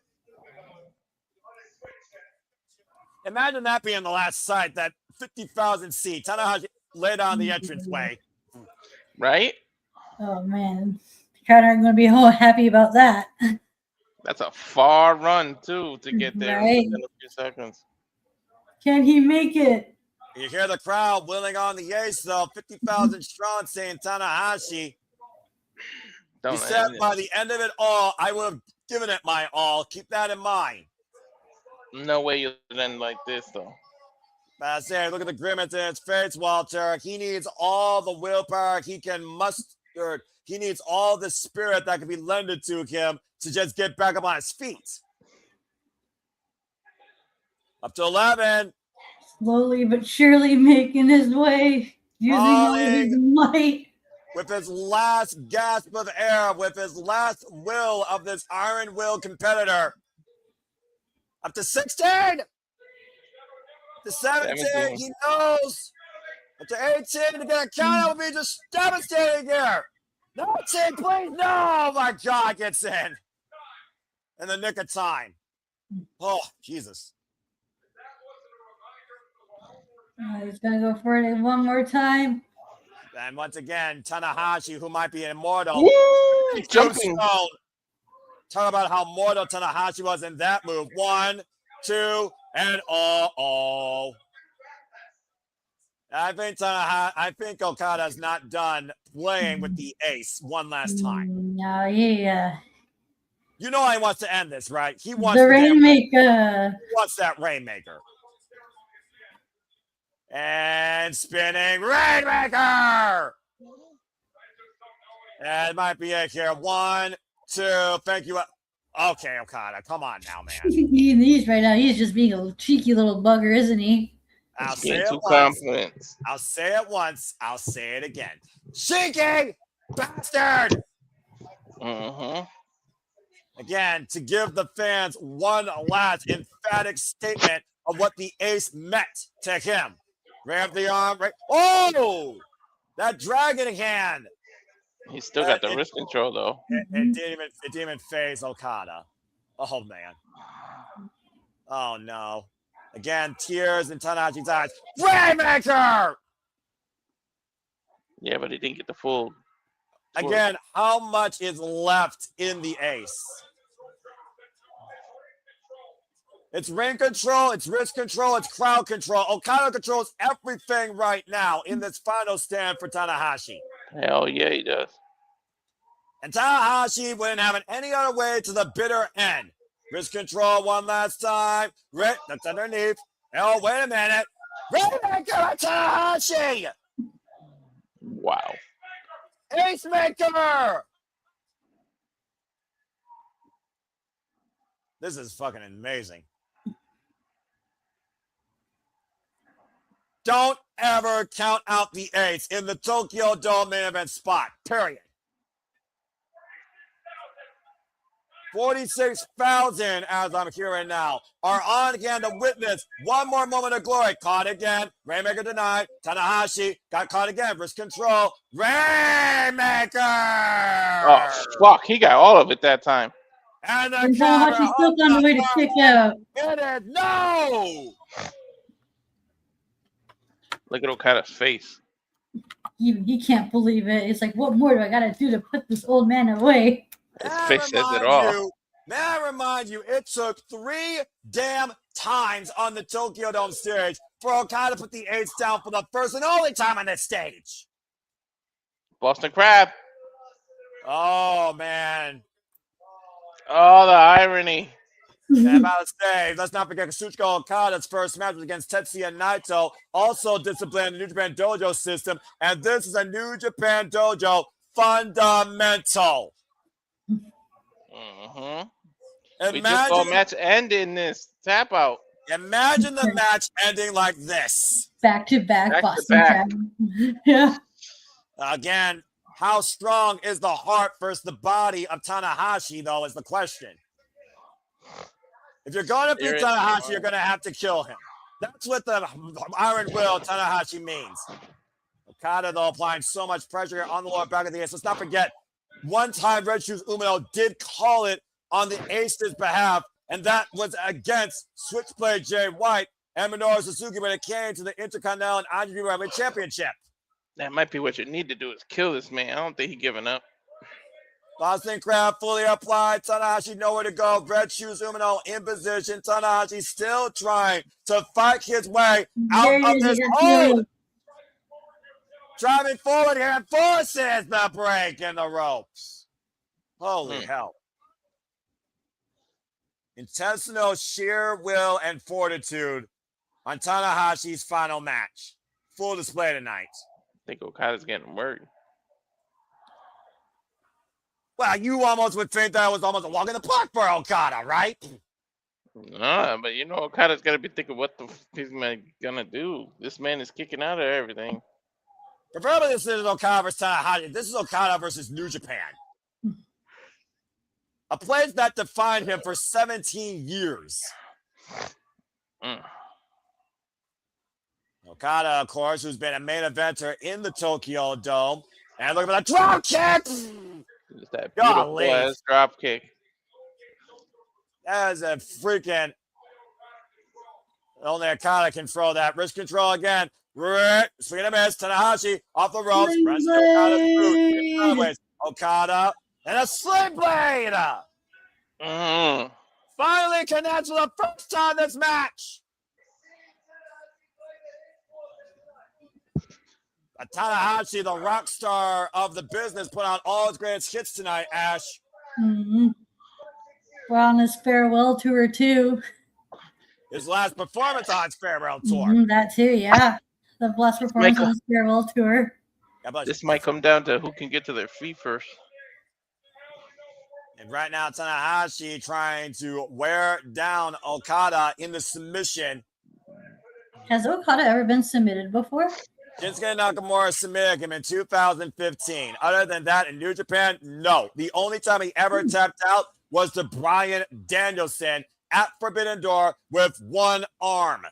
Imagine that being the last sight, that 50,000 seat. Tanahashi laid on the entranceway. Right? Oh, man. The crowd aren't going to be happy about that. That's a far run, too, to get there in a few seconds. Can he make it? You hear the crowd willing on the ace, though. 50,000 strong saying Tanahashi. He said by the end of it all, I would have given it my all. Keep that in mind. No way you'll end like this, though. I say, look at the grimace in his face, Walter. He needs all the willpower he can muster. He needs all the spirit that can be lended to him to just get back up on his feet. Up to 11. Slowly but surely making his way, using all his might. With his last gasp of air, with his last will of this Iron Will competitor. Up to 16. Up to 17. He knows. Up to 18 to get a count out would be just devastating here. 19, please. No, oh my God, gets in the nick of time. Oh, Jesus. He's going to go for it one more time. And once again, Tanahashi, who might be immortal. Woo! Jumping. Talk about how mortal Tanahashi was in that move. 1, 2, and oh. I think Okada's not done playing with the ace one last time. No, yeah. You know he wants to end this, right? He wants the Rainmaker. He wants that Rainmaker. And spinning Rainmaker. And it might be it here. 1, 2. Thank you. Okay, Okada, come on now, man. He's right now. He's just being a cheeky little bugger, isn't he? I'll He's say being it too once. confident. I'll say it once. I'll say it again. Cheeky bastard! Mm-hmm. Again, to give the fans one last emphatic statement of what the ace meant to him. Grab the arm, right? Oh! That dragon hand! He's still got the wrist control, though. It didn't even phase Okada. Oh, man. Oh, no. Again, tears in Tanahashi's eyes. Rainmaker! Yeah, but he didn't get the full. Again, how much is left in the ace? It's ring control, it's wrist control, it's crowd control. Okada controls everything right now in this final stand for Tanahashi. Hell yeah, he does. And Tanahashi wouldn't have it any other way to the bitter end. Wrist control one last time. That's underneath. Oh, wait a minute. Rainmaker on Tanahashi! Wow. Ace maker! This is fucking amazing. Don't ever count out the ace in the Tokyo Dome main event spot. Period. 46,000, as I'm hearing now, are on again to witness one more moment of glory. Caught again. Rainmaker denied. Tanahashi got caught again. Wrist control. Rainmaker! Oh, fuck. He got all of it that time. And the Tanahashi's still on the way to kick out. It is no! Look at Okada's face. He can't believe it. It's like, what more do I gotta do to put this old man away? His face says it all. May I remind you, it took 3 damn times on the Tokyo Dome stage for Okada to put the ace down for the first and only time on this stage. Boston Crab. Oh, man. Oh, the irony. And I'm about to say, let's not forget Kazuchika Okada's first match was against Tetsuya Naito, also disciplined in the New Japan Dojo system, and this is a New Japan Dojo fundamental. Mm-hmm. We just saw a match end in this tap out. Imagine the match ending like this. Back to back Boston Crab. Yeah. Again, how strong is the heart versus the body of Tanahashi, though, is the question. If you're going to beat Tanahashi, you're going to have to kill him. That's what the Iron Will Tanahashi means. Okada, though, applying so much pressure on the lower back of the ace. Let's not forget, one time Red Shoes Umino did call it on the ace's behalf, and that was against Switchblade Jay White and Minoru Suzuki when it came to the Intercontinental and IWGP Heavyweight Championship. That might be what you need to do is kill this man. I don't think he's giving up. Boston Crab fully applied. Tanahashi nowhere to go. Red Shoes Umino in position. Tanahashi still trying to fight his way out of this hold. Driving forward here and forces the break in the ropes. Holy hell. Intentional sheer will and fortitude on Tanahashi's final match. Full display tonight. I think Okada's getting worried. Well, you almost would think that was almost a walk in the park for Okada, right? No, but you know Okada's got to be thinking what the f is man gonna do. This man is kicking out of everything. Preferably this is Okada versus Tanahashi. This is Okada versus New Japan. A place that defined him for 17 years. Okada, of course, who's been a main eventer in the Tokyo Dome. And look at that drop kick! Just that beautiful ass drop kick. That is a freaking... Only Okada can throw that. Wrist control again. Swing and a miss. Tanahashi off the ropes. Okada and a sling blade. Finally connects for the first time this match. Tanahashi, the rock star of the business, put on all his greatest hits tonight, Ash. We're on his farewell tour, too. His last performance on his farewell tour. That, too, yeah. The last performance on his farewell tour. This might come down to who can get to their feet first. And right now, Tanahashi trying to wear down Okada in the submission. Has Okada ever been submitted before? Shinsuke Nakamura submitted him in 2015. Other than that, in New Japan, no. The only time he ever tapped out was to Bryan Danielson at Forbidden Door with one arm.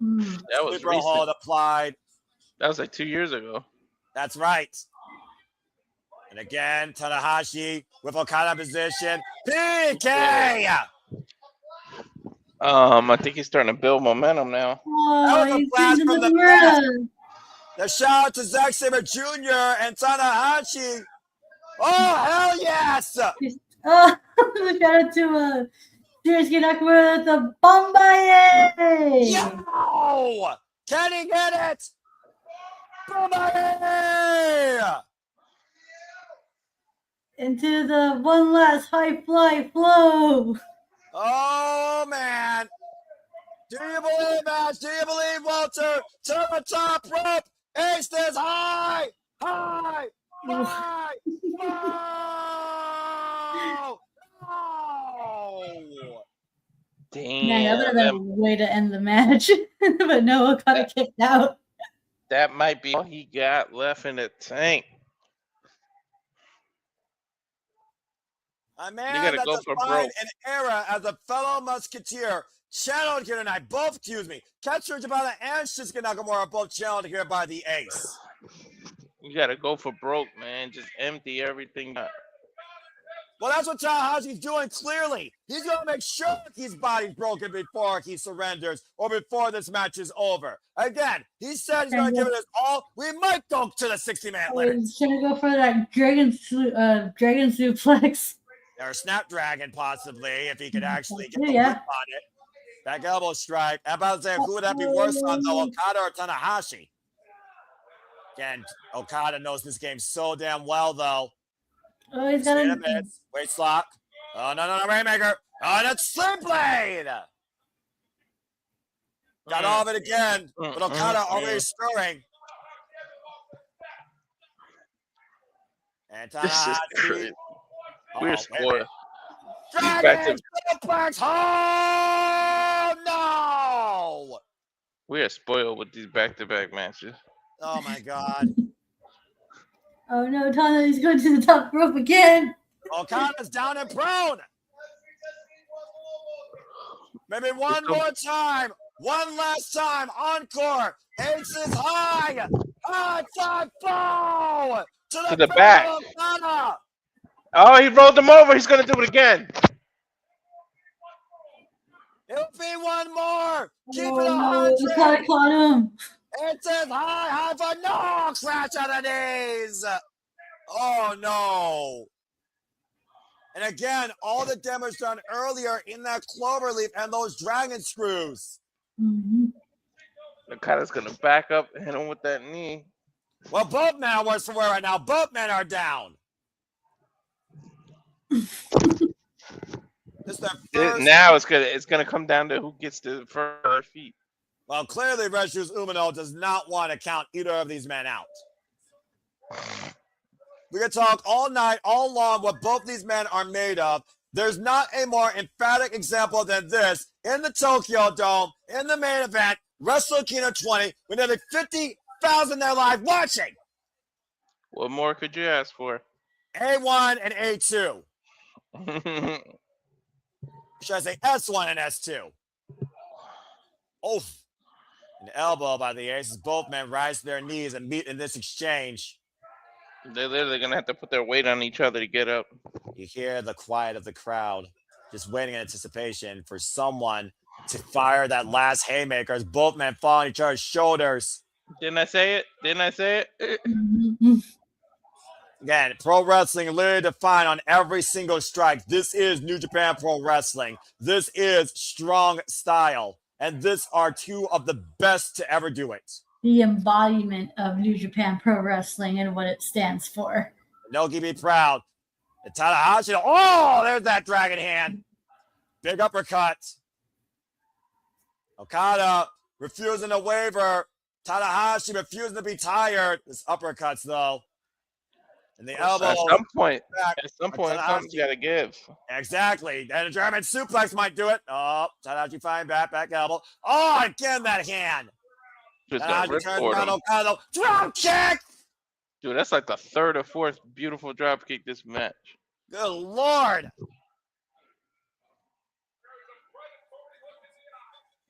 That was Sleeper hold applied. That was like 2 years ago. That's right. And again, Tanahashi with Okada position. PK! I think he's starting to build momentum now. Oh, That was a he's flash into from the the mirror. The shout out to Zack Sabre Jr. and Tanahashi. Oh, hell yes! Oh, shout out to Shinsuke Nakamura with the Bombaye. Yo! Can he get it? Bombaye! Into the one last high fly flow. Oh, man. Do you believe, Ash? Do you believe, Walter? To the top rope. Ace is high! High! High! Oh! Oh! Damn. Man, that would have been a way to end the match. But no, Okada kicked out. That might be all he got left in the tank. A You man gotta that go for defined broke. an era as a fellow musketeer, channeled here tonight. Both, Katsura Shibata and Shinsuke Nakamura are both channeled here by the Ace. You gotta go for broke, man. Just empty everything out. Well, that's what Tanahashi's doing clearly. He's going to make sure his body's broken before he surrenders or before this match is over. Again, he said he's going to give it his all. We might go to the 60-man limit. He's going to go for that dragon suplex. Or Snapdragon, possibly, if he could actually get the Yeah. whip on it. Back elbow strike. I'm about to say, who would that be worse on, though, Okada or Tanahashi? Again, Okada knows this game so damn well, though. Oh, he's got a Waist lock. Oh, no, Rainmaker. Oh, that's Sling Blade. Got all of it again, but Okada already stirring. And This is crazy. We're spoiled. Dragon suplex. Oh, no. We are spoiled with these back-to-back matches. Oh, my God. Oh no, Tana is going to the top rope again. Okada's down and prone. Maybe one more time. One last time. Encore. Ace is high. High side fall. To the back. Okada. Oh, he rolled him over. He's going to do it again. It'll be one more. Keep it Oh, 100. Okada caught him. It says high for no scratch on the knees. Oh, no. And again, all the damage done earlier in that cloverleaf and those dragon screws. Mm-hmm. Okada's going to back up and hit him with that knee. Well, both men are worse for wear right now. Both men are down. Now it's gonna come down to who gets the first feet. Well, clearly, Reshu's Umino does not want to count either of these men out. We can talk all night, all long, what both these men are made of. There's not a more emphatic example than this in the Tokyo Dome, in the main event, Wrestle Kingdom 20, with nearly 50,000 there live watching. What more could you ask for? A1 and A2. Should I say S1 and S2? Oh, an elbow by the Aces. Both men rise to their knees and meet in this exchange. They're literally going to have to put their weight on each other to get up. You hear the quiet of the crowd, just waiting in anticipation for someone to fire that last haymaker as both men fall on each other's shoulders. Didn't I say it? Again, pro wrestling literally defined on every single strike. This is New Japan Pro Wrestling. This is strong style. And this are two of the best to ever do it. The embodiment of New Japan Pro Wrestling and what it stands for. Inoki be proud. And Tanahashi, oh, there's that dragon hand. Big uppercut. Okada refusing to waver. Tanahashi refusing to be tired. This uppercuts, though. And the elbow. At some point, back. something's got to give. Exactly. And a German suplex might do it. Oh, Tanahashi fine back elbow. Oh, again, that hand. Tanahashi turns around Okada. Drop kick! Dude, that's like the third or fourth beautiful drop kick this match. Good Lord.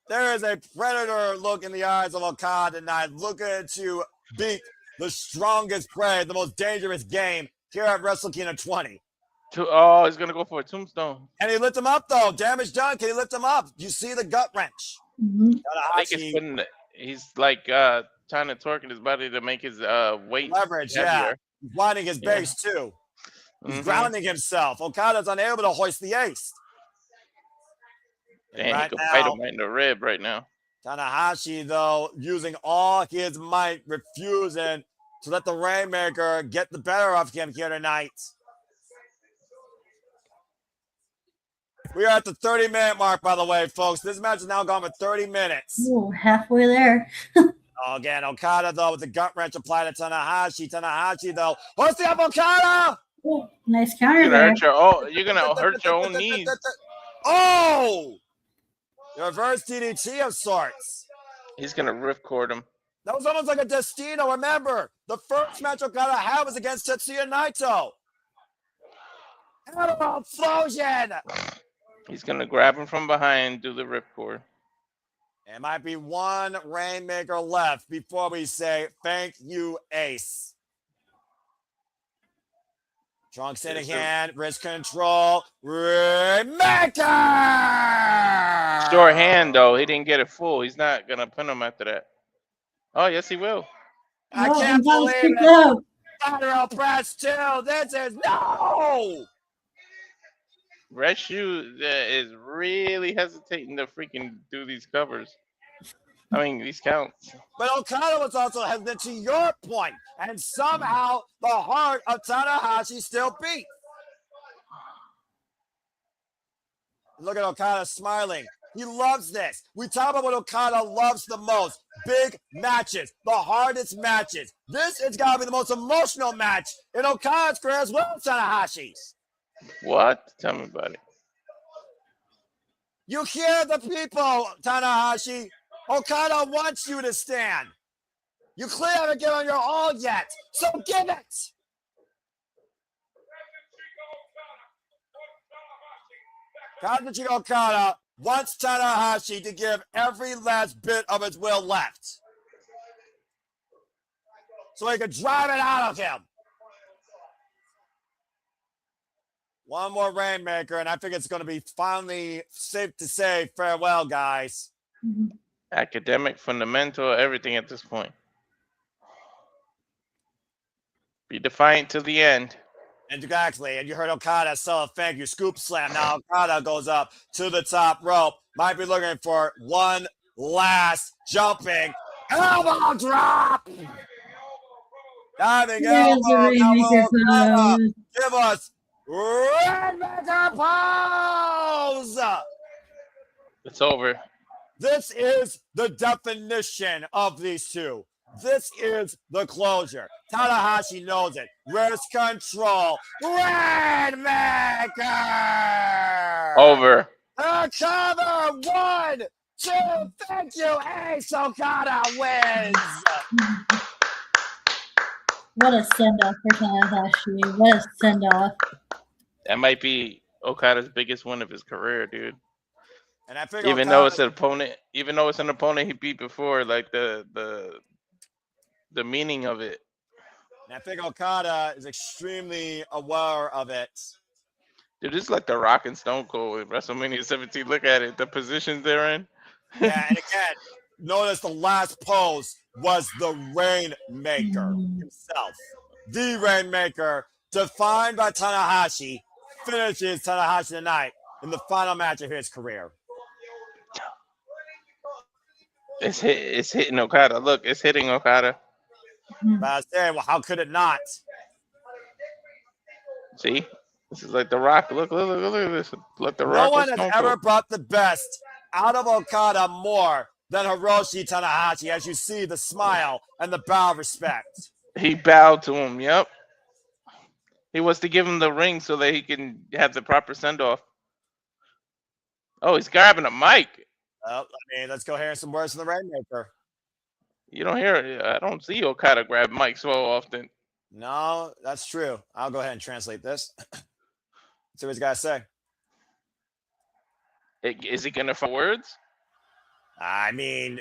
There is a predator look in the eyes of Okada tonight, looking to beat the strongest prey, the most dangerous game here at Wrestle Kingdom 20. Oh, he's going to go for a tombstone. Can he lift him up, though? Damage done. Can he lift him up? You see the gut wrench. I think he's like trying to torque his body to make his weight leverage, heavier. yeah. He's winding his base, too. He's grounding himself. Okada's unable to hoist the ace. And he can fight him in the rib right now. Tanahashi, though, using all his might, refusing to let the Rainmaker get the better of him here tonight. We are at the 30-minute mark, by the way, folks. This match is now gone for 30 minutes. Ooh, halfway there. Again, Okada, though, with the gut wrench applied to Tanahashi. Tanahashi, though, hoisting up Okada! Ooh, nice counter there. You're going to hurt your own knees. Oh! The reverse DDT of sorts. He's going to ripcord him. That was almost like a Destino. Remember, the first match Okada had was against Tetsuya Naito. Elbow explosion! He's going to grab him from behind, do the ripcord. There might be one Rainmaker left before we say thank you, Ace. Trunks in hand, wrist control, Rainmaker! Short hand, though. He didn't get it full. He's not going to pin him after that. Oh, yes, he will. I can't believe it. Lateral press, too. This is no! Red Shoe is really hesitating to freaking do these covers. I mean, these counts. But Okada was also hesitant to your point, and somehow the heart of Tanahashi still beat. Look at Okada smiling. He loves this. We talk about what Okada loves the most. Big matches, the hardest matches. This is got to be the most emotional match in Okada's career as well as Tanahashi's. What? Tell me about it. You hear the people, Tanahashi. Okada wants you to stand. You clearly haven't given your all yet, so give it. Kazuchika Okada wants Tanahashi to give every last bit of his will left, so he can drive it out of him. One more Rainmaker, and I think it's going to be finally safe to say farewell, guys. Academic, fundamental, everything at this point. Be defiant to the end. And exactly, and you heard Okada sell a thank you scoop slam. Now Okada goes up to the top rope. Might be looking for one last jumping elbow drop. Diving elbow. Now give us Rainmaker pose. It's over. This is the definition of these two. This is the closure. Tanahashi knows it. Wrist control. Rainmaker! Over. Okada 1, 2. Thank you, Ace. Okada wins. What a send-off for Tanahashi. What a send-off. That might be Okada's biggest win of his career, dude. And I figure even though it's an opponent he beat before, like the meaning of it. And I think Okada is extremely aware of it. Dude, this is like the Rock and Stone Cold in WrestleMania 17. Look at it, the positions they're in. Yeah, and again, notice the last pose was the Rainmaker himself. The Rainmaker, defined by Tanahashi, finishes Tanahashi tonight in the final match of his career. It's hitting Okada. Look, it's hitting Okada. But I say, well, how could it not? See? This is like the Rock. Look at this. Look, the Rock. No one has ever brought the best out of Okada more than Hiroshi Tanahashi, as you see the smile and the bow of respect. He bowed to him, yep. He wants to give him the ring so that he can have the proper send off. Oh, he's grabbing a mic. Well, I mean, let's go hear some words from the Rainmaker. You don't hear it. I don't see Okada grab mics so often. No, that's true. I'll go ahead and translate this. See what he's got to say. Is he gonna find words? I mean,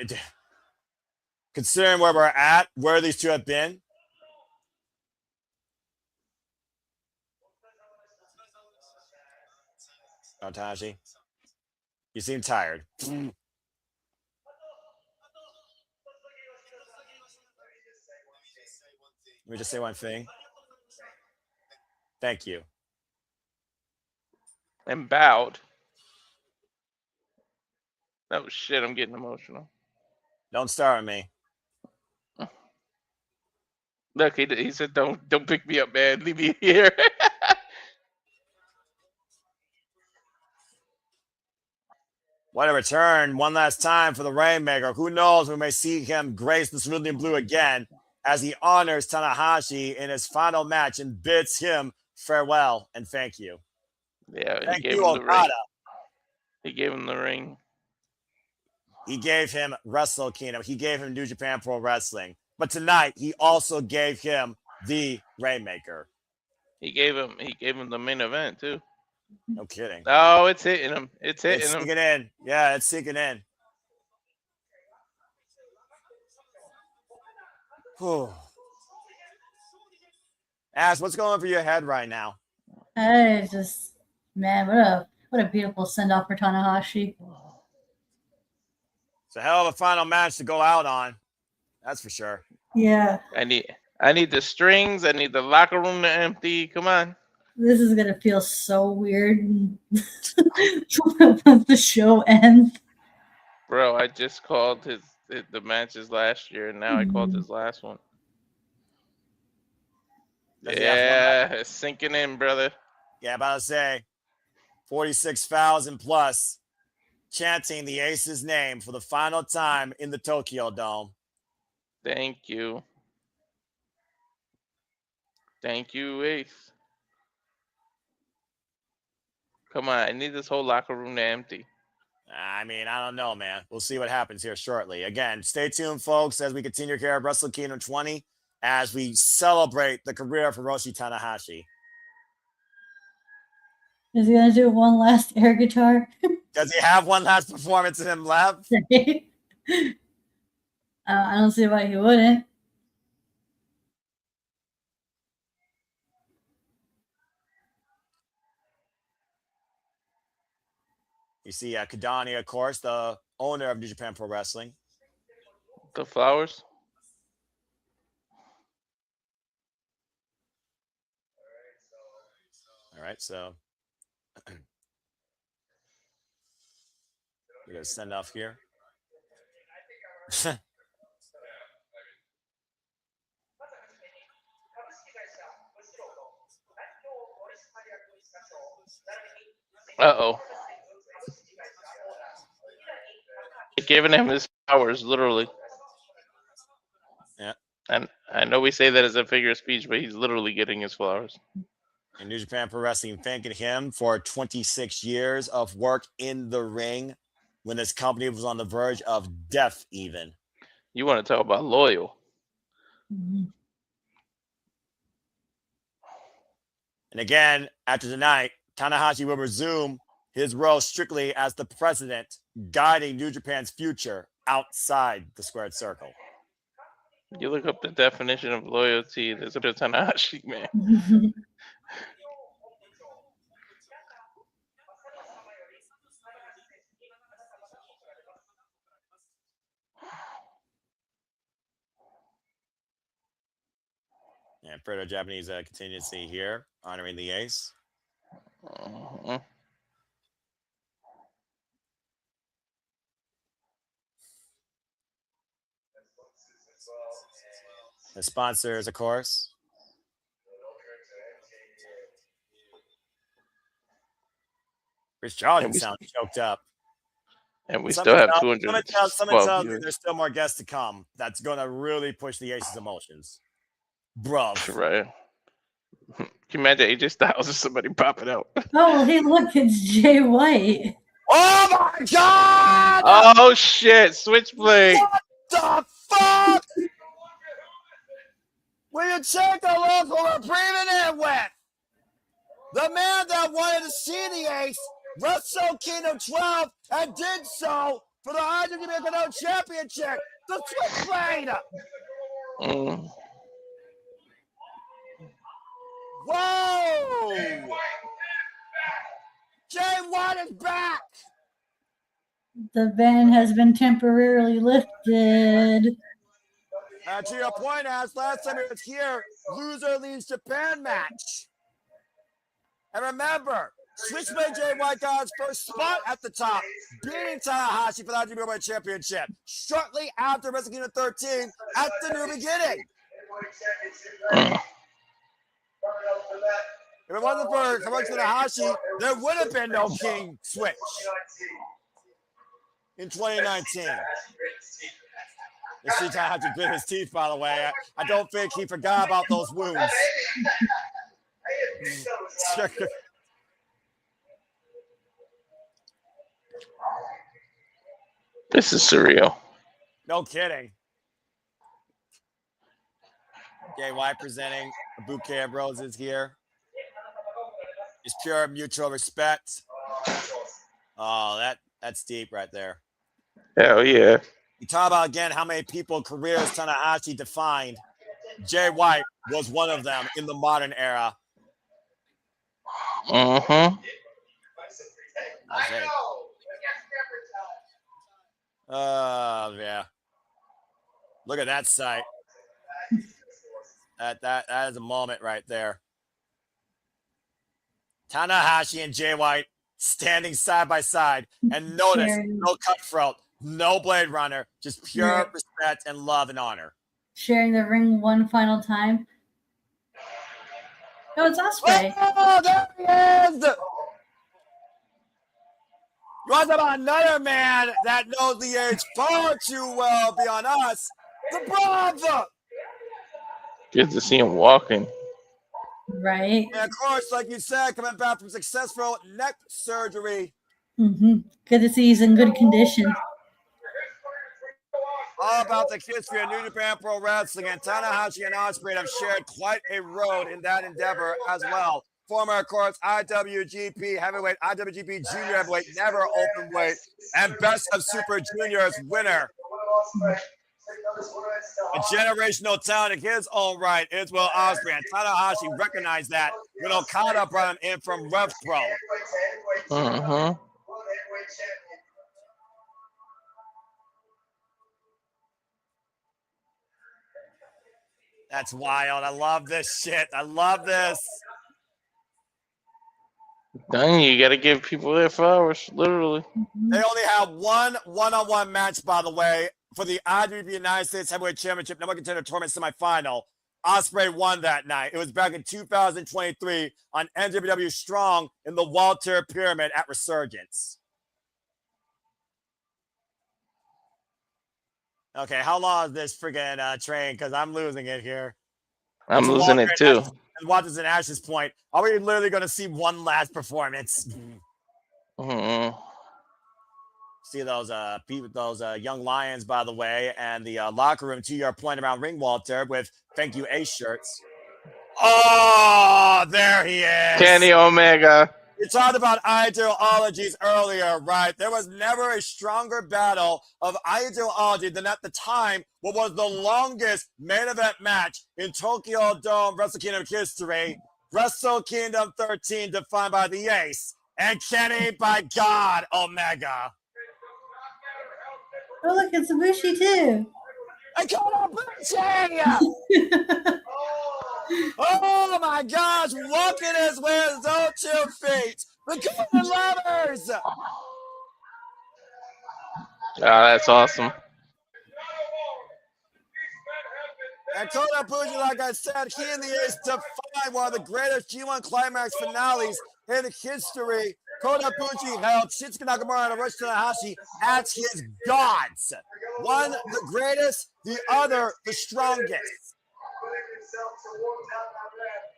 considering where we're at, where these two have been. Oh, Taiji, you seem tired. Let me just say one thing. Thank you. And bowed. Oh shit! I'm getting emotional. Don't start with me. Look, he said, "Don't pick me up, man. Leave me here." What a return one last time for the Rainmaker. Who knows, we may see him grace the Cerulean Blue again as he honors Tanahashi in his final match and bids him farewell and thank you. Yeah, thank you, Okada. He gave him the ring. He gave him Wrestle Kingdom. He gave him New Japan Pro Wrestling. But tonight, he also gave him the Rainmaker. He gave him the main event too. No kidding. Oh, it's hitting him. It's hitting him. Sinking in. Yeah, it's sinking in. Whew. Ash, what's going on for your head right now? I just, man, what a beautiful send off for Tanahashi. It's a hell of a final match to go out on. That's for sure. Yeah. I need the strings. I need the locker room to empty. Come on. This is gonna feel so weird once the show ends. Bro, I just called the matches last year, and now I called his last one. Yeah, it's sinking in, brother. Yeah, about to say 46,000 plus chanting the Ace's name for the final time in the Tokyo Dome. Thank you. Thank you, Ace. Come on, I need this whole locker room to empty. I mean, I don't know, man. We'll see what happens here shortly. Again, stay tuned, folks, as we continue here at Wrestle Kingdom 20 as we celebrate the career of Hiroshi Tanahashi. Is he gonna do one last air guitar? Does he have one last performance in him left? I don't see why he wouldn't. You see Kadani, of course, the owner of New Japan Pro Wrestling. The flowers. All right, so we're going to send off here. Uh-oh. Giving him his powers, literally. Yeah. And I know we say that as a figure of speech, but he's literally getting his flowers. And New Japan Pro Wrestling thanking him for 26 years of work in the ring when this company was on the verge of death even. You want to talk about loyal. Mm-hmm. And again, after tonight, Tanahashi will resume his role strictly as the president, guiding New Japan's future outside the squared circle. You look up the definition of loyalty, there's a Tanahashi, man. And further Japanese contingency here, honoring the ace. The sponsors, of course. Rich Charlton sounds choked up. And we still have 200. Someone tells me there's still more guests to come. That's going to really push the Ace's emotions. Bruv. Right. Can you imagine AJ Styles or somebody popping out? Oh, hey, look, it's Jay White. Oh my God! Oh shit! Switchblade. What the fuck? Will you take a look who we're breathing in with? The man that wanted to see the Ace Wrestle Kingdom 12 and did so for the IWGP Championship, the Switchblade. Mm. Whoa! Jay White is back. The ban has been temporarily lifted. To your point, as last time he was here, loser leaves Japan match. And remember, Switchblade Jay White got his first spot at the top, beating Tanahashi for the IWGP Championship shortly after Wrestle Kingdom 13 at the New Beginning. If it wasn't for Tanahashi, there would have been no King Switch in 2019. You see Tanahashi grit his teeth, by the way. I don't think he forgot about those wounds. This is surreal. No kidding. Jay White presenting a bouquet of roses here. It's pure mutual respect. Oh, that's deep right there. Hell yeah. You talk about again how many people careers Tanahashi defined. Jay White was one of them in the modern era. Mm-hmm. Yeah. Look at that sight. That is a moment right there. Tanahashi and Jay White standing side by side, and notice no cutthroat, no Blade Runner, just pure respect and love and honor. Sharing the ring one final time. Oh, it's Ospreay. Oh, there he is! You want to talk about another man that knows the age far too well beyond us, the brother. Good to see him walking. Right. And of course, like you said, coming back from successful neck surgery. Mm-hmm. Good to see he's in good condition. All about the history of New Japan Pro Wrestling, and Tanahashi and Ospreay have shared quite a road in that endeavor as well. Former, of course, IWGP heavyweight, IWGP junior heavyweight, never open weight, and best of Super Juniors winner. A generational talent in his own right is Will Ospreay, and Tanahashi recognized that when Okada brought him in from Rev Pro. Mm-hmm. That's wild. I love this shit. I love this. Dang, you gotta give people their flowers, literally. They only have one-on-one match, by the way, for the IWGP United States Heavyweight Championship Number Contender Tournament semifinal. Ospreay won that night. It was back in 2023 on NWW Strong in the Walter Pyramid at Resurgence. Okay, how long is this freaking train? Because I'm losing it here. I'm losing it too. And Walter's and Ash's point, are we literally going to see one last performance? Mm-hmm. See those young lions, by the way, and the locker room, to your point around ring, Walter, with thank you Ace shirts. Oh, there he is. Kenny Omega. You talked about ideologies earlier, right? There was never a stronger battle of ideology than at the time what was the longest main event match in Tokyo Dome Wrestle Kingdom history. Wrestle Kingdom 13 defined by the Ace and Kenny by God Omega. Oh, look, it's Ibushi too. I got Ibushi! Oh my gosh, walking his way with his own 2 feet. The Golden Lovers! That's awesome. And Kota Ibushi, like I said, he and the Ace defined one of the greatest G1 Climax finales in history. Kota Ibushi held Shinsuke Nakamura and Hiroshi Tanahashi as his gods. One, the greatest, the other, the strongest.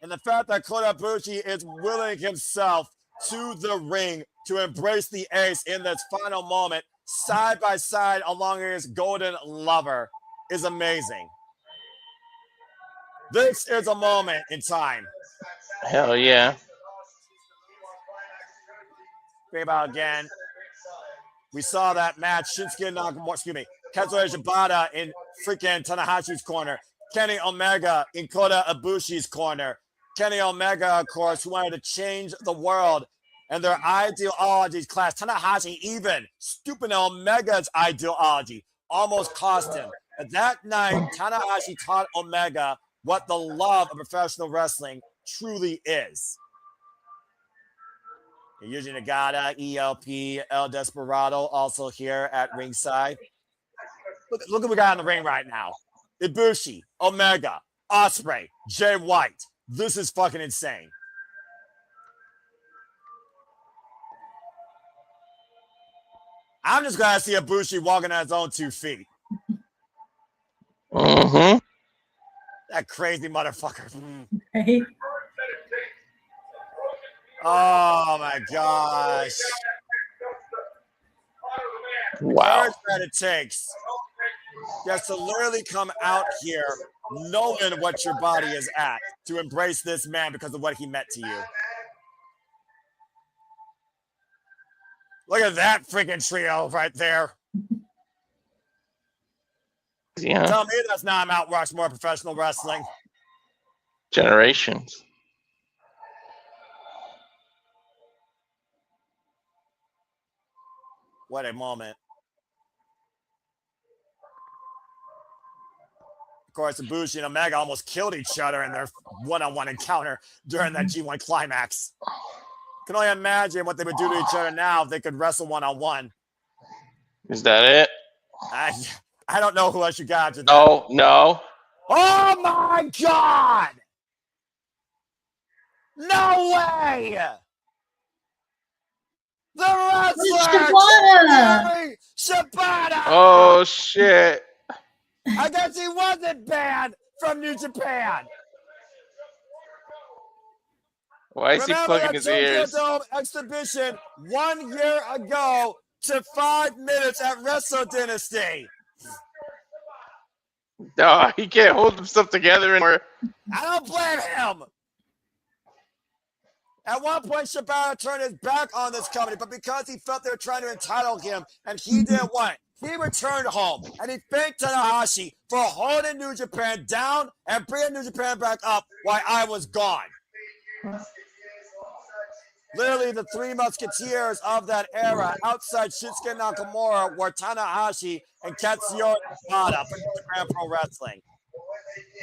And the fact that Kota Ibushi is willing himself to the ring to embrace the ace in this final moment, side by side along his golden lover, is amazing. This is a moment in time. Hell yeah. Think about again. We saw that match. Shinsuke Nakamura, Kazuya Shibata in freaking Tanahashi's corner. Kenny Omega in Kota Ibushi's corner. Kenny Omega, of course, who wanted to change the world and their ideologies clash. Tanahashi, even stupid Omega's ideology, almost cost him. But that night, Tanahashi taught Omega what the love of professional wrestling truly is. Yuji Nagata, ELP, El Desperado, also here at ringside. Look what we got in the ring right now. Ibushi, Omega, Ospreay, Jay White. This is fucking insane. I'm just glad to see Ibushi walking on his own 2 feet. Mm-hmm. That crazy motherfucker. Right? Oh my gosh. Wow. Courage that it takes just to literally come out here knowing what your body is at, to embrace this man because of what he meant to you. Look at that freaking trio right there. Yeah. Tell me that's not Mount Rushmore professional wrestling. Generations. What a moment. Of course, Ibushi and Omega almost killed each other in their one-on-one encounter during that G1 climax. Can only imagine what they would do to each other now if they could wrestle one-on-one. Is that it? I don't know who else you got to that. No. Oh my God! No way! The wrestler! Shibata! Oh shit. I guess he wasn't banned from New Japan. Why is he plugging his ears? Dome exhibition 1 year ago to 5 minutes at Wrestle Dynasty. No, he can't hold himself together anymore. I don't blame him. At one point, Shibata turned his back on this company, but because he felt they were trying to entitle him and he didn't want it, he returned home and he thanked Tanahashi for holding New Japan down and bringing New Japan back up while I was gone. Literally the 3 musketeers of that era outside Shinsuke Nakamura were Tanahashi and Kazuchika for Japan Pro Wrestling.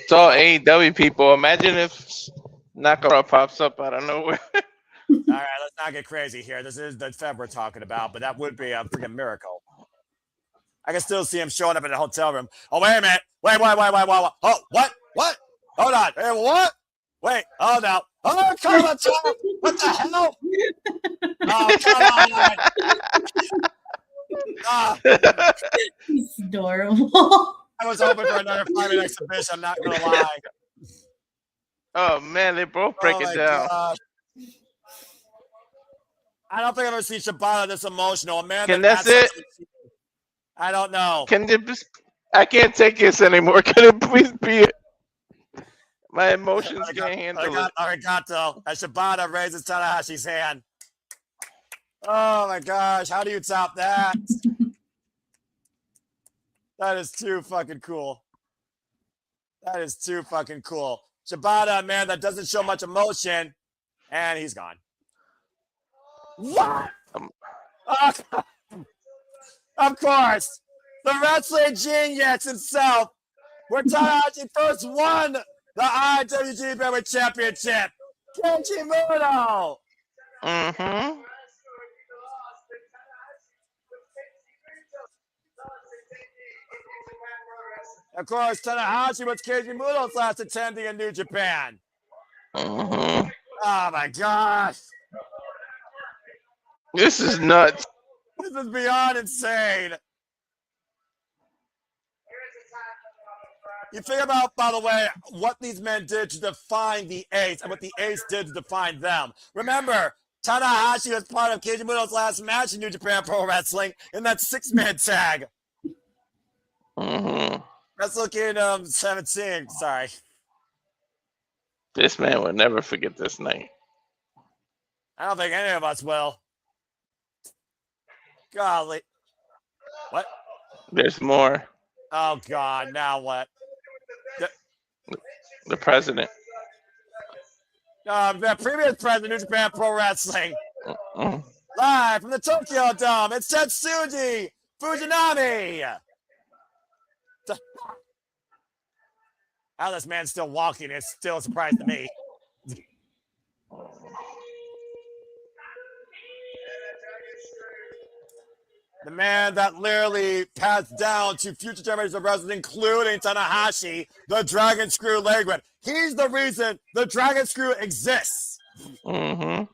It's all AEW people. Imagine if Nakamura pops up out of nowhere. All right, let's not get crazy here. This is the Feb we're talking about, but that would be a freaking miracle. I can still see him showing up in the hotel room. Oh, wait a minute. Wait. Oh, what? Hold on. Hey, what? Wait, oh no. Oh, come on, Tom. What the hell? Oh, come on. He's adorable. I was hoping for another 5-minute exhibition, I'm not going to lie. Oh, man, they both break it down. Gosh. I don't think I've ever seen Shibata this emotional. A man Can that's it? I don't know. Can it just, I can't take this anymore. Can it please be it? My emotions can't handle it. Arigato. As Shibata raises Tanahashi's hand. Oh my gosh, how do you top that? That is too fucking cool. That is too fucking cool. Shibata, a man that doesn't show much emotion, and he's gone. What? Of course, the wrestling genius himself, where Tanahashi first won the IWGP Heavyweight Championship, Kenji Muto. Mm-hmm. Of course, Tanahashi was Kenji Muto's last attending in New Japan. Mm-hmm. Oh my gosh. This is nuts. This is beyond insane. You think about, by the way, what these men did to define the Ace and what the Ace did to define them. Remember, Tanahashi was part of Keiji Muto's last match in New Japan Pro Wrestling in that 6-man tag. Mm-hmm. Wrestle Kingdom 17. Sorry. This man will never forget this night. I don't think any of us will. Golly. What? There's more. Oh, God. Now what? The president. The previous president of New Japan Pro Wrestling. Mm-hmm. Live from the Tokyo Dome, it's Tsuji Fujinami. How this man's still walking is still a surprise to me. The man that literally passed down to future generations of wrestlers, including Tanahashi, the Dragon Screw leg whip. He's the reason the Dragon Screw exists. Mm-hmm.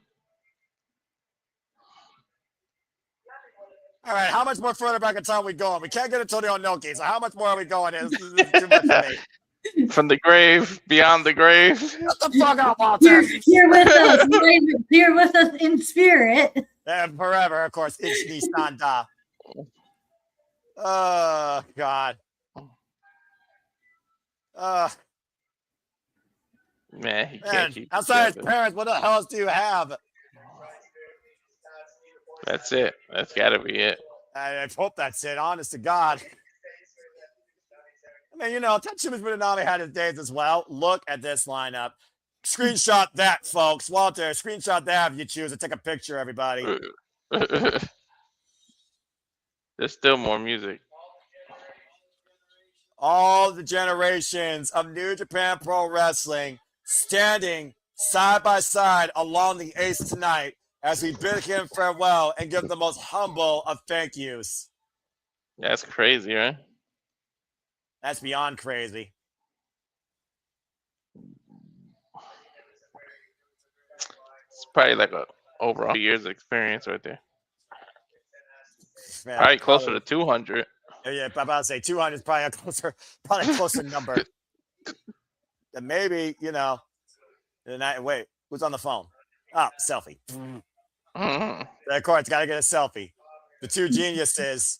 All right, how much more further back in time are we going? We can't get into the Onoki, so how much more are we going? This is too much for me. From the grave, beyond the grave. Shut the fuck up, Walter. Here with us. Here with us in spirit. And forever, of course, Ichini Sanda. Oh, God. Man, he can't Man, keep outside his together. parents, what the hell else do you have? That's it. That's got to be it. I hope that's it, honest to God. I mean, you know, Tatsumi Fujinami had his days as well. Look at this lineup. Screenshot that, folks. Walter, screenshot that if you choose to take a picture, everybody. There's still more music. All the generations of New Japan Pro Wrestling standing side by side along the Ace tonight as we bid him farewell and give the most humble of thank yous. That's crazy, right? That's beyond crazy. It's probably like over 100 years of experience right there. Man, Probably closer to 200. Yeah, I'm about to say 200 is probably a closer number. And maybe, you know, wait, who's on the phone? Oh, selfie. Mm-hmm. Of course, got to get a selfie. The two geniuses,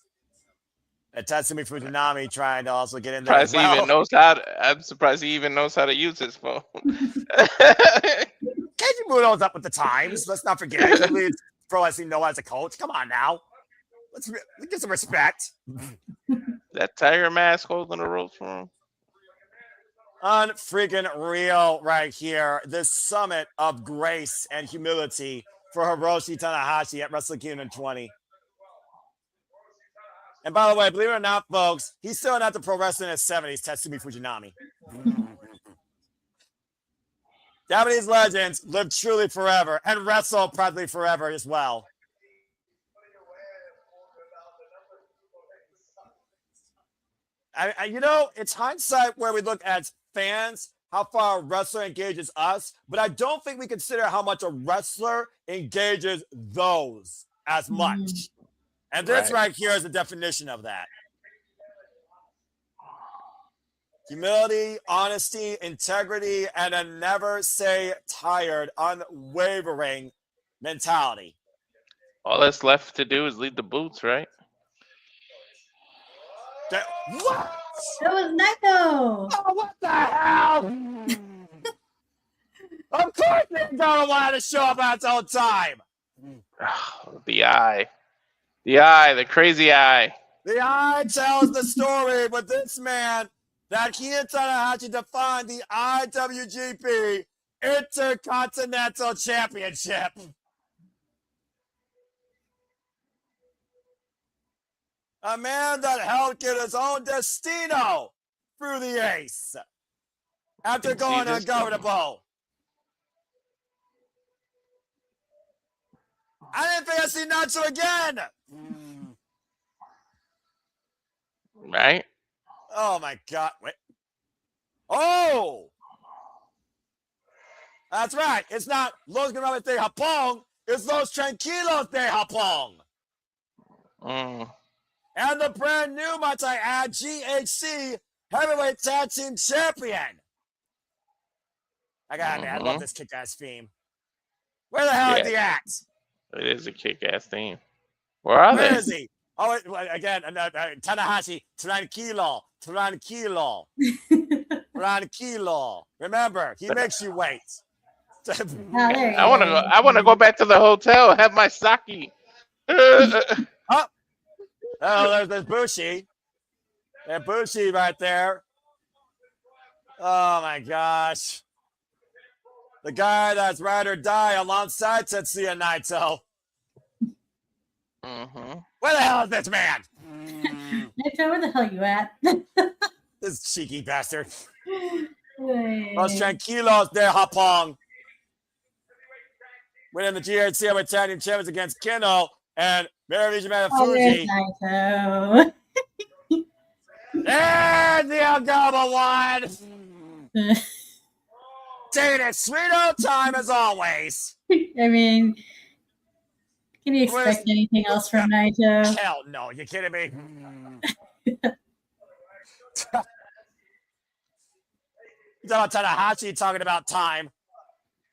and Tatsumi Fujinami trying to also get in there. Surprised he even knows how to, I'm surprised he even knows how to use his phone. Keiji Muto's up with the times. Let's not forget. He leads Pro Wrestling Noah as a coach. Come on now. Let's get some respect. That tiger mask holding the ropes for him. Unfreaking real right here. This summit of grace and humility for Hiroshi Tanahashi at Wrestle Kingdom 20. And by the way, believe it or not, folks, he's still not the pro wrestler in his 70s, Tatsumi Fujinami. Japanese legends live truly forever and wrestle practically forever as well. You know, it's hindsight where we look at fans, how far a wrestler engages us, but I don't think we consider how much a wrestler engages those as much. And this right here is the definition of that. Humility, honesty, integrity, and a never say tired, unwavering mentality. All that's left to do is lead the boots, right? What? That was Neko. Oh, what the hell? Of course they're gonna want to show up at its own time. The eye. The crazy eye. The eye tells the story with this man that he and Tanahashi defined the IWGP Intercontinental Championship. A man that helped get his own destino through the Ace after going ungovernable. I didn't think I'd see Nacho again. Right? Oh my God. Wait. Oh! That's right. It's not Los Grandes de Japón. It's Los Tranquilos de Japón. And the brand new, might I add, GHC Heavyweight Tag Team Champion. I gotta admit, I love this kick-ass theme. Where the hell is he at? It is a kick-ass theme. Where are they? Where is he? Oh, again, Tanahashi, tranquilo. Remember, he makes you wait. I want to go back to the hotel, have my sake. Oh, there's Bushi. And Bushi right there. Oh my gosh. The guy that's ride or die alongside Tetsuya Naito. Where the hell is this man? Naito, where the hell you at? This cheeky bastard. Los Tranquilos de Japón. Winning the GHC with Tag Team Champions against Kino and Maravilla Fuji. Naito. And the Algaba one. Taking it sweet old time as always. I mean, can you expect anything else from Naito? Hell no, you kidding me? You talking about Tanahashi talking about time.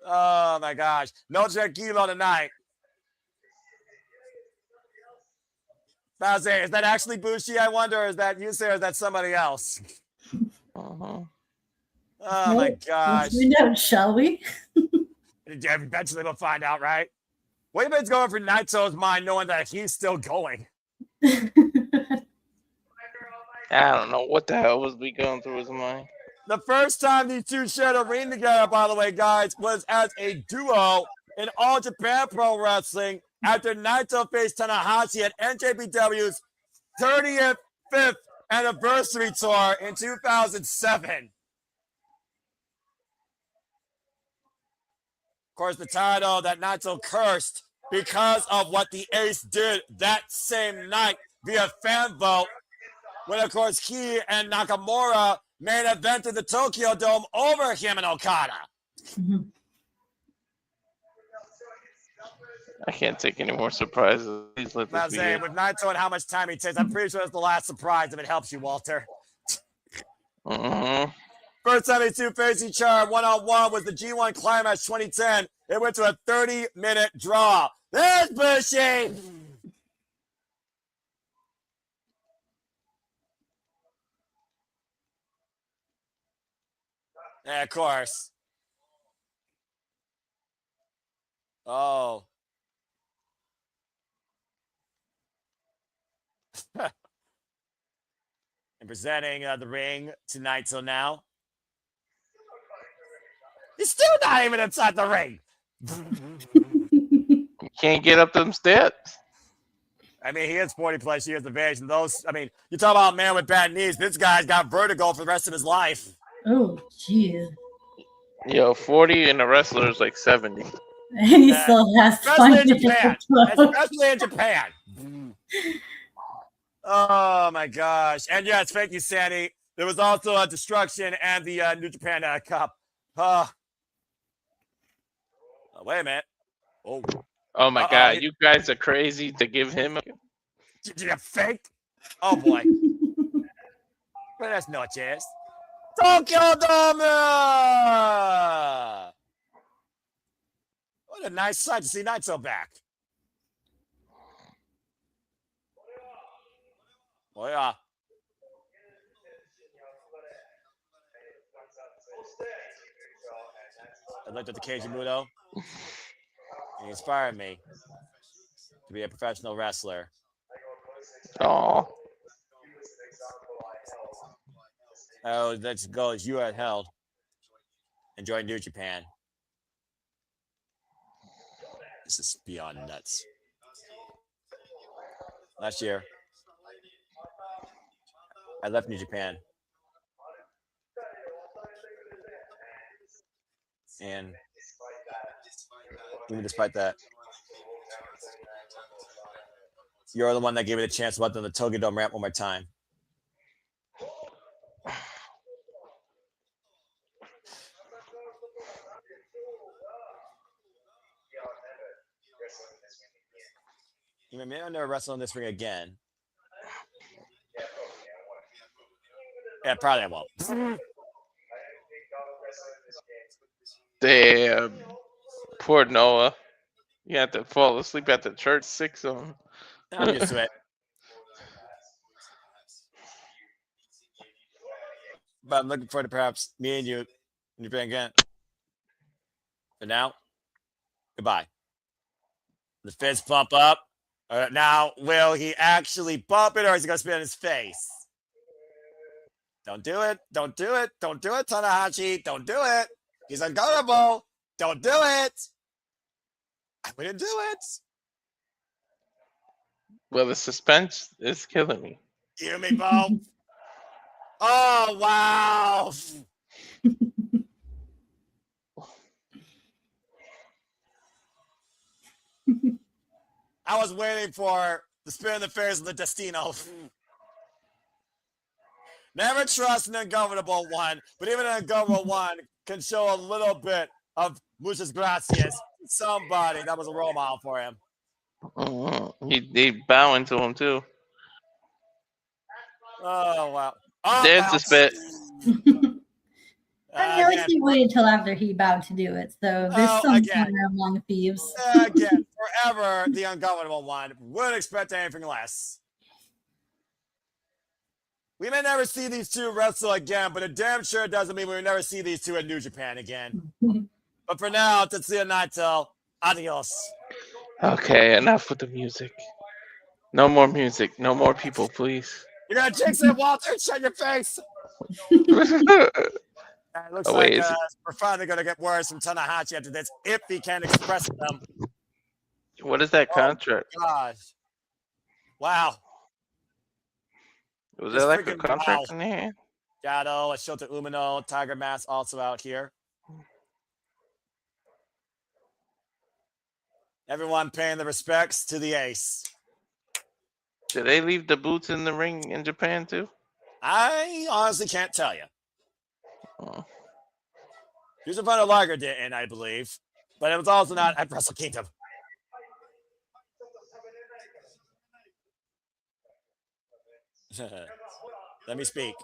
Oh my gosh. No tranquilo tonight. Bowser, is that actually Bushi, I wonder, or is that you say, or is that somebody else? Oh my gosh. Let's find out, shall we? Eventually we'll find out, right? Wayman's going for Naito's mind knowing that he's still going. I don't know what the hell was we going through his mind. The first time these two shared a ring together, by the way, guys, was as a duo in All Japan Pro Wrestling after Naito faced Tanahashi at NJPW's 35th anniversary tour in 2007. Of course, the title that Naito cursed because of what the Ace did that same night via fan vote, when, of course, he and Nakamura main evented the Tokyo Dome over him and Okada. I can't take any more surprises. Please let this be it. With Naito and how much time he takes, I'm pretty sure that's the last surprise if it helps you, Walter. First time these two faced each other one-on-one was the G1 Climax 2010. It went to a 30-minute draw. There's Bushi! Yeah, of course. Oh. And presenting the ring tonight till now. He's still not even inside the ring. Can't get up them steps. I mean, he is 40 plus years of age, and those, I mean, you talk about a man with bad knees. This guy's got vertigo for the rest of his life. Oh, jeez. Yo, 40 and the wrestler is like 70. And he still has to especially find in Japan. Especially in Japan. Oh my gosh. And yes, thank you, Sandy. There was also a Destruction and the New Japan Cup. Wait a minute. Oh my God, you guys are crazy to give him. Did you fake? Oh boy. Buenas noches. Tokyo Dome! What a nice sight to see Naito back. Oh yeah. I looked at the Keiji Muto. He inspired me to be a professional wrestler. Oh. Oh, let's go as you had held. Enjoy New Japan. This is beyond nuts. Last year, I left New Japan. And even despite that, you're the one that gave me the chance to let them the Tokyo Dome ramp one more time. You may never wrestle in this ring again. Yeah, probably I won't. Damn. Poor Noah. You had to fall asleep at the church 6 of them. I'm used to it. But I'm looking forward to perhaps me and you in Japan again. For now, goodbye. The fist bump up. Now, will he actually bump it, or is he going to spit on his face? Don't do it. Don't do it. Don't do it, Tanahashi. Don't do it. He's unguardable. Don't do it. I wouldn't do it. Well, the suspense is killing me. You me, Bo. Oh, wow. I was waiting for the spin in the face of the Destino. Never trust an ungovernable one, but even an ungovernable one can show a little bit of muchas gracias. Somebody that was a role model for him. They bowing to him too. Oh, wow. Oh, There's wow. the spit. At least he waited till after he bowed to do it. So there's some again. honor among thieves. Again, forever the ungovernable one. Wouldn't expect anything less. We may never see these two wrestle again, but it damn sure doesn't mean we will never see these two in New Japan again. But for now, Tetsuya Naito, adios. Okay, enough with the music. No more music. No more people, please. You're going to jinx it, Walter. Shut your face. It looks like we're finally going to get words from Tanahashi after this, if he can express them. What is that contract? Gosh. Wow. Was there like a contract in there? Gato, Ashota Umino, Tiger Mask also out here. Everyone paying the respects to the ace. Did they leave the boots in the ring in Japan too? I honestly can't tell you. Oh. Yusufano Liger didn't, I believe. But it was also not at Wrestle Kingdom. Let me speak.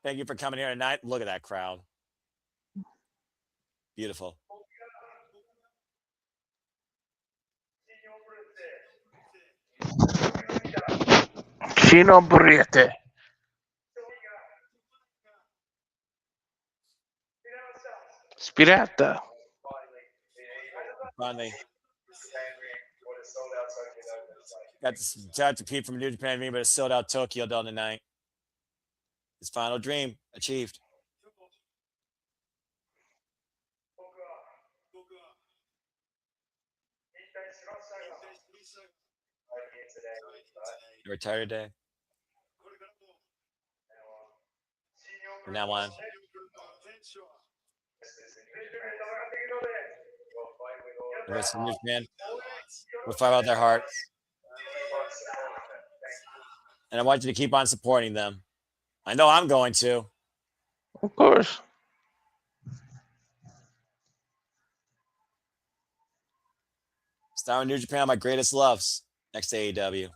Thank you for coming here tonight. Look at that crowd. Beautiful. Chino Burriete. Spirata. Finally. Got to Pete from New Japan, but it's sold out Tokyo Dome tonight. His final dream achieved. Retired day. From now on. The rest of New Japan will fight out their hearts. And I want you to keep on supporting them. I know I'm going to. Of course. Star in New Japan, my greatest loves. Next to AEW.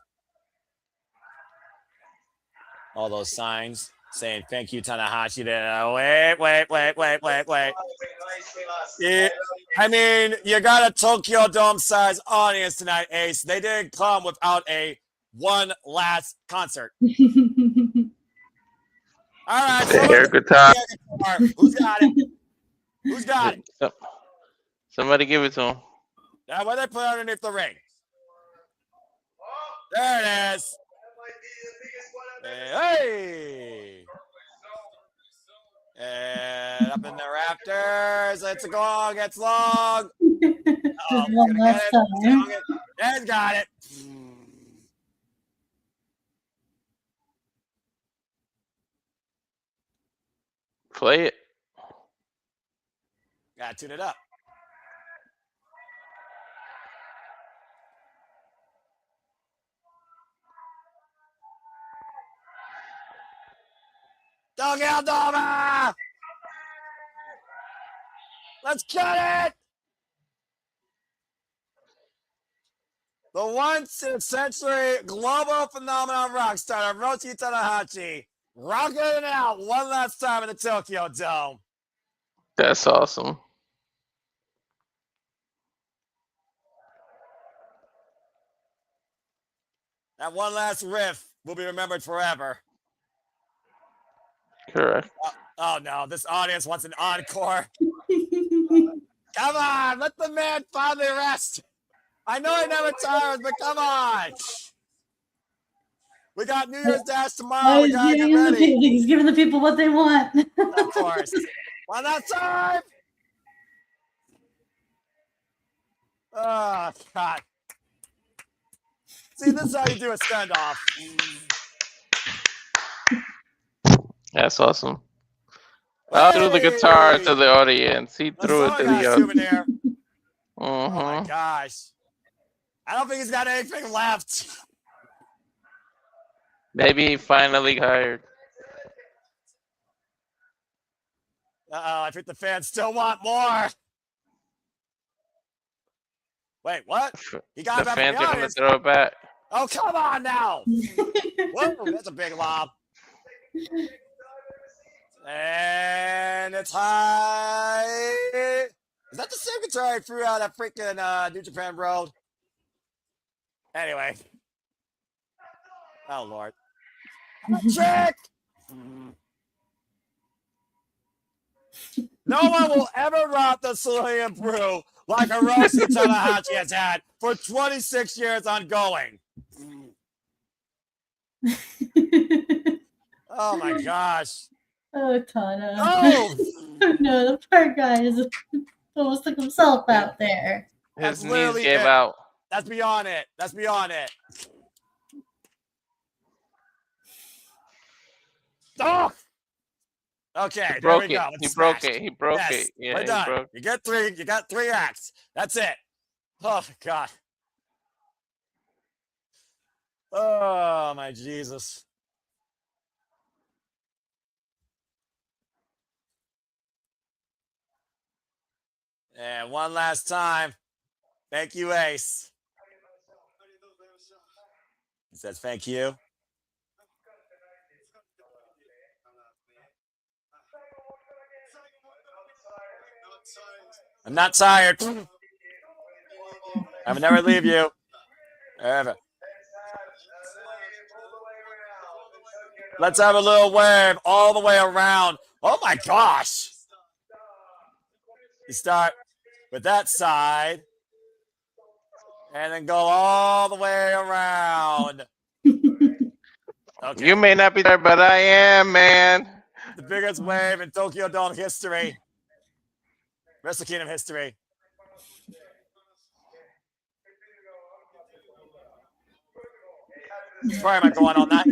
All those signs saying thank you, Tanahashi. Wait. I mean, you got a Tokyo Dome size audience tonight, Ace. They didn't come without a one last concert. All right, the air guitar. Who's got it? Who's got it? Somebody give it to him. Now, what they put underneath the ring? There it is. Hey! And up in the rafters. It's long. It's long. Oh, One last time. He's got it. Play it. Gotta tune it up. Tokyo Dome! Let's cut it! The once-in-a-century global phenomenon rock star Hiroshi Tanahashi rocking it out one last time in the Tokyo Dome. That's awesome. That one last riff will be remembered forever. Correct. Oh no, this audience wants an encore. Come on, let the man finally rest. I know he never tires, but come on. We got New Year's Dash tomorrow. We gotta get ready. He's giving the people what they want. Of course. One last time. Oh, God. See, this is how you do a standoff. That's awesome. I threw the guitar to the audience. He threw it to the audience. Souvenir. Oh my gosh. I don't think he's got anything left. Maybe he finally hired. I think the fans still want more. Wait, what? He got the back fans from the are going to audience. throw it back. Oh, come on now. Whoa, that's a big lob. And it's high. Is that the same guitar I threw out at freaking New Japan Road? Anyway. Oh, Lord. Trick! No one will ever rock the Cerulean Brew like Hiroshi Tanahashi has had for 26 years ongoing. Oh, my gosh. Oh, Tana. Oh! No, the poor guy is almost took himself out there. His knees gave out. That's beyond it. That's beyond it. Oh! Okay, there we go. He broke it. He broke yes, it. Yeah, we're done. You got three acts. That's it. Oh, God. Oh, my Jesus. And one last time. Thank you, Ace. He says thank you. I'm not tired. I will never leave you. Ever. Let's have a little wave all the way around. Oh my gosh. You start with that side and then go all the way around. Okay. You may not be there, but I am, man. The biggest wave in Tokyo Dome history. Wrestle Kingdom history. Why am I going all night?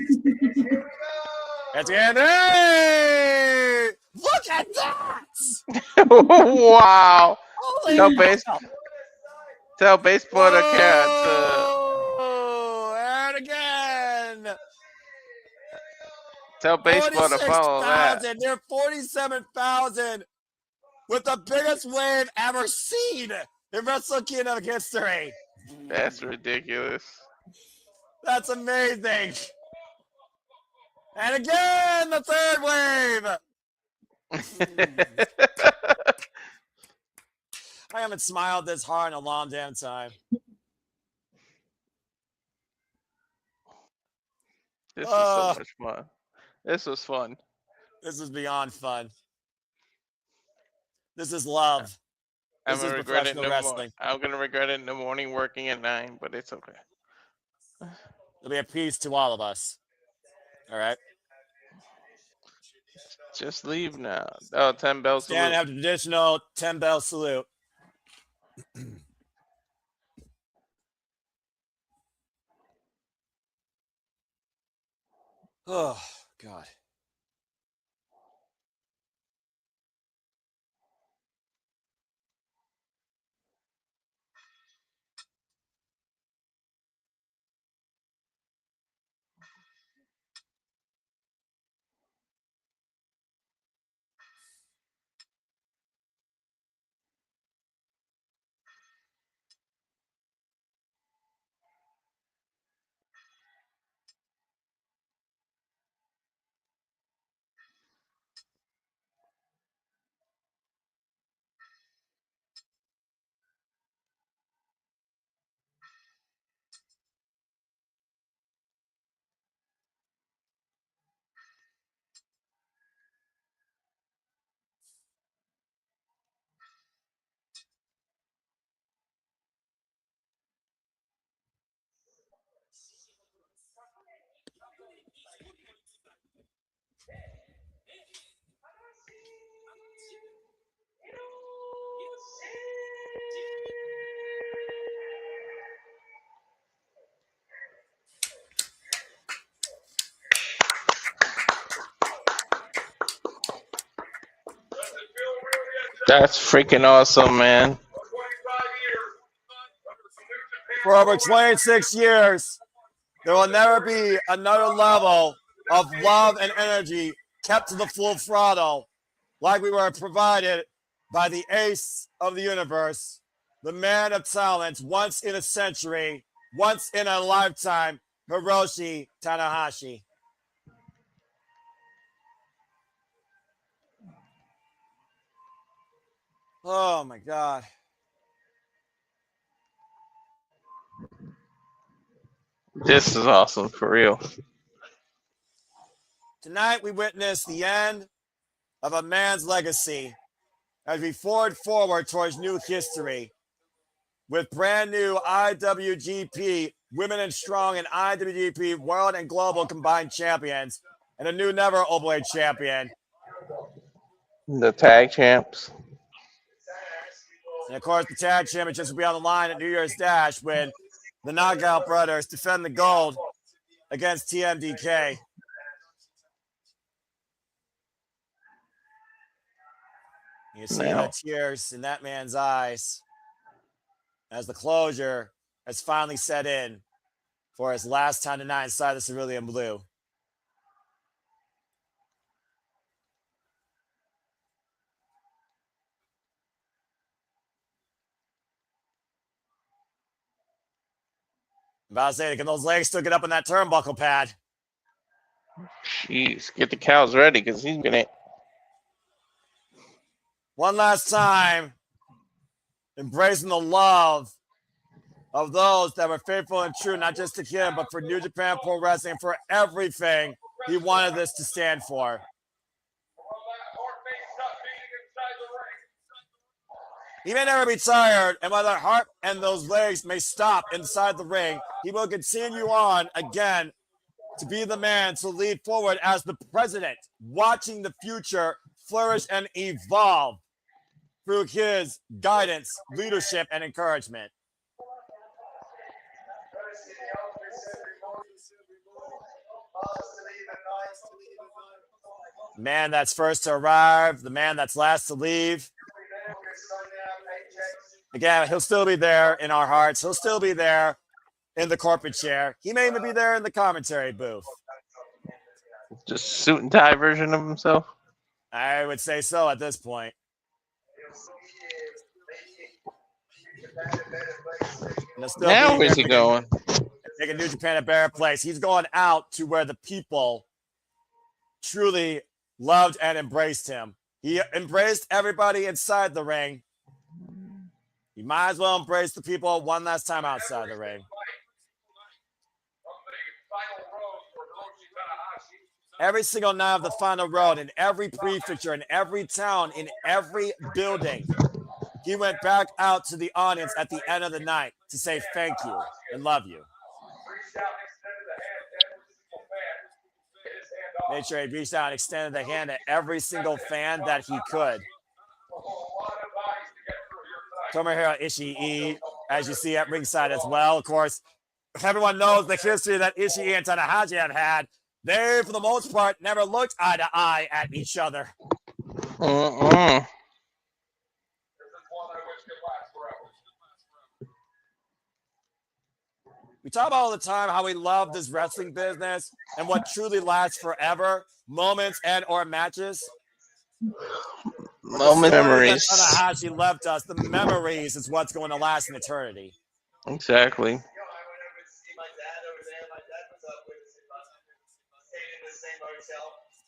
At the end. Hey! Look at that! Wow. Holy Tell baseball to cat. And again. Tell baseball to follow that. Near 47,000 with the biggest wave ever seen in Wrestle Kingdom history. That's ridiculous. That's amazing. And again, the third wave. I haven't smiled this hard in a long damn time. This was so much fun. This was fun. This is beyond fun. This is love. This is professional wrestling. I'm going to regret it in the morning working at 9, but it's okay. It'll be a peace to all of us. All right? Just leave now. Oh, 10 bell salute. Stand have the traditional 10 bell salute. Oh, God. That's freaking awesome, man. For over 26 years, there will never be another level of love and energy kept to the full throttle like we were provided by the ace of the universe, the man of talent, once in a century, once in a lifetime, Hiroshi Tanahashi. Oh my God. This is awesome, for real. Tonight we witness the end of a man's legacy as we forward towards new history with brand new IWGP Women and Strong and IWGP World and Global Combined Champions and a new never Openweight champion. The tag champs. And of course, the tag championships will be on the line at New Year's Dash when the Knockout Brothers defend the gold against TMDK. You see the tears in that man's eyes as the closure has finally set in for his last time tonight inside the cerulean blue. I'm about to say, can those legs still get up on that turnbuckle pad? Jeez, get the cows ready because he's gonna. One last time, embracing the love of those that were faithful and true, not just to him, but for New Japan Pro Wrestling, for everything he wanted this to stand for. He may never be tired, and while that heart and those legs may stop inside the ring, he will continue on again to be the man to lead forward as the president, watching the future flourish and evolve through his guidance, leadership, and encouragement. The man that's first to arrive, the man that's last to leave. Again, he'll still be there in our hearts. He'll still be there in the corporate chair. He may even be there in the commentary booth. Just suit and tie version of himself? I would say so at this point. Now where's he going? Making New Japan a better place. He's going out to where the people truly loved and embraced him. He embraced everybody inside the ring. You might as well embrace the people one last time outside the ring. Every single night of the final road, in every prefecture, in every town, in every building, he went back out to the audience at the end of the night to say thank you and love you. Made sure he reached out and extended the hand to every single fan that he could. Tomohiro Ishii, as you see at ringside as well. Of course, everyone knows the history that Ishii and Tanahashi have had. They, for the most part, never looked eye to eye at each other. We talk about all the time how we love this wrestling business and what truly lasts forever, moments and or matches. Moment memories. Tanahashi left us. The memories is what's going to last in eternity. Exactly.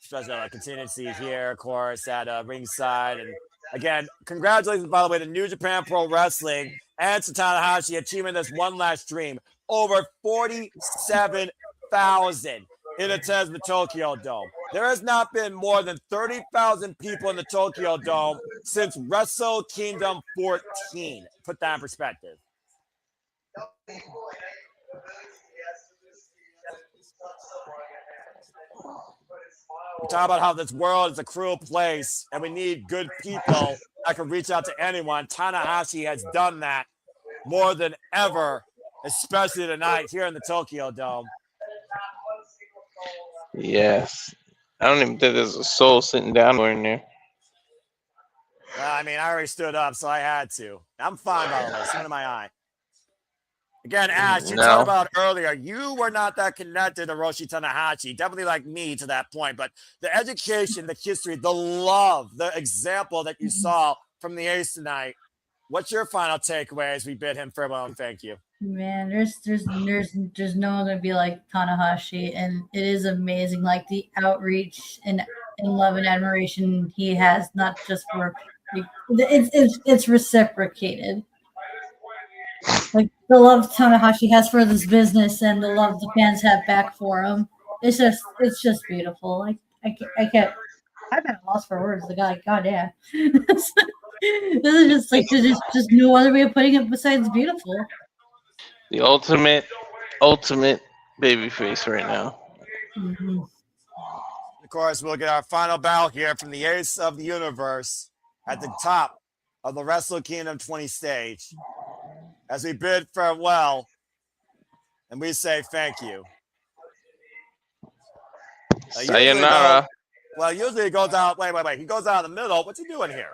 Especially I continue to see here, of course, at ringside. And again, congratulations, by the way, to New Japan Pro Wrestling and to Tanahashi achieving this one last dream. Over 47,000 in attendance in the Tokyo Dome. There has not been more than 30,000 people in the Tokyo Dome since Wrestle Kingdom 14. Put that in perspective. We talk about how this world is a cruel place and we need good people that can reach out to anyone. Tanahashi has done that more than ever, especially tonight here in the Tokyo Dome. Yes. I don't even think there's a soul sitting down in there. Well, I mean, I already stood up, so I had to. I'm fine, by the way. Sun in my eye. Again, Ash, you talked about earlier, you were not that connected to Hiroshi Tanahashi, definitely like me to that point, but the education, the history, the love, the example that you saw from the Ace tonight, what's your final takeaway as we bid him farewell and thank you? Man, there's no one gonna be like Tanahashi, and it is amazing, like the outreach and love and admiration he has, not just for it's reciprocated. Like the love Tanahashi has for this business and the love the fans have back for him. It's just beautiful. Like I can't. I'm at a loss for words. The guy, goddamn. This is just like there's just no other way of putting it besides beautiful. The ultimate babyface right now. Mm-hmm. Of course, we'll get our final bow here from the Ace of the Universe at the top of the Wrestle Kingdom 20 stage. As we bid farewell, and we say you. Sayonara. Usually he goes out. Wait. He goes out in the middle. What's he doing here?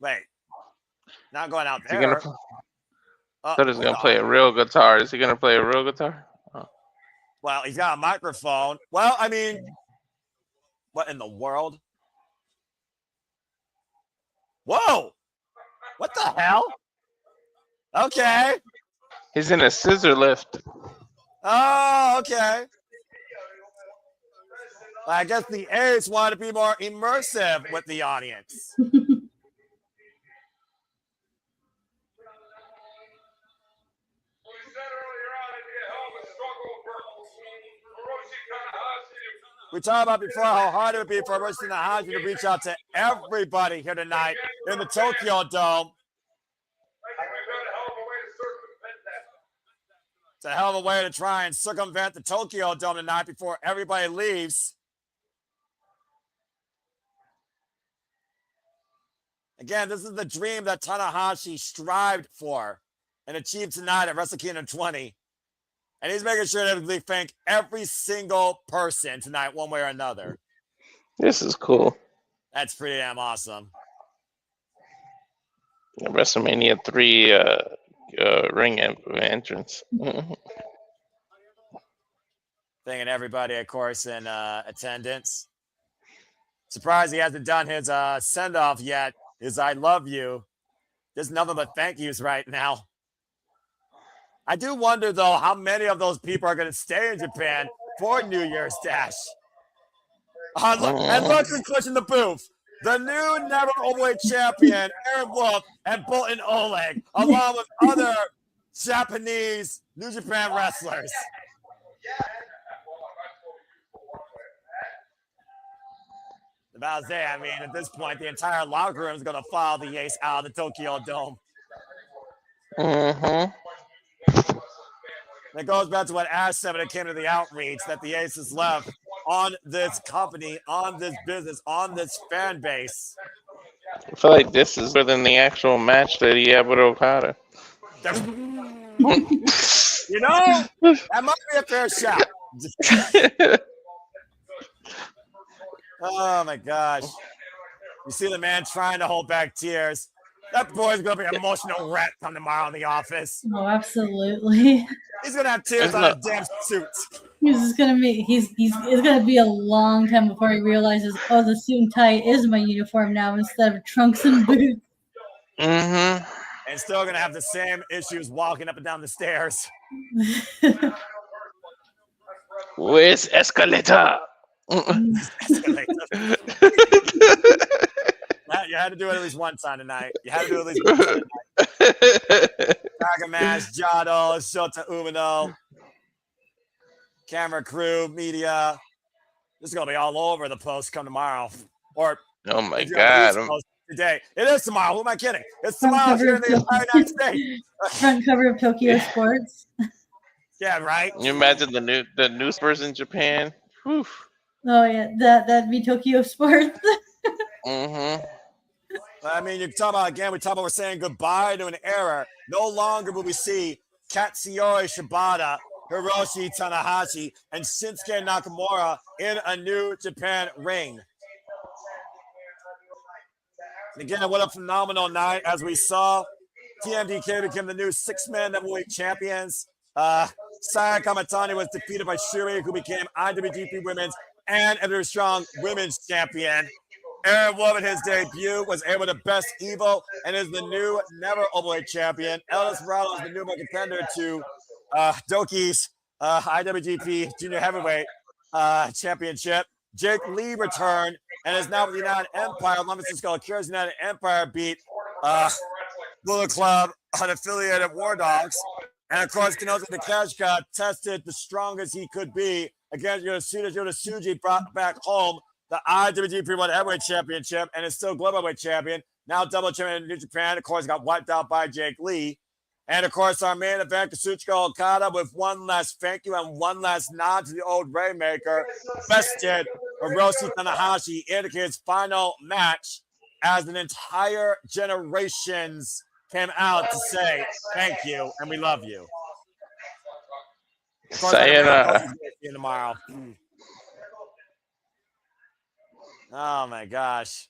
Wait. Not going out there. I thought he was going to play a real guitar. Is he going to play a real guitar? Oh. Well, he's got a microphone. Well, I mean, what in the world? Whoa! What the hell? Okay. He's in a scissor lift. Oh, okay. I guess the A's wanted to be more immersive with the audience. We talked about before how hard it would be for Hiroshi Tanahashi to reach out to everybody here tonight in the Tokyo Dome. It's a hell of a way to try and circumvent the Tokyo Dome tonight before everybody leaves. Again, this is the dream that Tanahashi strived for and achieved tonight at Wrestle Kingdom 20. And he's making sure that we thank every single person tonight, one way or another. This is cool. That's pretty damn awesome. WrestleMania 3 ring entrance. Thanking everybody, of course, in attendance. Surprised he hasn't done his send-off yet. His I love you. There's nothing but thank yous right now. I do wonder, though, how many of those people are going to stay in Japan for New Year's Dash. And look who's pushing the booth. The new Never Overweight champion, Aaron Wolf, and Bolton Oleg, along with other Japanese New Japan wrestlers. About to say, I mean, at this point, the entire locker room is going to follow the Ace out of the Tokyo Dome. Mm-hmm. It goes back to what Ash said when it came to the outreach, that the Ace has left on this company, on this business, on this fan base. I feel like this is better than the actual match that he had with Okada. You know, that might be a fair shot. Oh my gosh. You see the man trying to hold back tears. That boy's gonna be an emotional wreck come tomorrow in the office. Oh, absolutely. He's gonna have tears on his damn suit. It's gonna be a long time before he realizes, oh, the suit and tie is my uniform now instead of trunks and boots. Mm-hmm. And still gonna have the same issues walking up and down the stairs. Where's Escalator? You had to do it at least one time tonight. Dragon Mash, Jado, Shota Umino, camera crew, media. This is gonna be all over the post come tomorrow. Or oh my god. Today. It is tomorrow. Who am I kidding? It's tomorrow here in the entire United States. Front cover of Tokyo Sports. Yeah, right. Can you imagine the newspapers in Japan? Whew. Oh yeah, that'd be Tokyo Sports. Mm-hmm. I mean, you talk about again. We talk about we're saying goodbye to an era. No longer will we see Katsuyori Shibata, Hiroshi Tanahashi, and Shinsuke Nakamura in a New Japan ring. And again, what a phenomenal night as we saw TMDK became the new six-man heavyweight champions. Saya Kamatani was defeated by Shuri, who became IWGP Women's and Ever Strong Women's Champion. Aaron Wood, his debut, was able to best Evil and is the new never Openweight champion. El Desperado is the new contender to Doki's IWGP Junior Heavyweight Championship. Jake Lee returned and is now with the United Empire. London Cisco Akira's United Empire beat Bullet Club, unaffiliated War Dogs. And of course, Konosuke Takeshita tested the strongest he could be against Yota Tsuji, brought back home the IWGP World Heavyweight Championship and is still Global Heavyweight Champion. Now double champion in New Japan. Of course, got wiped out by Jake Lee. And of course, our main event, Kazuchika Okada, with one last thank you and one last nod to the old Rainmaker, bested Hiroshi Tanahashi in his final match as an entire generations came out to say thank you and we love you. Of course, Sayonara. Tomorrow. Oh my gosh.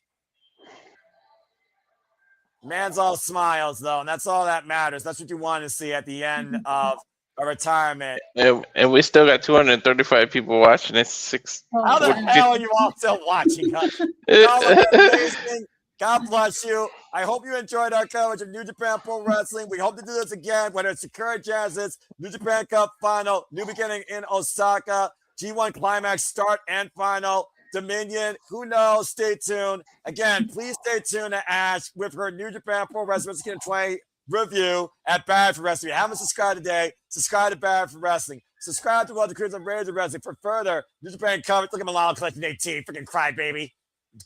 Man's all smiles though, and that's all that matters. That's what you want to see at the end of a retirement. And we still got 235 people watching. It's six. How the hell are you all still watching us? Y'all look amazing. God bless you. I hope you enjoyed our coverage of New Japan Pro Wrestling. We hope to do this again, whether it's Sakura Genesis, New Japan Cup Final, New Beginning in Osaka, G1 Climax Start and Final, Dominion, who knows? Stay tuned. Again, please stay tuned to Ash with her New Japan Pro Wrestling 20 review at Bad for Wrestling. If you haven't subscribed today, subscribe to Bad for Wrestling. Subscribe to Walter Cruz and Razor Wrestling for further New Japan coverage. Look at Milano Collection 18, freaking crybaby.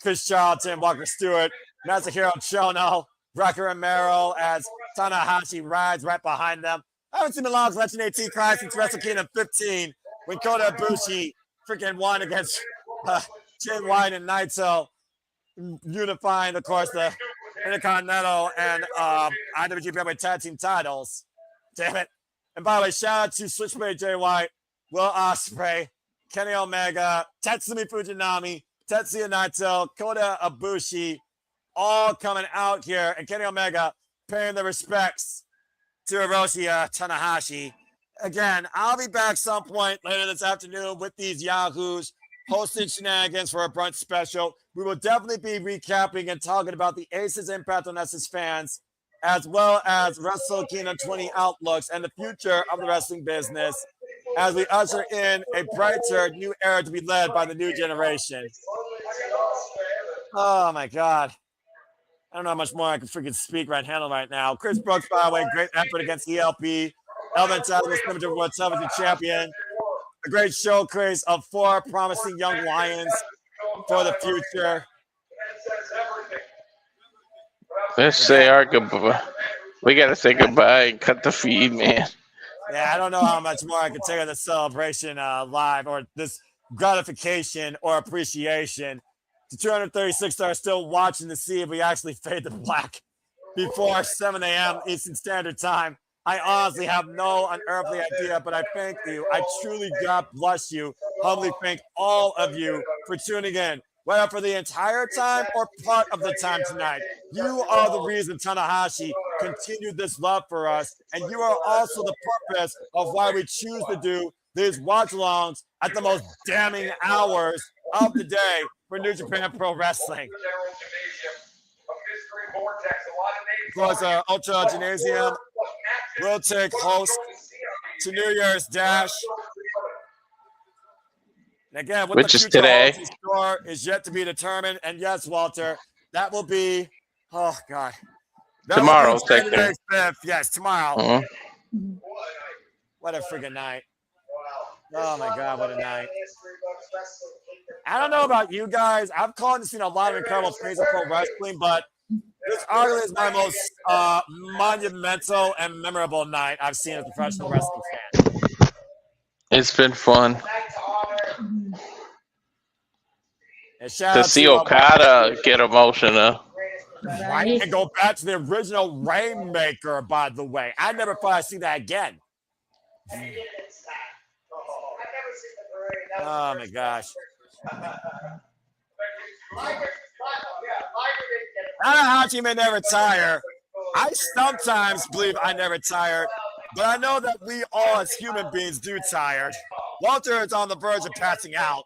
Chris Charlton, Walker Stewart, Masahiro Chono, Rocker Romero as Tanahashi rides right behind them. I haven't seen Milano Collection 18 cry since Wrestle Kingdom 15 when Kota Ibushi freaking won against Jay White and Naito, unifying, of course, the Intercontinental and IWGP Heavyweight Tag Team titles. Damn it. And by the way, shout out to Switchblade Jay White, Will Ospreay, Kenny Omega, Tatsumi Fujinami, Tetsuya Naito, Kota Ibushi, all coming out here, and Kenny Omega paying the respects to Hiroshi Tanahashi. Again, I'll be back some point later this afternoon with these yahoos hosting shenanigans for a brunch special. We will definitely be recapping and talking about the Aces' impact on us as fans, as well as Wrestle Kingdom 20 outlooks and the future of the wrestling business as we usher in a brighter new era to be led by the new generation. Oh my God. I don't know how much more I can freaking speak handle right now. Chris Brooks, by the way, great effort against ELP. Elvin Tyler, Scrimmager World Television Champion. A great showcase of 4 promising young lions for the future. Let's say our goodbye. We got to say goodbye and cut the feed, man. Yeah, I don't know how much more I can take of the celebration live or this gratification or appreciation. The 236 that are still watching to see if we actually fade to black before 7 a.m. Eastern Standard Time. I honestly have no unearthly idea, but I thank you. I truly, God bless you. Humbly thank all of you for tuning in, whether for the entire time or part of the time tonight. You are the reason Tanahashi continued this love for us, and you are also the purpose of why we choose to do these watch-alongs at the most damning hours of the day for New Japan Pro Wrestling. Of course, Ultra Gymnasium will take host to New Year's Dash. And again, what which the is future today. holds in store is yet to be determined. And yes, Walter, that will be, oh God. That Tomorrow, will be January 5th. Yes, tomorrow. Mm-hmm. What a friggin' night. Oh my God, what a night. I don't know about you guys. I've called and seen a lot of incredible things in pro wrestling, but this arguably is my most monumental and memorable night I've seen as a professional wrestling fan. It's been fun. And shout To out see to Okada get emotional. right, and go back to the original Rainmaker, by the way. I never thought I'd see that again. Oh my gosh. Tanahashi may never tire. I sometimes believe I never tire, but I know that we all as human beings do tire. Walter is on the verge of passing out.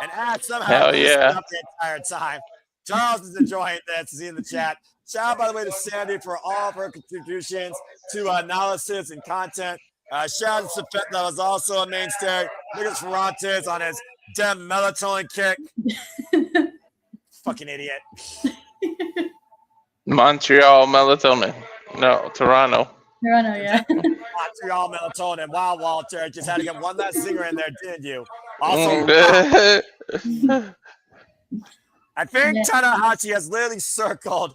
And Ash somehow Hell losing yeah. up the entire time. Charles is enjoying this, is in the chat. Shout out, by the way, to Sandy for all of her contributions to analysis and content. Shout out to Safet, that was also a mainstay. Lucas Ferrantes on his damn melatonin kick. Fucking idiot. Montreal melatonin. No, Toronto. Toronto, yeah. Montreal melatonin. Wow, Walter, just had to get one last zinger in there, didn't you? Also, I think Tanahashi has literally circled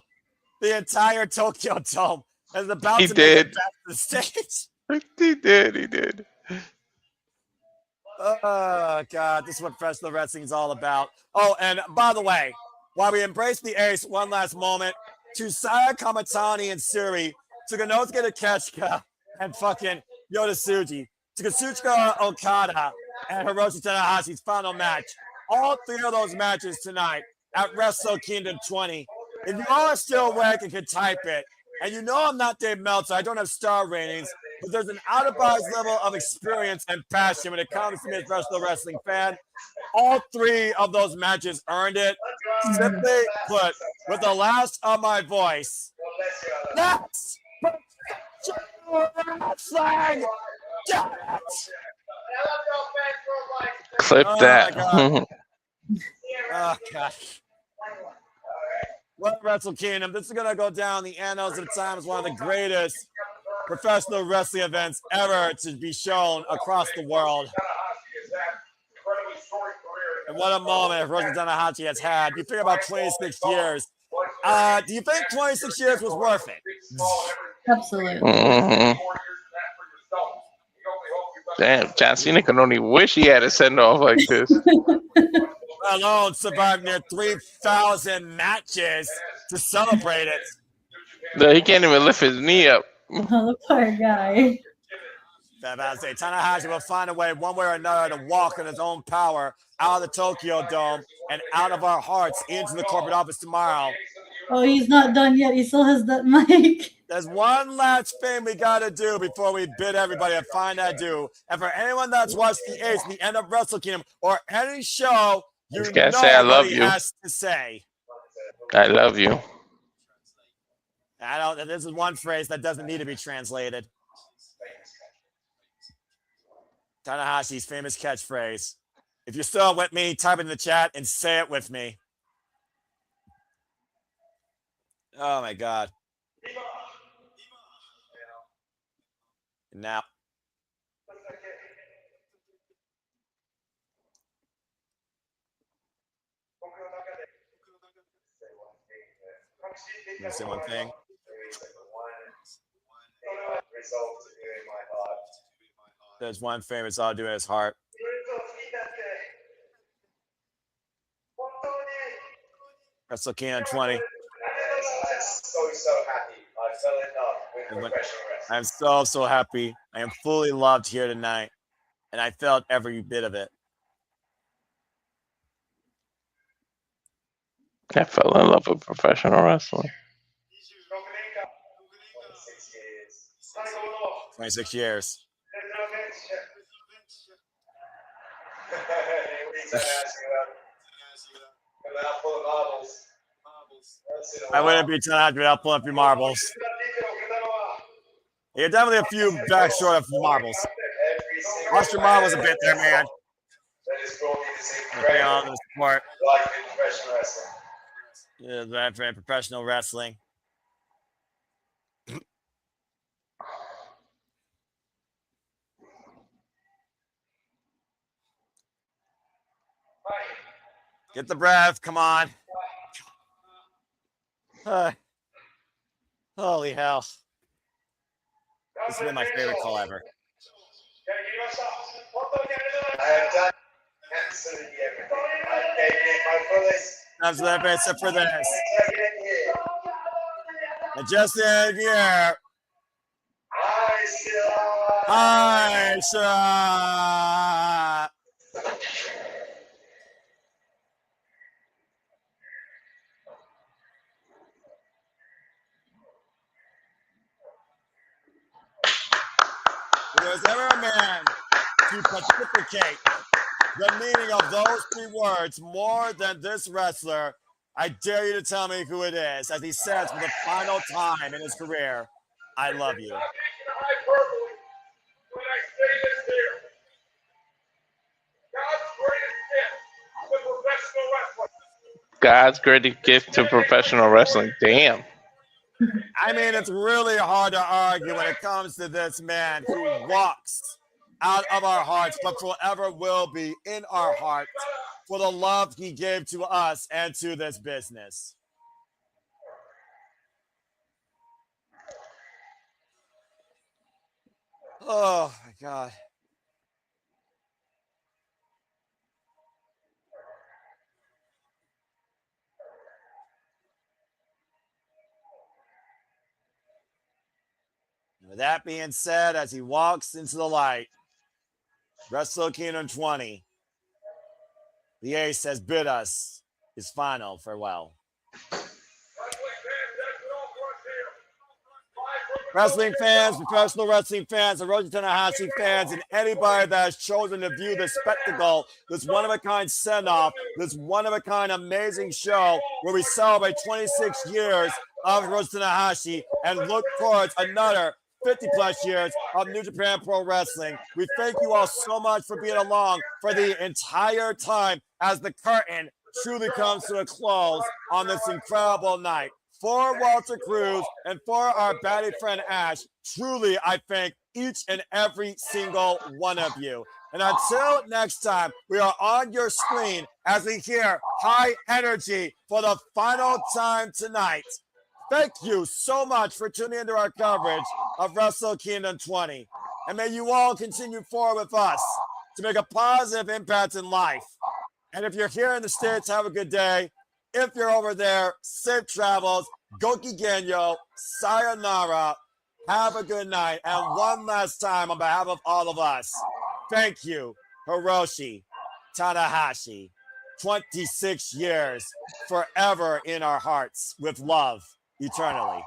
the entire Tokyo Dome and is about He to make did. it back to the stage. He did. Oh, God, this is what professional wrestling is all about. Oh, and by the way, while we embrace the ace, one last moment, to Saya Kamatani and Suri, to Konosuke Takeshita and fucking Yota Tsuji, to Kazuchika Okada and Hiroshi Tanahashi's final match. All three of those matches tonight at Wrestle Kingdom 20. If you all are still awake and can type it, and you know I'm not Dave Meltzer, I don't have star ratings, but there's an out-of-box level of experience and passion when it comes to me as a professional wrestling fan. All three of those matches earned it. Simply put, with the last of my voice, that's wrestling. Get it! Clip that. Oh, gosh. Well, Wrestle Kingdom, this is going to go down the annals of time as one of the greatest professional wrestling events ever to be shown across the world. And what a moment Hiroshi Tanahashi has had. You think about 26 years. Do you think 26 years was worth it? Absolutely. Damn, John Cena can only wish he had a send off like this. Alone survived near 3,000 matches to celebrate it. No, he can't even lift his knee up. Oh, the poor guy. I say Tanahashi will find a way, one way or another, to walk in his own power out of the Tokyo Dome and out of our hearts into the corporate office tomorrow. Oh, he's not done yet. He still has that mic. There's one last thing we got to do before we bid everybody a fine adieu. And for anyone that's watched the Ace, the end of Wrestle Kingdom, or any show, you know say I love what he you. has to say. I love you. I don't. This is one phrase that doesn't need to be translated. Tanahashi's famous catchphrase. If you're still with me, type it in the chat and say it with me. Oh my God. Now. You say one thing. There's one famous I'll do in his heart. Wrestle Kingdom 20. I'm so happy. I fell in love with professional wrestling. I'm so happy. I am fully loved here tonight, and I felt every bit of it. I fell in love with professional wrestling. 26 years. I wouldn't be Tanahashi without pulling up your marbles. You're definitely a few back short of marbles. Lost your marbles a bit there, man. Beyond the sport. Yeah, that for professional wrestling. Get the breath. Come on. Holy hell. This has been my favorite call ever. I have done absolutely everything. I gave it my fullest. That's the best for this. Take it in here. And just in here, I Aisha. If there's ever a man to pontificate the meaning of those 3 words more than this wrestler, I dare you to tell me who it is. As he says for the final time in his career, I love you. God's greatest gift to professional wrestling. Damn. I mean, it's really hard to argue when it comes to this man who walks out of our hearts, but forever will be in our hearts for the love he gave to us and to this business. Oh, my God. With that being said, as he walks into the light, Wrestle Kingdom 20, the ace has bid us his final farewell. Wrestling fans, professional wrestling fans, Hiroshi Tanahashi fans, and anybody that has chosen to view this spectacle, this one-of-a-kind send-off, this one-of-a-kind amazing show where we celebrate 26 years of Hiroshi Tanahashi and look towards another 50-plus years of New Japan Pro Wrestling. We thank you all so much for being along for the entire time as the curtain truly comes to a close on this incredible night. For Walter Cruz and for our baddie friend Ash, truly I thank each and every single one of you. And until next time, we are on your screen as we hear high energy for the final time tonight. Thank you so much for tuning into our coverage of Wrestle Kingdom 20. And may you all continue forward with us to make a positive impact in life. And if you're here in the States, have a good day. If you're over there, safe travels. Goki Genyo. Sayonara. Have a good night. And one last time, on behalf of all of us, thank you, Hiroshi Tanahashi. 26 years, forever in our hearts, with love, eternally.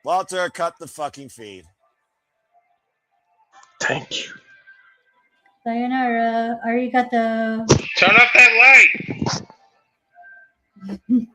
Walter, cut the fucking feed. Thank you. Sayonara. Arigato. Turn off that light.